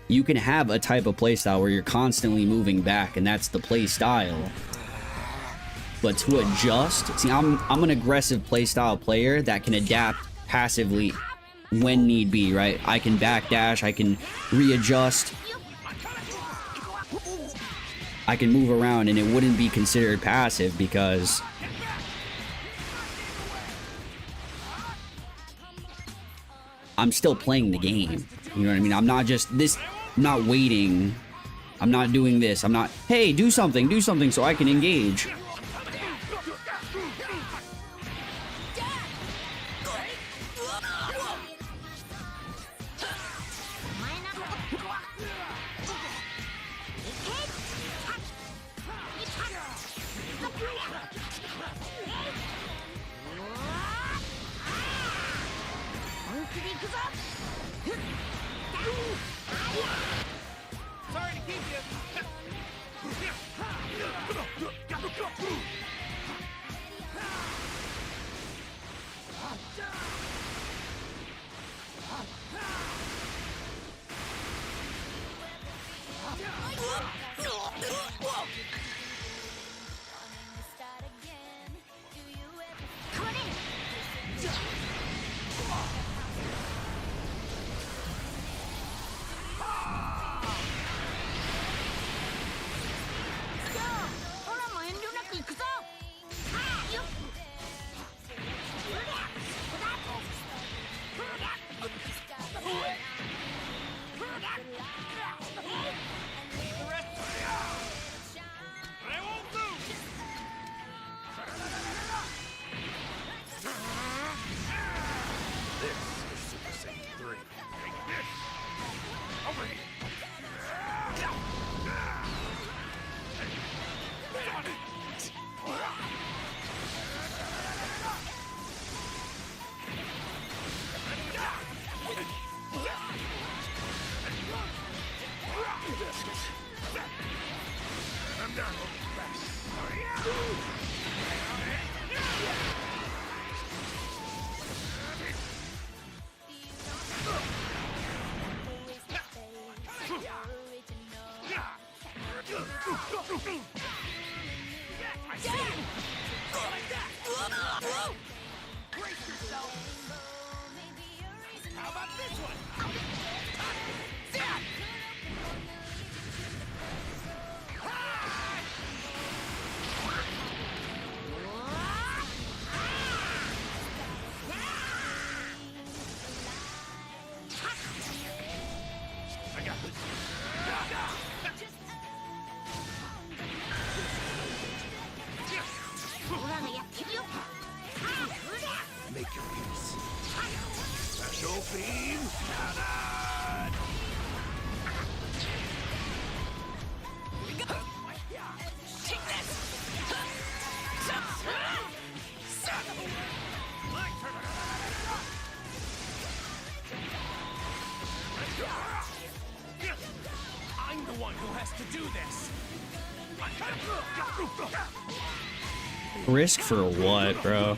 you can have a type of play style where you're constantly moving back, and that's the play style. But to adjust, see, I'm an aggressive play style player that can adapt passively when need be, right? I can backdash, I can readjust, I can move around, and it wouldn't be considered passive because I'm still playing the game. You know what I mean? I'm not just this, I'm not waiting, I'm not doing this, I'm not, hey, do something so I can engage. Sorry to keep you. How about this one? Make your peace. Special beam cannon! Take this! I'm the one who has to do this. Risk for what, bro?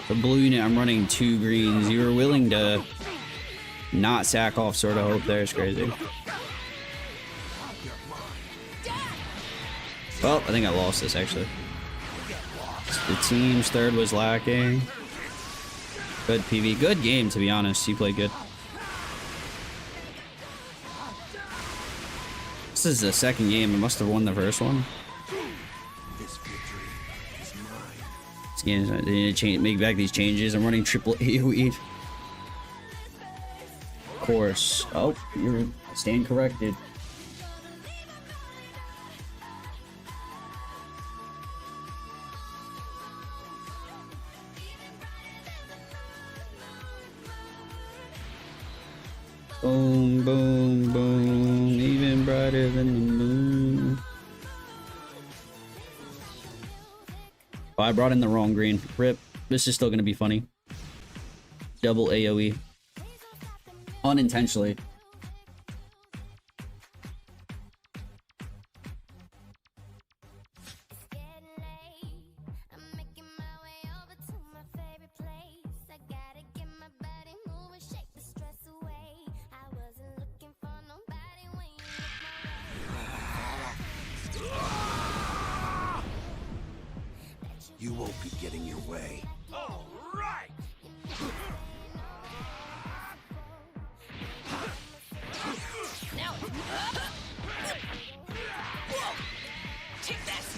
The blue unit, I'm running 2 greens. You were willing to not sack off Sword of Hope there. It's crazy. Well, I think I lost this, actually. The team's third was lacking. Good PV. Good game, to be honest. He played good. This is the second game. I must have won the first one. This game, they need to change, make back these changes. I'm running triple AoE. Of course. Oh, you're staying corrected. Boom, boom, boom, even brighter than the moon. Oh, I brought in the wrong green. Rip. This is still gonna be funny. Double AoE. Unintentionally. You won't be getting your way. All right. Now it's Whoa! Take this!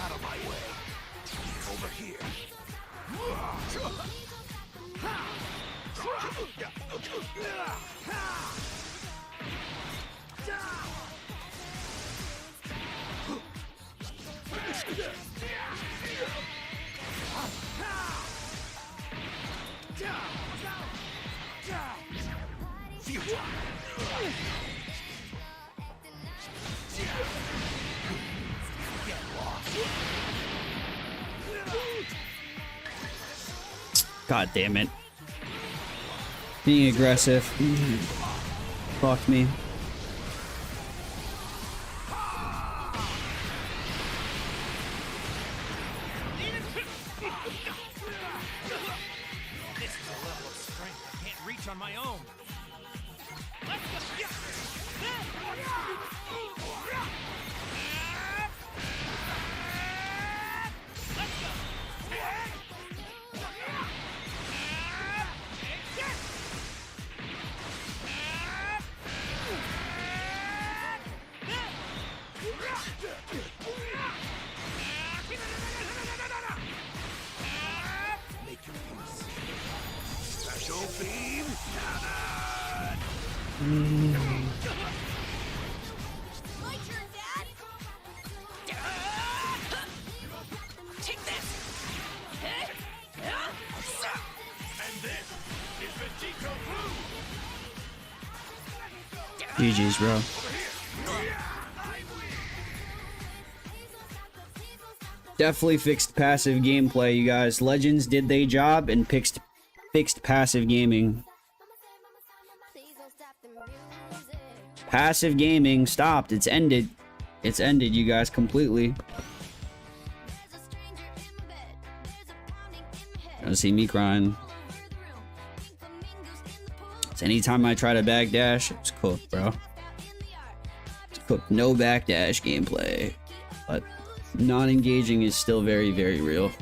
Out of my way. Over here. God damn it. Being aggressive. Fuck me. This is a level of strength I can't reach on my own. Let's go. Make your peace. Special beam cannon! My turn, Dad! Take this! And this is Vegito Blue. GG's, bro. Definitely fixed passive gameplay, you guys. Legends did their job and fixed passive gaming. Passive gaming stopped. It's ended. It's ended, you guys, completely. Gonna see me crying. So anytime I try to backdash, it's cooked, bro. It's cooked. No backdash gameplay. But non-engaging is still very, very real.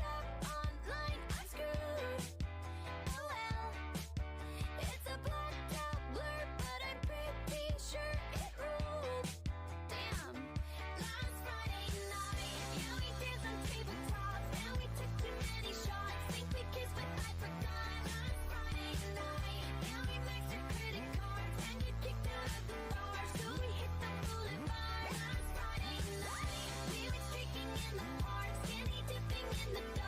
We were streaking in the park, skinny dipping in the dark.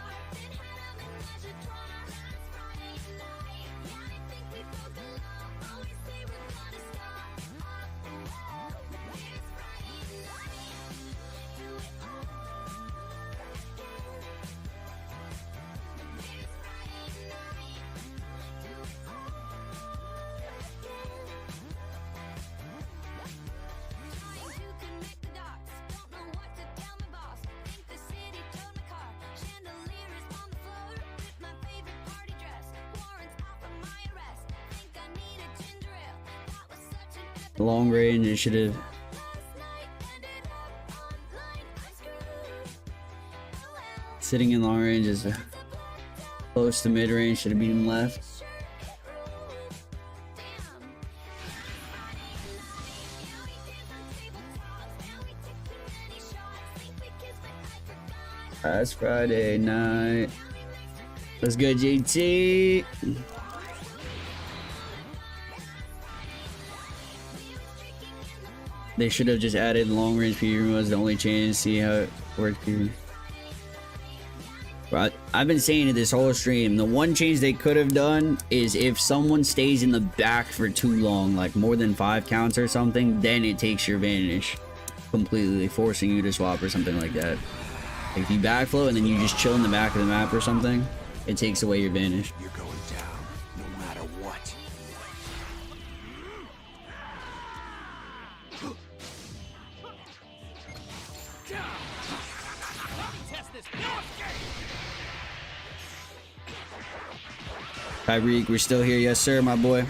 Long range, it should have. Sitting in long range is close to mid range, should have been left. That's Friday night. Let's go, JT. They should have just added long range PvP was the only change. See how it works. PvP. But I've been saying it this whole stream. The one change they could have done is if someone stays in the back for too long, like more than 5 counts or something, then it takes your vanish completely, forcing you to swap or something like that. Like if you backflow and then you just chill in the back of the map or something, it takes away your vanish. You're going down, no matter what. Tyreek, we're still here. Yes, sir, my boy.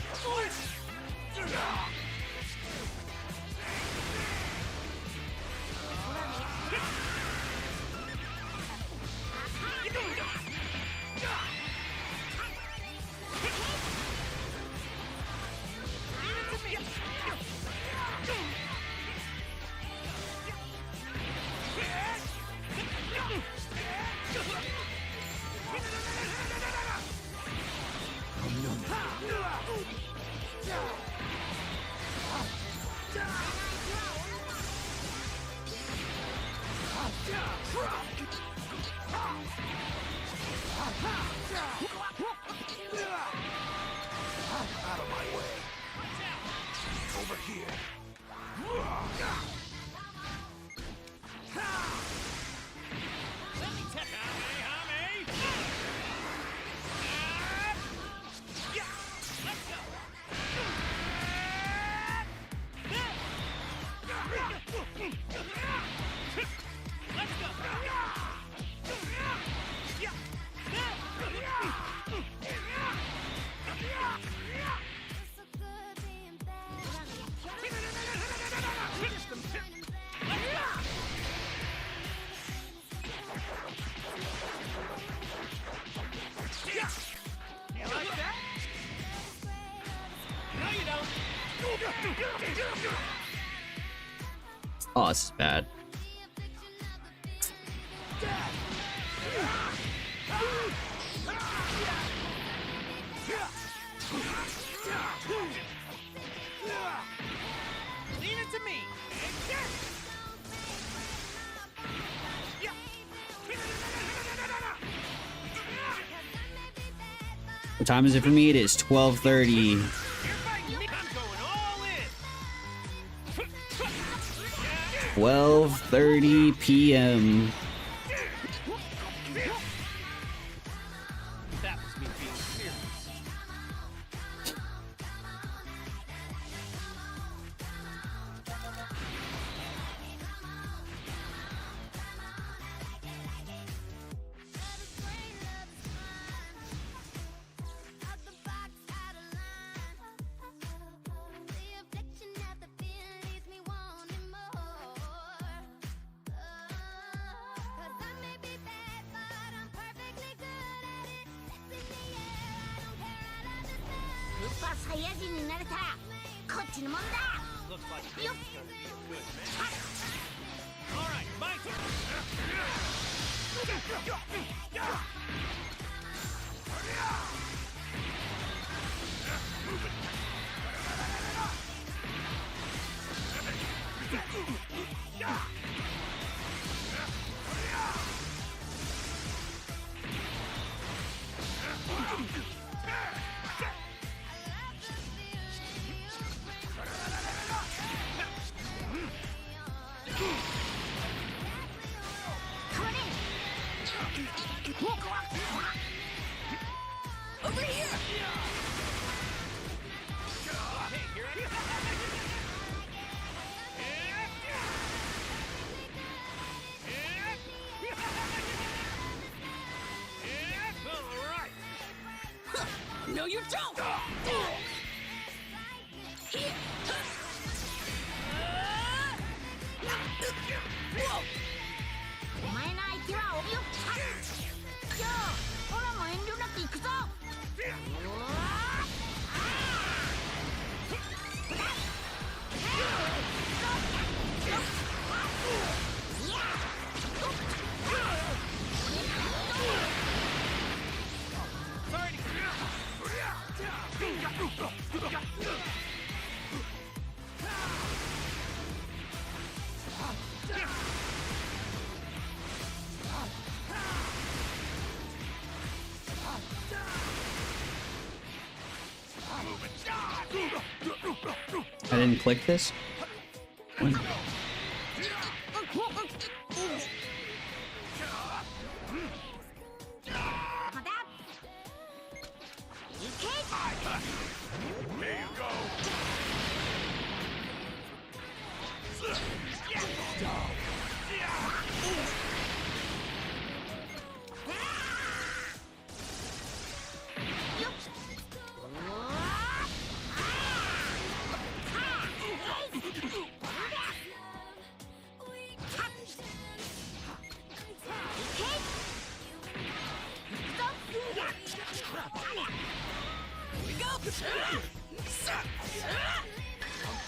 Oh, this is bad. Leave it to me. What time is it for me? It is 12:30. 12:30 p.m. That was me being serious. Looks like this is gonna be a good match. All right, my Over here! No, you don't! Here! didn't click this. What?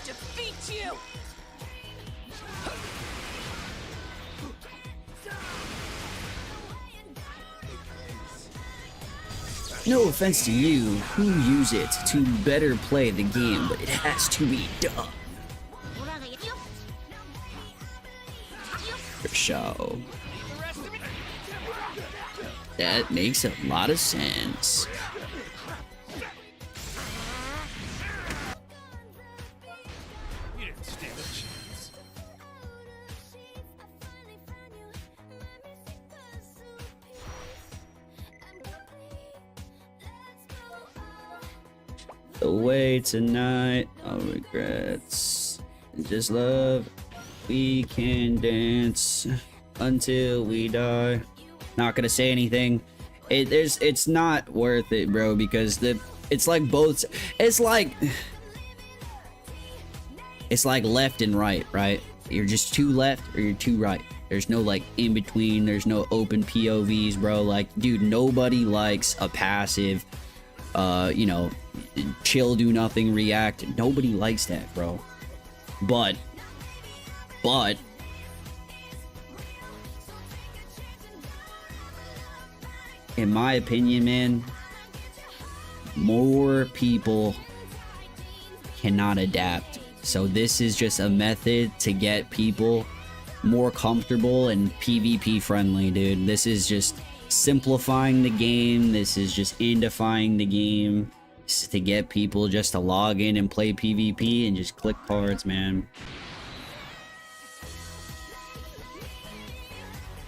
Defeat you! No offense to you who use it to better play the game, but it has to be done. For sure. That makes a lot of sense. You didn't stand a chance. Away tonight, no regrets. Just love, we can dance until we die. Not gonna say anything. It's not worth it, bro, because it's like both. It's like left and right, right? You're just too left or you're too right. There's no like in between. There's no open POVs, bro. Like, dude, nobody likes a passive, you know, chill, do nothing, react. Nobody likes that, bro. But in my opinion, man, more people cannot adapt. So this is just a method to get people more comfortable and PvP friendly, dude. This is just simplifying the game. This is just indifying the game. This is to get people just to log in and play PvP and just click cards, man.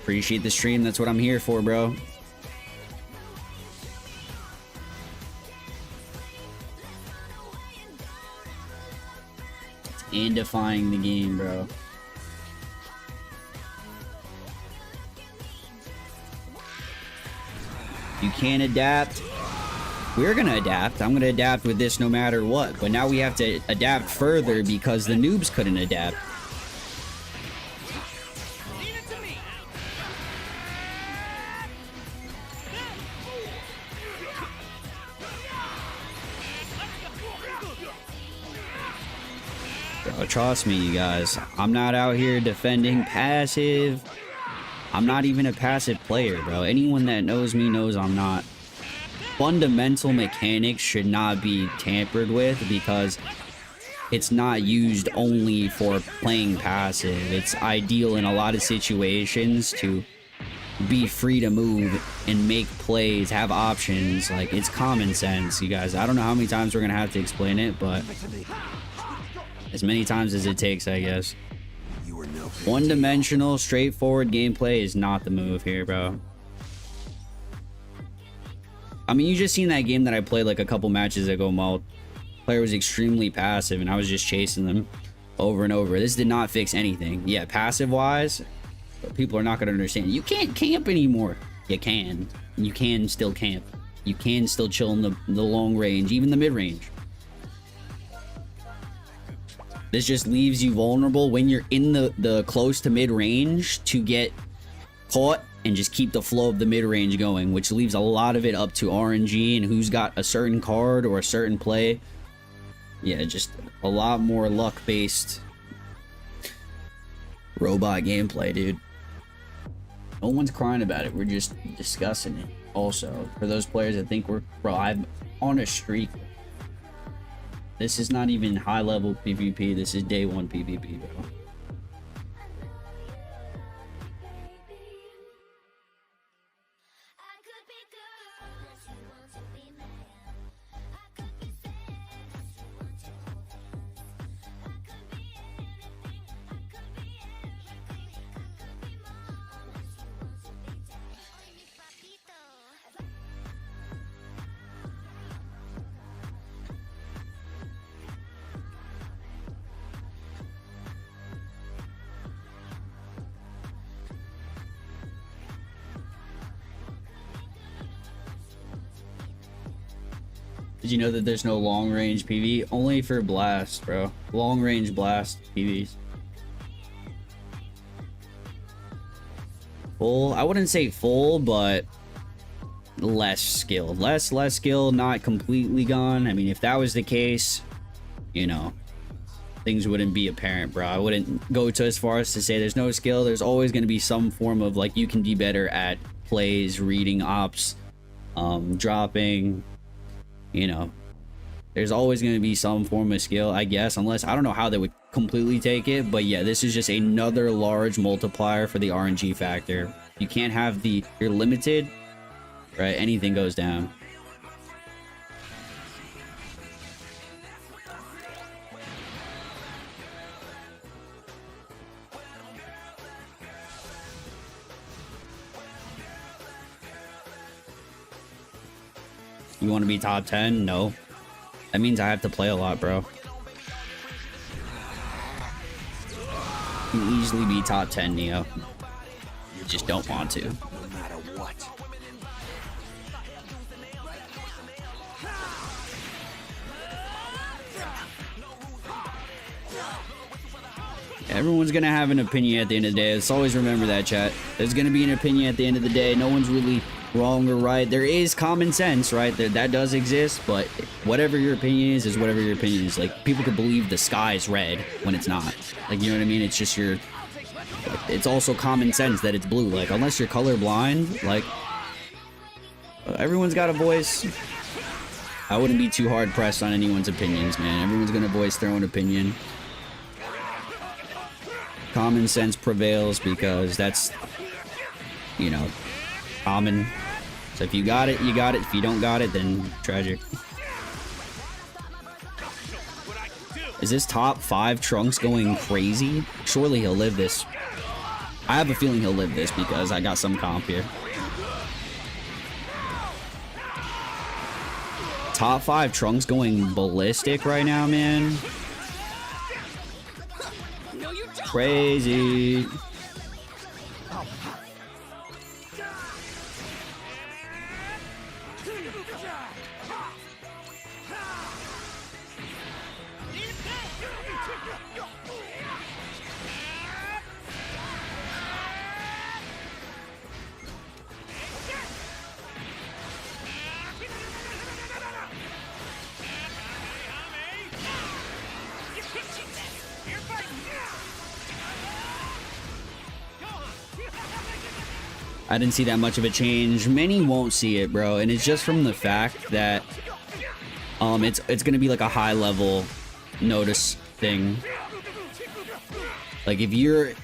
Appreciate the stream. That's what I'm here for, bro. It's indifying the game, bro. You can't adapt. We're gonna adapt. I'm gonna adapt with this no matter what. But now we have to adapt further because the noobs couldn't adapt. Bro, trust me, you guys. I'm not out here defending passive. I'm not even a passive player, bro. Anyone that knows me knows I'm not. Fundamental mechanics should not be tampered with because it's not used only for playing passive. It's ideal in a lot of situations to be free to move and make plays, have options. Like, it's common sense, you guys. I don't know how many times we're gonna have to explain it, but as many times as it takes, I guess. One-dimensional, straightforward gameplay is not the move here, bro. I mean, you just seen that game that I played like a couple matches ago. My player was extremely passive and I was just chasing them over and over. This did not fix anything. Yeah, passive-wise, people are not going to understand. You can't camp anymore. You can. You can still camp. You can still chill in the long range, even the mid-range. This just leaves you vulnerable when you're in the close to mid-range to get caught and just keep the flow of the mid-range going, which leaves a lot of it up to RNG and who's got a certain card or a certain play. Yeah, just a lot more luck-based robot gameplay, dude. No one's crying about it. We're just discussing it. Also, for those players that think we're... Bro, I'm on a streak. This is not even high-level PvP. This is day one PvP, bro. Did you know that there's no long range PV? Only for blast, bro. Long range blast PVs. Full, I wouldn't say full, but less skilled. Less skilled, not completely gone. I mean, if that was the case, you know, things wouldn't be apparent, bro. I wouldn't go to as far as to say there's no skill. There's always going to be some form of, like, you can be better at plays, reading ops, dropping, you know. There's always going to be some form of skill, I guess, unless, I don't know how they would completely take it, but yeah, this is just another large multiplier for the RNG factor. You can't have the, you're limited, right? Anything goes down. You want to be top 10? No. That means I have to play a lot, bro. You can easily be top 10, Neo. You just don't want to. No matter what. Everyone's gonna have an opinion at the end of the day. Let's always remember that, chat. There's gonna be an opinion at the end of the day. No one's really wrong or right. There is common sense, right? That does exist, but whatever your opinion is whatever your opinion is. Like, people could believe the sky is red when it's not. Like, you know what I mean? It's just your... It's also common sense that it's blue. Like, unless you're colorblind, like... everyone's got a voice. I wouldn't be too hard pressed on anyone's opinions, man. Everyone's gonna voice their own opinion. Common sense prevails because that's, you know, common. So if you got it, you got it. If you don't got it, then tragic. Is this top 5 Trunks going crazy? Surely he'll live this. I have a feeling he'll live this because I got some comp here. Top 5 Trunks going ballistic right now, man. Crazy. I didn't see that much of a change. Many won't see it, bro, and it's just from the fact that it's gonna be like a high level notice thing. Like, if you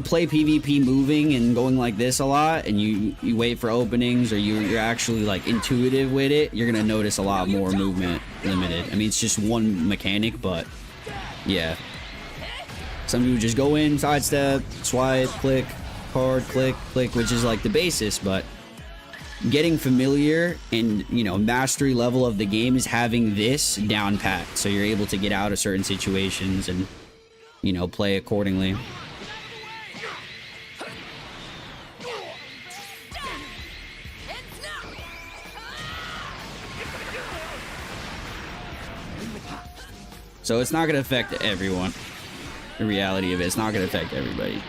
play PvP moving and going like this a lot, and you wait for openings, or you're actually like intuitive with it, you're gonna notice a lot more movement limited. I mean, it's just one mechanic, but yeah. Some people just go in, sidestep, swipe, click, card, click, which is like the basis, but getting familiar and, you know, mastery level of the game is having this down pat, so you're able to get out of certain situations and, you know, play accordingly. So it's not going to affect everyone. The reality of it, it's not going to affect everybody.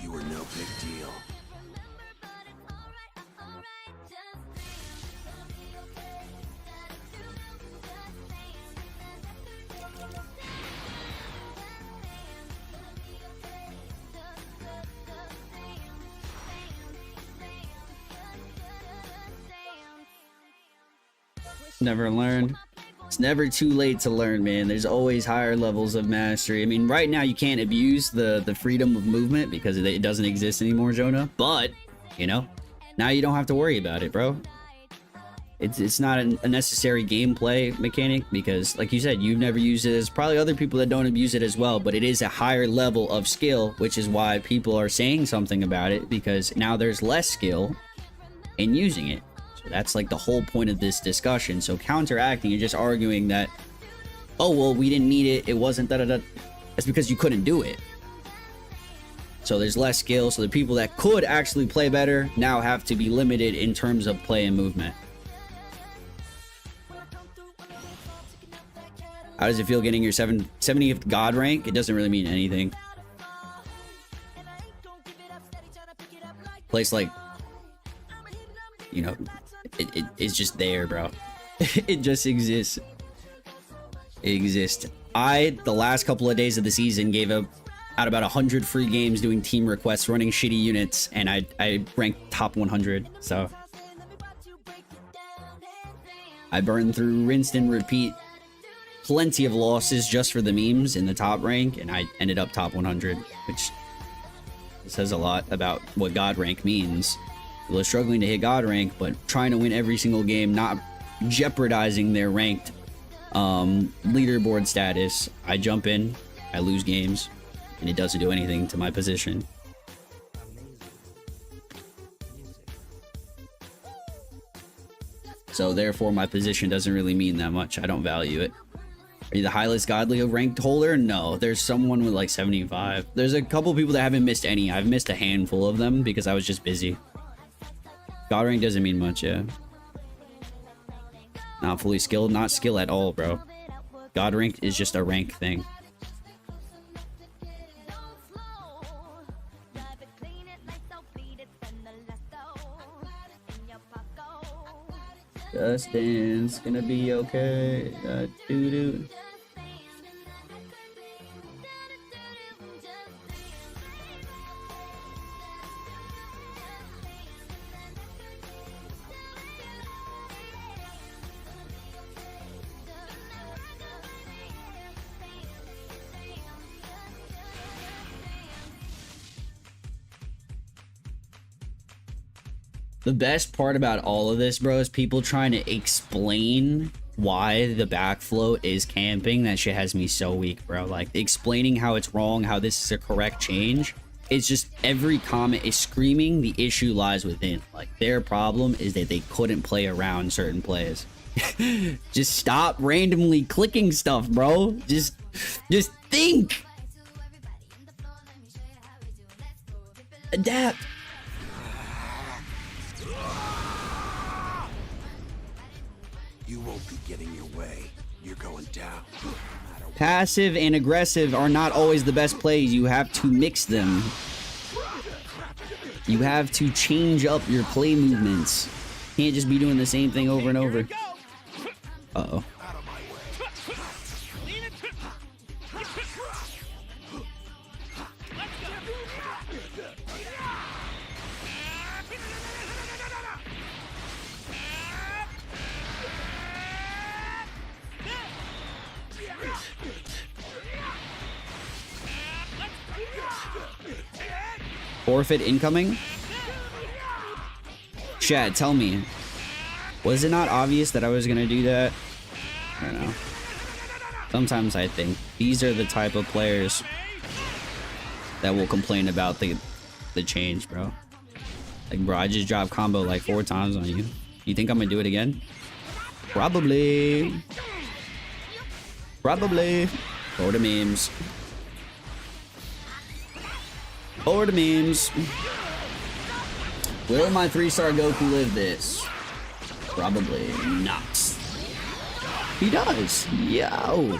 You were no big deal. Never learned. It's never too late to learn, man. There's always higher levels of mastery. I mean, right now you can't abuse the freedom of movement because it doesn't exist anymore, Jonah. But, you know, now you don't have to worry about it, bro. It's not a necessary gameplay mechanic because, like you said, you've never used it. There's probably other people that don't abuse it as well, but it is a higher level of skill, which is why people are saying something about it, because now there's less skill in using it. So that's like the whole point of this discussion. So counteracting, you're just arguing that, oh, well, we didn't need it. It wasn't da-da-da. That's because you couldn't do it. So there's less skill. So the people that could actually play better now have to be limited in terms of play and movement. How does it feel getting your 70th God rank? It doesn't really mean anything. Place like, you know, it's just there, bro. It just exists. It exists. The last couple of days of the season, gave out about 100 free games doing team requests, running shitty units, and I ranked top 100. So I burned through, rinsed and repeat, plenty of losses just for the memes in the top rank, and I ended up top 100, which says a lot about what God rank means. People are struggling to hit God rank, but trying to win every single game, not jeopardizing their ranked leaderboard status. I jump in, I lose games, and it doesn't do anything to my position. So therefore my position doesn't really mean that much. I don't value it. Are you the highest godly ranked holder? No, there's someone with like 75. There's a couple people that haven't missed any. I've missed a handful of them because I was just busy. God rank doesn't mean much, yeah. Not fully skilled, not skill at all, bro. God rank is just a rank thing. Justin's gonna be okay. Doo-doo. The best part about all of this, bro, is people trying to explain why the backfloat is camping. That shit has me so weak, bro. Like, explaining how it's wrong, how this is a correct change. It's just every comment is screaming the issue lies within. Like, their problem is that they couldn't play around certain plays. Just stop randomly clicking stuff, bro. Just think. Adapt. You won't be getting your way. You're going down. Passive and aggressive are not always the best plays. You have to mix them. You have to change up your play movements. Can't just be doing the same thing over and over. Uh-oh. Forfeit incoming? Chad, tell me. Was it not obvious that I was gonna do that? I don't know. Sometimes I think these are the type of players that will complain about the change, bro. Like, bro, I just dropped combo like 4 times on you. You think I'm gonna do it again? Probably. Probably. Or the memes. Or the memes. Will my 3-star Goku live this? Probably not. He does. Yo.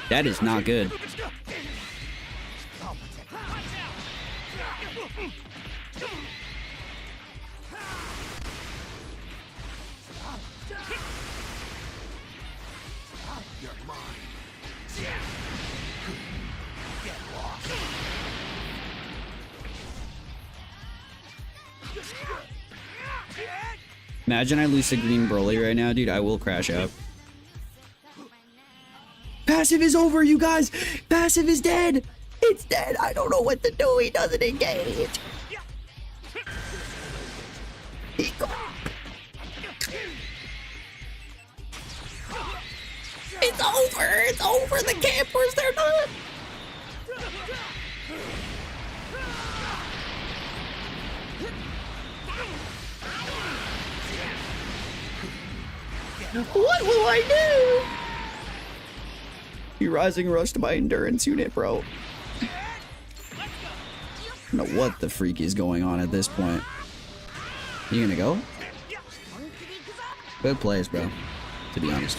That is not good. Imagine I lose to Green Broly right now, dude. I will crash out. Passive is over, you guys. Passive is dead. It's dead. I don't know what to do. He doesn't engage. He go- It's over. It's over. The campers, they're done. What will I do? You rising rush to my endurance unit, bro. I don't know what the freak is going on at this point. You gonna go? Good plays, bro. To be honest.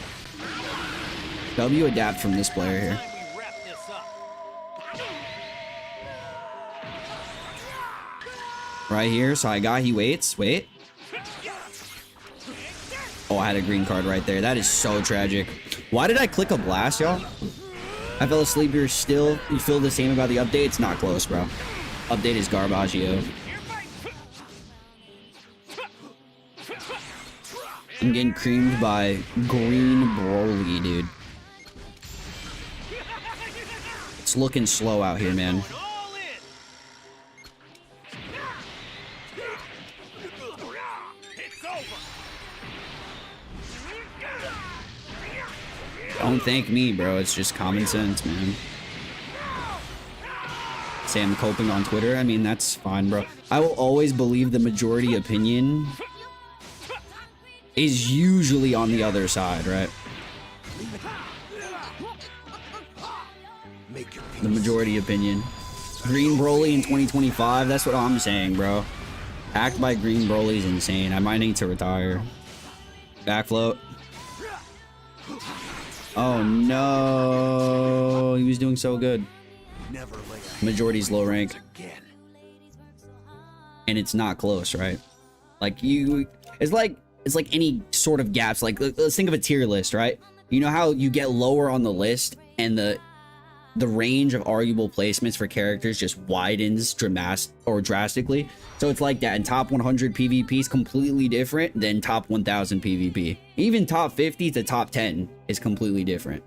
W adapt from this player here. Right here, so I got, he waits. Wait. Oh, I had a green card right there. That is so tragic. Why did I click a blast, y'all? I fell asleep. You feel the same about the update? It's not close, bro. Update is garbaggio. I'm getting creamed by Green Broly, dude. It's looking slow out here, man. Don't thank me, bro. It's just common sense, man. Say I'm coping on Twitter. I mean, that's fine, bro. I will always believe the majority opinion is usually on the other side, right? The majority opinion. Green Broly in 2025. That's what I'm saying, bro. Act by Green Broly is insane. I might need to retire. Back float. Oh no, he was doing so good. Majority's low rank. And it's not close, right? Like it's like any sort of gaps. Like, let's think of a tier list, right? You know how you get lower on the list and the range of arguable placements for characters just widens drastically. So it's like that. In top 100 PvP is completely different than top 1000 PvP. Even top 50 to top 10 is completely different.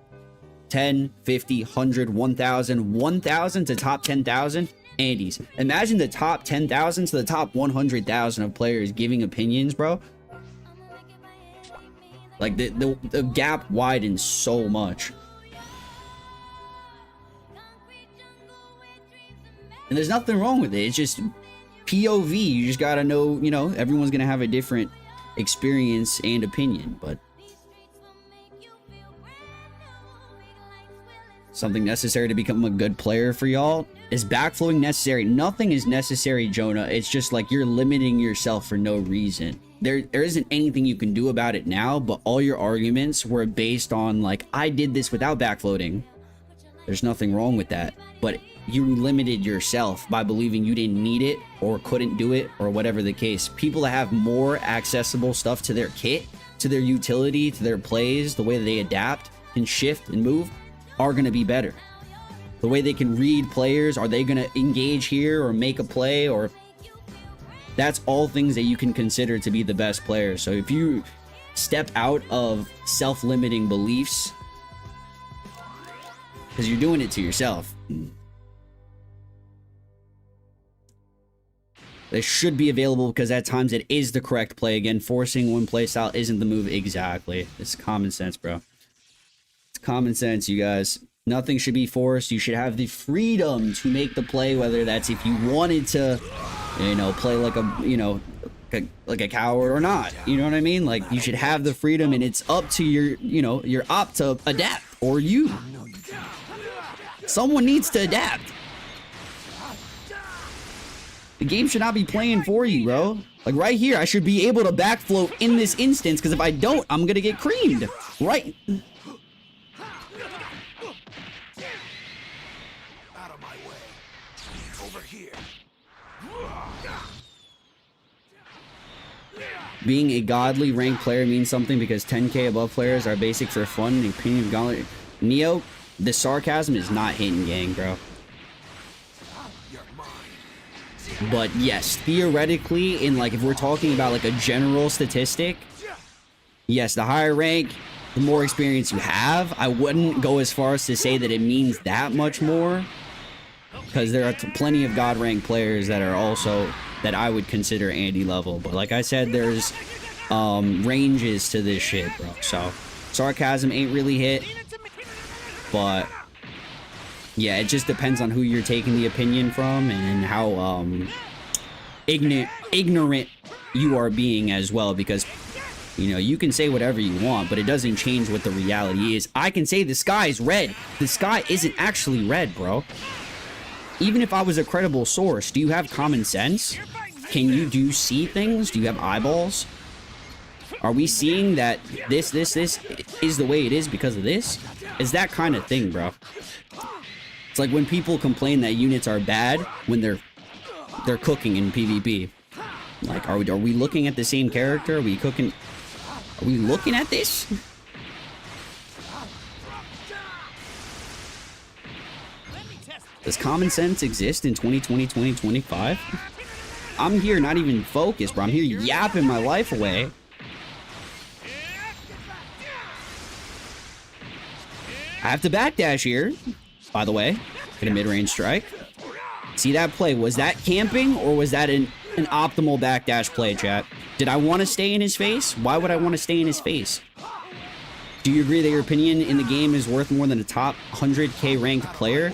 10, 50, 100, 1000, 1000 to top 10,000. Andes. Imagine the top 10,000 to the top 100,000 of players giving opinions, bro. Like the gap widens so much. And there's nothing wrong with it. It's just POV. You just gotta know, you know, everyone's gonna have a different experience and opinion, but something necessary to become a good player for y'all? Is backflowing necessary? Nothing is necessary, Jonah. It's just like you're limiting yourself for no reason. There isn't anything you can do about it now, but all your arguments were based on like, I did this without backfloating. There's nothing wrong with that, but you limited yourself by believing you didn't need it or couldn't do it or whatever the case. People that have more accessible stuff to their kit, to their utility, to their plays, the way that they adapt, can shift and move, are going to be better. The way they can read players, are they going to engage here or make a play? Or that's all things that you can consider to be the best player. So if you step out of self-limiting beliefs, because you're doing it to yourself, they should be available, because at times it is the correct play. Again, forcing one play style isn't the move exactly. It's common sense, bro. It's common sense, you guys. Nothing should be forced. You should have the freedom to make the play, whether that's if you wanted to, you know, play like a, you know, like a coward or not. You know what I mean? Like, you should have the freedom, and it's up to your, you know, your op to adapt, or you. Someone needs to adapt. The game should not be playing for you, bro. Like right here, I should be able to backflow in this instance, because if I don't, I'm gonna get creamed. Right? Out of my way. Over here. Being a godly ranked player means something, because 10k above players are basic for fun and opinion of godly. Neo, the sarcasm is not hitting, gang, bro. But yes, theoretically, in like, if we're talking about like a general statistic, yes, the higher rank, the more experience you have. I wouldn't go as far as to say that it means that much more, because there are plenty of god rank players that are also that I would consider Andy level. But like I said, there's ranges to this shit, bro. So sarcasm ain't really hit, but yeah, it just depends on who you're taking the opinion from and how ignorant you are being as well, because you know, you can say whatever you want, but it doesn't change what the reality is. I can say the sky is red. The sky isn't actually red, bro. Even if I was a credible source, do you have common sense? Can you see things? Do you have eyeballs? Are we seeing that this is the way it is because of this? It's that kind of thing, bro. It's like when people complain that units are bad when they're cooking in PvP. Like, are we looking at the same character? Are we looking at this? Does common sense exist in 2020, 2025? I'm here not even focused, bro. I'm here yapping my life away. I have to backdash here, by the way. Get a mid-range strike. See that play? Was that camping or was that an optimal backdash play, chat? Did I want to stay in his face? Why would I want to stay in his face? Do you agree that your opinion in the game is worth more than a top 100k ranked player?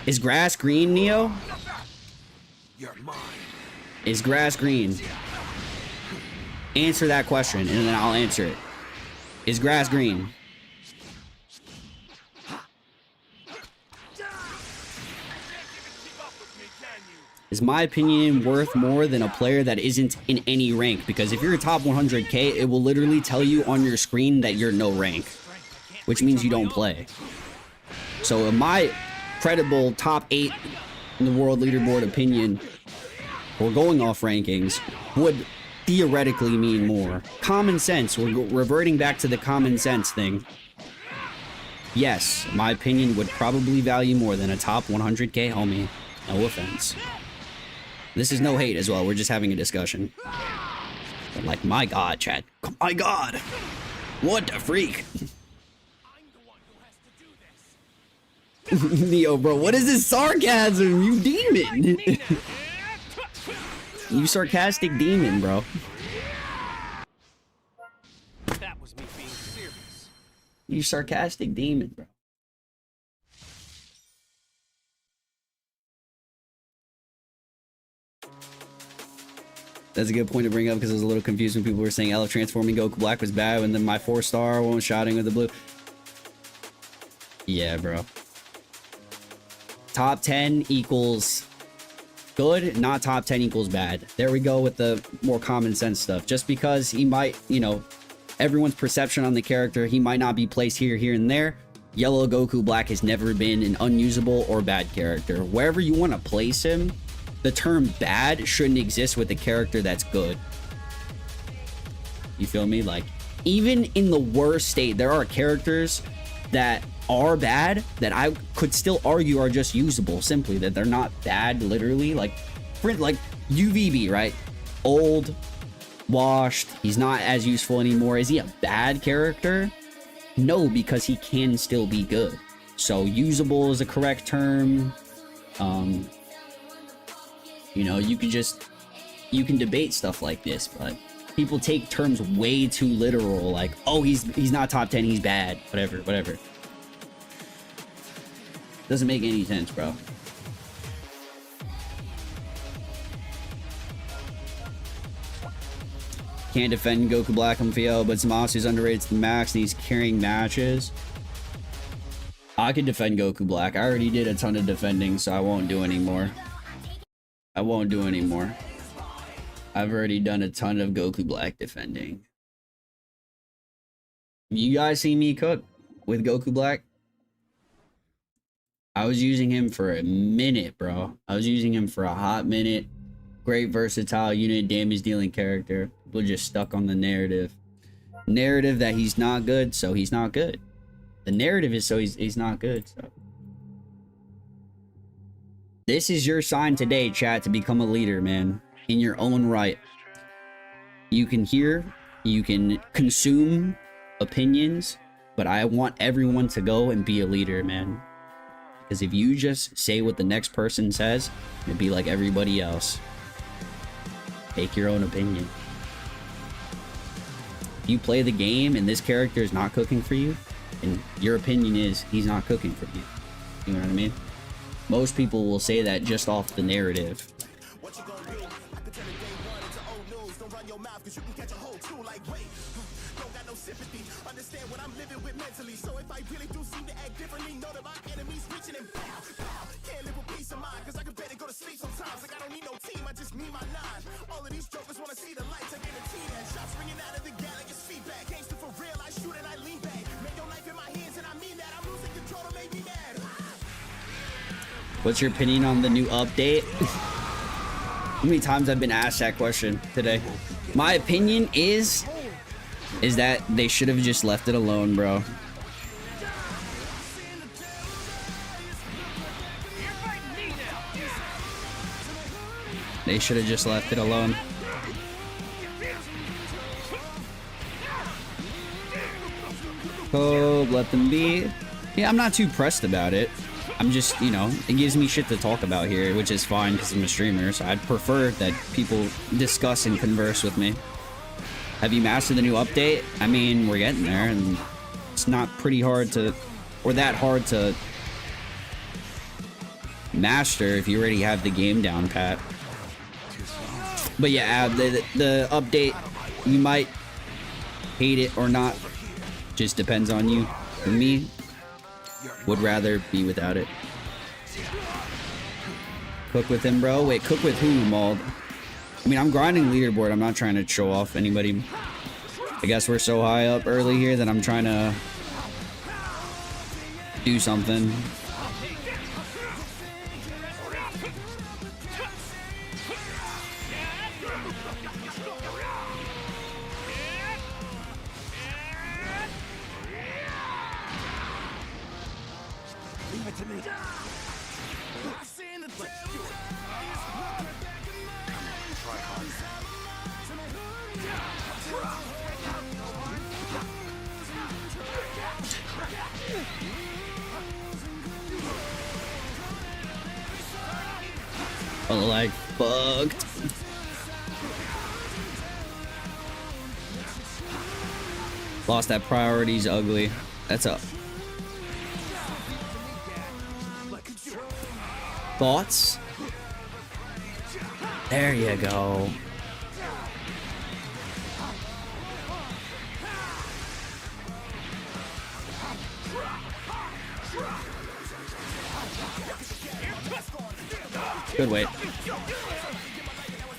Is grass green, Neo? Is grass green? Answer that question and then I'll answer it. Is grass green? Is my opinion worth more than a player that isn't in any rank? Because if you're a top 100k, it will literally tell you on your screen that you're no rank, which means you don't play. So in my credible top 8 in the world leaderboard opinion, we're going off rankings, would theoretically mean more. Common sense, we're reverting back to the common sense thing. Yes, my opinion would probably value more than a top 100k homie. No offense. This is no hate as well, we're just having a discussion. But like, my god, chat. My god! What the freak? Neo, bro, what is this sarcasm? You demon! You sarcastic demon, bro. That was me being serious. You sarcastic demon, bro. That's a good point to bring up because I was a little confused when people were saying LF transforming Goku Black was bad and then my 4-star one was shouting with the blue. Yeah, bro. Top 10 equals good, not top 10 equals bad. There we go with the more common sense stuff. Just because he might, you know, everyone's perception on the character, he might not be placed here, and there. Yellow Goku Black has never been an unusable or bad character. Wherever you want to place him, the term bad shouldn't exist with a character that's good. You feel me? Like, even in the worst state, there are characters that are bad that I could still argue are just usable, simply that they're not bad literally. Like UVB, right? Old, washed, he's not as useful anymore. Is he a bad character? No, because he can still be good. So usable is a correct term. You know, you can debate stuff like this, but people take terms way too literal, like, oh, he's not top 10, he's bad, whatever. Doesn't make any sense, bro. Can't defend Goku Black on FIO, but Zamasu's underrated to the max and he's carrying matches. I could defend Goku Black. I already did a ton of defending, so I won't do anymore. I've already done a ton of Goku Black defending. You guys see me cook with Goku Black? I was using him for a minute, bro. I was using him for a hot minute. Great versatile unit, damage dealing character. People just stuck on the narrative. Narrative that he's not good, so he's not good. The narrative is so he's not good, so. This is your sign today, chat, to become a leader, man. In your own right. You can hear, you can consume opinions, but I want everyone to go and be a leader, man. Because if you just say what the next person says, it'd be like everybody else. Take your own opinion. If you play the game and this character is not cooking for you, and your opinion is he's not cooking for you. You know what I mean? Most people will say that just off the narrative. What's your opinion on the new update? How many times I've been asked that question today? My opinion is that they should have just left it alone, bro. They should have just left it alone. Oh, let them be. Yeah, I'm not too pressed about it. I'm just, you know, it gives me shit to talk about here, which is fine because I'm a streamer, so I'd prefer that people discuss and converse with me. Have you mastered the new update? I mean, we're getting there, and it's not pretty hard to, or that hard to master if you already have the game down pat. But yeah, the update, you might hate it or not. Just depends on you. For me, would rather be without it. Cook with him, bro. Wait, cook with who, Mauled? I mean, I'm grinding leaderboard. I'm not trying to show off anybody. I guess we're so high up early here that I'm trying to do something. Oh, like fucked. Lost that priority's ugly. That's up. Thoughts? There you go. Good wait.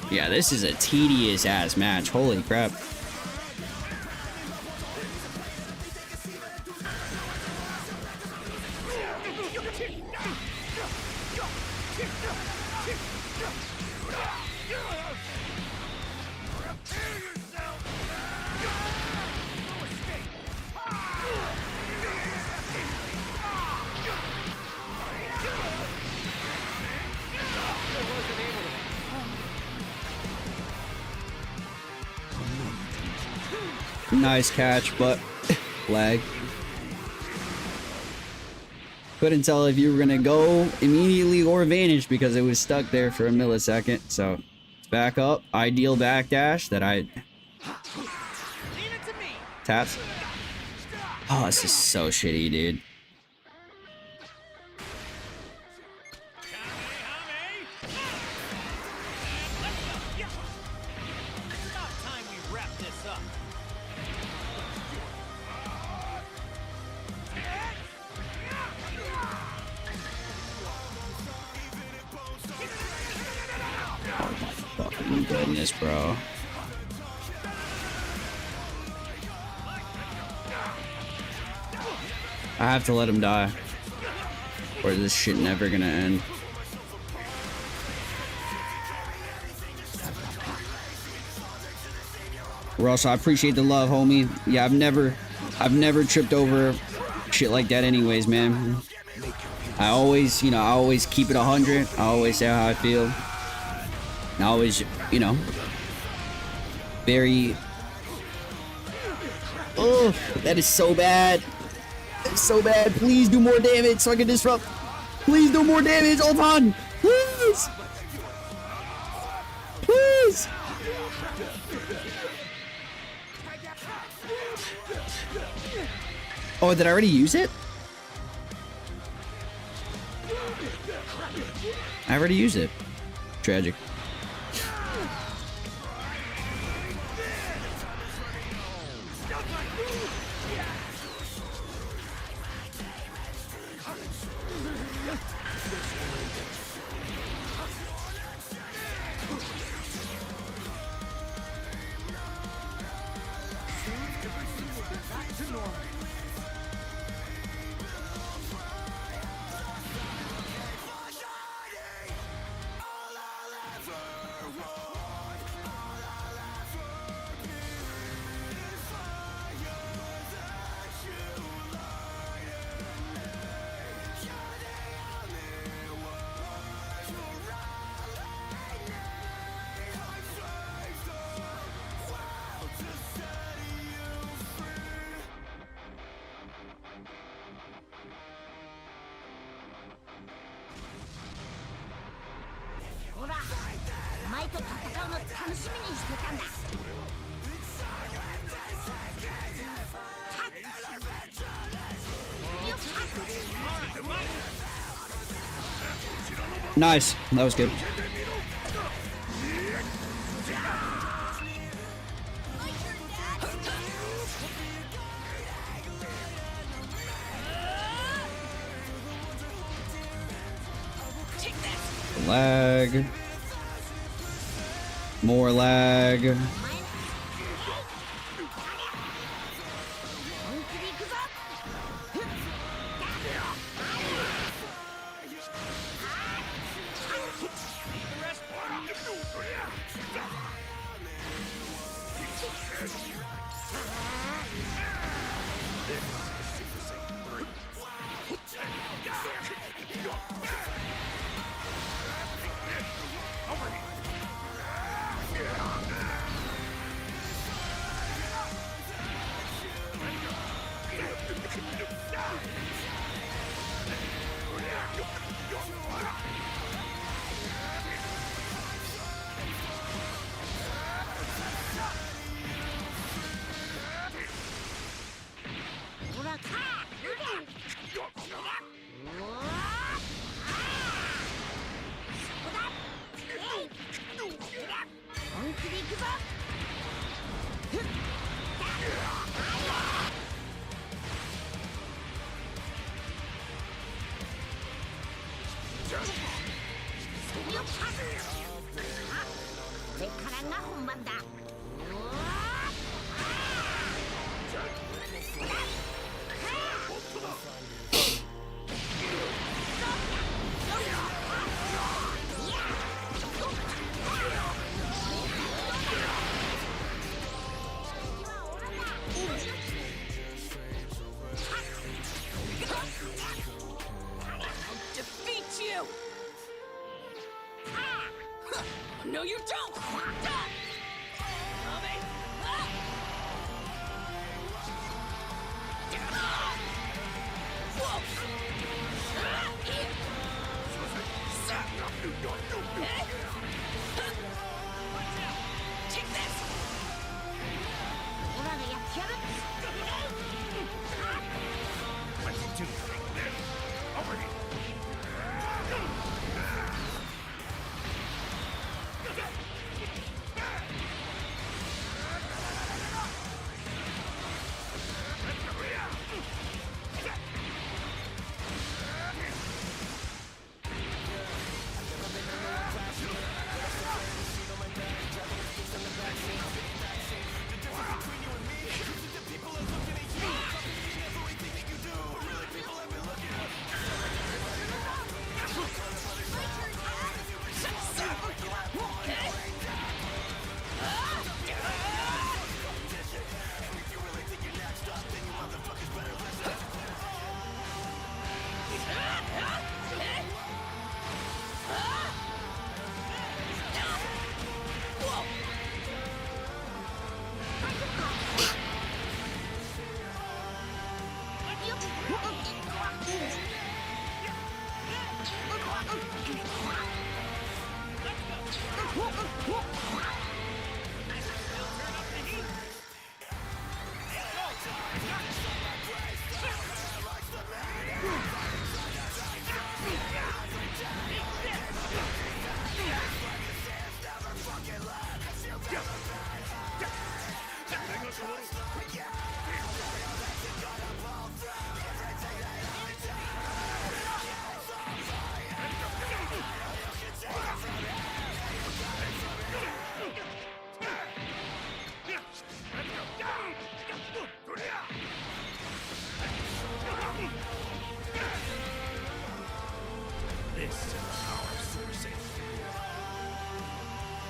Yeah, this is a tedious ass match. Holy crap. Nice catch, but lag. Couldn't tell if you were gonna go immediately or vanish because it was stuck there for a millisecond. So back up, ideal backdash that I taps. Oh, this is so shitty, dude. Goodness, bro. I have to let him die, or this shit never gonna end. Russ, I appreciate the love, homie. Yeah, I've never tripped over shit like that anyways, man. I always, you know, I always keep it 100. I always say how I feel. I always, you know, very... Oh, that is so bad. That is so bad. Please do more damage so I can disrupt. Please do more damage, Ultron! Please! Please! Oh, did I already use it? I already used it. Tragic. Nice. That was good. Lag. More lag. No, you don't! Take this! Let's do this. Over here.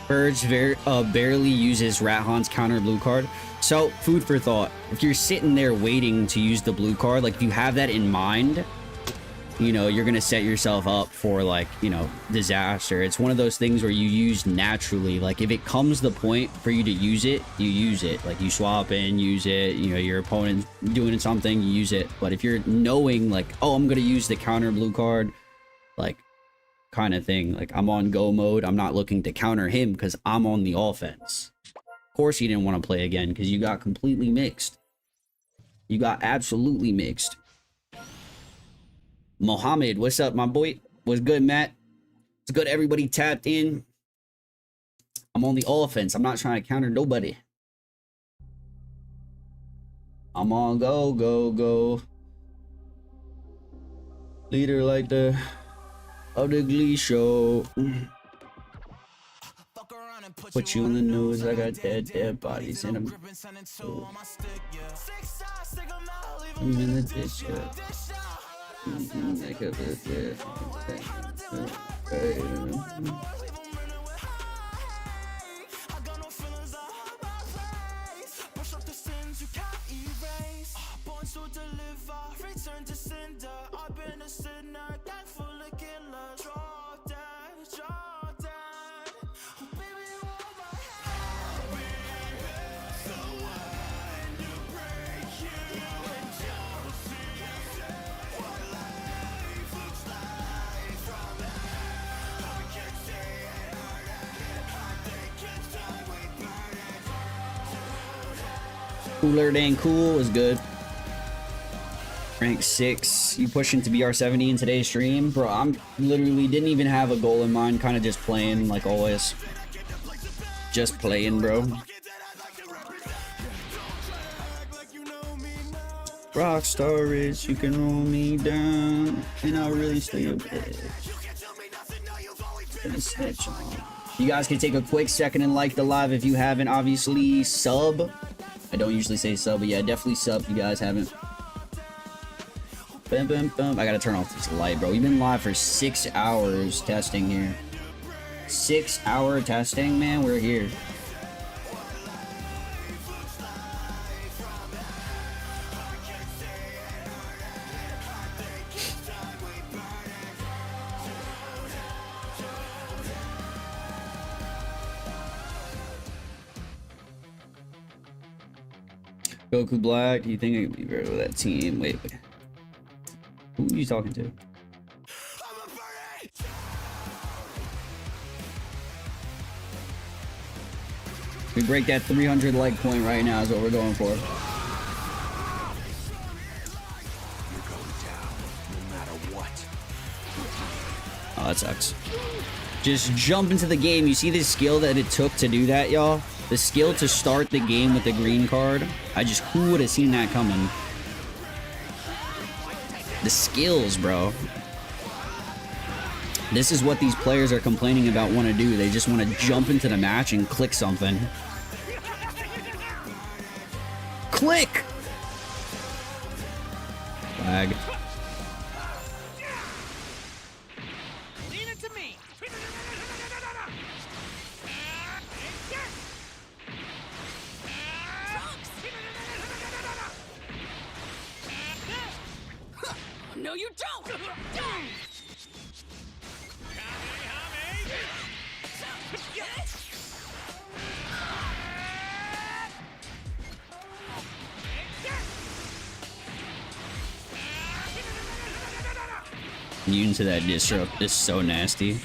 barely uses Rathan's counter blue card. So, food for thought. If you're sitting there waiting to use the blue card, like if you have that in mind, you know, you're gonna set yourself up for, like, you know, disaster. It's one of those things where you use naturally. Like, if it comes the point for you to use it, you use it. Like, you swap in, use it, you know, your opponent doing something, you use it. But if you're knowing, like, oh, I'm gonna use the counter blue card, like, kind of thing, like, I'm on go mode, I'm not looking to counter him because I'm on the offense. Of course you didn't want to play again because you got completely mixed. You got absolutely mixed. Mohammed, what's up, my boy? What's good, Matt? It's good everybody tapped in. I'm on the offense. I'm not trying to counter nobody. I'm on go, go, go. Leader like the of the Glee show. Put you on the news. I got dead bodies in them. I'm in the ditch. Cooler than cool is good. Rank 6. You pushing to BR70 in today's stream? Bro, I'm literally didn't even have a goal in mind. Kind of just playing like always. Just playing, bro. Rockstar rich, you can roll me down. And I'll really stay up there. Gonna snitch on. You guys can take a quick second and like the live if you haven't. Obviously, sub. I don't usually say sub, but yeah, definitely sub if you guys haven't. Bum, bum, bum. I gotta turn off this light, bro. We've been live for 6 hours testing here. 6-hour testing, man. We're here. Goku Black, do you think I could be better with that team? Wait. Who are you talking to? We break that 300 like point right now is what we're going for. Oh, that sucks. Just jump into the game. You see the skill that it took to do that, y'all? The skill to start the game with the green card. Who would have seen that coming? The skills, bro. This is what these players are complaining about want to do. They just want to jump into the match and click something. Click! Flag. No, you don't! Immune to that disrupt is so nasty.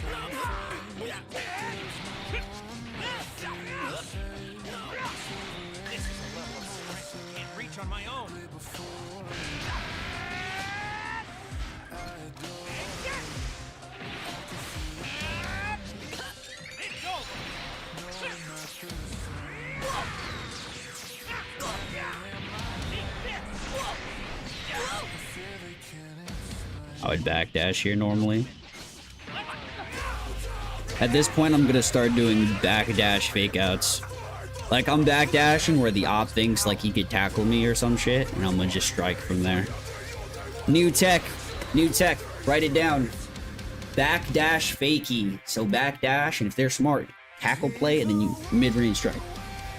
I would backdash here normally. At this point, I'm gonna start doing backdash fake outs. Like, I'm backdashing where the op thinks like he could tackle me or some shit, and I'm gonna just strike from there. New tech, write it down. Backdash fakey. So backdash, and if they're smart, tackle play, and then you mid-range strike.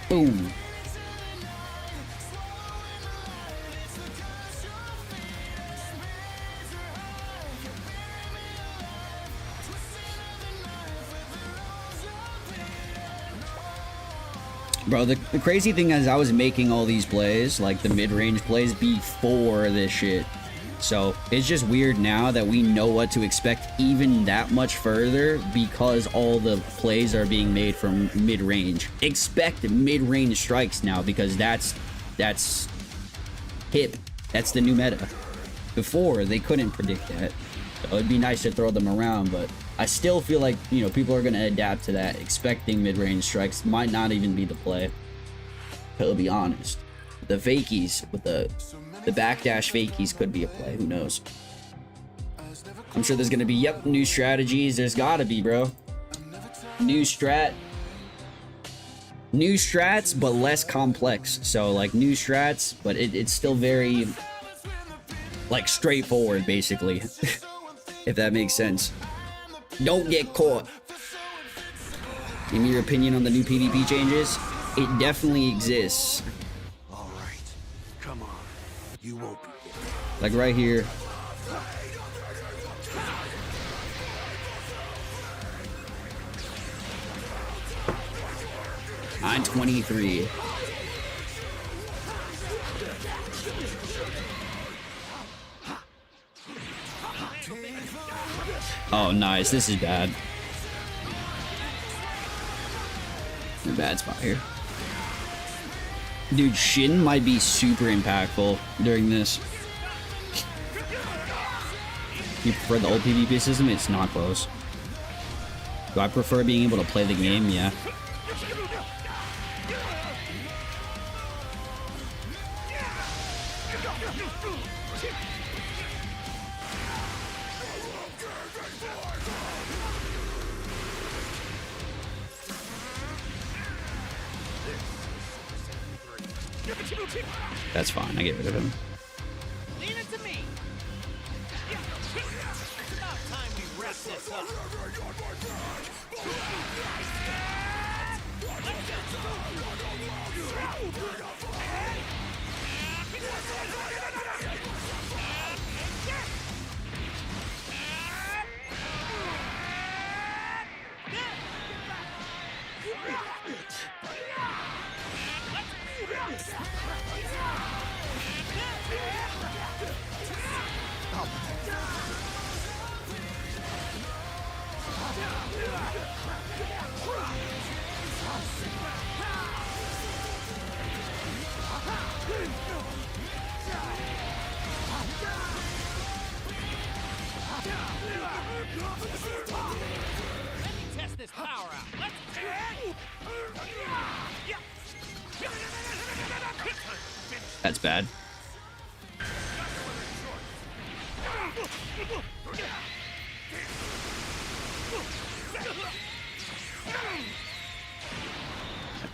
Boom. Bro, the crazy thing is I was making all these plays, like the mid-range plays, before this shit. So it's just weird now that we know what to expect even that much further because all the plays are being made from mid-range. Expect mid-range strikes now because that's hip. That's the new meta. Before, they couldn't predict that. So it'd be nice to throw them around, but I still feel like, you know, people are going to adapt to that. Expecting mid-range strikes might not even be the play. To be honest. The fakies with the backdash fakies could be a play. Who knows? I'm sure there's going to be, yep, new strategies. There's got to be, bro. New strats, but less complex. So, like, new strats, but it's still very, like, straightforward, basically. If that makes sense. Don't get caught. Give me your opinion on the new PvP changes. It definitely exists. All right, come on. You won't be. Like right here. I'm 23. Oh, nice. This is bad. A bad spot here. Dude, Shin might be super impactful during this. You prefer the old PvP system? It's not close. Do I prefer being able to play the game? Yeah. That's fine, I get rid of him. Leave it to me. It's about time we wrap this up. Test this power out. Let's That's bad.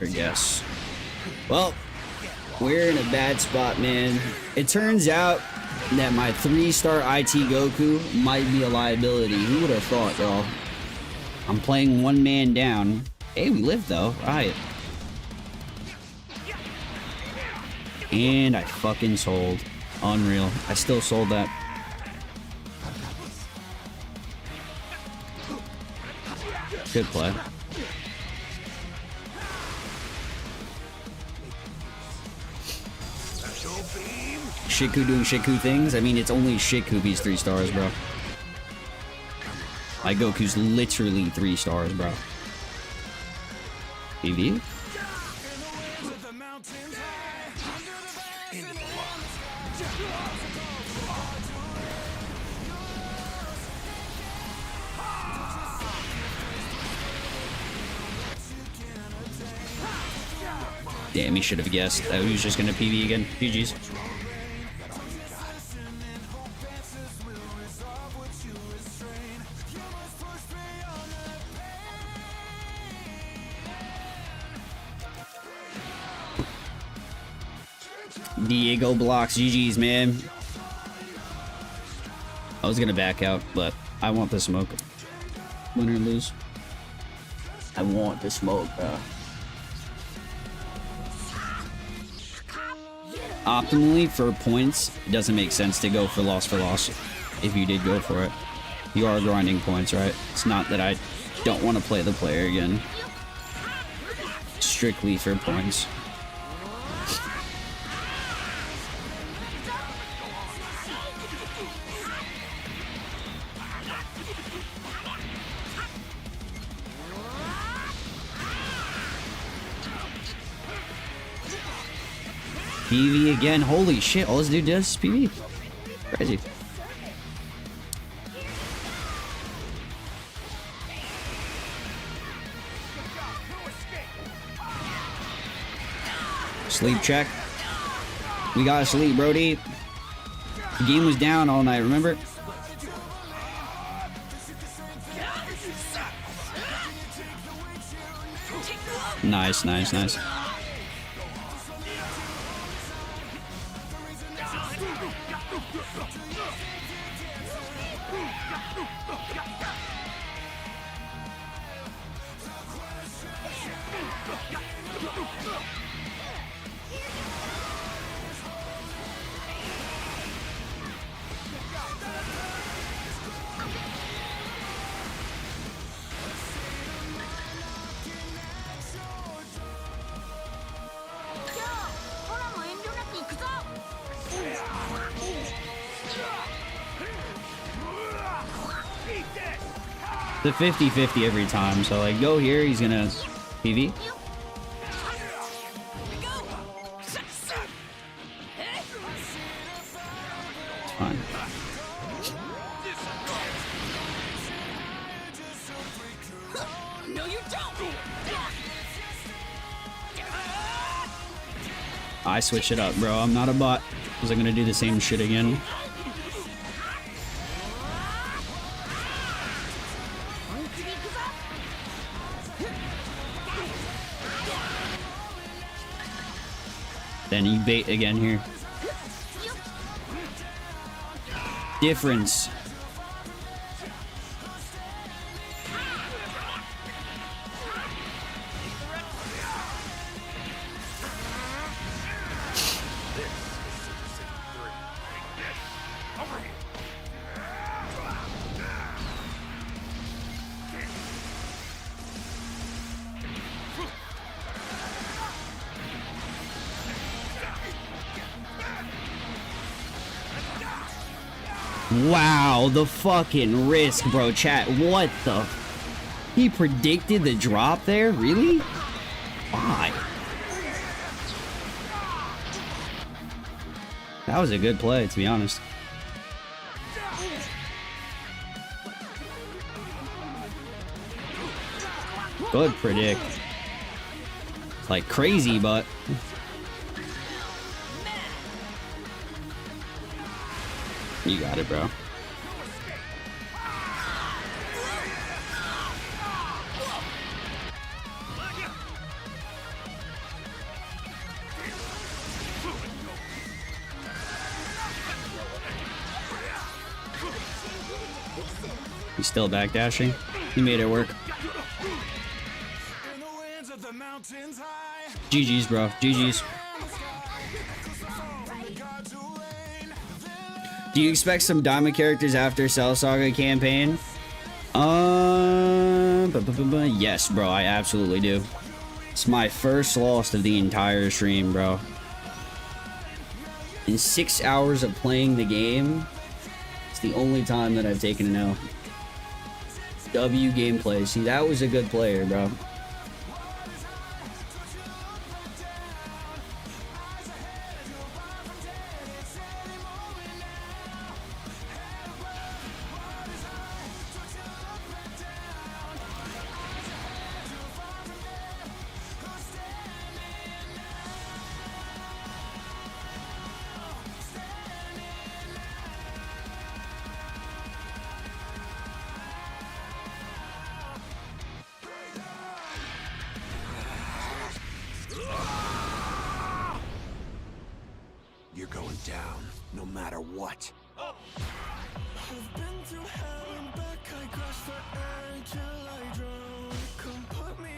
I guess. Well, we're in a bad spot, man. It turns out that my 3-star IT Goku might be a liability. Who would have thought, y'all? I'm playing one man down. Hey, we lived though. Alright. And I fucking sold. Unreal. I still sold that. Good play. Shiku doing Shiku things? I mean, it's only Shiku he's 3 stars, bro. My Goku's literally 3 stars, bro. PV? Damn, he should have guessed that he was just gonna PV again. GG's. Diego blocks. GG's, man. I was gonna back out, but I want the smoke. Win or lose. I want the smoke, bro. Optimally, for points, it doesn't make sense to go for loss if you did go for it. You are grinding points, right? It's not that I don't want to play the player again. Strictly for points. PV again. Holy shit, all this dude does is PV. Crazy. Sleep check. We gotta sleep, Brody. The game was down all night, remember? Nice, nice, nice. The 50-50 every time, so like go here, he's gonna PV. It's fine. No, you don't. I switch it up, bro. I'm not a bot. Was I gonna do the same shit again? Then you bait again here. Difference. Wow, the fucking risk, bro. Chat, what the? He predicted the drop there? Really? Why? That was a good play, to be honest. Good predict. Like crazy, but... You got it, bro. He's still backdashing. He made it work. GG's, bro. GG's. Do you expect some diamond characters after Cell Saga campaign? Yes, bro, I absolutely do. It's my first loss of the entire stream, bro. In 6 hours of playing the game, it's the only time that I've taken an L. W gameplay. See, that was a good player, bro. You're going down, no matter what. I've been through hell and back, I crashed for air until I drown. Come put me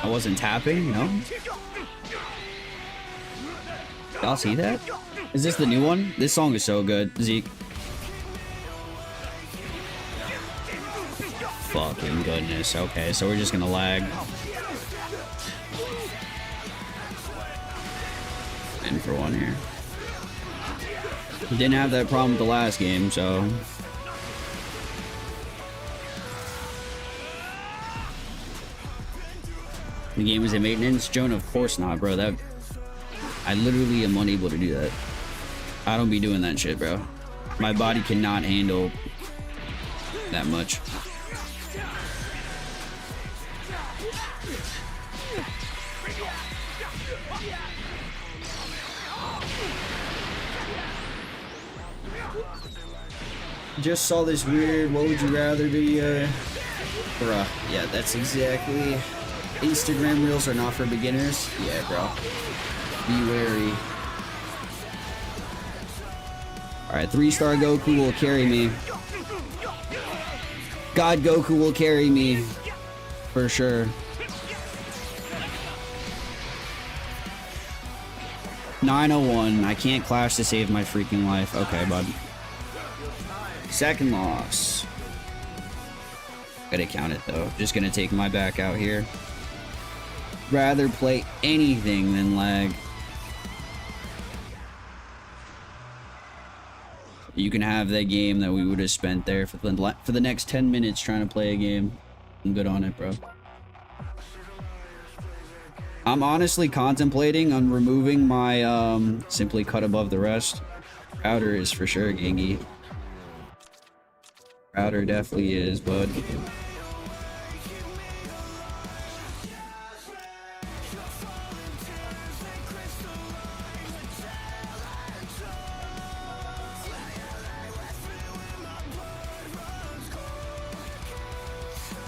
I wasn't tapping, no? Y'all see that? Is this the new one? This song is so good, Zeke. Fucking goodness. Okay, so we're just gonna lag. In for one here. Didn't have that problem with the last game, so... The game is in maintenance? Jonah, of course not, bro. That... I literally am unable to do that. I don't be doing that shit, bro. My body cannot handle that much. Just saw this weird, what would you rather be, bruh. Yeah, that's exactly... Instagram Reels are not for beginners. Yeah, bro. Be wary. Alright, 3-star Goku will carry me. God Goku will carry me. For sure. $901. I can't clash to save my freaking life. Okay, bud. Second loss. Gotta count it though. Just gonna take my back out here. Rather play anything than lag. You can have that game that we would have spent there for the next 10 minutes trying to play a game. I'm good on it, bro. I'm honestly contemplating on removing my simply cut above the rest. Router is for sure, Gengi. Router definitely is, bud.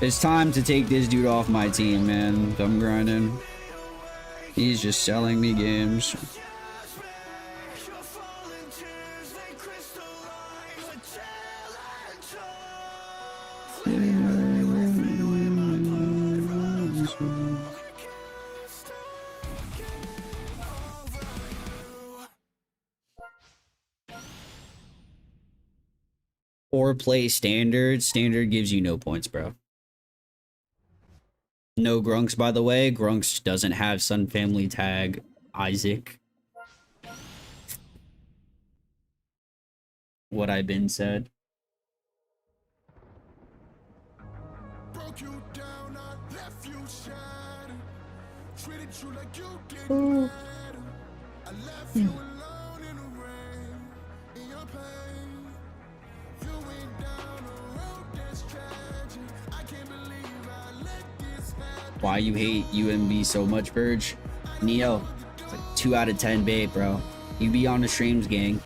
It's time to take this dude off my team, man. I'm grinding. He's just selling me games. Or play standard. Standard gives you no points, bro. No Grunks, by the way. Grunks doesn't have Sun Family tag Isaac. What I've been said. Broke you down, I left you shattered. Treated you like you didn't matter. I left you alone in the rain, in your pain. You went down a road that's tragic. I can't believe I let this happen. Why you hate UMB so much, Verge? Neo, it's like 2 out of 10 bait, bro. You be on the streams, gang.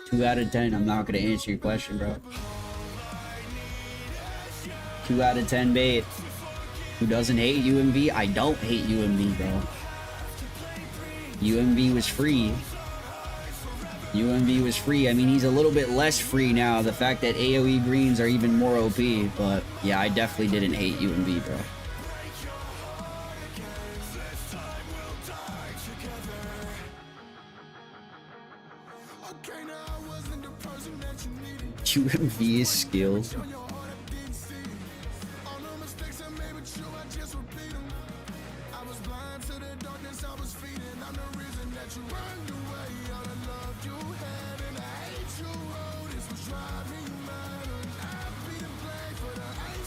2 out of 10. I'm not gonna answer your question, bro. 2 out of 10 bait. Who doesn't hate UMB? I don't hate UMB, bro. UMB was free. UMB was free. I mean, he's a little bit less free now. The fact that AoE greens are even more OP. But yeah, I definitely didn't hate UMB, bro. UMB is skills.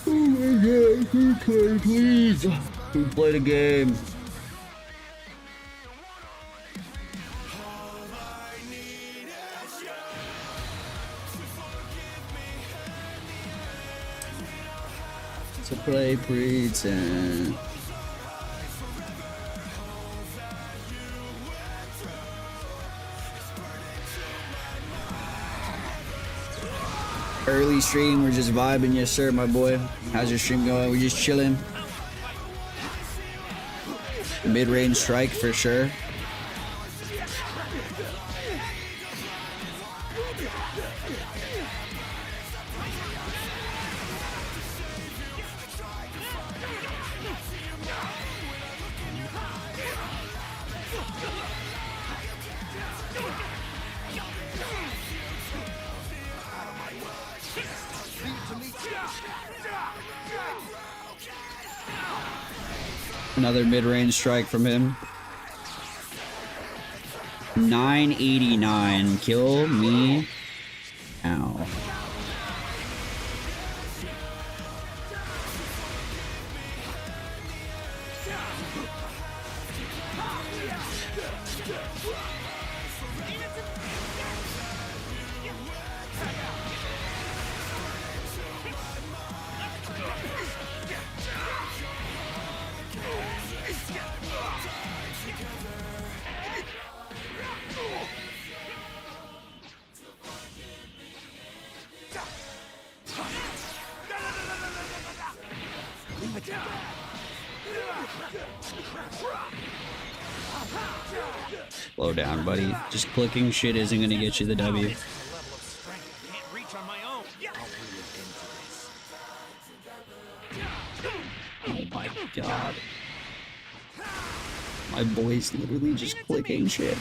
Oh my god, who play, please? Who play the game? To play pretend. Early stream, we're just vibing. Yes sir, my boy. How's your stream going? We're just chilling. Mid-range strike for sure. Another mid-range strike from him. 989. Kill me. Ow. Slow down, buddy. Just clicking shit isn't gonna get you the W. Can't reach on my own. Oh my god. My boy's literally just clicking shit.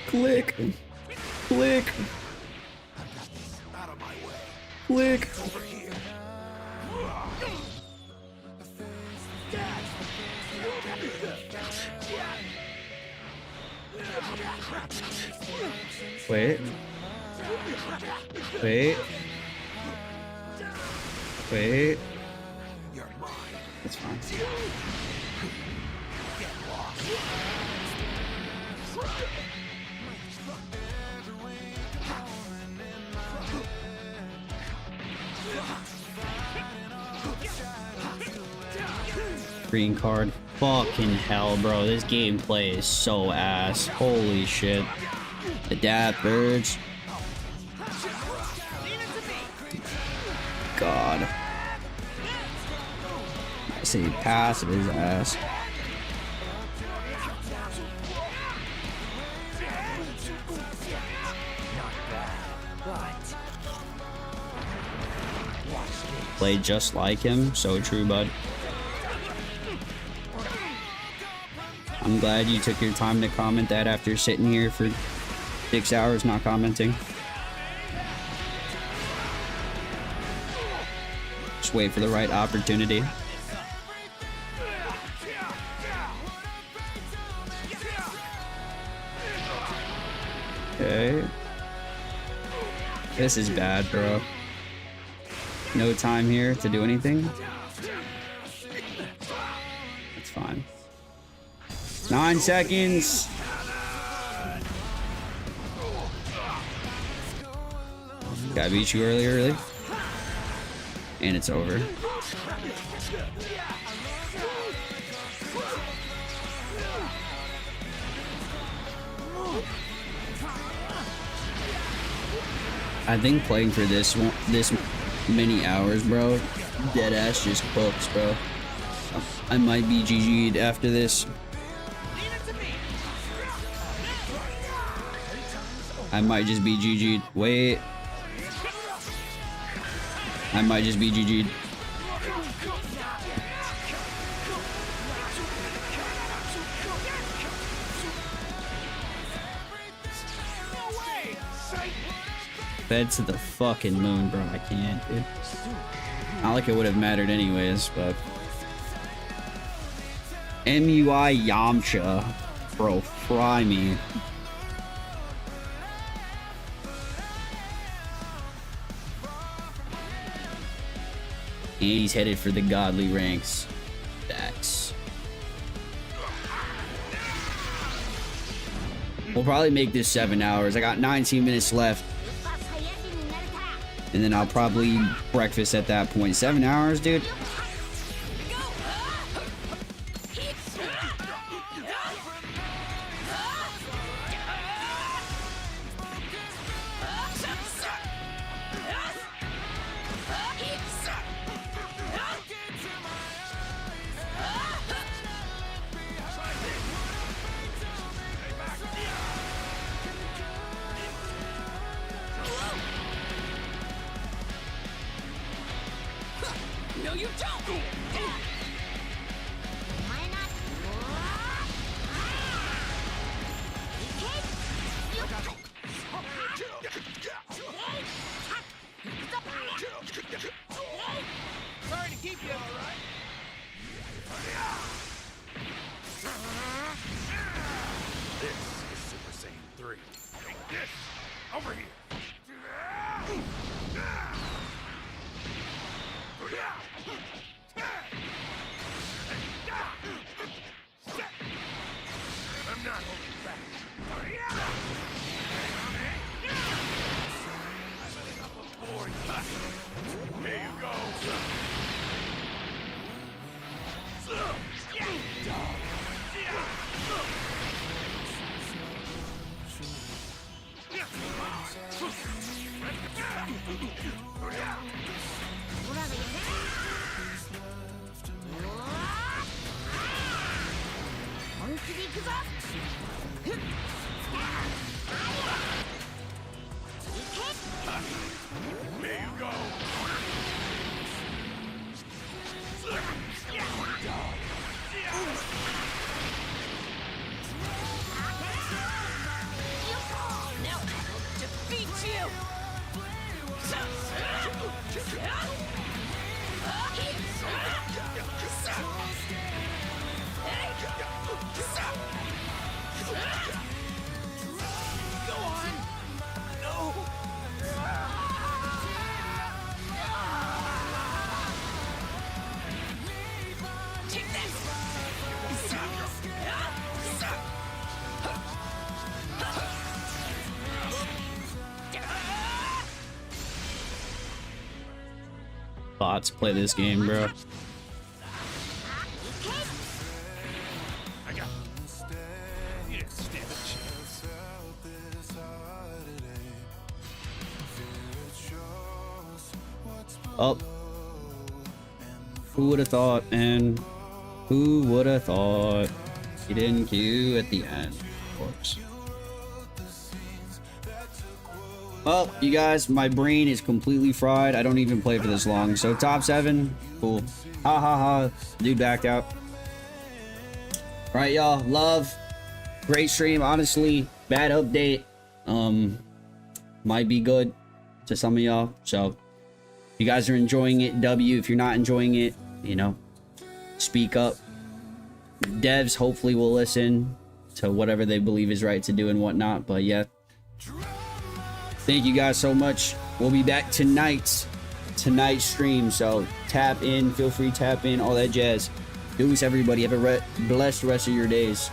Click. Click. Click. Wait. Wait. Wait. That's fine. Green card. Fucking hell, bro. This gameplay is so ass. Holy shit. Adapt, Verge. God. I say passive his ass. Played just like him. So true, bud. I'm glad you took your time to comment that after sitting here for 6 hours not commenting. Just wait for the right opportunity. Okay. This is bad, bro. No time here to do anything. That's fine. 9 seconds. Gotta beat you early. And it's over. I think playing for this many hours, bro, dead ass just cooks, bro. I might be GG'd after this. I might just be GG'd. Wait. I might just be GG'd. Fed to the fucking moon, bro. I can't, dude. Not like it would have mattered anyways, but... MUI Yamcha. Bro, fry me. And he's headed for the godly ranks. Dax. We'll probably make this 7 hours. I got 19 minutes left. And then I'll probably breakfast at that point. 7 hours, dude? Here you go. Here you go. Now, defeat you! Go on. No. Take this! Bots play this game, bro. I got. You didn't stand a chance. Oh. Who would have thought, man? Who would have thought? He didn't queue at the end, of course. Well, you guys, my brain is completely fried. I don't even play for this long. So top 7, cool. Ha ha ha. Dude backed out. All right, y'all. Love. Great stream. Honestly, bad update. Might be good to some of y'all. So if you guys are enjoying it, W. If you're not enjoying it, you know, speak up. Devs hopefully will listen to whatever they believe is right to do and whatnot. But yeah. Thank you guys so much. We'll be back tonight's stream. So tap in, feel free to tap in, all that jazz. Deuce, everybody. Have a blessed rest of your days.